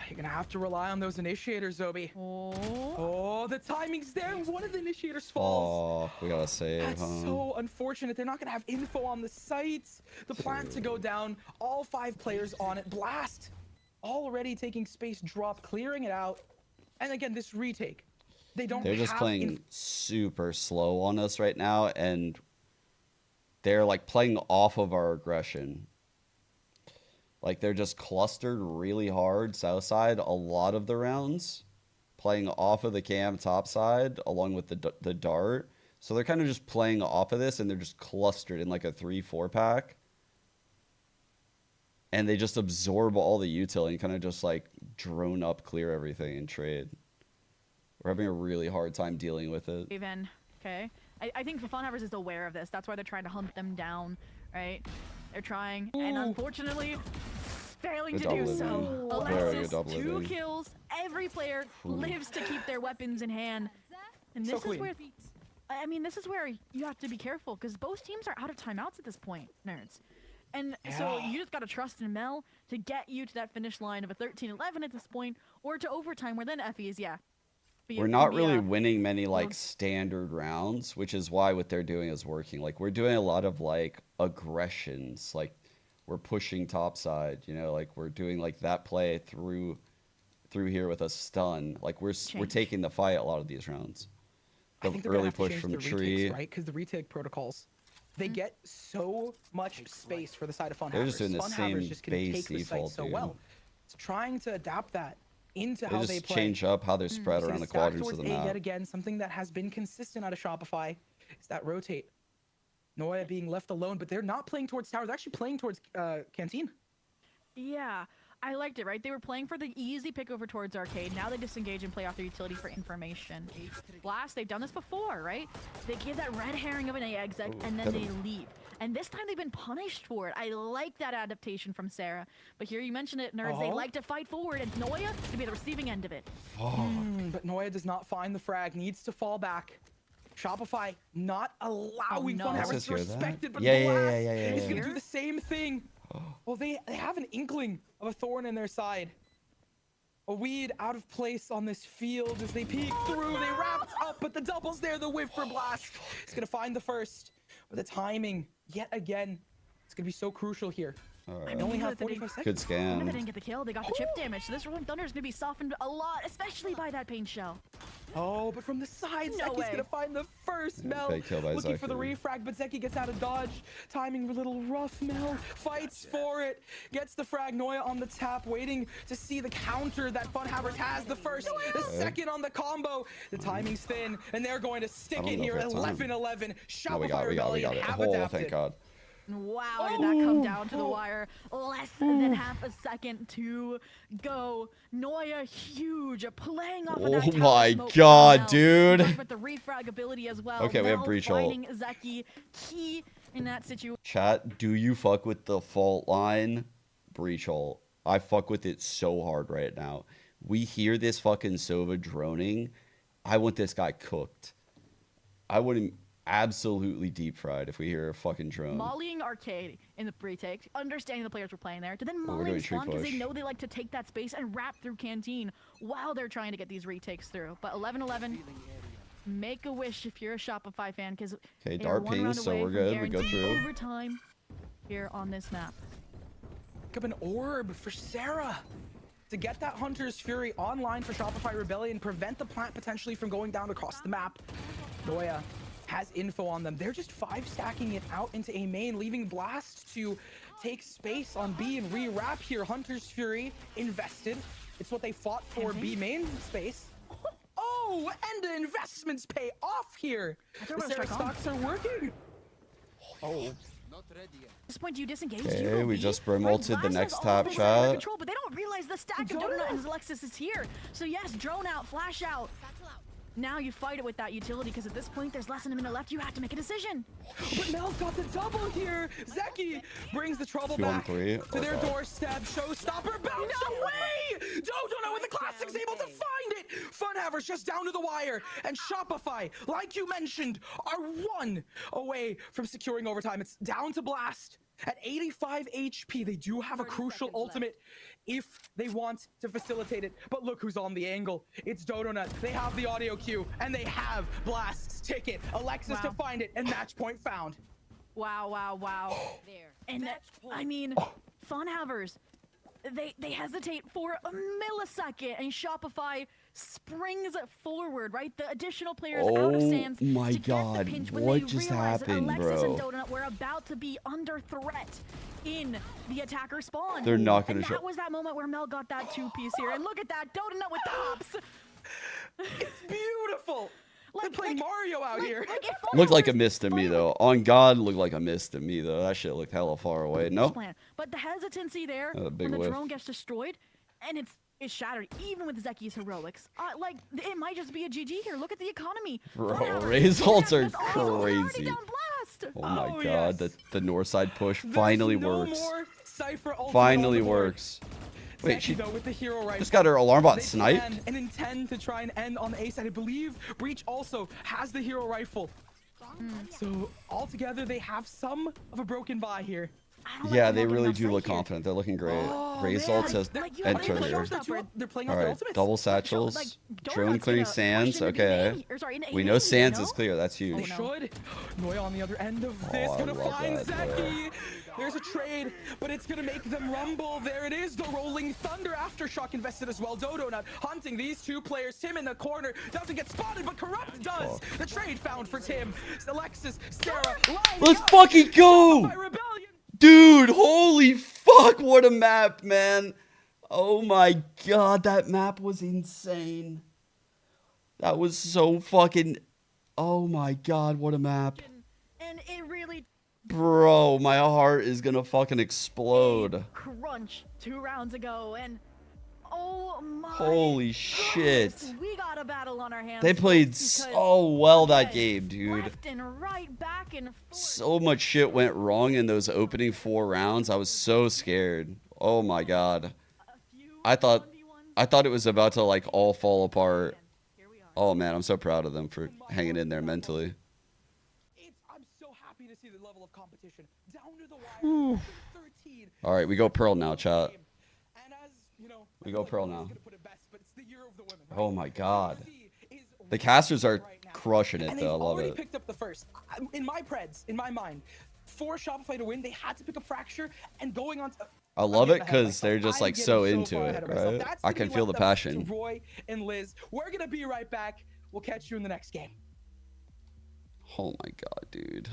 You're gonna have to rely on those initiators, Zobi. Oh, the timing's there. One of the initiators falls. Oh, we gotta save. That's so unfortunate. They're not gonna have info on the sites. The plant to go down. All 5 players on it. Blast already taking space drop, clearing it out. And again, this retake. They're just playing super slow on us right now, and they're like playing off of our aggression. Like, they're just clustered really hard south side a lot of the rounds, playing off of the cam top side along with the dart. So they're kind of just playing off of this, and they're just clustered in like a 3-4 pack. And they just absorb all the util and kind of just like drone up, clear everything and trade. We're having a really hard time dealing with it. Even, okay. I think the Funhavers is aware of this. That's why they're trying to hunt them down, right? They're trying, and unfortunately, failing to do so. Alexis, 2 kills. Every player lives to keep their weapons in hand. And this is where, I mean, this is where you have to be careful, because both teams are out of timeouts at this point, nerds. And so you just got to trust in Mel to get you to that finish line of a 13-11 at this point, or to overtime, where then Effie is, we're not really winning many like standard rounds, which is why what they're doing is working. Like, we're doing a lot of like aggressions, like we're pushing topside, you know, like we're doing like that play through here with a stun. Like we're taking the fight a lot of these rounds. I think early push from the tree, retakes, right? Because the retake protocols, they get so much space for the side of Funhavers. They're just doing the same just base default, so well. It's trying to adapt that into how they play. Change up how they're spread around the quadrants of the map. Yet again, something that has been consistent out of Shopify is that rotate. Noya being left alone, but they're not playing towards tower. They're actually playing towards Canteen. Yeah, I liked it, right? They were playing for the easy pick over towards Arcade. Now they disengage and play off their utility for information. Blast, they've done this before, right? They give that red herring of an A exec, and then they leave. And this time they've been punished for it. I like that adaptation from Sarah. But here you mentioned it, nerds. They like to fight forward, and Noya to be the receiving end of it. But Noya does not find the frag. Needs to fall back. Shopify not allowing Funhavers to respect it, but Blast is going to do the same thing. Well, they have an inkling of a thorn in their side. A weed out of place on this field as they peek through. They wrapped up, but the double's there. The whiff for Blast. He's going to find the first. But the timing, yet again, it's going to be so crucial here. I only have 45 seconds. Good scan. They didn't get the kill. They got the chip damage. So this Rolling Thunder is going to be softened a lot, especially by that paint shell. Oh, but from the side, Zeki's going to find the first. Mel looking for the refrag, but Zeki gets out of dodge. Timing a little rough. Mel fights for it. Gets the frag. Noya on the tap, waiting to see the counter that Funhavers has. The first, the second on the combo. The timing's thin, and they're going to stick it here. 11-11. Shopify Rebellion have adapted. Thank God. Wow, did that come down to the wire? Less than half a second to go. Noya huge, playing off of that. Oh my God, dude. With the refrag ability as well. Okay, we have breach ult. Zeki key in that situation. Chat, do you fuck with the fault line breach ult? I fuck with it so hard right now. We hear this fucking Sova droning. I want this guy cooked. I wouldn't. Absolutely deep fried if we hear a fucking drone. Mollying Arcade in the retake, understanding the players were playing there, to then mollying Spawn because they know they like to take that space and wrap through Canteen while they're trying to get these retakes through. But 11-11, make a wish if you're a Shopify fan, because okay, dart ping, so we're good. We go through overtime here on this map. Pick up an orb for Sarah to get that Hunter's Fury online for Shopify Rebellion, prevent the plant potentially from going down across the map. Noya has info on them. They're just 5-stacking it out into A main, leaving Blast to take space on B and re-wrap here. Hunter's Fury invested. It's what they fought for, B main space. Oh, and the investments pay off here. The Sarah stocks are working. Oh. At this point, do you disengage? Okay, we just brim-ulted the next top shot. Control, but they don't realize the stack of Donut and Alexis is here. So yes, drone out, flash out. Now you fight it with that utility because at this point there's less than a minute left. You have to make a decision. But Mel's got the double here. Zeki brings the trouble back to their doorstep. Showstopper bounced away. Dodo with the classics able to find it. Funhavers just down to the wire. And Shopify, like you mentioned, are 1 away from securing overtime. It's down to Blast. At 85 HP, they do have a crucial ultimate if they want to facilitate it. But look who's on the angle. It's Dodonut. They have the audio cue, and they have Blast's ticket. Alexis to find it, and match point found. Wow, wow, wow. And I mean, Funhavers, they hesitate for a millisecond, and Shopify springs forward, right? The additional players out of stands my to God, get the pinch when what they just realize happened, that Alexis bro? and Donut were about to be under threat in the attacker spawn. They're not going to show. That was that moment where Mel got that 2-piece here, and look at that, Donut with the hops. It's beautiful. They're playing Mario out here. Looked like a miss to me, though. On God, looked like a miss to me, though. That shit looked hella far away. No? But the hesitancy there when the drone gets destroyed, and it's shattered, even with Zeki's heroics. Like, it might just be a GG here. Look at the economy. Bro, results are crazy. Oh my God, the north side push finally works. Finally works. Wait, she with the hero rifle. just got her alarm bot sniped? And intend to try and end on the A side. I believe Breach also has the hero rifle. So altogether, they have some of a broken buy here. Yeah, they really do look confident. They're looking great. Results has entered here. All right, double satchels, drone clearing sands. Okay, we know sands is clear. That's huge. Noya on the other end of this, gonna find Zeki. There's a trade, but it's gonna make them rumble. There it is, the rolling thunder. Aftershock invested as well. Dodo not hunting these two players. Tim in the corner doesn't get spotted, but Corrupt does. The trade found for Tim. Alexis, Sarah, let's fucking go! Dude, holy fuck, what a map, man. Oh my God, that map was insane. That was so fucking... Oh my God, what a map. And it really... Bro, my heart is gonna fucking explode. Crunch 2 rounds ago, and... Oh my Holy shit. We got a battle on our hands. They played so well that game, dude. Left and right, back and forth. So much shit went wrong in those opening 4 rounds. I was so scared. Oh my God. I thought it was about to like all fall apart. Oh man, I'm so proud of them for hanging in there mentally. I'm so happy to see the level of competition down to the wire. All right, we go Pearl now, chat. We go Pearl now. Oh my God. The casters are crushing it, though. I love it. Picked up the first. In my preds, in my mind, for Shopify to win, they had to pick up Fracture and going on. I love it because they're just like so into it, right? I can feel the passion. Roy and Liz, we're gonna be right back. We'll catch you in the next game. Oh my God, dude.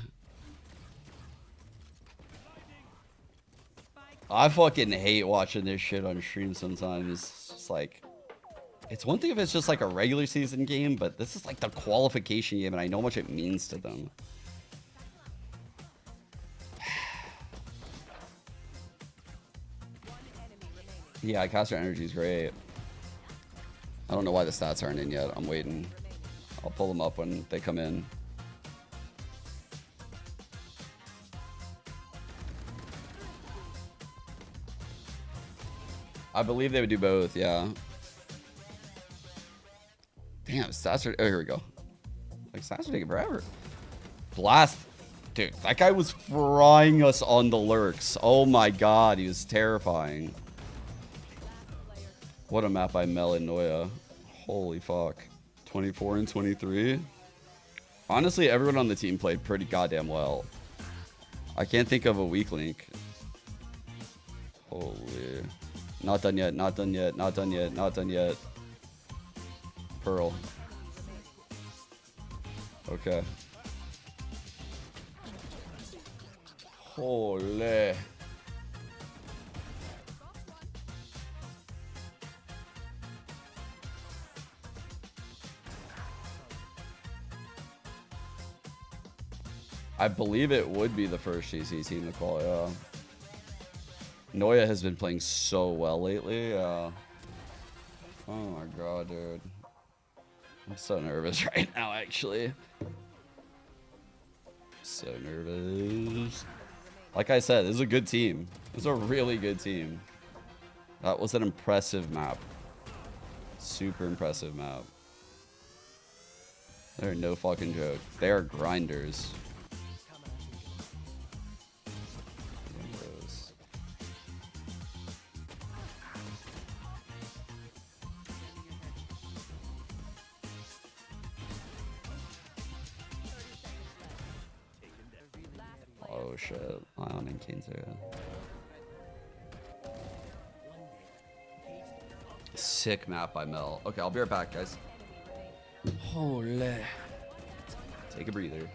I fucking hate watching this shit on stream sometimes. It's just like, it's one thing if it's just like a regular season game, but this is like the qualification game and I know how much it means to them. Yeah, caster energy is great. I don't know why the stats aren't in yet. I'm waiting. I'll pull them up when they come in. I believe they would do both, yeah. Damn, stats are... Oh, here we go. Like, stats are taking forever. Blast. Dude, that guy was frying us on the lurks. Oh my God, he was terrifying. What a map by Mel and Noya. Holy fuck. 24 and 23. Honestly, everyone on the team played pretty goddamn well. I can't think of a weak link. Holy... Not done yet, not done yet, not done yet, not done yet. Pearl. Okay. Holy. I believe it would be the first GC team to call, yeah. Noya has been playing so well lately. Oh my God, dude. I'm so nervous right now, actually. So nervous. Like I said, this is a good team. This is a really good team. That was an impressive map. Super impressive map. They're no fucking joke. They are grinders. Oh shit. Ion and Kane's area. Sick map by Mel. Okay, I'll be right back, guys. Holy. Take a breather.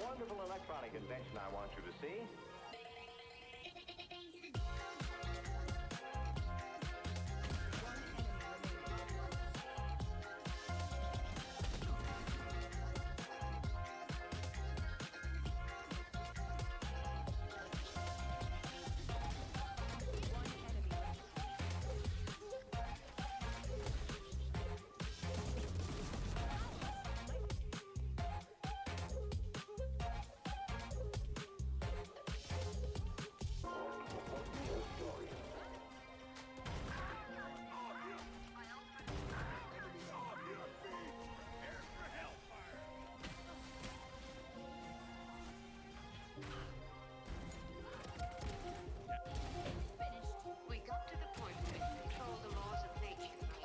Wonderful electronic invention I want you to see.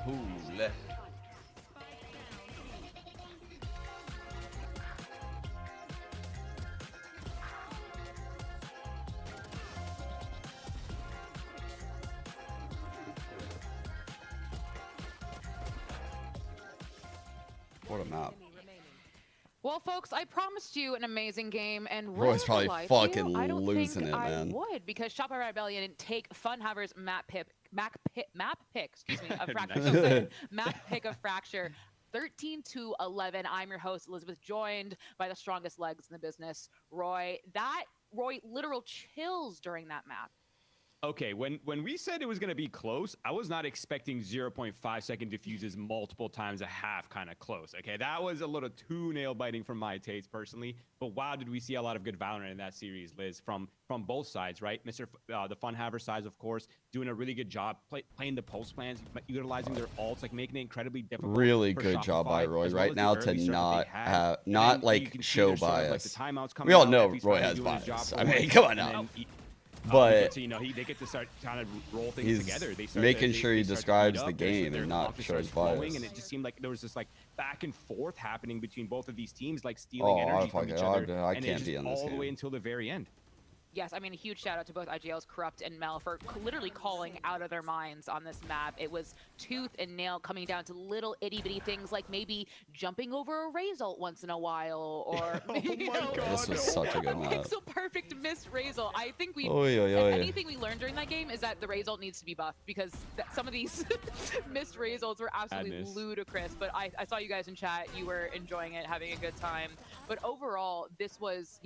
Hule. What a map. Well, folks, I promised you an amazing game, and Roy's probably fucking losing it, I man. would, because Shopify Rebellion didn't take Funhaver's map pick, excuse me, of Fracture. Map pick of Fracture. 13-11. I'm your host, Elizabeth, joined by the strongest legs in the business, Roy. Roy, literal chills during that map. Okay, when we said it was going to be close, I was not expecting 0.5 second diffuses multiple times a half kind of close. Okay, that was a little too nail-biting for my taste personally. But wow, did we see a lot of good Valorant in that series, Liz, from both sides, right? The Funhaver sides, of course, doing a really good job playing the pulse plans, utilizing their ults, like making it incredibly difficult. Really good job by Roy right now to not like show bias. We all know Roy has bias. I mean, come on now. But they get to start kind of roll things together. They start making sure he describes the game and not shows bias. And it just seemed like there was this like back and forth happening between both of these teams, like stealing energy from each other. I can't be on this all game. the way until the very end. Yes, I mean, a huge shout out to both IGL's Corrupt and Mel for literally calling out of their minds on this map. It was tooth and nail, coming down to little itty bitty things like maybe jumping over a Razult once in a while, or this was such a good map. Pixel perfect missed Razult. I think anything we learned during that game is that the Razult needs to be buffed, because some of these missed Razults were absolutely ludicrous. But I saw you guys in chat, you were enjoying it, having a good time. But overall, this was,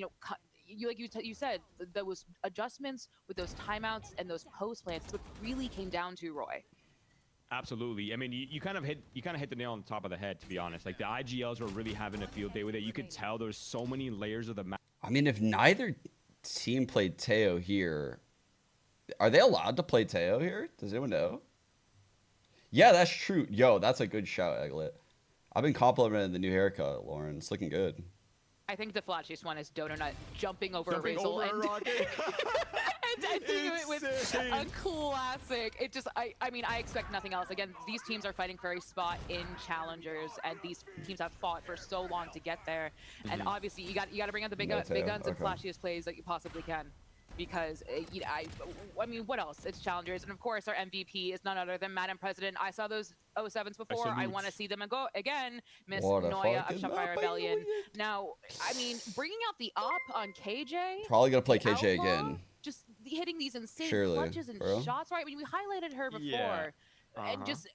you said, those adjustments with those timeouts and those post plans, what really came down to, Roy. Absolutely. I mean, you kind of hit the nail on the top of the head, to be honest. Like the IGLs were really having a field day with it. You could tell there's so many layers of the map. I mean, if neither team played Teo here, are they allowed to play Teo here? Does anyone know? Yeah, that's true. Yo, that's a good shout, Egglet. I've been complimenting the new haircut, Lauren. It's looking good. I think the flashiest one is Donut jumping over a Razel and doing it with a classic. It just, I mean, I expect nothing else. Again, these teams are fighting for a spot in challengers, and these teams have fought for so long to get there. And obviously, you got to bring out the big guns and flashiest plays that you possibly can. Because I mean, what else? It's challengers, and of course, our MVP is none other than Madam President. I saw those 07s before. I want to see them again. Miss Noya of Shopify Rebellion. Now, I mean, bringing out the op on KJ. Probably gonna play KJ again. Just hitting these insane clutches and shots, right? I mean, we highlighted her before, and just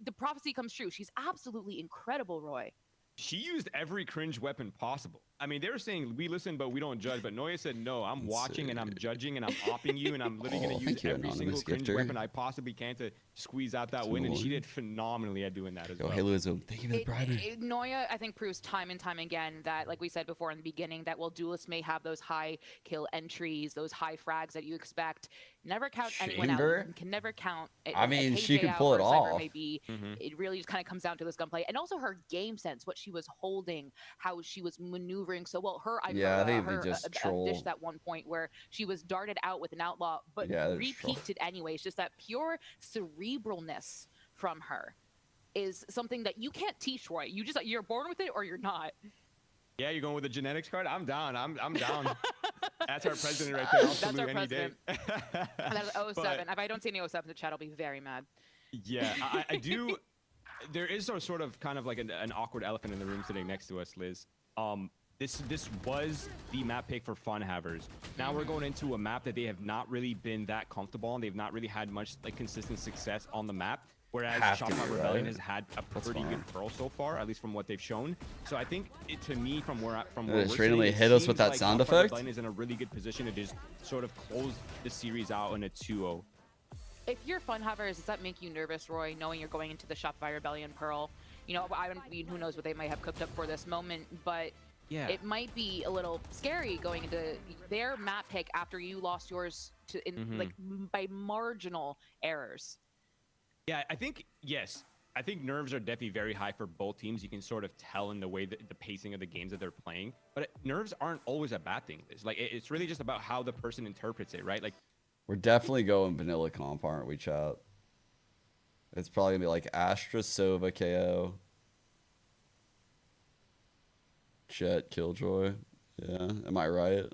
the prophecy comes true. She's absolutely incredible, Roy. She used every cringe weapon possible. I mean, they were saying we listen, but we don't judge. But Noya said, no, I'm watching and I'm judging and I'm opping you and I'm literally going to use every single cringe weapon I possibly can to squeeze out that win. And she did phenomenally at doing that as well. Haloism. Thank you for the bribery. Noya, I think, proves time and time again that, like we said before in the beginning, that while duelists may have those high kill entries, those high frags that you expect, never count anyone out. You can never count. I mean, she could pull it off. Maybe it really just kind of comes down to this gunplay and also her game sense, what she was holding, how she was maneuvering so well. I think her just dish that one point where she was darted out with an outlaw, but repeaked it anyways. Just that pure cerebralness from her is something that you can't teach, Roy. You're born with it or you're not. Yeah, you're going with the genetics card? I'm down. I'm down. That's our president right there. That's our president. That's 07. If I don't see any 07 in the chat, I'll be very mad. Yeah, I do. There is sort of kind of like an awkward elephant in the room sitting next to us, Liz. This was the map pick for Fun Havers. Now we're going into a map that they have not really been that comfortable on. They've not really had much like consistent success on the map. Whereas Shopify Rebellion has had a pretty good Pearl so far, at least from what they've shown. So I think to me, from where we're sitting, it hit us with that sound effect. Rebellion is in a really good position to just sort of close the series out in a 2-0. If you're Fun Havers, does that make you nervous, Roy, knowing you're going into the Shopify Rebellion Pearl? You know, who knows what they might have cooked up for this moment, but yeah, it might be a little scary going into their map pick after you lost yours to like by marginal errors. Yeah, I think yes. I think nerves are definitely very high for both teams. You can sort of tell in the way that the pacing of the games that they're playing. But nerves aren't always a bad thing. It's like it's really just about how the person interprets it, right? Like we're definitely going vanilla comp, aren't we, chat? It's probably gonna be like Astra, Sova, KO. Jet, Killjoy. Yeah, am I right?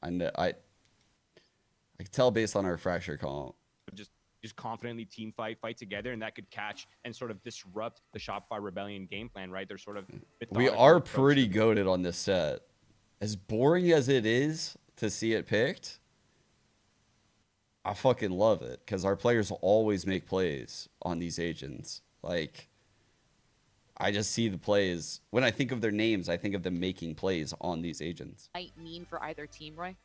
I can tell based on our fracture comp. Just confidently team fight together, and that could catch and sort of disrupt the Shopify Rebellion game plan, right? They're sort of we are pretty goated on this set. As boring as it is to see it picked, I fucking love it because our players always make plays on these agents. Like, I just see the plays. When I think of their names, I think of them making plays on these agents. Might mean for either team, Roy?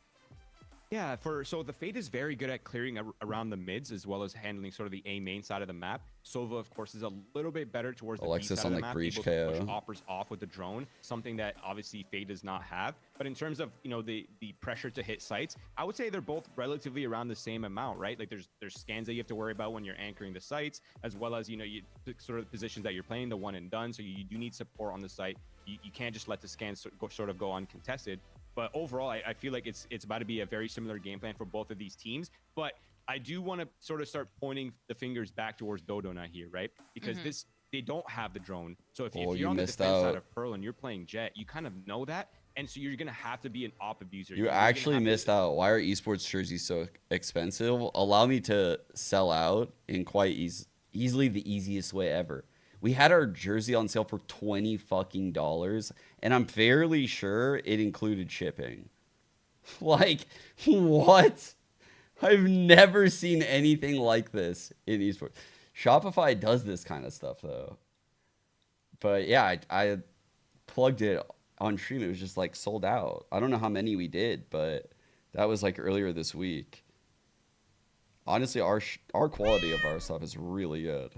Yeah, so the Fade is very good at clearing around the mids as well as handling sort of the A main side of the map. Sova, of course, is a little bit better towards the B side of the map, able to push Oppers off with the drone, something that obviously Fade does not have. But in terms of, you know, the pressure to hit sites, I would say they're both relatively around the same amount, right? Like there's scans that you have to worry about when you're anchoring the sites, as well as, you know, sort of the positions that you're playing, the one and done. So you do need support on the site. You can't just let the scans sort of go uncontested. But overall, I feel like it's about to be a very similar game plan for both of these teams. But I do want to sort of start pointing the fingers back towards Dodona here, right? Because they don't have the drone. So if you're on the defense side of Pearl and you're playing Jet, you kind of know that. And so you're going to have to be an op abuser. You actually missed out. Why are esports jerseys so expensive? Allow me to sell out in quite easily the easiest way ever. We had our jersey on sale for $20 fucking, and I'm fairly sure it included shipping. Like, what? I've never seen anything like this in esports. Shopify does this kind of stuff, though. But yeah, I plugged it on stream, it was just like sold out. I don't know how many we did, but that was like earlier this week. Honestly, our quality of our stuff is really good.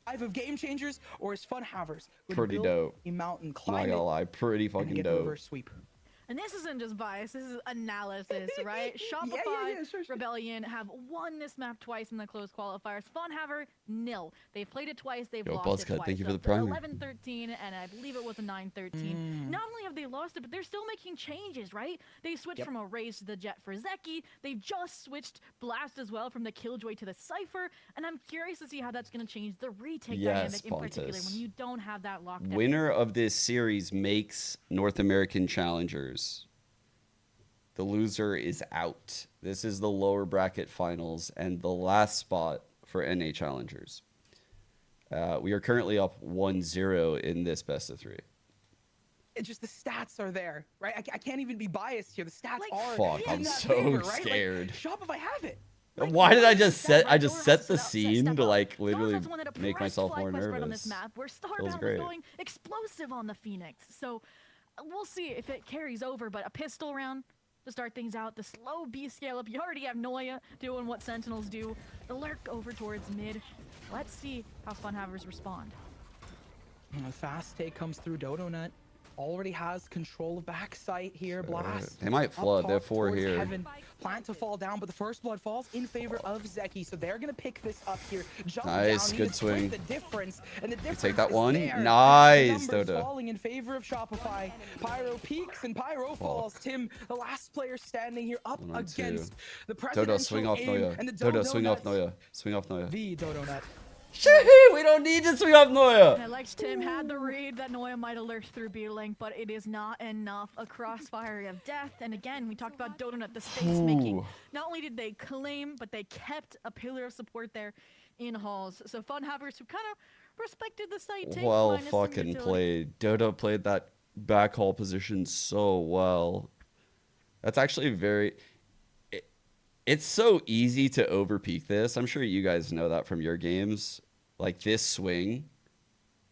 Of game changers, or is Fun Havers Pretty dope. A mountain I'm not gonna lie, pretty fucking dope. Reverse sweep. And this isn't just bias, this is analysis, right? Shopify Rebellion have won this map twice in the closed qualifiers. Funhaver, nil. They've played it twice, they've lost it twice. Thank you for the primer. primer. 11-13, and I believe it was a 9-13. Not only have they lost it, but they're still making changes, right? They switched from a Raze to the Jet for Zeki. They've just switched Blast as well from the Killjoy to the Cypher. And I'm curious to see how that's going to change the retake dynamic in particular when you don't have that locked down. Winner of this series makes North American challengers. The loser is out. This is the lower bracket finals and the last spot for NA challengers. We are currently up 1-0 in this best of 3. It's just the stats are there, right? I can't even be biased here. The stats are. Fuck, I'm so favor, right? scared. Like, Shopify have it. Why did I just set the scene to like literally make myself more nervous? On this map, where Starbound was going explosive on the Phoenix. So we'll see if it carries over, but a pistol round to start things out. The slow B scale up. You already have Noya doing what Sentinels do. The lurk over towards mid. Let's see how Funhavers respond. A fast take comes through DodoNut. Already has control of backside here. Blast. They might flood. They're 4 here. Heaven. Plant to fall down, but the first blood falls in favor of Zeki. So they're gonna pick this up here. Jump nice, down, good swing. The difference, and the difference take that one. There. Nice, Dodo. Falling in favor of Shopify. Pyro peaks and Pyro falls. Tim, the last player standing here up against the presidential Dodo, swing off Noya. And the Dodo, swing off Noya. Swing off Noya. The DodoNut. We don't need to swing off Noya. I liked Tim had the read that Noya might have lurked through B-Link, but it is not enough. A crossfire of death. And again, we talked about DodoNut, the space making. Not only did they claim, but they kept a pillar of support there in halls. So Funhavers, who kind of respected the site. Well fucking played. Dodo played that back hall position so well. That's actually very... It's so easy to overpeak this. I'm sure you guys know that from your games. Like this swing.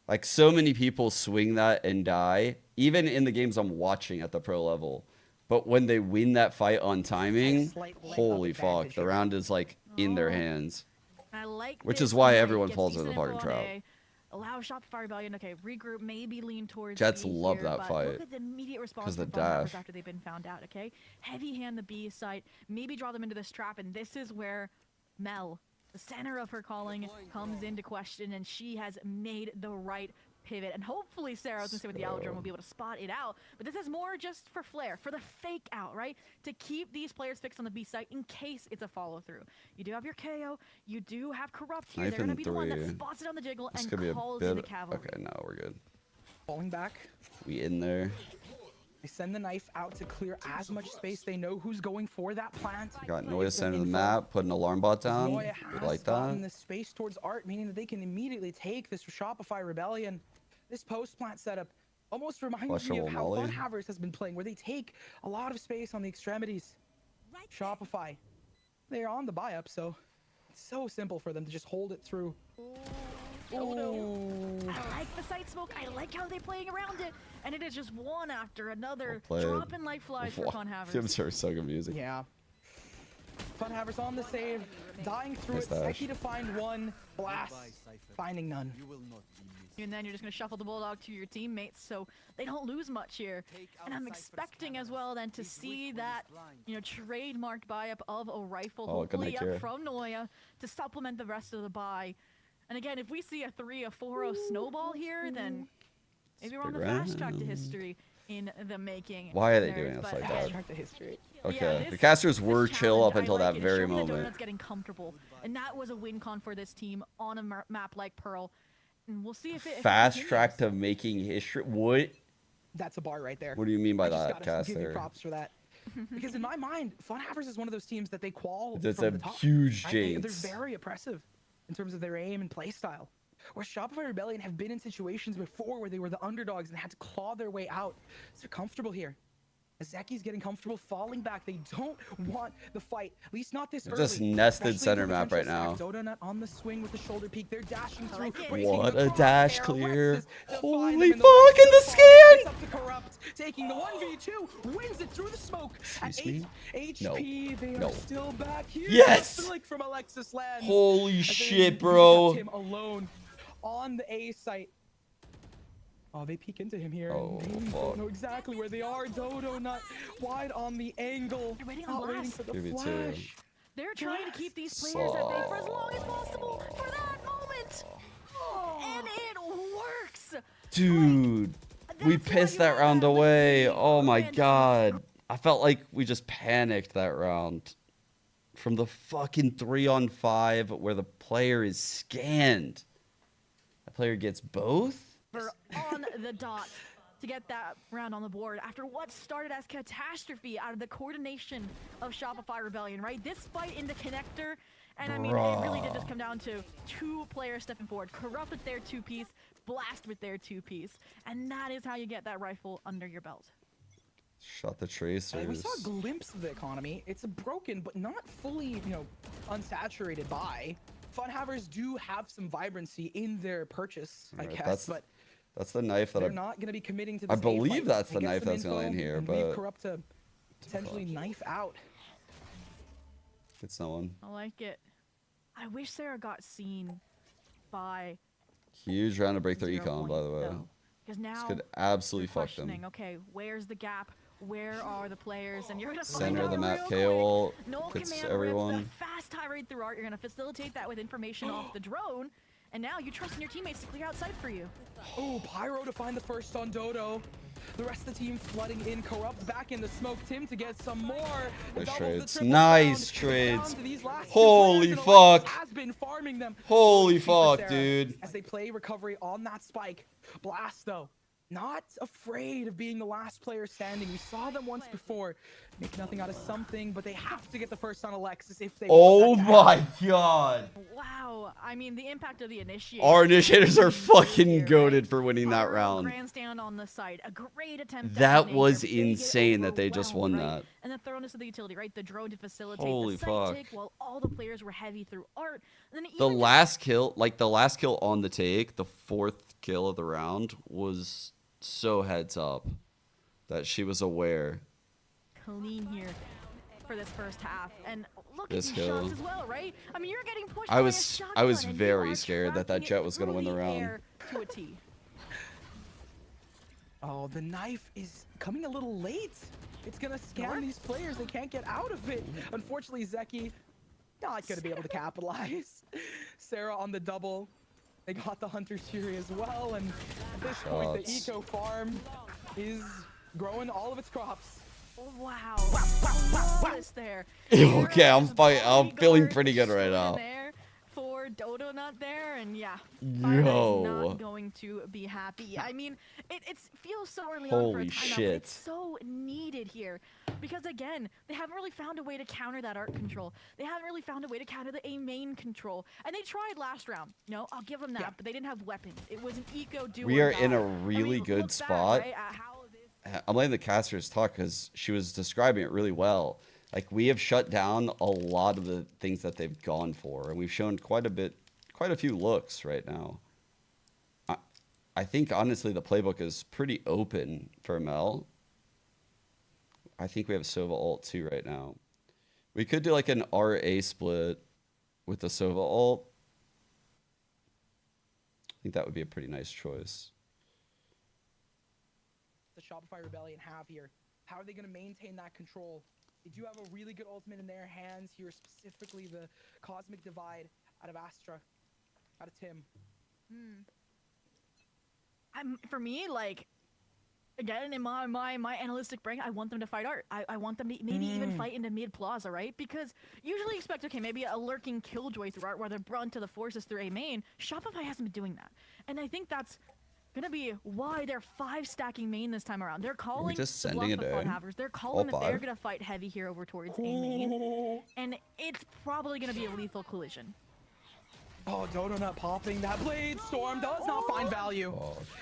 Like so many people swing that and die. Even in the games I'm watching at the pro level. But when they win that fight on timing, holy fuck. The round is like in their hands. Which is why everyone falls into the fucking trap. Allow Shopify Rebellion, okay, regroup, maybe lean towards Jets B love here, that fight. Look at the immediate response the from dash after they've been found out, okay? Heavy hand the B site, maybe draw them into this trap, and this is where Mel, the center of her calling, comes into question, and she has made the right pivot. And hopefully Sarah, I was gonna say with the Aerodrome, will be able to spot it out, but this is more just for flair, for the fake out, right? To keep these players fixed on the B site in case it's a follow through. You do have your KO, you do have Corrupt here. They're gonna be the one that spots it on the jiggle and calls in the cavalry. Okay, no, we're good. Falling back. We in there. They send the knife out to clear as much space. They know who's going for that plant. Got Noya center of the map, put an alarm bot down. We like that. The space towards Art, meaning that they can immediately take this Shopify Rebellion. This post plant setup almost reminds me of how Funhavers has been playing, where they take a lot of space on the extremities. Shopify, they're on the buy up, so it's so simple for them to just hold it through. I like the site smoke. I like how they're playing around it. And it is just one after another. Dropping like flies for Funhavers. Tim's so confusing. Yeah. Funhavers on the save. Dying through it. Zeki to find one. Blast. Finding none. And then you're just going to shuffle the Bulldog to your teammates so they don't lose much here. And I'm expecting as well then to see that, you know, trademarked buy-up of a rifle, hopefully up from Noya to supplement the rest of the buy. And again, if we see a 3-4-0 snowball here, then maybe we're on the fast track to history in the making. Why are they doing us like that? Fast track to history. Okay, the casters were chill up until that very moment. That's getting comfortable, and that was a win con for this team on a map like Pearl. And we'll see if it fast track to making history. What? That's a bar right there. What do you mean by that, Caster? Give you props for that. Because in my mind, Funhavers is one of those teams that they qual from the top. Huge right? They're very oppressive in terms of their aim and play style. Where Shopify Rebellion have been in situations before where they were the underdogs and had to claw their way out. So they're comfortable here. Zeki's getting comfortable falling back. They don't want the fight, at least not this early. Just nested center map right now. Donut on the swing with the shoulder peek. They're dashing through. What a dash clear. Holy fuck, in the scan! Taking the 1v2, wins it through the smoke. At 8 HP, they are still back here. Yes! From Alexis lands. Holy shit, bro. Him alone on the A site. Oh, they peek into him here. Oh, and they don't know exactly where they are. Dodo not wide on the angle. They're waiting not on waiting blast. for the flash. They're trying to keep these players at bay for as long as possible for that moment. And it works. Dude, we pissed that round away. Oh my god. I felt like we just panicked that round. From the fucking 3-on-5 where the player is scanned. The player gets both? On the dot to get that round on the board after what started as catastrophe out of the coordination of Shopify Rebellion, right? This fight in the connector, and I mean, it really did just come down to 2 players stepping forward. Corrupt with their 2-piece, Blast with their 2-piece, and that is how you get that rifle under your belt. Shot the tracers. We saw a glimpse of the economy. It's broken, but not fully, unsaturated by. Funhavers do have some vibrancy in their purchase, I guess, but that's the knife that they're not going to be committing to this. I believe that's the knife that's going to land here, but leave Corrupt to potentially knife out. It's no one. I like it. I wish Sarah got seen by huge round to break their econ, by the way. Because now this could absolutely fuck them. Okay, where's the gap? Where are the players? And you're gonna center of the map KO gets everyone. Fast tirade through art. You're gonna facilitate that with information off the drone, and now you trust in your teammates to clear outside for you. Oh, Pyro to find the first on Dodo. The rest of the team flooding in. Corrupt back in the smoke. Tim to get some more. Nice trades. Nice trades. Holy fuck. Has been farming them. Holy fuck, dude. As they play recovery on that spike. Blast though. Not afraid of being the last player standing. We saw them once before. Make nothing out of something, but they have to get the first on Alexis if they oh my god. Wow. I mean, the impact of the initiators. Our initiators are fucking goated for winning that round. Grandstand on the side. A great attempt. That was insane that they just won that. And the thoroughness of the utility, right? The drone to facilitate the site take while all the players were heavy through art. And then the last kill, on the take, the 4th kill of the round was so heads up that she was aware. Clean here for this first half, and look this at the kill. shots as well, right? I mean, you're getting pushed. I was very scared that Jet was going to win the round. To a T. Oh, the knife is coming a little late. It's gonna scan these players. They can't get out of it. Unfortunately, Zeki not gonna be able to capitalize. Sarah on the double. They got the Hunter's Fury as well, and at this point, the eco farm is growing all of its crops. Wow. There. Okay, I'm feeling pretty good right now. For Dodo not there, and yeah, is not going to be happy. I mean, it feels so early on for a timeout, but it's so needed here. Because again, they haven't really found a way to counter that art control. They haven't really found a way to counter the A main control. And they tried last round. No, I'll give them that, but they didn't have weapons. It was an eco duo. We are in a really good spot. I'm letting the casters talk because she was describing it really well. Like, we have shut down a lot of the things that they've gone for, and we've shown quite a few looks right now. I think, honestly, the playbook is pretty open for Mel. I think we have Sova ult too right now. We could do like an RA split with the Sova ult. I think that would be a pretty nice choice. The Shopify Rebellion have here. How are they going to maintain that control? They do have a really good ultimate in their hands here, specifically the Cosmic Divide out of Astra, out of Tim. For me, like, again, in my analytic brain, I want them to fight art. I want them to maybe even fight into mid plaza, right? Because usually expect, okay, maybe a lurking killjoy through art where they're brought to the forces through A main. Shopify hasn't been doing that. And I think that's gonna be why they're 5-stacking main this time around. They're calling just the sending bluff of Funhavers. They're calling that they're gonna fight heavy here over towards A main. And it's probably gonna be a lethal collision. Oh, Donut popping that blade. Storm does not find value.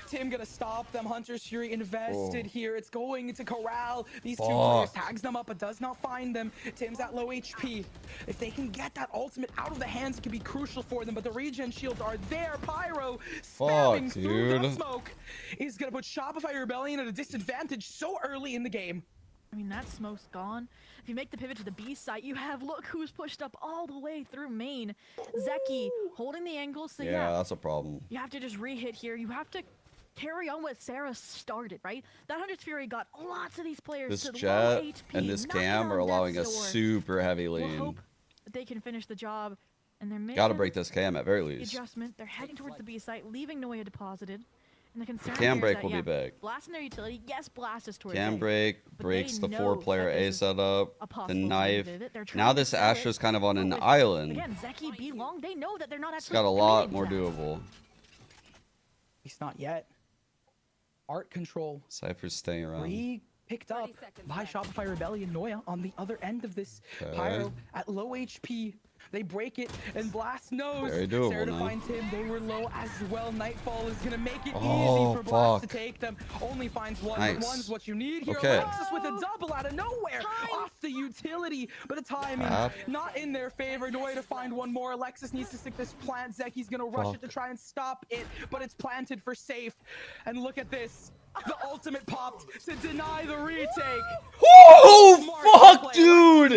Tim gonna stop them. Hunter's Fury invested here. It's going to corral these two players. Tags them up, but does not find them. Tim's at low HP. If they can get that ultimate out of the hands, it can be crucial for them. But the regen shields are there. Pyro spamming through the smoke is gonna put Shopify Rebellion at a disadvantage so early in the game. I mean, that smoke's gone. If you make the pivot to the B site, you have, look who's pushed up all the way through main. Zeki holding the angle, so yeah. That's a problem. You have to just re-hit here. You have to carry on what Sarah started, right? That Hunter's Fury got lots of these players to Jet low HP, and this Cam are allowing a super heavy lead. We'll hope that they can finish the job, and they're making Gotta break this Cam at very least. adjustment. They're heading towards the B site, leaving Noya deposited. And the concern Cam break is that, will be big. Blast in their utility, yes, blast is towards Cam A, break but breaks they the know 4-player that A this is setup, a the possible knife. alternative. They're Now trying this to sell it, Astra's kind of on an but with, island. Again, Zeki B long, they know that they're not It's actually got a lot committing more to that. doable. He's not yet. Art control. Cypher's staying around. Picked up by Shopify Rebellion. Noya on the other end of this. Pyro at low HP. They break it, and Blast knows. Very doable Sarah to now. find Tim. They were low as well. Nightfall is going to make it Oh, easy for Blast fuck. to take them. Only finds one, Nice. but one's what you need here. Okay. Alexis with a double out of nowhere. Off the utility, but the timing not in their favor. Noya to find one more. Alexis needs to stick this plant. Zeki's going to rush it to try and stop it, but it's planted for safe. And look at this. The ultimate popped to deny the retake. Oh, fuck, dude!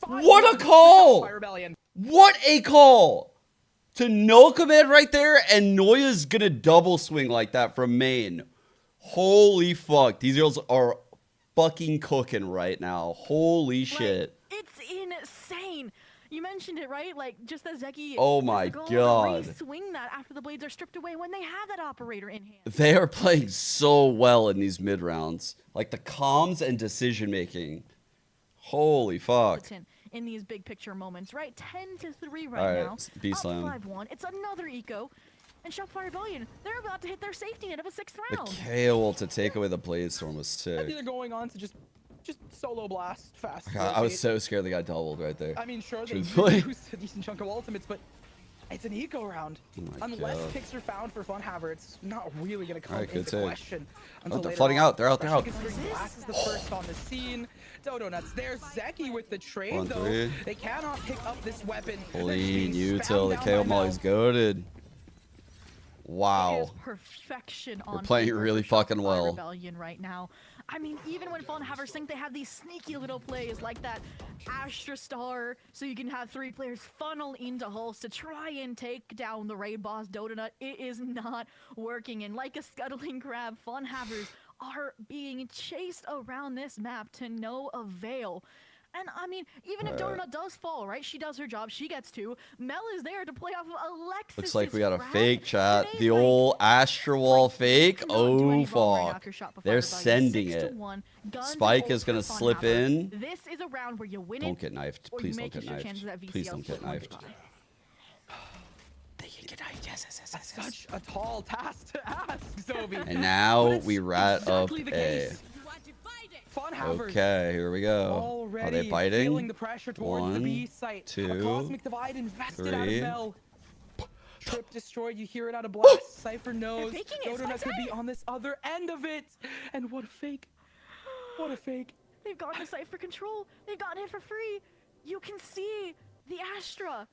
What a call! What a call! To no command right there, and Noya's gonna double swing like that from main. Holy fuck. These girls are fucking cooking right now. Holy shit. It's insane. You mentioned it, right? Like, just as Zeki Oh my god. swing that after the blades are stripped away when they have that operator in hand. They are playing so well in these mid rounds. Like the comms and decision making. Holy fuck. In these big picture moments, right? 10-3 right, All right, now. B-slam. Up 5-1. It's another eco. And Shopify Rebellion, they're about to hit their safety net of a 6th The round. KO to take away the Blade Storm was I think sick. they're going on to just solo blast fast. God, I was so scared they got doubled right there. I mean, sure, they Truthfully. used a decent chunk of ultimates, but it's an eco round. my Unless God. picks are found for Funhaver, it's not really going to come Alright, good into take. question Oh, until they're later flooding on. out. They're out. They're out. Especially considering Blast is the first on the scene. Dodo Nuts, there's Zeki with the trade, 1-3. though. They cannot pick up this weapon. Clean util. The KO Molly's goaded. Wow. Perfection We're on playing paper really for fucking Shopify well. Rebellion right now. I mean, even when Funhaver think they have these sneaky little plays like that Astra Star, so you can have 3 players funnel into hulls to try and take down the raid boss Donut. It is not working, and like a scuttling crab, Funhavers are being chased around this map to no avail. And I mean, even if Donut does fall, right? She does her job. She gets 2. Mel is there to play off of Alexis. Looks like we got a fake chat. The old Astra Wall fake. Oh, fuck. They're sending it. Spike is going to slip in. This is a round where you win Don't get knifed. Please don't get knifed. Please don't get knifed. They can get knifed. Yes. That's such a tall task to ask, Zobi. And now we rat up A. Okay, here we go. Are they biting? Feeling the pressure towards the B 1, site. 2, A cosmic divide invested out of 3. Mel. Trip destroyed. You hear it out of Blast. Cypher knows. Donut could be on this other end of it. And what a fake. What a fake. They've gotten the site for control. They've gotten it for free. You can see the Astra.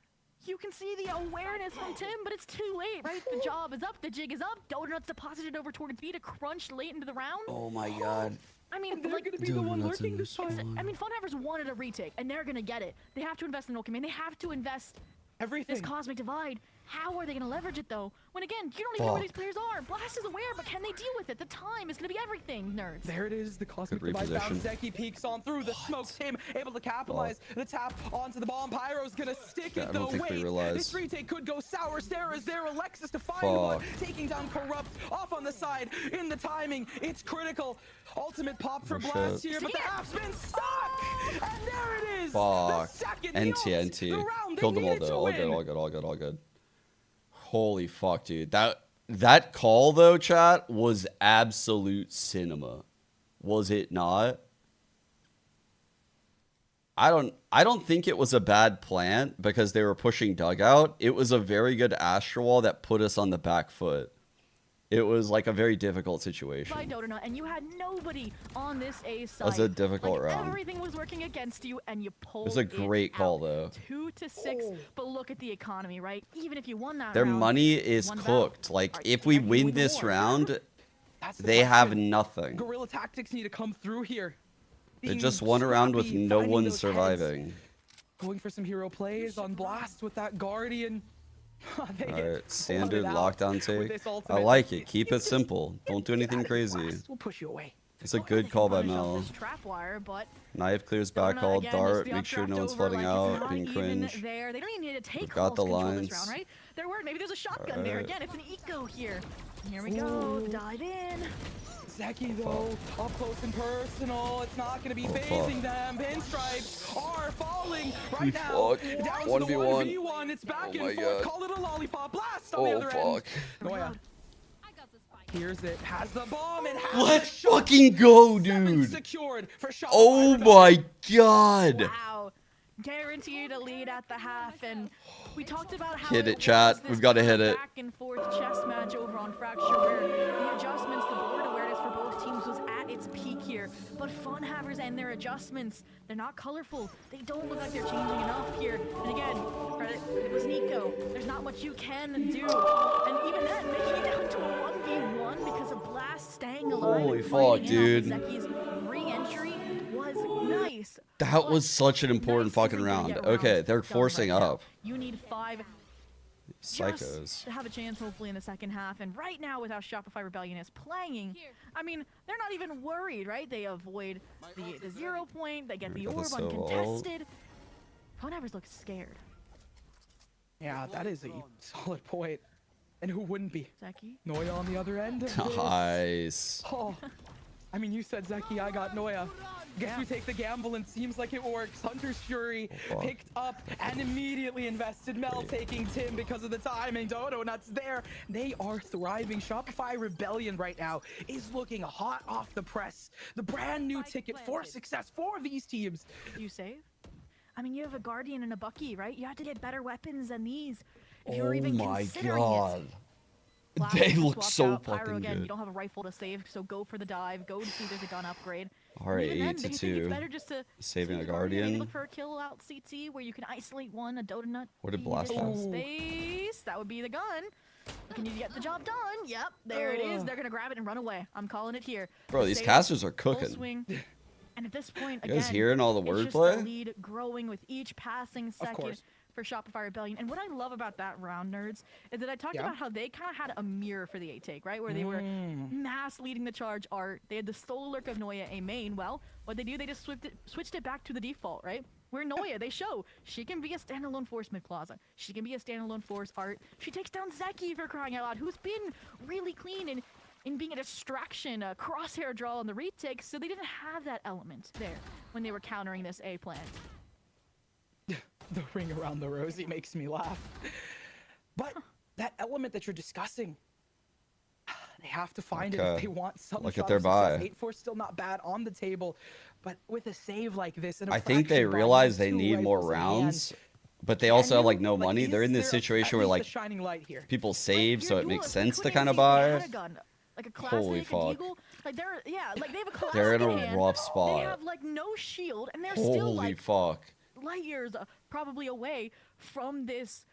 You can see the awareness from Tim, but it's too late, right? The job is up. The jig is up. Donut's deposited over towards B to crunch late into the round. Oh my god. I mean, they're like, gonna be the one lurking this time. I mean, Funhavers wanted a retake, and they're gonna get it. They have to invest in no command. They have to invest everything. This cosmic divide. How are they gonna leverage it though? When again, you don't even know where these players are. Blast is aware, but can they deal with it? The time is gonna be everything, nerds. There it is. The cosmic divide found. Zeki peeks on through the smoke. Tim able to capitalize. The tap onto the bomb. Pyro's gonna stick it though. Wait, this retake could go sour. Sarah's there. Alexis to find one. Taking down Corrupt off on the side. In the timing, it's critical. Ultimate pop for Blast here, but the app's been stuck. And there it is. Fuck. The NT. Killed them all though. All good. Holy fuck, dude. That call though, chat, was absolute cinema. Was it not? I don't think it was a bad plant because they were pushing dugout. It was a very good Astro Wall that put us on the back foot. It was like a very difficult situation. And you had nobody on this A side. It was a difficult like, round. Everything was working against you, and you pulled it. It was a great call, though. 2-6, but look at the economy, right? Even if you won that Their round, money is cooked. Like, if we win this round, they have nothing. Guerrilla tactics need to come through here. They just won a round with no one surviving. Going for some hero plays on Blast with that Guardian. Alright, standard lockdown take. I like it. Keep it simple. Don't do anything crazy. We'll push you away. It's a good call by Mel. Knife clears back call, dart, make sure no one's flooding out, being cringe. They don't even need to take got the lines. lines. Right? There were, maybe there's a shotgun there. Again, it's an eco here. Here we go. Dive in. Zeki though, up close and personal. It's not going to be phasing them. Pinstripes are falling right now. Down to the 1v1. It's back and forth. Call it a lollipop blast on the other end. Noya. Here's it. Has the bomb and has Let's fucking go, dude. Secured for shot. Oh my god. Wow. Guaranteed a lead at the half, and we talked about how hit it, chat. We've got to hit it. Back and forth chess match over on Fracture, where the adjustments, the board awareness for both teams was at its peak here. But Funhavers and their adjustments, they're not colorful. They don't look like they're changing enough here. And again, it was Nico. There's not much you can do. And even then, making it down to a 1v1 because of Blast staying alive. Holy fuck, dude. Zeki's re-entry was nice. That was such an important fucking round. Okay, they're forcing up. You need 5 psychos just to have a chance, hopefully, in the second half. And right now, with how Shopify Rebellion is playing, I mean, they're not even worried, right? They avoid the 0 point. They get the orb uncontested. Funhavers look scared. Yeah, that is a solid point. And who wouldn't be? Zeki. Noya on the other end. Nice. Oh, I mean, you said Zeki, I got Noya. Guess we take the gamble and seems like it works. Hunter's Fury picked up and immediately invested. Mel taking Tim because of the timing. Dodo Nuts there. They are thriving. Shopify Rebellion right now is looking hot off the press. The brand new ticket for success for these teams. You save? I mean, you have a Guardian and a Bucky, right? You have to get better weapons than these. If you're even considering it. They look so fucking again. good. You don't have a rifle to save, so go for the dive. Go to see if there's a gun upgrade. Alright, 8-2. Saving a Guardian. Maybe look for a kill out CT where you can isolate one, a Donut. What did Blast have? Space. That would be the gun. Can you get the job done? Yep, there it is. They're going to grab it and run away. I'm calling it here. Bro, these casters are cooking. Swing. And at this point, you guys again, hearing all the wordplay? The lead growing with each passing second for Shopify Rebellion. And what I love about that round, nerds, is that I talked about how they kind of had a mirror for the A-Take, right? Where they were mass leading the charge art. They had the solo lurk of Noya A main. Well, what they do, they just switched it back to the default, right? Where Noya, they show she can be a standalone force mid-plaza. She can be a standalone force art. She takes down Zeki for crying out loud, who's been really clean in being a distraction, a crosshair draw on the retake, so they didn't have that element there when they were countering this A plant. The ring around the rosy makes me laugh. But that element that you're discussing, they have to find it if they want some look at their buy. 8-4 still not bad on the table, but with a save like this, and I think they realize they need more rounds, but they also have like no money. They're in this situation where like people save, so it makes sense to kind of buy. Like a classic, holy fuck. Like they have a classic they're in a hand. rough spot. They have like no shield, and they're holy still like fuck. light years probably away from this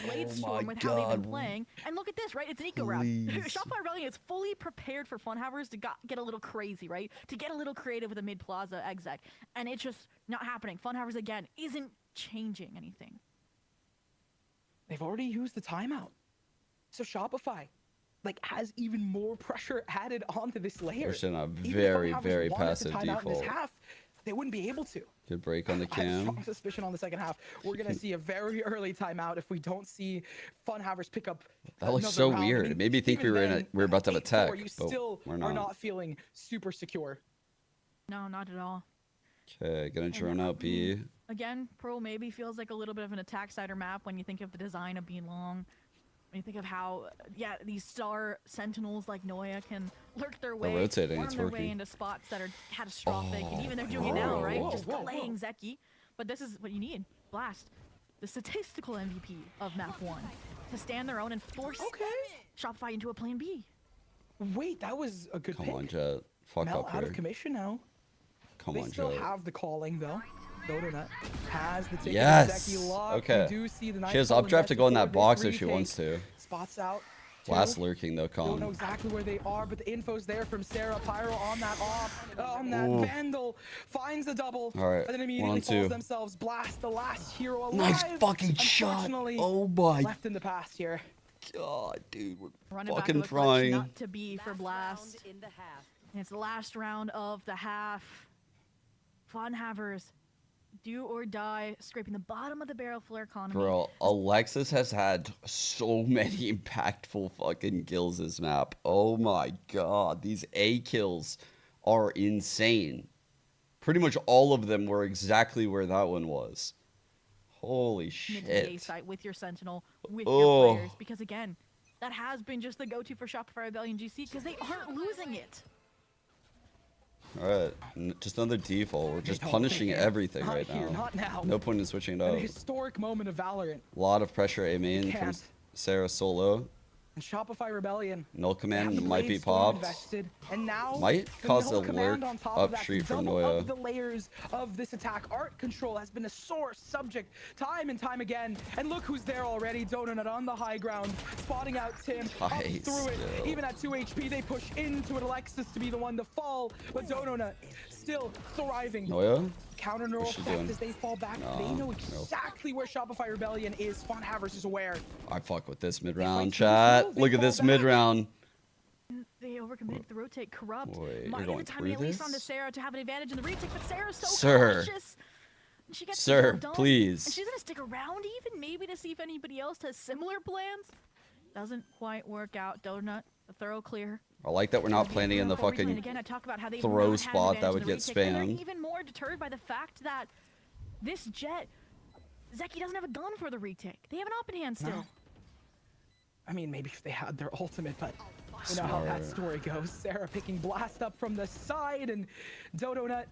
blade storm with how they've been playing. And look at this, right? It's an eco round. Shopify Rebellion is fully prepared for Funhavers to get a little crazy, right? To get a little creative with a mid-plaza exec. And it's just not happening. Funhavers, again, isn't changing anything. They've already used the timeout. So Shopify has even more pressure added onto this layer. They're in a very, very passive default. They wouldn't be able to. Good break on the cam. I have strong suspicion on the second half. We're going to see a very early timeout if we don't see Funhavers pick up. That looks so round. weird. It made me think we were about to have a tech, but we're not. Are not feeling super secure. No, not at all. Okay, gonna drone out B. Again, Pro maybe feels like a little bit of an attack cider map when you think of the design of being long. When you think of how, yeah, these star sentinels like Noya can lurk their way, rotating, worm it's their working. way into spots that are catastrophic, and even they're doing it now, right? Just delaying Zeki. But this is what you need. Blast, the statistical MVP of map 1, to stand their own and force Shopify into a plan B. Wait, that was a good pick. Come on, Jet. Fuck Mel up out here. of commission now. Come They on, still Jet. have the calling though. Donut has the ticket. Yes. Zeki locked. Okay. We do see the She has Nightfall updraft to go in that invested box for if this she wants to. Spots out. Last lurking though, Don't know calm. exactly where they are, but the info's there from Sarah. Pyro on that on that Ooh. Vandal finds the double. All right, And then 1 immediately on 2. falls themselves. Blast, the last hero alive. Nice fucking shot. Unfortunately, Oh my left in the past here. God, dude, we're Running fucking back to a clutch, trying. not to be for Blast. And it's the last round of the half. Funhavers, do or die, scraping the bottom of the barrel for economy. Bro, Alexis has had so many impactful fucking kills this map. Oh my god, these A kills are insane. Pretty much all of them were exactly where that one was. Holy Mid to the A shit. site with your Sentinel, with your players, because again, that has been just the go-to for Shopify Rebellion GC because they aren't losing it. Alright, just another default. We're just punishing everything Not right here, now. not now. No point in switching it A up. historic moment of Valorant. A lot of pressure A main from Can't. Sarah solo. And Shopify Rebellion. Null command have might be Blade popped. invested, and now Might the cause null a command lurk on top up of that street from double Noya. up the layers of this attack. Art control has been a sore subject time and time again. And look who's there already. Donut on the high ground, spotting out Tim up Nice, through it. still. Even at 2 HP, they push into it. Alexis to be the one to fall, but Donut still thriving. Noya? Counter neural What's she effect doing? as they fall back. Nah, They know no. exactly where Shopify Rebellion is. Funhavers is aware. I fuck with this mid fight round, through chat. the smoke, Look they at this fall mid back. round. They overcommit the rotate, corrupt. Wait, you're Might going have the time through at least this? onto Sarah to have an advantage in the retake, but Sarah's so Sir. cautious. And she gets Sir, the job done, please. And she's gonna stick around even, maybe to see if anybody else has similar plans. Doesn't quite work out. Donut, a thorough clear. I like that we're not planning in the Before replay, fucking and again, I talk about how they've throw not had an spot that advantage would in the get retake, and they're spammed. even more deterred by the fact that this Jet, Zeki doesn't have a gun for the retake. They have an up in hand still. No. I mean, maybe if they had their ultimate, but you know how that Smart. story goes. Sarah picking Blast up from the side, and Donut,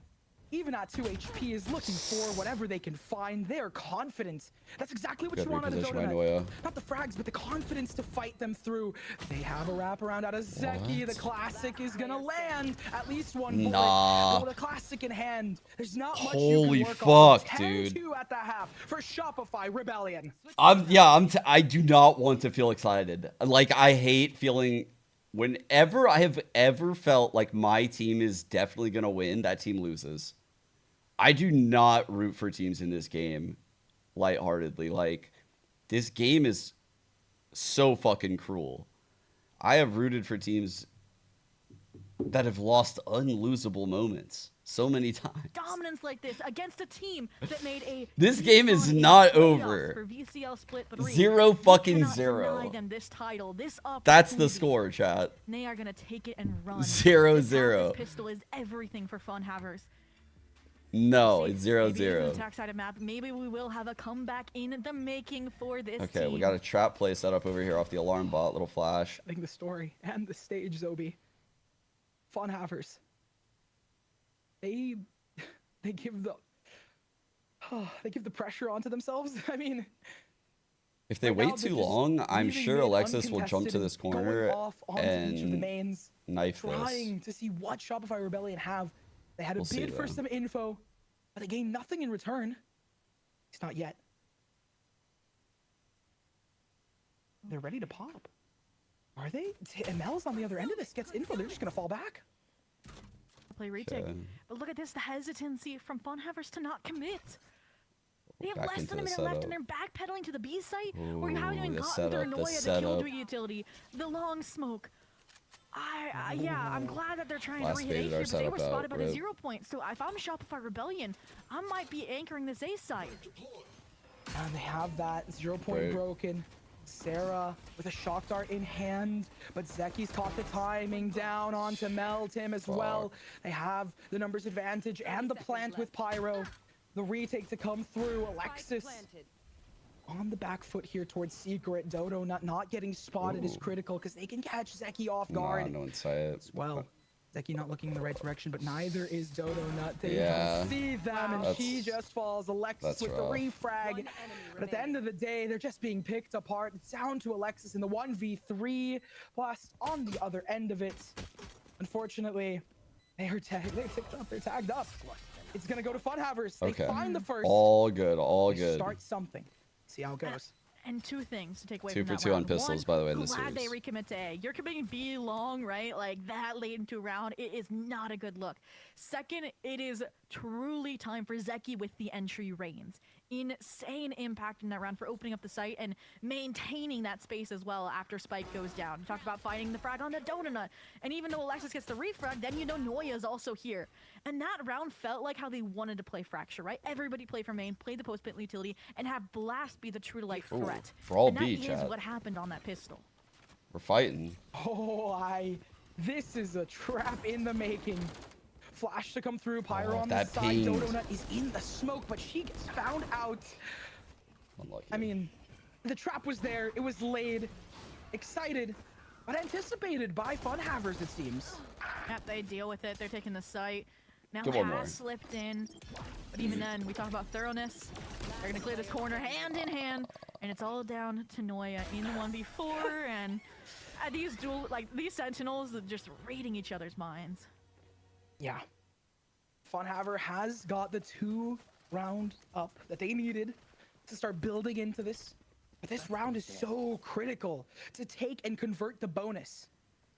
even at 2 HP, is looking for whatever they can find. They are confident. That's exactly what Good you want out of reposition by Donut. Noya. Not the frags, but the confidence to fight them through. They have a wraparound out of Zeki. What? The classic is gonna land. At least one bullet. Nah. With a classic in hand. There's not much Holy you can work on. fuck, dude. 10-2 at the half for Shopify Rebellion. I do not want to feel excited. Like, I hate feeling. Whenever I have ever felt like my team is definitely gonna win, that team loses. I do not root for teams in this game lightheartedly. Like, this game is so fucking cruel. I have rooted for teams that have lost unlosable moments so many times. Dominance like this against a team that made a This game is not over. for VCL split 3. 0 You fucking cannot 0. deny them this title, this That's the opportunity. score, chat. And they are gonna take it and run. 0-0. This pistol is everything for Funhavers. No, it's Maybe even 0-0. attack side of map. Maybe we will have a comeback in the making for this Okay, team. we got a trap play set up over here off the alarm bot. Little flash. I think the story and the stage, Zobi. Funhavers. They give the they give the pressure onto themselves. I mean, If they right now wait they're too just long, I'm leaving sure mid Alexis will jump to uncontested this and going corner off onto each of the and mains, knife this. trying to see what Shopify Rebellion have. They had a We'll see, bid for though. some info, but they gained nothing in return. It's not yet. They're ready to pop. Are they? ML's on the other end of this, gets info. They're just gonna fall back. Play retake. Okay. But look at this, the hesitancy from Funhavers to not commit. They have Back less into than a the minute left, and setup. they're backpedaling to the B site, where you haven't even the gotten through setup, the Noya, the setup. kill utility, the long smoke. Yeah, I'm glad that they're trying Last to rehit A faded our here, but they setup were out, spotted by the rip. 0 point. So if I'm Shopify Rebellion, I might be anchoring this A site. And they have that 0 point Right. broken. Sarah with a shock dart in hand, but Zeki's caught the timing down onto Mel Tim as well. They have the numbers advantage and the plant with Pyro. The retake to come through. Alexis on the back foot here towards Secret. Dodo not getting spotted is critical because they can catch Zeki off guard. No insight. Well, Zeki not looking in the right direction, but neither is Dodo Nut. They don't see them, and she just falls. Alexis with the refrag. But at the end of the day, they're just being picked apart. It's down to Alexis in the 1v3. Plus, on the other end of it, unfortunately, they're ticked up. They're tagged up. It's going to go to Funhavers. They find the first. All good. All good. Start something. See how it goes. And two things to take away 2 from for that 2 round. on pistols, by the way, in this Glad series. they recommit to A. You're committing B long, right? Like that late into a round, it is not a good look. Second, it is truly time for Zeki with the entry reigns. Insane impact in that round for opening up the site and maintaining that space as well after Spike goes down. We talked about finding the frag on the Donut. And even though Alexis gets the refrag, then you know Noya is also here. And that round felt like how they wanted to play Fracture, right? Everybody play for main, play the post-pit utility, and have Blast be the true-to-life threat. For all and B, that is what happened on that pistol. We're fighting. This is a trap in the making. Flash to come through, Pyro on the that side. Dodo Nut is in the smoke, but she gets found out. Unlucky. I mean, the trap was there, it was laid, excited, but anticipated by Funhavers, it seems. Yep, they deal with it. They're taking the site. Now Good one more. has slipped in, but even then, we talk about thoroughness. They're gonna clear this corner hand in hand, and it's all down to Noya in the 1v4, and these Sentinels are just reading each other's minds. Yeah. Funhaver has got the 2 round up that they needed to start building into this. But this round is so critical to take and convert the bonus.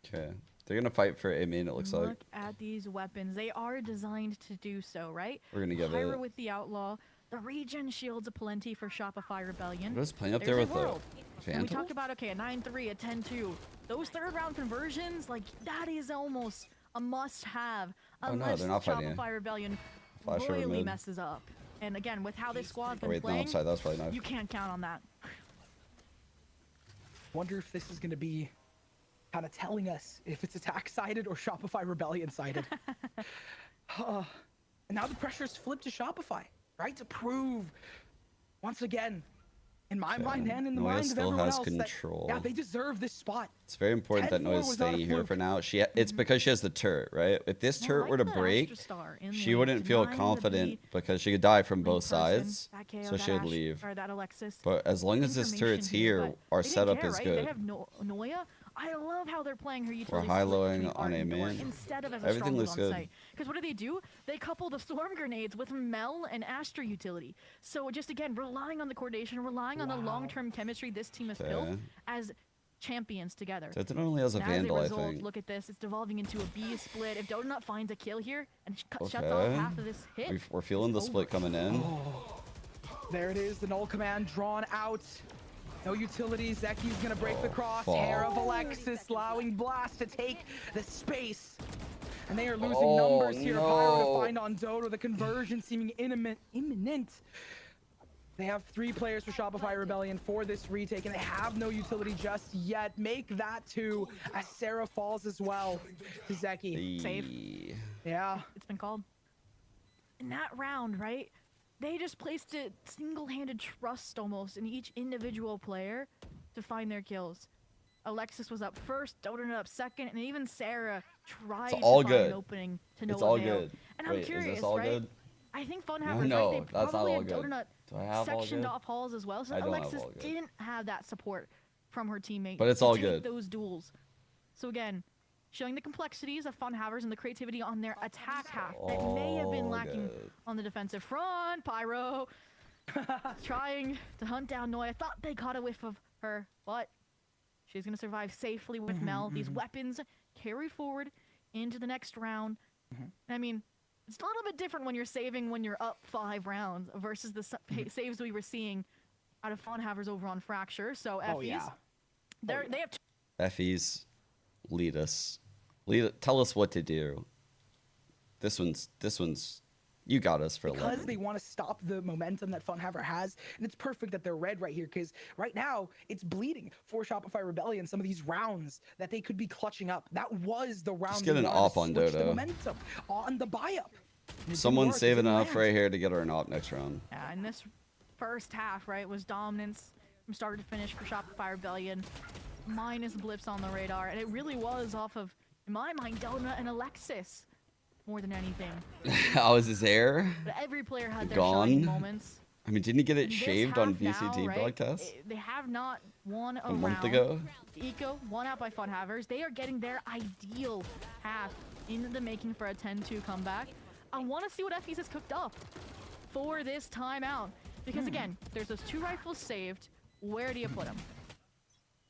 Okay. They're going to fight for A main, it looks like. Look at these weapons. They are designed to do so, right? We're going to get Pyro it. with the Outlaw. The regen shields aplenty for Shopify Rebellion. What is playing up There's there a with the world. And we Phantom? talked about, okay, a 9-3, a 10-2. Those third round conversions, like, that is almost a must-have. Oh, no, Unless they're not fighting it. Shopify Rebellion Flash over royally mid. messes up. And again, with how this squad's been wait, no, playing, outside, that was probably knife. you can't count on that. Wonder if this is going to be kind of telling us if it's attack-sided or Shopify Rebellion-sided. And now the pressure's flipped to Shopify, right? To prove, once again, in my mind and in the Noya mind of still everyone has else, control. that, yeah, they deserve this spot. It's very important that 10-4 Noya's was not a staying here fluke. for now. It's because she has the turret, right? If this turret were to break, she wouldn't feel confident because she could die from both sides, so she would leave. But as long as this turret's here, our setup is They good. have Noya. I love how they're playing her We're utility high-lowing on A main. instead of as a Everything stronghold looks on good. site. Because what do? They couple the storm grenades with Mel and Astra utility. So just again, relying on the coordination, relying on the long-term chemistry this team has built as champions together. Sentinel only has a And Vandal, I as a result, think. look at this. It's devolving into a B split. If Donut finds a kill here and shuts off half of this hit, We're feeling the split coming in. There it is, the null command drawn out. No utility, Zeki's gonna break the cross. fuck. Hair of Alexis, allowing Blast to take the space. And they are losing numbers here. Pyro to find on Dodo, the conversion seeming imminent. They have 3 players for Shopify Rebellion for this retake, and they have no utility just yet. Make that 2 as Sarah falls as well to Zeki. Save. Yeah. It's been called. In that round, right? They just placed a single-handed trust almost in each individual player to find their kills. Alexis was up first, Donut up second, and even Sarah tried to find an opening to no It's all avail. good. And Wait, I'm curious, is this all right? good? I think Funhavers, No, right? They that's not probably all had good. Donut Do I have all sectioned good? off halls as well. So I don't have Alexis all good. didn't have that support from her teammate. But it's to all take good. those duels. So again, showing the complexities of Funhavers and the creativity on their attack half that may have been lacking on the defensive front. Pyro trying to hunt down Noya. Thought they caught a whiff of her, but she's going to survive safely with Mel. These weapons carry forward into the next round. I mean, it's a little bit different when you're saving when you're up 5 rounds versus the saves we were seeing out of Funhavers over on Fracture. So FEs, they have FEs, lead us. Tell us what to do. This one's, you got us for 11. Because they want to stop the momentum that Funhaver has, and it's perfect that they're red right here, because right now it's bleeding for Shopify Rebellion. Some of these rounds that they could be clutching up. That was the round. Just get an they wanted op to on switch the Dodo. momentum on the buy up. Someone's saving enough right here to get her an op next round. Yeah, and this first half, right, was dominance from start to finish for Shopify Rebellion, minus blips on the radar, and it really was off of, in my mind, Donut and Alexis more than anything. How is his hair? But every player had their gone? shining moments. I mean, didn't he get it shaved on now, VCT right, broadcast? They have not won a month ago. Eco won out by Fun Havers. They are getting their ideal half in the making for a 10-2 comeback. I want to see what FeS has cooked up for this timeout. Because again, there's those 2 rifles saved. Where do you put them?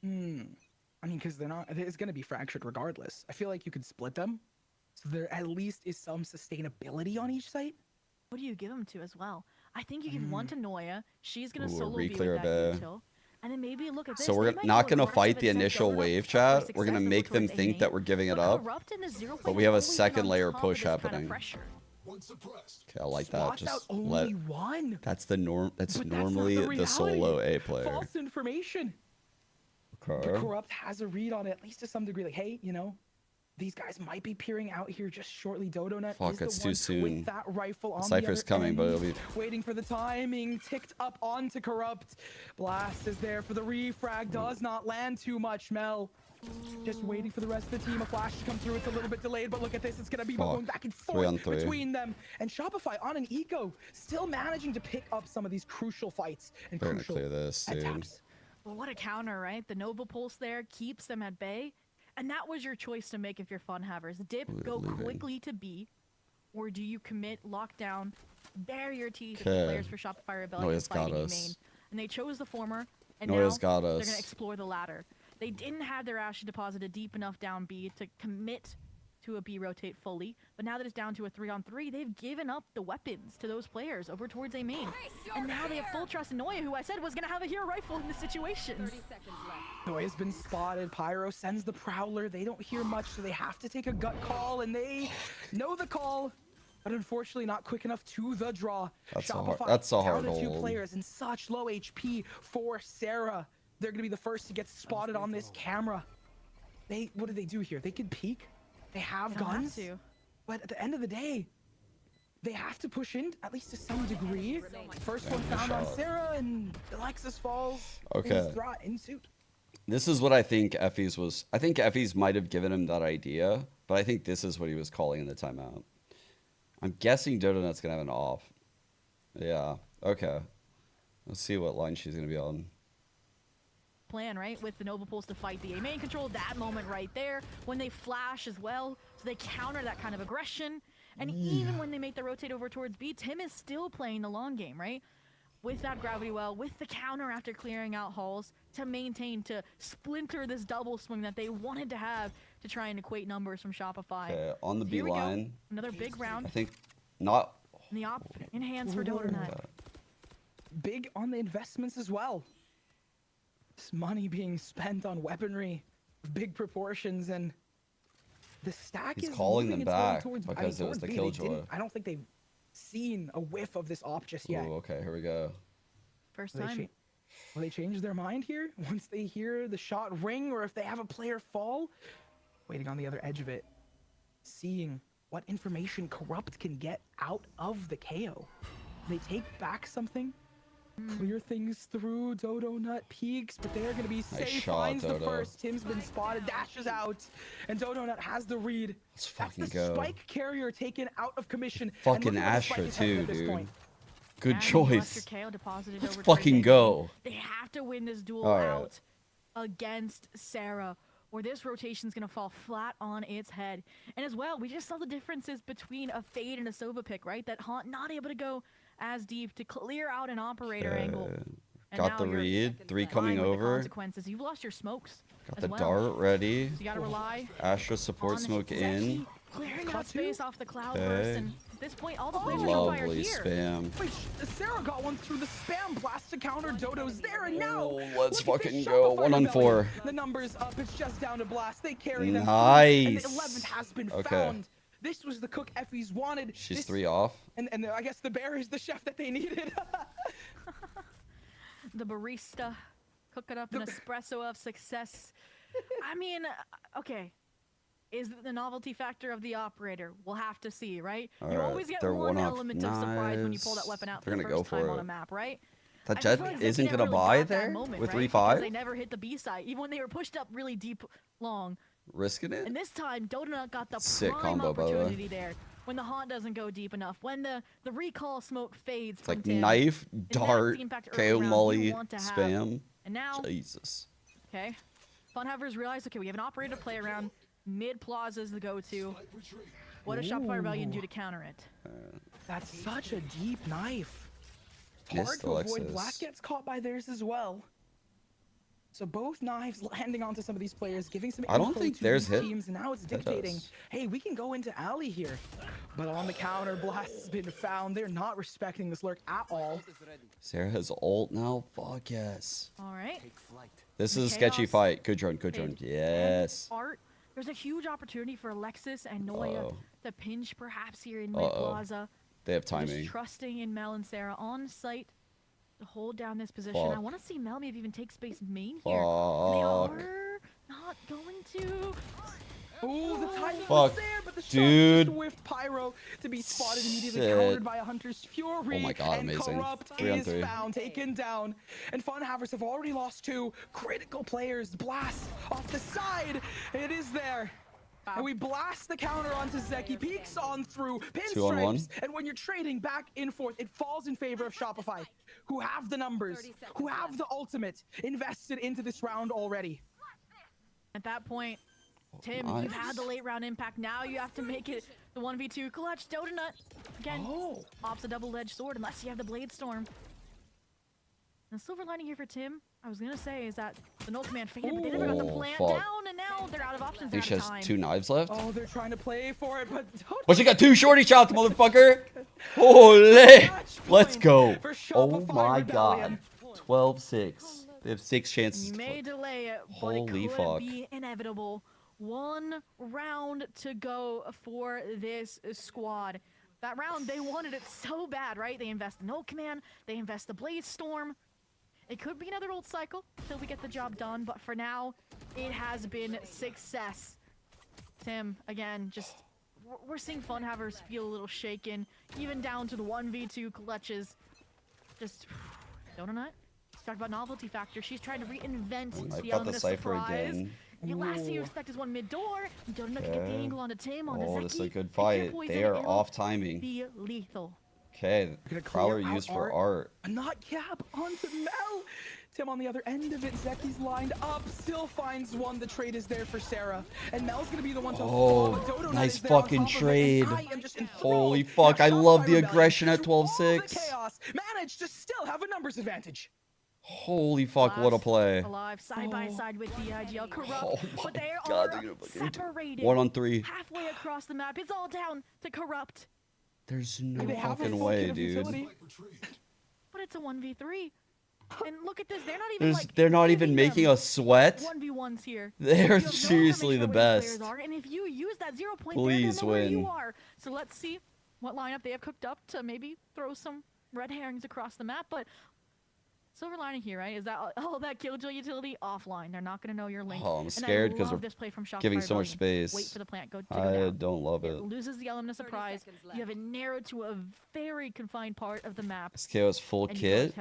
I mean, because they're not, it's going to be fractured regardless. I feel like you could split them, so there at least is some sustainability on each site. What do you give them to as well? I think you give one to Noya. She's going to Ooh, solo a B with reclear that bay. util. And then maybe look at this. So we're not going to fight the initial wave, chat. We're going to make them think that we're giving it up. But we have a second layer push happening. Okay, I like that. Just let. That's the norm. That's normally the solo A player. False information. Okay. The Corrupt has a read on it, at least to some degree. Like, hey, you know, these guys might be peering out here just shortly. Dodonut Fuck, it's too soon. With that rifle on Cypher's coming, but it'll be waiting for the timing. Ticked up onto Corrupt. Blast is there for the refrag. Does not land too much. Mel just waiting for the rest of the team. A flash to come through. It's a little bit delayed, but look at this. It's gonna be going back and forth between them. And Shopify on an eco, still managing to pick up some of these crucial fights and They're gonna crucial clear this, dude. attempts. Well, what a counter, right? The Nova Pulse there keeps them at bay. And that was your choice to make if you're Fun Havers. Dip, go quickly to B, or do you commit, lockdown, barrier T to the players for Shopify Rebellion fighting main? And they chose the former, and now they're going to explore the latter. They didn't have their Ashes deposited deep enough down B to commit to a B rotate fully, but now that it's down to a 3-on-3, they've given up the weapons to those players over towards A main. And now they have full trust in Noya, who I said was going to have a hero rifle in this situation. Noya's been spotted. Pyro sends the Prowler. They don't hear much, so they have to take a gut call, and they know the call, but unfortunately not quick enough to the draw. That's Shopify a hard down to 2 hold. players and such low HP for Sarah. They're going to be the first to get spotted on this camera. What do they do here? They could peek. They have guns, but at the end of the day, they have to push in, at least to some degree. First one found on Sarah, and Alexis falls. Okay. In suit. This is what I think FeS was. I think FeS might have given him that idea, but I think this is what he was calling in the timeout. I'm guessing Dodonut's going to have an off. Yeah. Okay. Let's see what line she's going to be on. Plan, right, with the Nova Pulse to fight the A main control, that moment right there, when they flash as well, so they counter that kind of aggression. And even when they make the rotate over towards B, Tim is still playing the long game, right? With that gravity well, with the counter after clearing out halls, to maintain, to splinter this double swing that they wanted to have to try and equate numbers from Shopify. Okay, on the B line. Another big round. I think not. And the op in hands for Dodonut. Big on the investments as well. Money being spent on weaponry of big proportions, and the stack He's is calling them back towards, because it was the killjoy. I don't think they've seen a whiff of this op just yet. Ooh, okay, here we go. First time. Will they change their mind here once they hear the shot ring, or if they have a player fall? Waiting on the other edge of it, seeing what information Corrupt can get out of the KO. They take back something. Clear things through. Dodonut peeks, but they're going to be safe. Finds the first. Tim's been spotted, dashes out, and Dodonut has the read. That's the spike carrier taken out of commission. Fucking Astra too, dude. Good And choice. Deposited Let's over fucking go. They have to win this duel out against Sarah, or this rotation's going to fall flat on its head. And as well, we just saw the differences between a Fade and a Sova pick, right? That Haunt not able to go as deep to clear out an operator angle. And Got the read. 3 coming over. Consequences. You've lost your smokes. Got the dart ready. So you gotta rely. Astra support smoke in. Clearing out space off the cloudburst, and at this point, all the players are here. Lovely spam. Wait, Sarah got one through the spam blast to counter. Dodo's there, and now let's fucking go. 1 on 4. The number's up. It's just down to blast. They carry them. Nice. And the 11th has been found. This was the cook FeS wanted. She's 3 off. And I guess the bear is the chef that they needed. The barista cooking up an espresso of success. I mean, okay. Is it the novelty factor of the operator? We'll have to see, right? You always get one element of surprise when you pull that weapon out for the first time on a map, right? That Jet isn't going to buy there with 3-5? They never hit the B side, even when they were pushed up really deep long. Risking it? And this time, Donut got the Sick prime combo, opportunity there. When the haunt doesn't go deep enough, when the recall smoke fades. It's like knife, dart, KO molly, spam. And now, Jesus. Okay. Funhavers realize, okay, we have an operator play around. Mid plaza is the go-to. What does Shopify Rebellion do to counter it? That's such a deep knife. Hard to avoid. Black gets caught by theirs as well. So both knives landing onto some of these players, giving some I don't think there's hit. Teams, and now it's dictating, hey, we can go into alley here. But on the counter, Blast has been found. They're not respecting this lurk at all. Sarah has ult now? Fuck yes. All right. This is a sketchy fight. Good drone, good drone. Yes. Art, there's a huge opportunity for Alexis and Noya to pinch perhaps here in mid plaza. They have timing. Just trusting in Mel and Sarah on site to hold down this position. I want to see Mel maybe even take space main here. They are not going to. Oh, the timing was there, but the shot just whiffed Pyro to be spotted immediately, countered by a Hunter's Fury. Oh my god, and amazing. Corrupt is found, taken down. And Funhavers have already lost 2 critical players. Blast off the side. It is there. And we blast the counter onto Zeki, peeks on through, pinstripes, and when you're trading back and forth, it falls in favor of Shopify, who have the numbers, who have the ultimate invested into this round already. At that point, Tim, you've had the late round impact. Now you have to make it the 1v2 clutch. Donut, again, opts a double-edged sword unless you have the Blade Storm. And the silver lining here for Tim, I was going to say, is that the no command faded, but they never got the plant down, and now they're out of options. She has 2 knives left. Oh, they're trying to play for it, but she got 2 shorty shots, motherfucker. Holy. Let's go. Oh my god. 12-6. They have 6 chances. You may delay it, but it could be inevitable. 1 round to go for this squad. That round, they wanted it so bad, right? They invest the no command, they invest the Blaze Storm. It could be another old cycle till we get the job done, but for now, it has been success. Tim, again, just we're seeing Funhavers feel a little shaken, even down to the 1v2 clutches. Just Donut. Talk about novelty factor. She's trying to reinvent the element of surprise. Again. The last thing you expect is one mid door. Donut can get the angle onto Tim on the Zeki. This is a good fight. They are off timing. Be lethal. Okay, Prowler used for art. A not cap onto Mel. Tim on the other end of it. Zeki's lined up, still finds one. The trade is there for Sarah, and Mel's gonna be the one to fall. Nice fucking trade. Holy fuck, I love the aggression at 12-6. Chaos managed to still have a numbers advantage. Holy fuck, what a play. Alive side by side with the IGL Corrupt, but they are separated 1-on-3 halfway across the map. It's all down to Corrupt. There's no fucking way, dude. But it's a 1v3. And look at this, they're not even they're not even making a sweat. 1v1s here. They're seriously the best. And if you use that 0 point, please win. You are. So let's see what lineup they have cooked up to maybe throw some red herrings across the map. But silver lining here, right, is that all that Killjoy utility offline. They're not going to know your link. Oh, I'm scared because they're giving so much space. Wait for the plant. Go I don't love it. It loses the element of surprise. You have it narrowed to a very confined part of the map. This KO is full kit,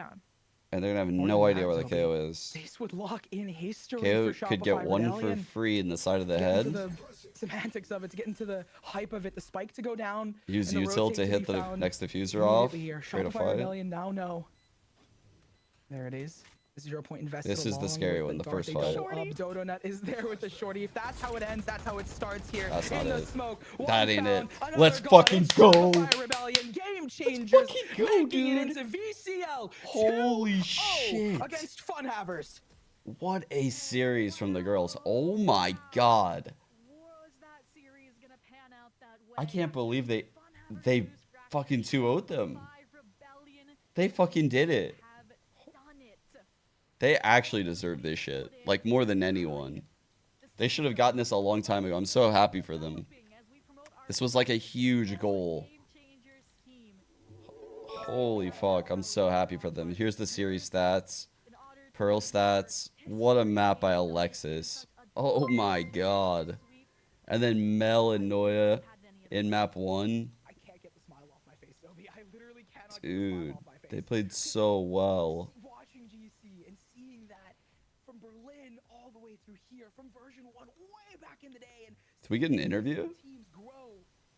and they're going to have no idea where the KO is. This would lock in history KO for could get one for free in the side of the head. The semantics of it, to get into the hype of it, the spike to go down. Use util to hit the next diffuser off. Trade a fight. Now no. There it is. 0 point invested. This is the scary one, the first fight. Donut is there with the shorty. If that's how it ends, that's how it starts here. That's not it. Smoke. That ain't it. Let's fucking go. Rebellion game changers. Fucking go, dude. Into VCL. Holy shit. Against Funhavers. What a series from the girls. Oh my god. I can't believe they fucking 2-0'd them. They fucking did it. They actually deserve this shit, like more than anyone. They should have gotten this a long time ago. I'm so happy for them. This was like a huge goal. Holy fuck, I'm so happy for them. Here's the series stats. Pearl stats. What a map by Alexis. Oh my god. And then Mel and Noya in map 1. Dude. They played so well. Watching GC and seeing that from Berlin all the way through here, from version 1 way back in the day. And Did we get an interview? Teams grow.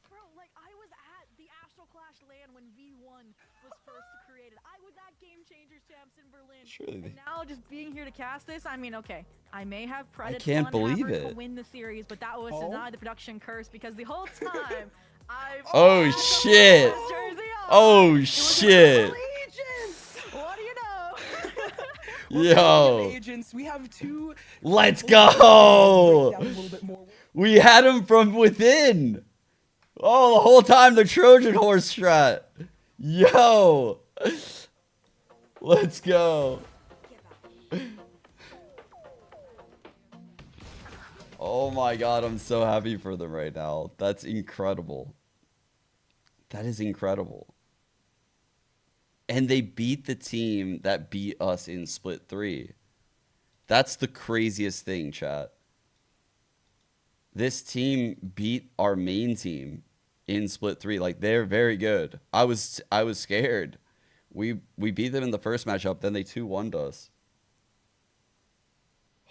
Bro, like I was at the Astral Clash LAN when V1 was first created. I was at Game Changers Champs in Berlin. Surely. And now just being here to cast this, I mean, okay, I may have I Predator can't believe to it. win the series, but that was denied the production curse because the whole time I've Oh shit! Oh shit! What do you know? Yo! Agents, we have 2. Let's go! We had him from within. Oh, the whole time the Trojan horse strat. Yo! Let's go. Oh my god, I'm so happy for them right now. That's incredible. That is incredible. And they beat the team that beat us in Split 3. That's the craziest thing, chat. This team beat our main team in Split 3. Like, they're very good. I was scared. We beat them in the first matchup, then they 2-1'd us.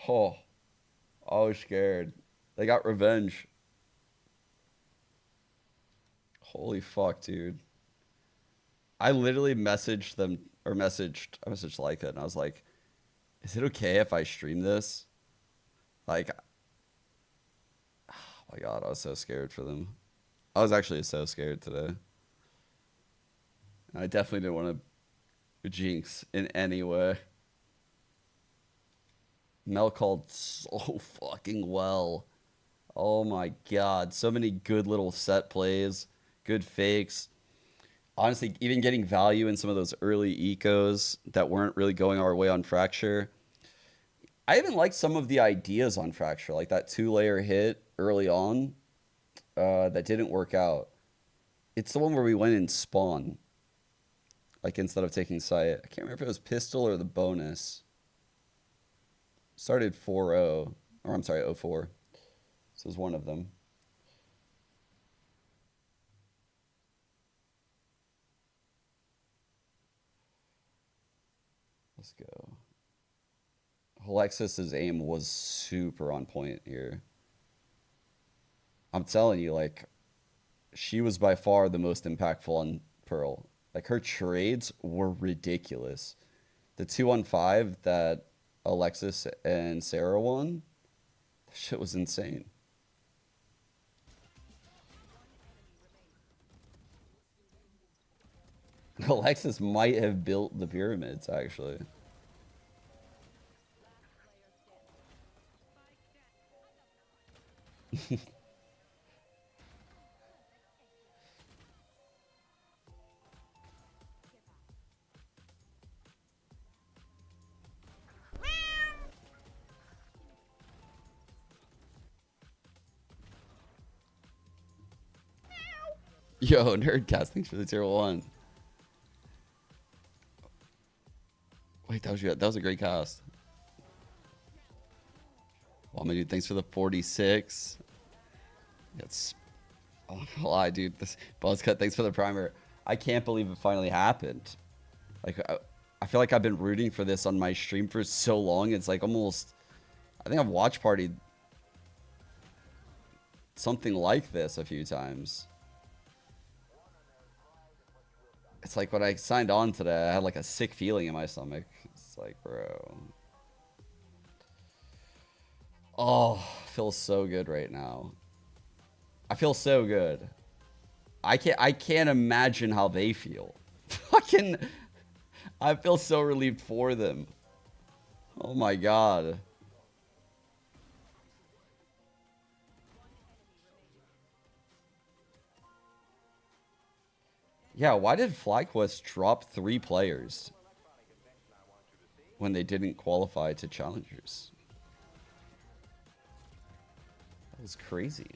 Oh, I was scared. They got revenge. Holy fuck, dude. I literally messaged them, or I messaged Leica, and I was like, is it okay if I stream this? Like, oh my god, I was so scared for them. I was actually so scared today. I definitely didn't want to jinx in any way. Mel called so fucking well. Oh my god, so many good little set plays, good fakes. Honestly, even getting value in some of those early ecos that weren't really going our way on Fracture. I even liked some of the ideas on Fracture, like that 2-layer hit early on that didn't work out. It's the one where we went in spawn, like instead of taking sight. I can't remember if it was pistol or the bonus. Started 4-0, or I'm sorry, 0-4. This was one of them. Let's go. Alexis's aim was super on point here. I'm telling you, like, she was by far the most impactful on Pearl. Like, her trades were ridiculous. The 2-on-5 that Alexis and Sarah won, that shit was insane. Alexis might have built the pyramids, actually. Yo, Nerdcast, thanks for the tier 1. Wait, that was a great cast. Well, my dude, thanks for the 46. It's, I'm not gonna lie, dude. This Buzzcut, thanks for the primer. I can't believe it finally happened. Like, I feel like I've been rooting for this on my stream for so long. It's like almost, I think I've watch partied something like this a few times. It's like when I signed on today, I had like a sick feeling in my stomach. It's like, bro. Oh, feels so good right now. I feel so good. I can't imagine how they feel. I feel so relieved for them. Oh my god. Yeah, why did FlyQuest drop 3 players when they didn't qualify to challengers? That was crazy.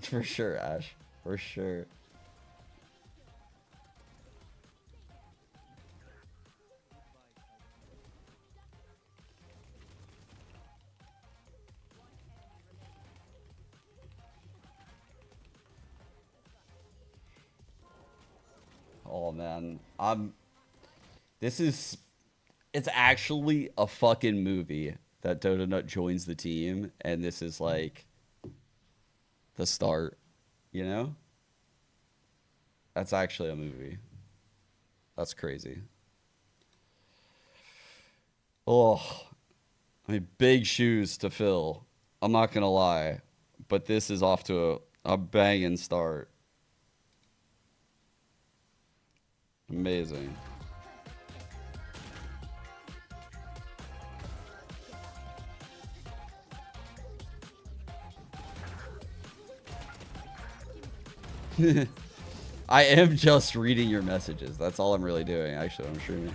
For sure, Ash. For sure. Oh man, it's actually a fucking movie that Dodonut joins the team, and this is like the start, you know? That's actually a movie. That's crazy. Oh, I mean, big shoes to fill. I'm not gonna lie, but this is off to a banging start. Amazing. I am just reading your messages. That's all I'm really doing, actually. I'm streaming.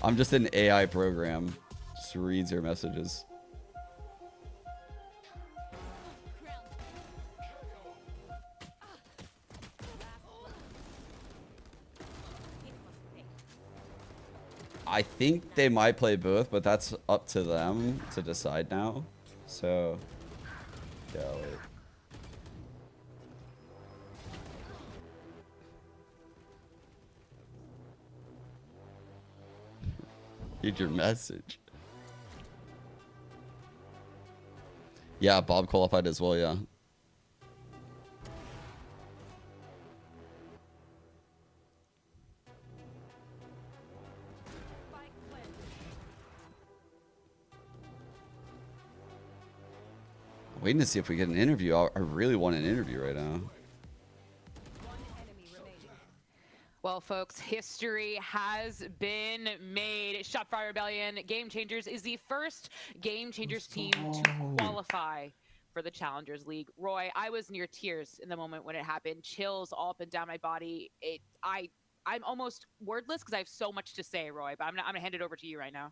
I'm just an AI program. Just reads your messages. I think they might play both, but that's up to them to decide now. So, yeah, wait. Read your message. Yeah, Bob qualified as well, yeah. Waiting to see if we get an interview. I really want an interview right now. Well, folks, history has been made. Shopify Rebellion Game Changers is the first Game Changers team to qualify for the Challengers League. Roy, I was near tears in the moment when it happened. Chills all up and down my body. I'm almost wordless because I have so much to say, Roy, but I'm gonna hand it over to you right now.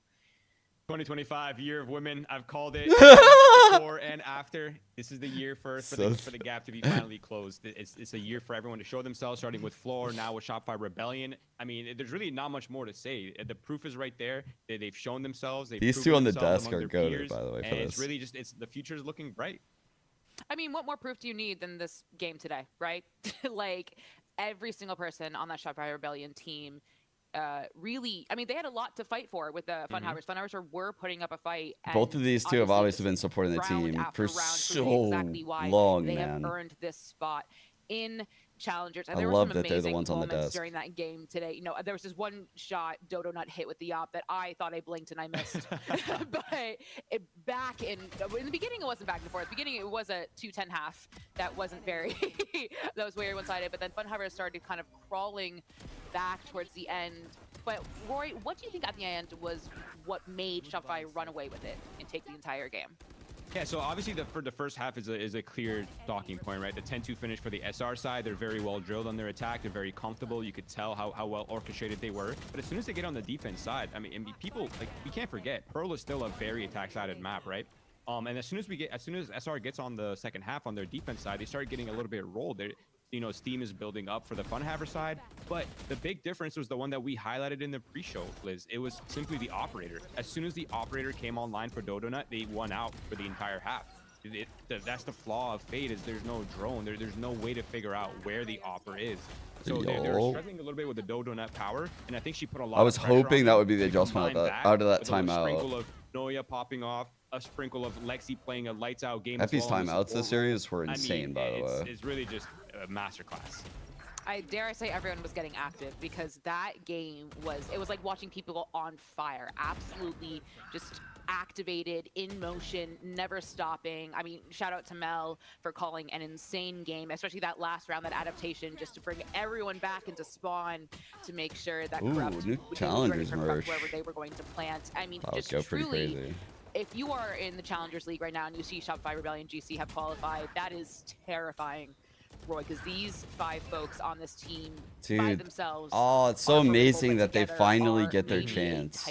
2025 year of women. I've called it before and after. This is the year for the gap to be finally closed. It's a year for everyone to show themselves, starting with Floor, now with Shopify Rebellion. I mean, there's really not much more to say. The proof is right there. They've shown themselves. These two on the desk are goated, by the way, for this. It's really just the future is looking bright. I mean, what more proof do you need than this game today, right? Like every single person on that Shopify Rebellion team. Really, I mean, they had a lot to fight for with the Funhavers. Funhavers were putting up a fight. Both of these two have obviously been supporting the team for so long, they man. Have earned this spot in Challengers. And I there were love some that they're the amazing ones on the moments desk during that game today. You know, there was this one shot Dodonut hit with the op that I thought I blinked and I missed. But back in the beginning, it wasn't back and forth. Beginning, it was a 2-10 half that wasn't very, that was very one-sided. But then Funhavers started kind of crawling back towards the end. But Roy, what do you think at the end was what made Shopify run away with it and take the entire game? Yeah, so obviously for the first half is a clear talking point, right? The 10-2 finish for the SR side, they're very well drilled on their attack. They're very comfortable. You could tell how well orchestrated they were. But as soon as they get on the defense side, I mean, people, like, we can't forget, Pearl is still a very attack-sided map, right? And as soon as SR gets on the second half on their defense side, they start getting a little bit rolled. You know, steam is building up for the Funhaver side, but the big difference was the one that we highlighted in the pre-show, Liz. It was simply the operator. As soon as the operator came online for Dodonut, they won out for the entire half. That's the flaw of Fate, is there's no drone. There's no way to figure out where the opera is. So they're struggling a little bit with the Dodo-Nut power, and I think she put a lot I was of pressure hoping on that them would be the adjustment out of that timeout. A sprinkle of Noya popping off, a sprinkle of Lexi playing a lights out game. These timeouts this series were insane, by the way. It's really just a masterclass. I dare say everyone was getting active because that game it was like watching people on fire, absolutely just activated, in motion, never stopping. I mean, shout out to Mel for calling an insane game, especially that last round, that adaptation, just to bring everyone back into spawn to make sure that Corrupt new Challengers merch wherever they were going to plant. I mean, that just would go pretty truly, crazy. if you are in the Challengers League right now and you see Shopify Rebellion GC have qualified, that is terrifying, Roy, because these 5 folks on this team by themselves. Oh, it's so amazing that they finally get their chance.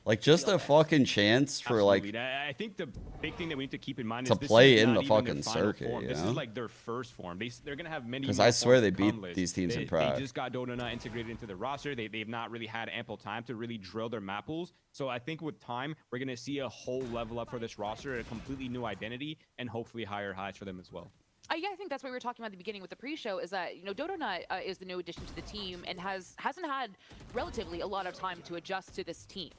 Like, just a fucking chance for Absolutely. I think the big thing that we need to keep in mind is to play in the fucking circuit. You know? This is like their first form. They're gonna have many. Because I swear they beat these teams in Prague. They just got Dodonut integrated into the roster. They've not really had ample time to really drill their map pools. So I think with time, we're gonna see a whole level up for this roster, a completely new identity, and hopefully higher highs for them as well. Yeah, I think that's what we were talking about at the beginning with the pre-show, is that, you know, Dodonut is the new addition to the team and hasn't had relatively a lot of time to adjust to this team,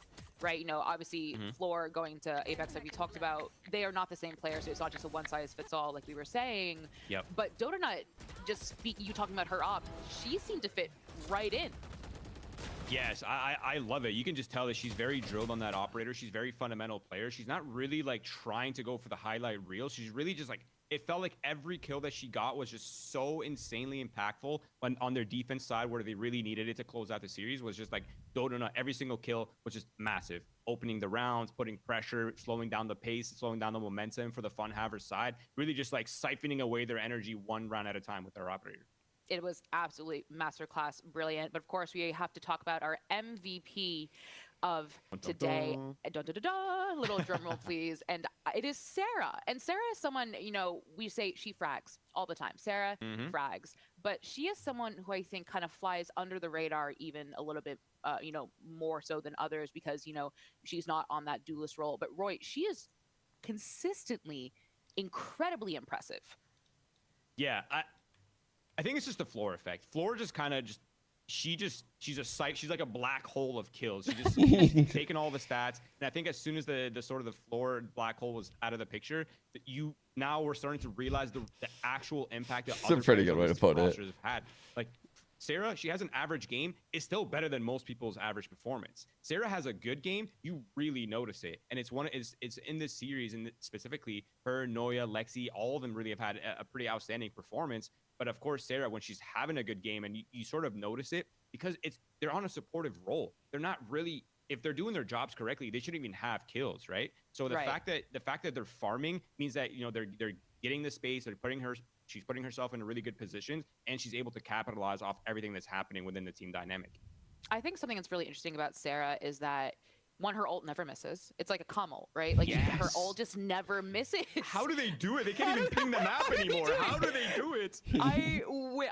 right? You know, obviously Floor going to Apex, like we talked about, they are not the same player, so it's not just a one-size-fits-all, like we were saying. Yep. But Dodonut, you talking about her op, she seemed to fit right in. Yes, I love it. You can just tell that she's very drilled on that operator. She's very fundamental player. She's not really like trying to go for the highlight reel. She's really just like, it felt like every kill that she got was just so insanely impactful on their defense side, where they really needed it to close out the series. Was just like Dodona, every single kill was just massive. Opening the rounds, putting pressure, slowing down the pace, slowing down the momentum for the Fun Havers side. Really just like siphoning away their energy one round at a time with their operator. It was absolutely masterclass, brilliant. But of course, we have to talk about our MVP of today. Dun, dun, dun, dun. Little drum roll, please. And it is Sarah. And Sarah is someone, you know, we say she frags all the time. Sarah frags. But she is someone who I think kind of flies under the radar even a little bit, you know, more so than others because, you know, she's not on that duelist role. But Roy, she is consistently incredibly impressive. Yeah, I think it's just the Floor effect. Floor just kind of she's like a black hole of kills. She's taking all the stats. And I think as soon as the sort of the Floor black hole was out of the picture, now we're starting to realize the actual impact that It's a pretty good way to put it. Have had. Like Sarah, she has an average game, is still better than most people's average performance. Sarah has a good game, you really notice it. And it's in this series, and specifically her, Noya, Lexi, all of them really have had a pretty outstanding performance. But of course, Sarah, when she's having a good game, and you sort of notice it because they're on a supportive role. They're not really, if they're doing their jobs correctly, they shouldn't even have kills, right? So the fact that they're farming means that, you know, they're getting the space, she's putting herself in a really good position, and she's able to capitalize off everything that's happening within the team dynamic. I think something that's really interesting about Sarah is that one, her ult never misses. It's like a comm ult, right? Like her ult just never misses. How do they do it? They can't even ping the map anymore. How do they do it? I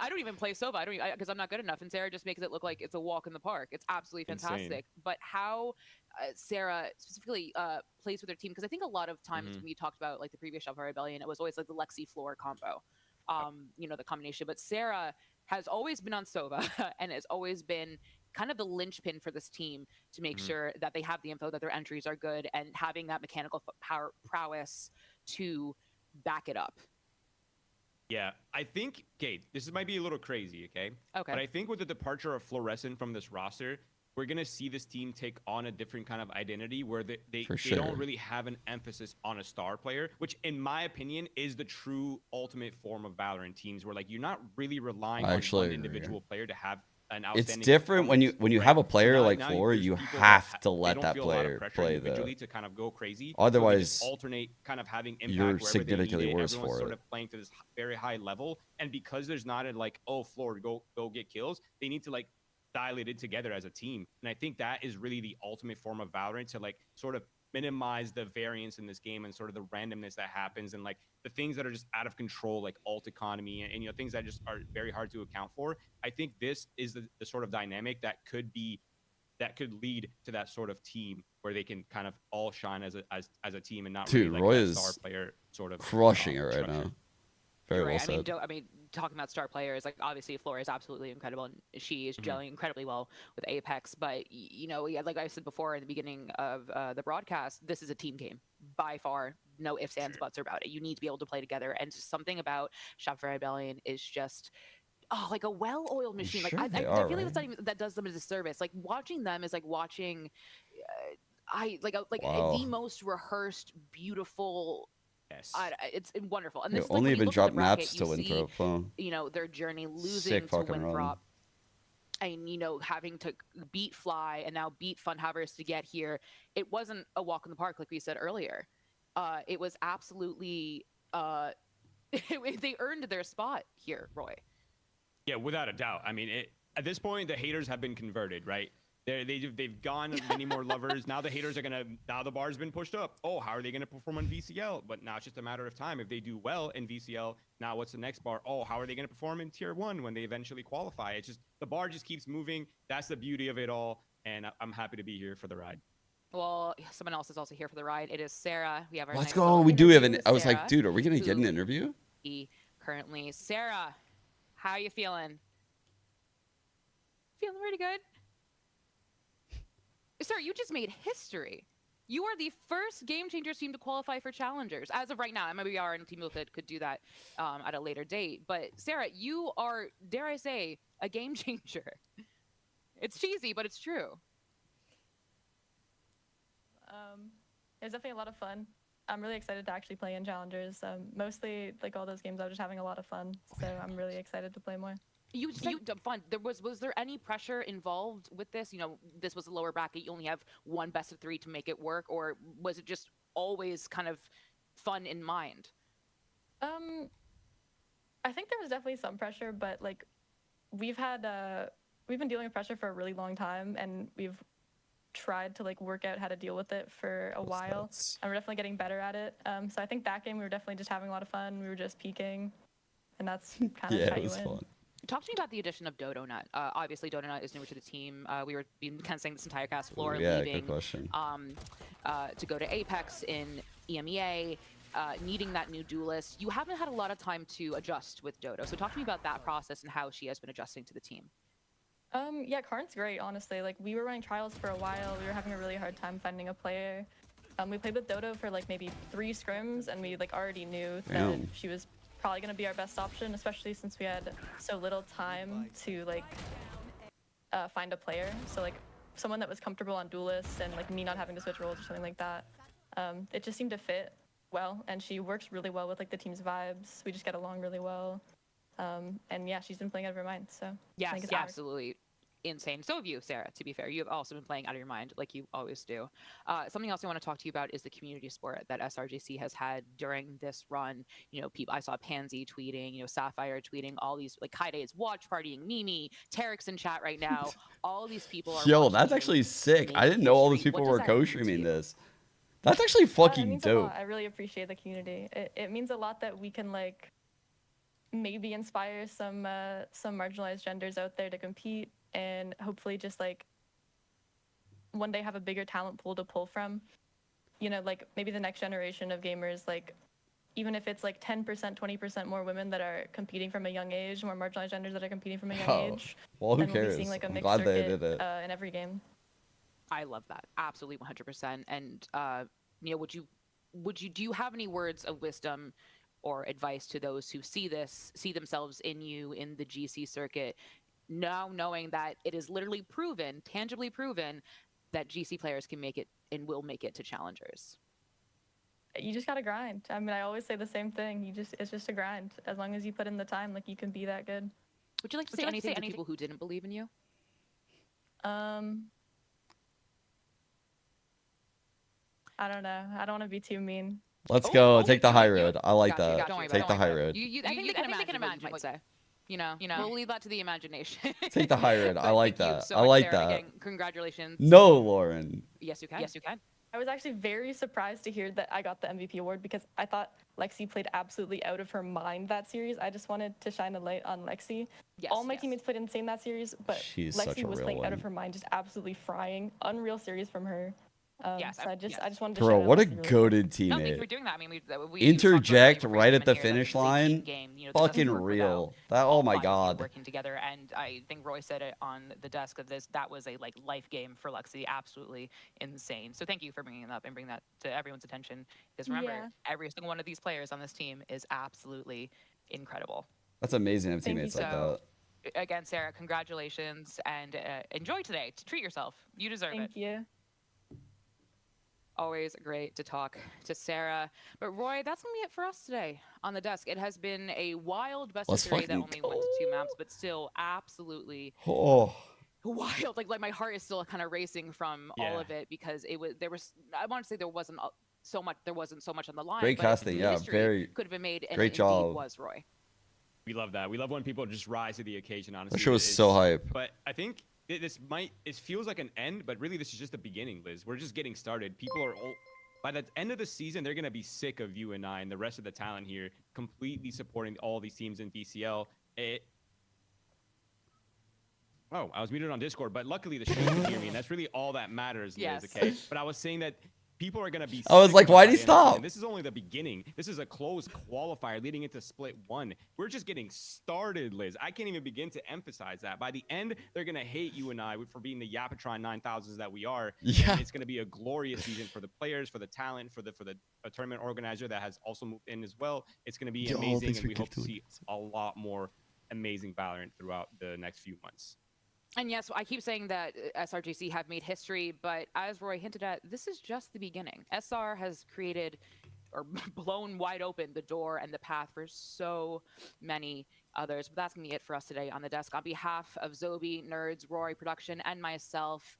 don't even play Sova. Because I'm not good enough. And Sarah just makes it look like it's a walk in the park. It's absolutely fantastic. Insane. But how Sarah specifically plays with her team, because I think a lot of times when we talked about like the previous Shelter Rebellion, it was always like the Lexi Floor combo, you know, the combination. But Sarah has always been on Sova and has always been kind of the linchpin for this team to make sure that they have the info, that their entries are good, and having that mechanical prowess to back it up. Yeah, I think, okay, this might be a little crazy, okay? But I think with the departure of Fluorescent from this roster, we're going to see this team take on a different kind of identity where they don't really have an emphasis on a star player, which in my opinion is the true ultimate form of Valorant teams, where like you're not really relying on one individual player to have an outstanding. It's different when you have a player like Floor, you have to let that player play to kind of go crazy. Otherwise, so alternate kind of having impact you're significantly worse for Everyone's it. Sort of playing to this very high level, and because there's not a like, oh, Floor, go get kills, they need to like dial it in together as a team. And I think that is really the ultimate form of Valorant, to like sort of minimize the variance in this game and sort of the randomness that happens, and like the things that are just out of control, like ult economy and you know, things that just are very hard to account for. I think this is the sort of dynamic that could lead to that sort of team where they can kind of all shine as a team and not really like Roy a is star player sort of crushing it right now. Very well said. I mean, talking about star players, like obviously Flora is absolutely incredible, and she is gelling incredibly well with Apex. But you know, like I said before in the beginning of the broadcast, this is a team game by far. No ifs, ands, buts about it. You need to be able to play together, and something about Shelter Rebellion is just like a well-oiled machine. Like I feel like it's not even that does them a disservice. Like watching them is like watching the most rehearsed, beautiful. Yes. It's wonderful. And this only even drop maps bracket, to Winthrop. You know, their journey losing to Winthrop. And, you know, having to beat Fly and now beat Fun Havers to get here. It wasn't a walk in the park, like we said earlier. It was absolutely they earned their spot here, Roy. Yeah, without a doubt. I mean, at this point, the haters have been converted, right? They've gone many more lovers. Now the haters are now the bar's been pushed up. Oh, how are they gonna perform on VCL? But now it's just a matter of time. If they do well in VCL, now what's the next bar? Oh, how are they gonna perform in Tier 1 when they eventually qualify? It's just, the bar just keeps moving. That's the beauty of it all. And I'm happy to be here for the ride. Well, someone else is also here for the ride. It is Sarah. We have our Let's go. We do have an, I was like, dude, are we gonna get an interview? He currently. Sarah, how are you feeling? Feeling pretty good. Sarah, you just made history. You are the first Game Changers team to qualify for Challengers. As of right now, maybe our team could do that at a later date. But Sarah, you are, dare I say, a game changer. It's cheesy, but it's true. It was definitely a lot of fun. I'm really excited to actually play in Challengers. Mostly, like all those games, I was just having a lot of fun. So I'm really excited to play more. You said fun. Was there any pressure involved with this? You know, this was a lower bracket. You only have one best of 3 to make it work, or was it just always kind of fun in mind? I think there was definitely some pressure, but like we've been dealing with pressure for a really long time, and we've tried to like work out how to deal with it for a while, and we're definitely getting better at it. So I think that game we were definitely just having a lot of fun. We were just peaking, and that's kind of how you win. Fun. Talk to me about the addition of Dodo Nut. Obviously, Dodo Nut is newer to the team. We were kind of saying this entire cast floor, leaving good question. To go to Apex in EMEA, needing that new duelist. You haven't had a lot of time to adjust with Dodo. So talk to me about that process and how she has been adjusting to the team. Yeah, Karn's great, honestly. Like, we were running trials for a while. We were having a really hard time finding a player. We played with Dodo for like maybe 3 scrims, and we like already knew that she was probably going to be our best option, especially since we had so little time to like find a player. So like someone that was comfortable on duelists and like me not having to switch roles or something like that. It just seemed to fit well, and she works really well with like the team's vibes. We just get along really well. And yeah, she's been playing out of her mind. So yes, absolutely. Insane. So have you, Sarah, to be fair. You have also been playing out of your mind like you always do. Something else I want to talk to you about is the community support that Srgc has had during this run. You know, I saw Pansy tweeting, you know, Sapphire tweeting, all these, like Kaide's watch partying, Mimi, Tarek's in chat right now. All these people are Yo, that's actually sick. I didn't know all these people were co-streaming this. That's actually fucking dope. I really appreciate the community. It means a lot that we can like maybe inspire some marginalized genders out there to compete, and hopefully just like one day have a bigger talent pool to pull from. You know, like maybe the next generation of gamers, like even if it's like 10%, 20% more women that are competing from a young age, more marginalized genders that are competing from a young age. Well, who then cares? We'll be seeing like a I'm mixed glad they circuit, did it. in every game. I love that. Absolutely 100%. And Neil, do you have any words of wisdom or advice to those who see themselves in you in the GC circuit, now knowing that it is literally proven, tangibly proven, that GC players can make it and will make it to Challengers? You just gotta grind. I mean, I always say the same thing. It's just a grind. As long as you put in the time, like you can be that good. Would you like to say anything to people who didn't believe in you? I don't know. I don't want to be too mean. Let's go. Take the high road. I like that. Take the high road. I think they can imagine what you might say. You know, we'll leave that to the imagination. Take the high road. I like that. So I like Sarah, that. Again, congratulations. No, Lauren. Yes, you can. Yes, you can. I was actually very surprised to hear that I got the MVP award because I thought Lexi played absolutely out of her mind that series. I just wanted to shine a light on Lexi. Yes, all my teammates played insane that series, but Lexi was playing out of her mind, just absolutely frying. Unreal series from her. Yes, so I just wanted to Bro, shine what a Lexi really goaded No, teammate. thanks for doing that. I mean, we Interject talked right at the here that finish it's a line. team game, you know, that Fucking doesn't work real. without That, oh my all 5 god. people working together, and I think Roy said it on the desk of this. That was a like life game for Lexi. Absolutely insane. So thank you for bringing it up and bringing that to everyone's attention. Because remember, every single one of these players on this team is absolutely incredible. That's amazing to have teammates like that. Again, Sarah, congratulations and enjoy today. Treat yourself. You deserve it. Thank you. Always great to talk to Sarah. But Roy, that's going to be it for us today on the desk. It has been a wild best of 3 that only went to 2 maps, but still absolutely wild. Like my heart is still kind of racing from all of it because I want to say there wasn't so much on the line. Great casting, yeah, very could have been made, and great it job. indeed was Roy. We love that. We love when people just rise to the occasion, honestly. That show was so hype. But I think it feels like an end, but really this is just the beginning, Liz. We're just getting started. People are by the end of the season, they're gonna be sick of you and I and the rest of the talent here completely supporting all these teams in BCL. Oh, I was muted on Discord, but luckily the stream can hear me, and that's really all that matters, Liz. Yes. Okay. But I was saying that People are going to be I was like, why'd he by the end of the stop? season. This is only the beginning. This is a close qualifier leading into split 1. We're just getting started, Liz. I can't even begin to emphasize that. By the end, they're going to hate you and I for being the Yapatron 9000s that we are. Yeah. And it's going to be a glorious season for the players, for the talent, for the tournament organizer that has also moved in as well. It's going to be amazing, and we hope to see a lot more amazing Valorant throughout the next few months. And yes, I keep saying that SRGC have made history, but as Roy hinted at, this is just the beginning. SR has created or blown wide open the door and the path for so many others. But that's going to be it for us today on the desk. On behalf of Zobi, Nerds, Rory Production, and myself,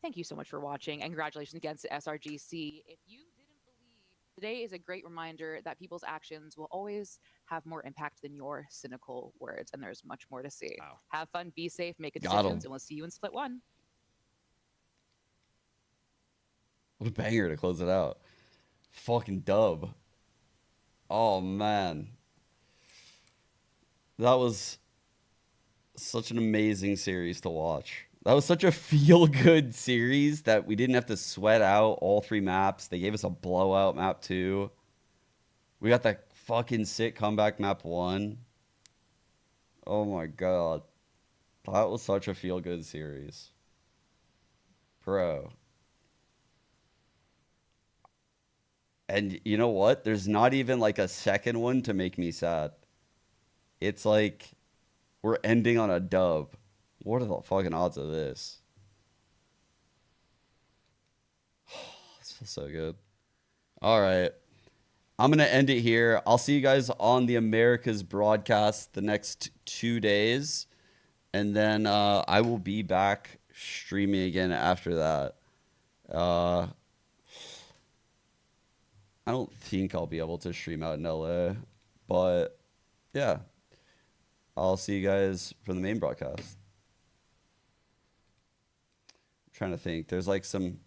thank you so much for watching, and congratulations again to SRGC. If you didn't believe, today is a great reminder that people's actions will always have more impact than your cynical words, and there's much more to see. Wow. Have fun, be safe, make decisions, and we'll see you in split 1. What a banger to close it out. Fucking dub. Oh, man. That was such an amazing series to watch. That was such a feel-good series that we didn't have to sweat out all 3 maps. They gave us a blowout map 2. We got that fucking sick comeback map 1. Oh my god. That was such a feel-good series. Bro. And you know what? There's not even like a second one to make me sad. It's like we're ending on a dub. What are the fucking odds of this? This feels so good. All right. I'm going to end it here. I'll see you guys on the Americas broadcast the next 2 days. And then I will be back streaming again after that. I don't think I'll be able to stream out in LA. But yeah. I'll see you guys for the main broadcast. Trying to think. There's like some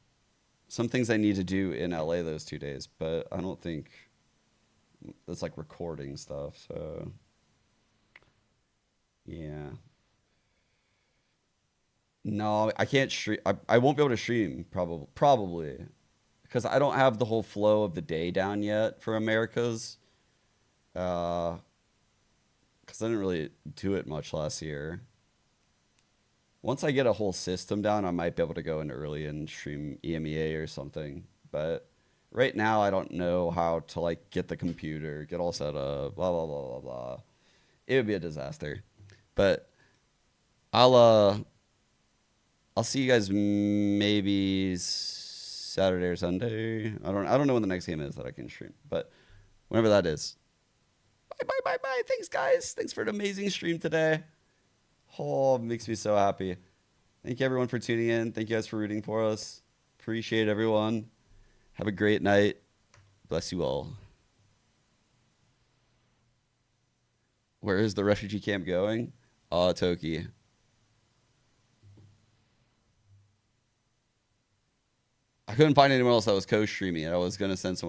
things I need to do in LA those 2 days, but I don't think it's like recording stuff. So yeah. No, I can't stream. I won't be able to stream probably because I don't have the whole flow of the day down yet for Americas. Because I didn't really do it much last year. Once I get a whole system down, I might be able to go in early and stream EMEA or something. But right now, I don't know how to like get the computer, get all set up, blah, blah, blah, blah, blah. It would be a disaster. But I'll see you guys maybe Saturday or Sunday. I don't know when the next game is that I can stream, but whenever that is. Bye. Thanks, guys. Thanks for an amazing stream today. Oh, it makes me so happy. Thank you, everyone, for tuning in. Thank you guys for rooting for us. Appreciate everyone. Have a great night. Bless you all. Where is the refugee camp going? Toki. I couldn't find anyone else that was co-streaming it. I was going to send someone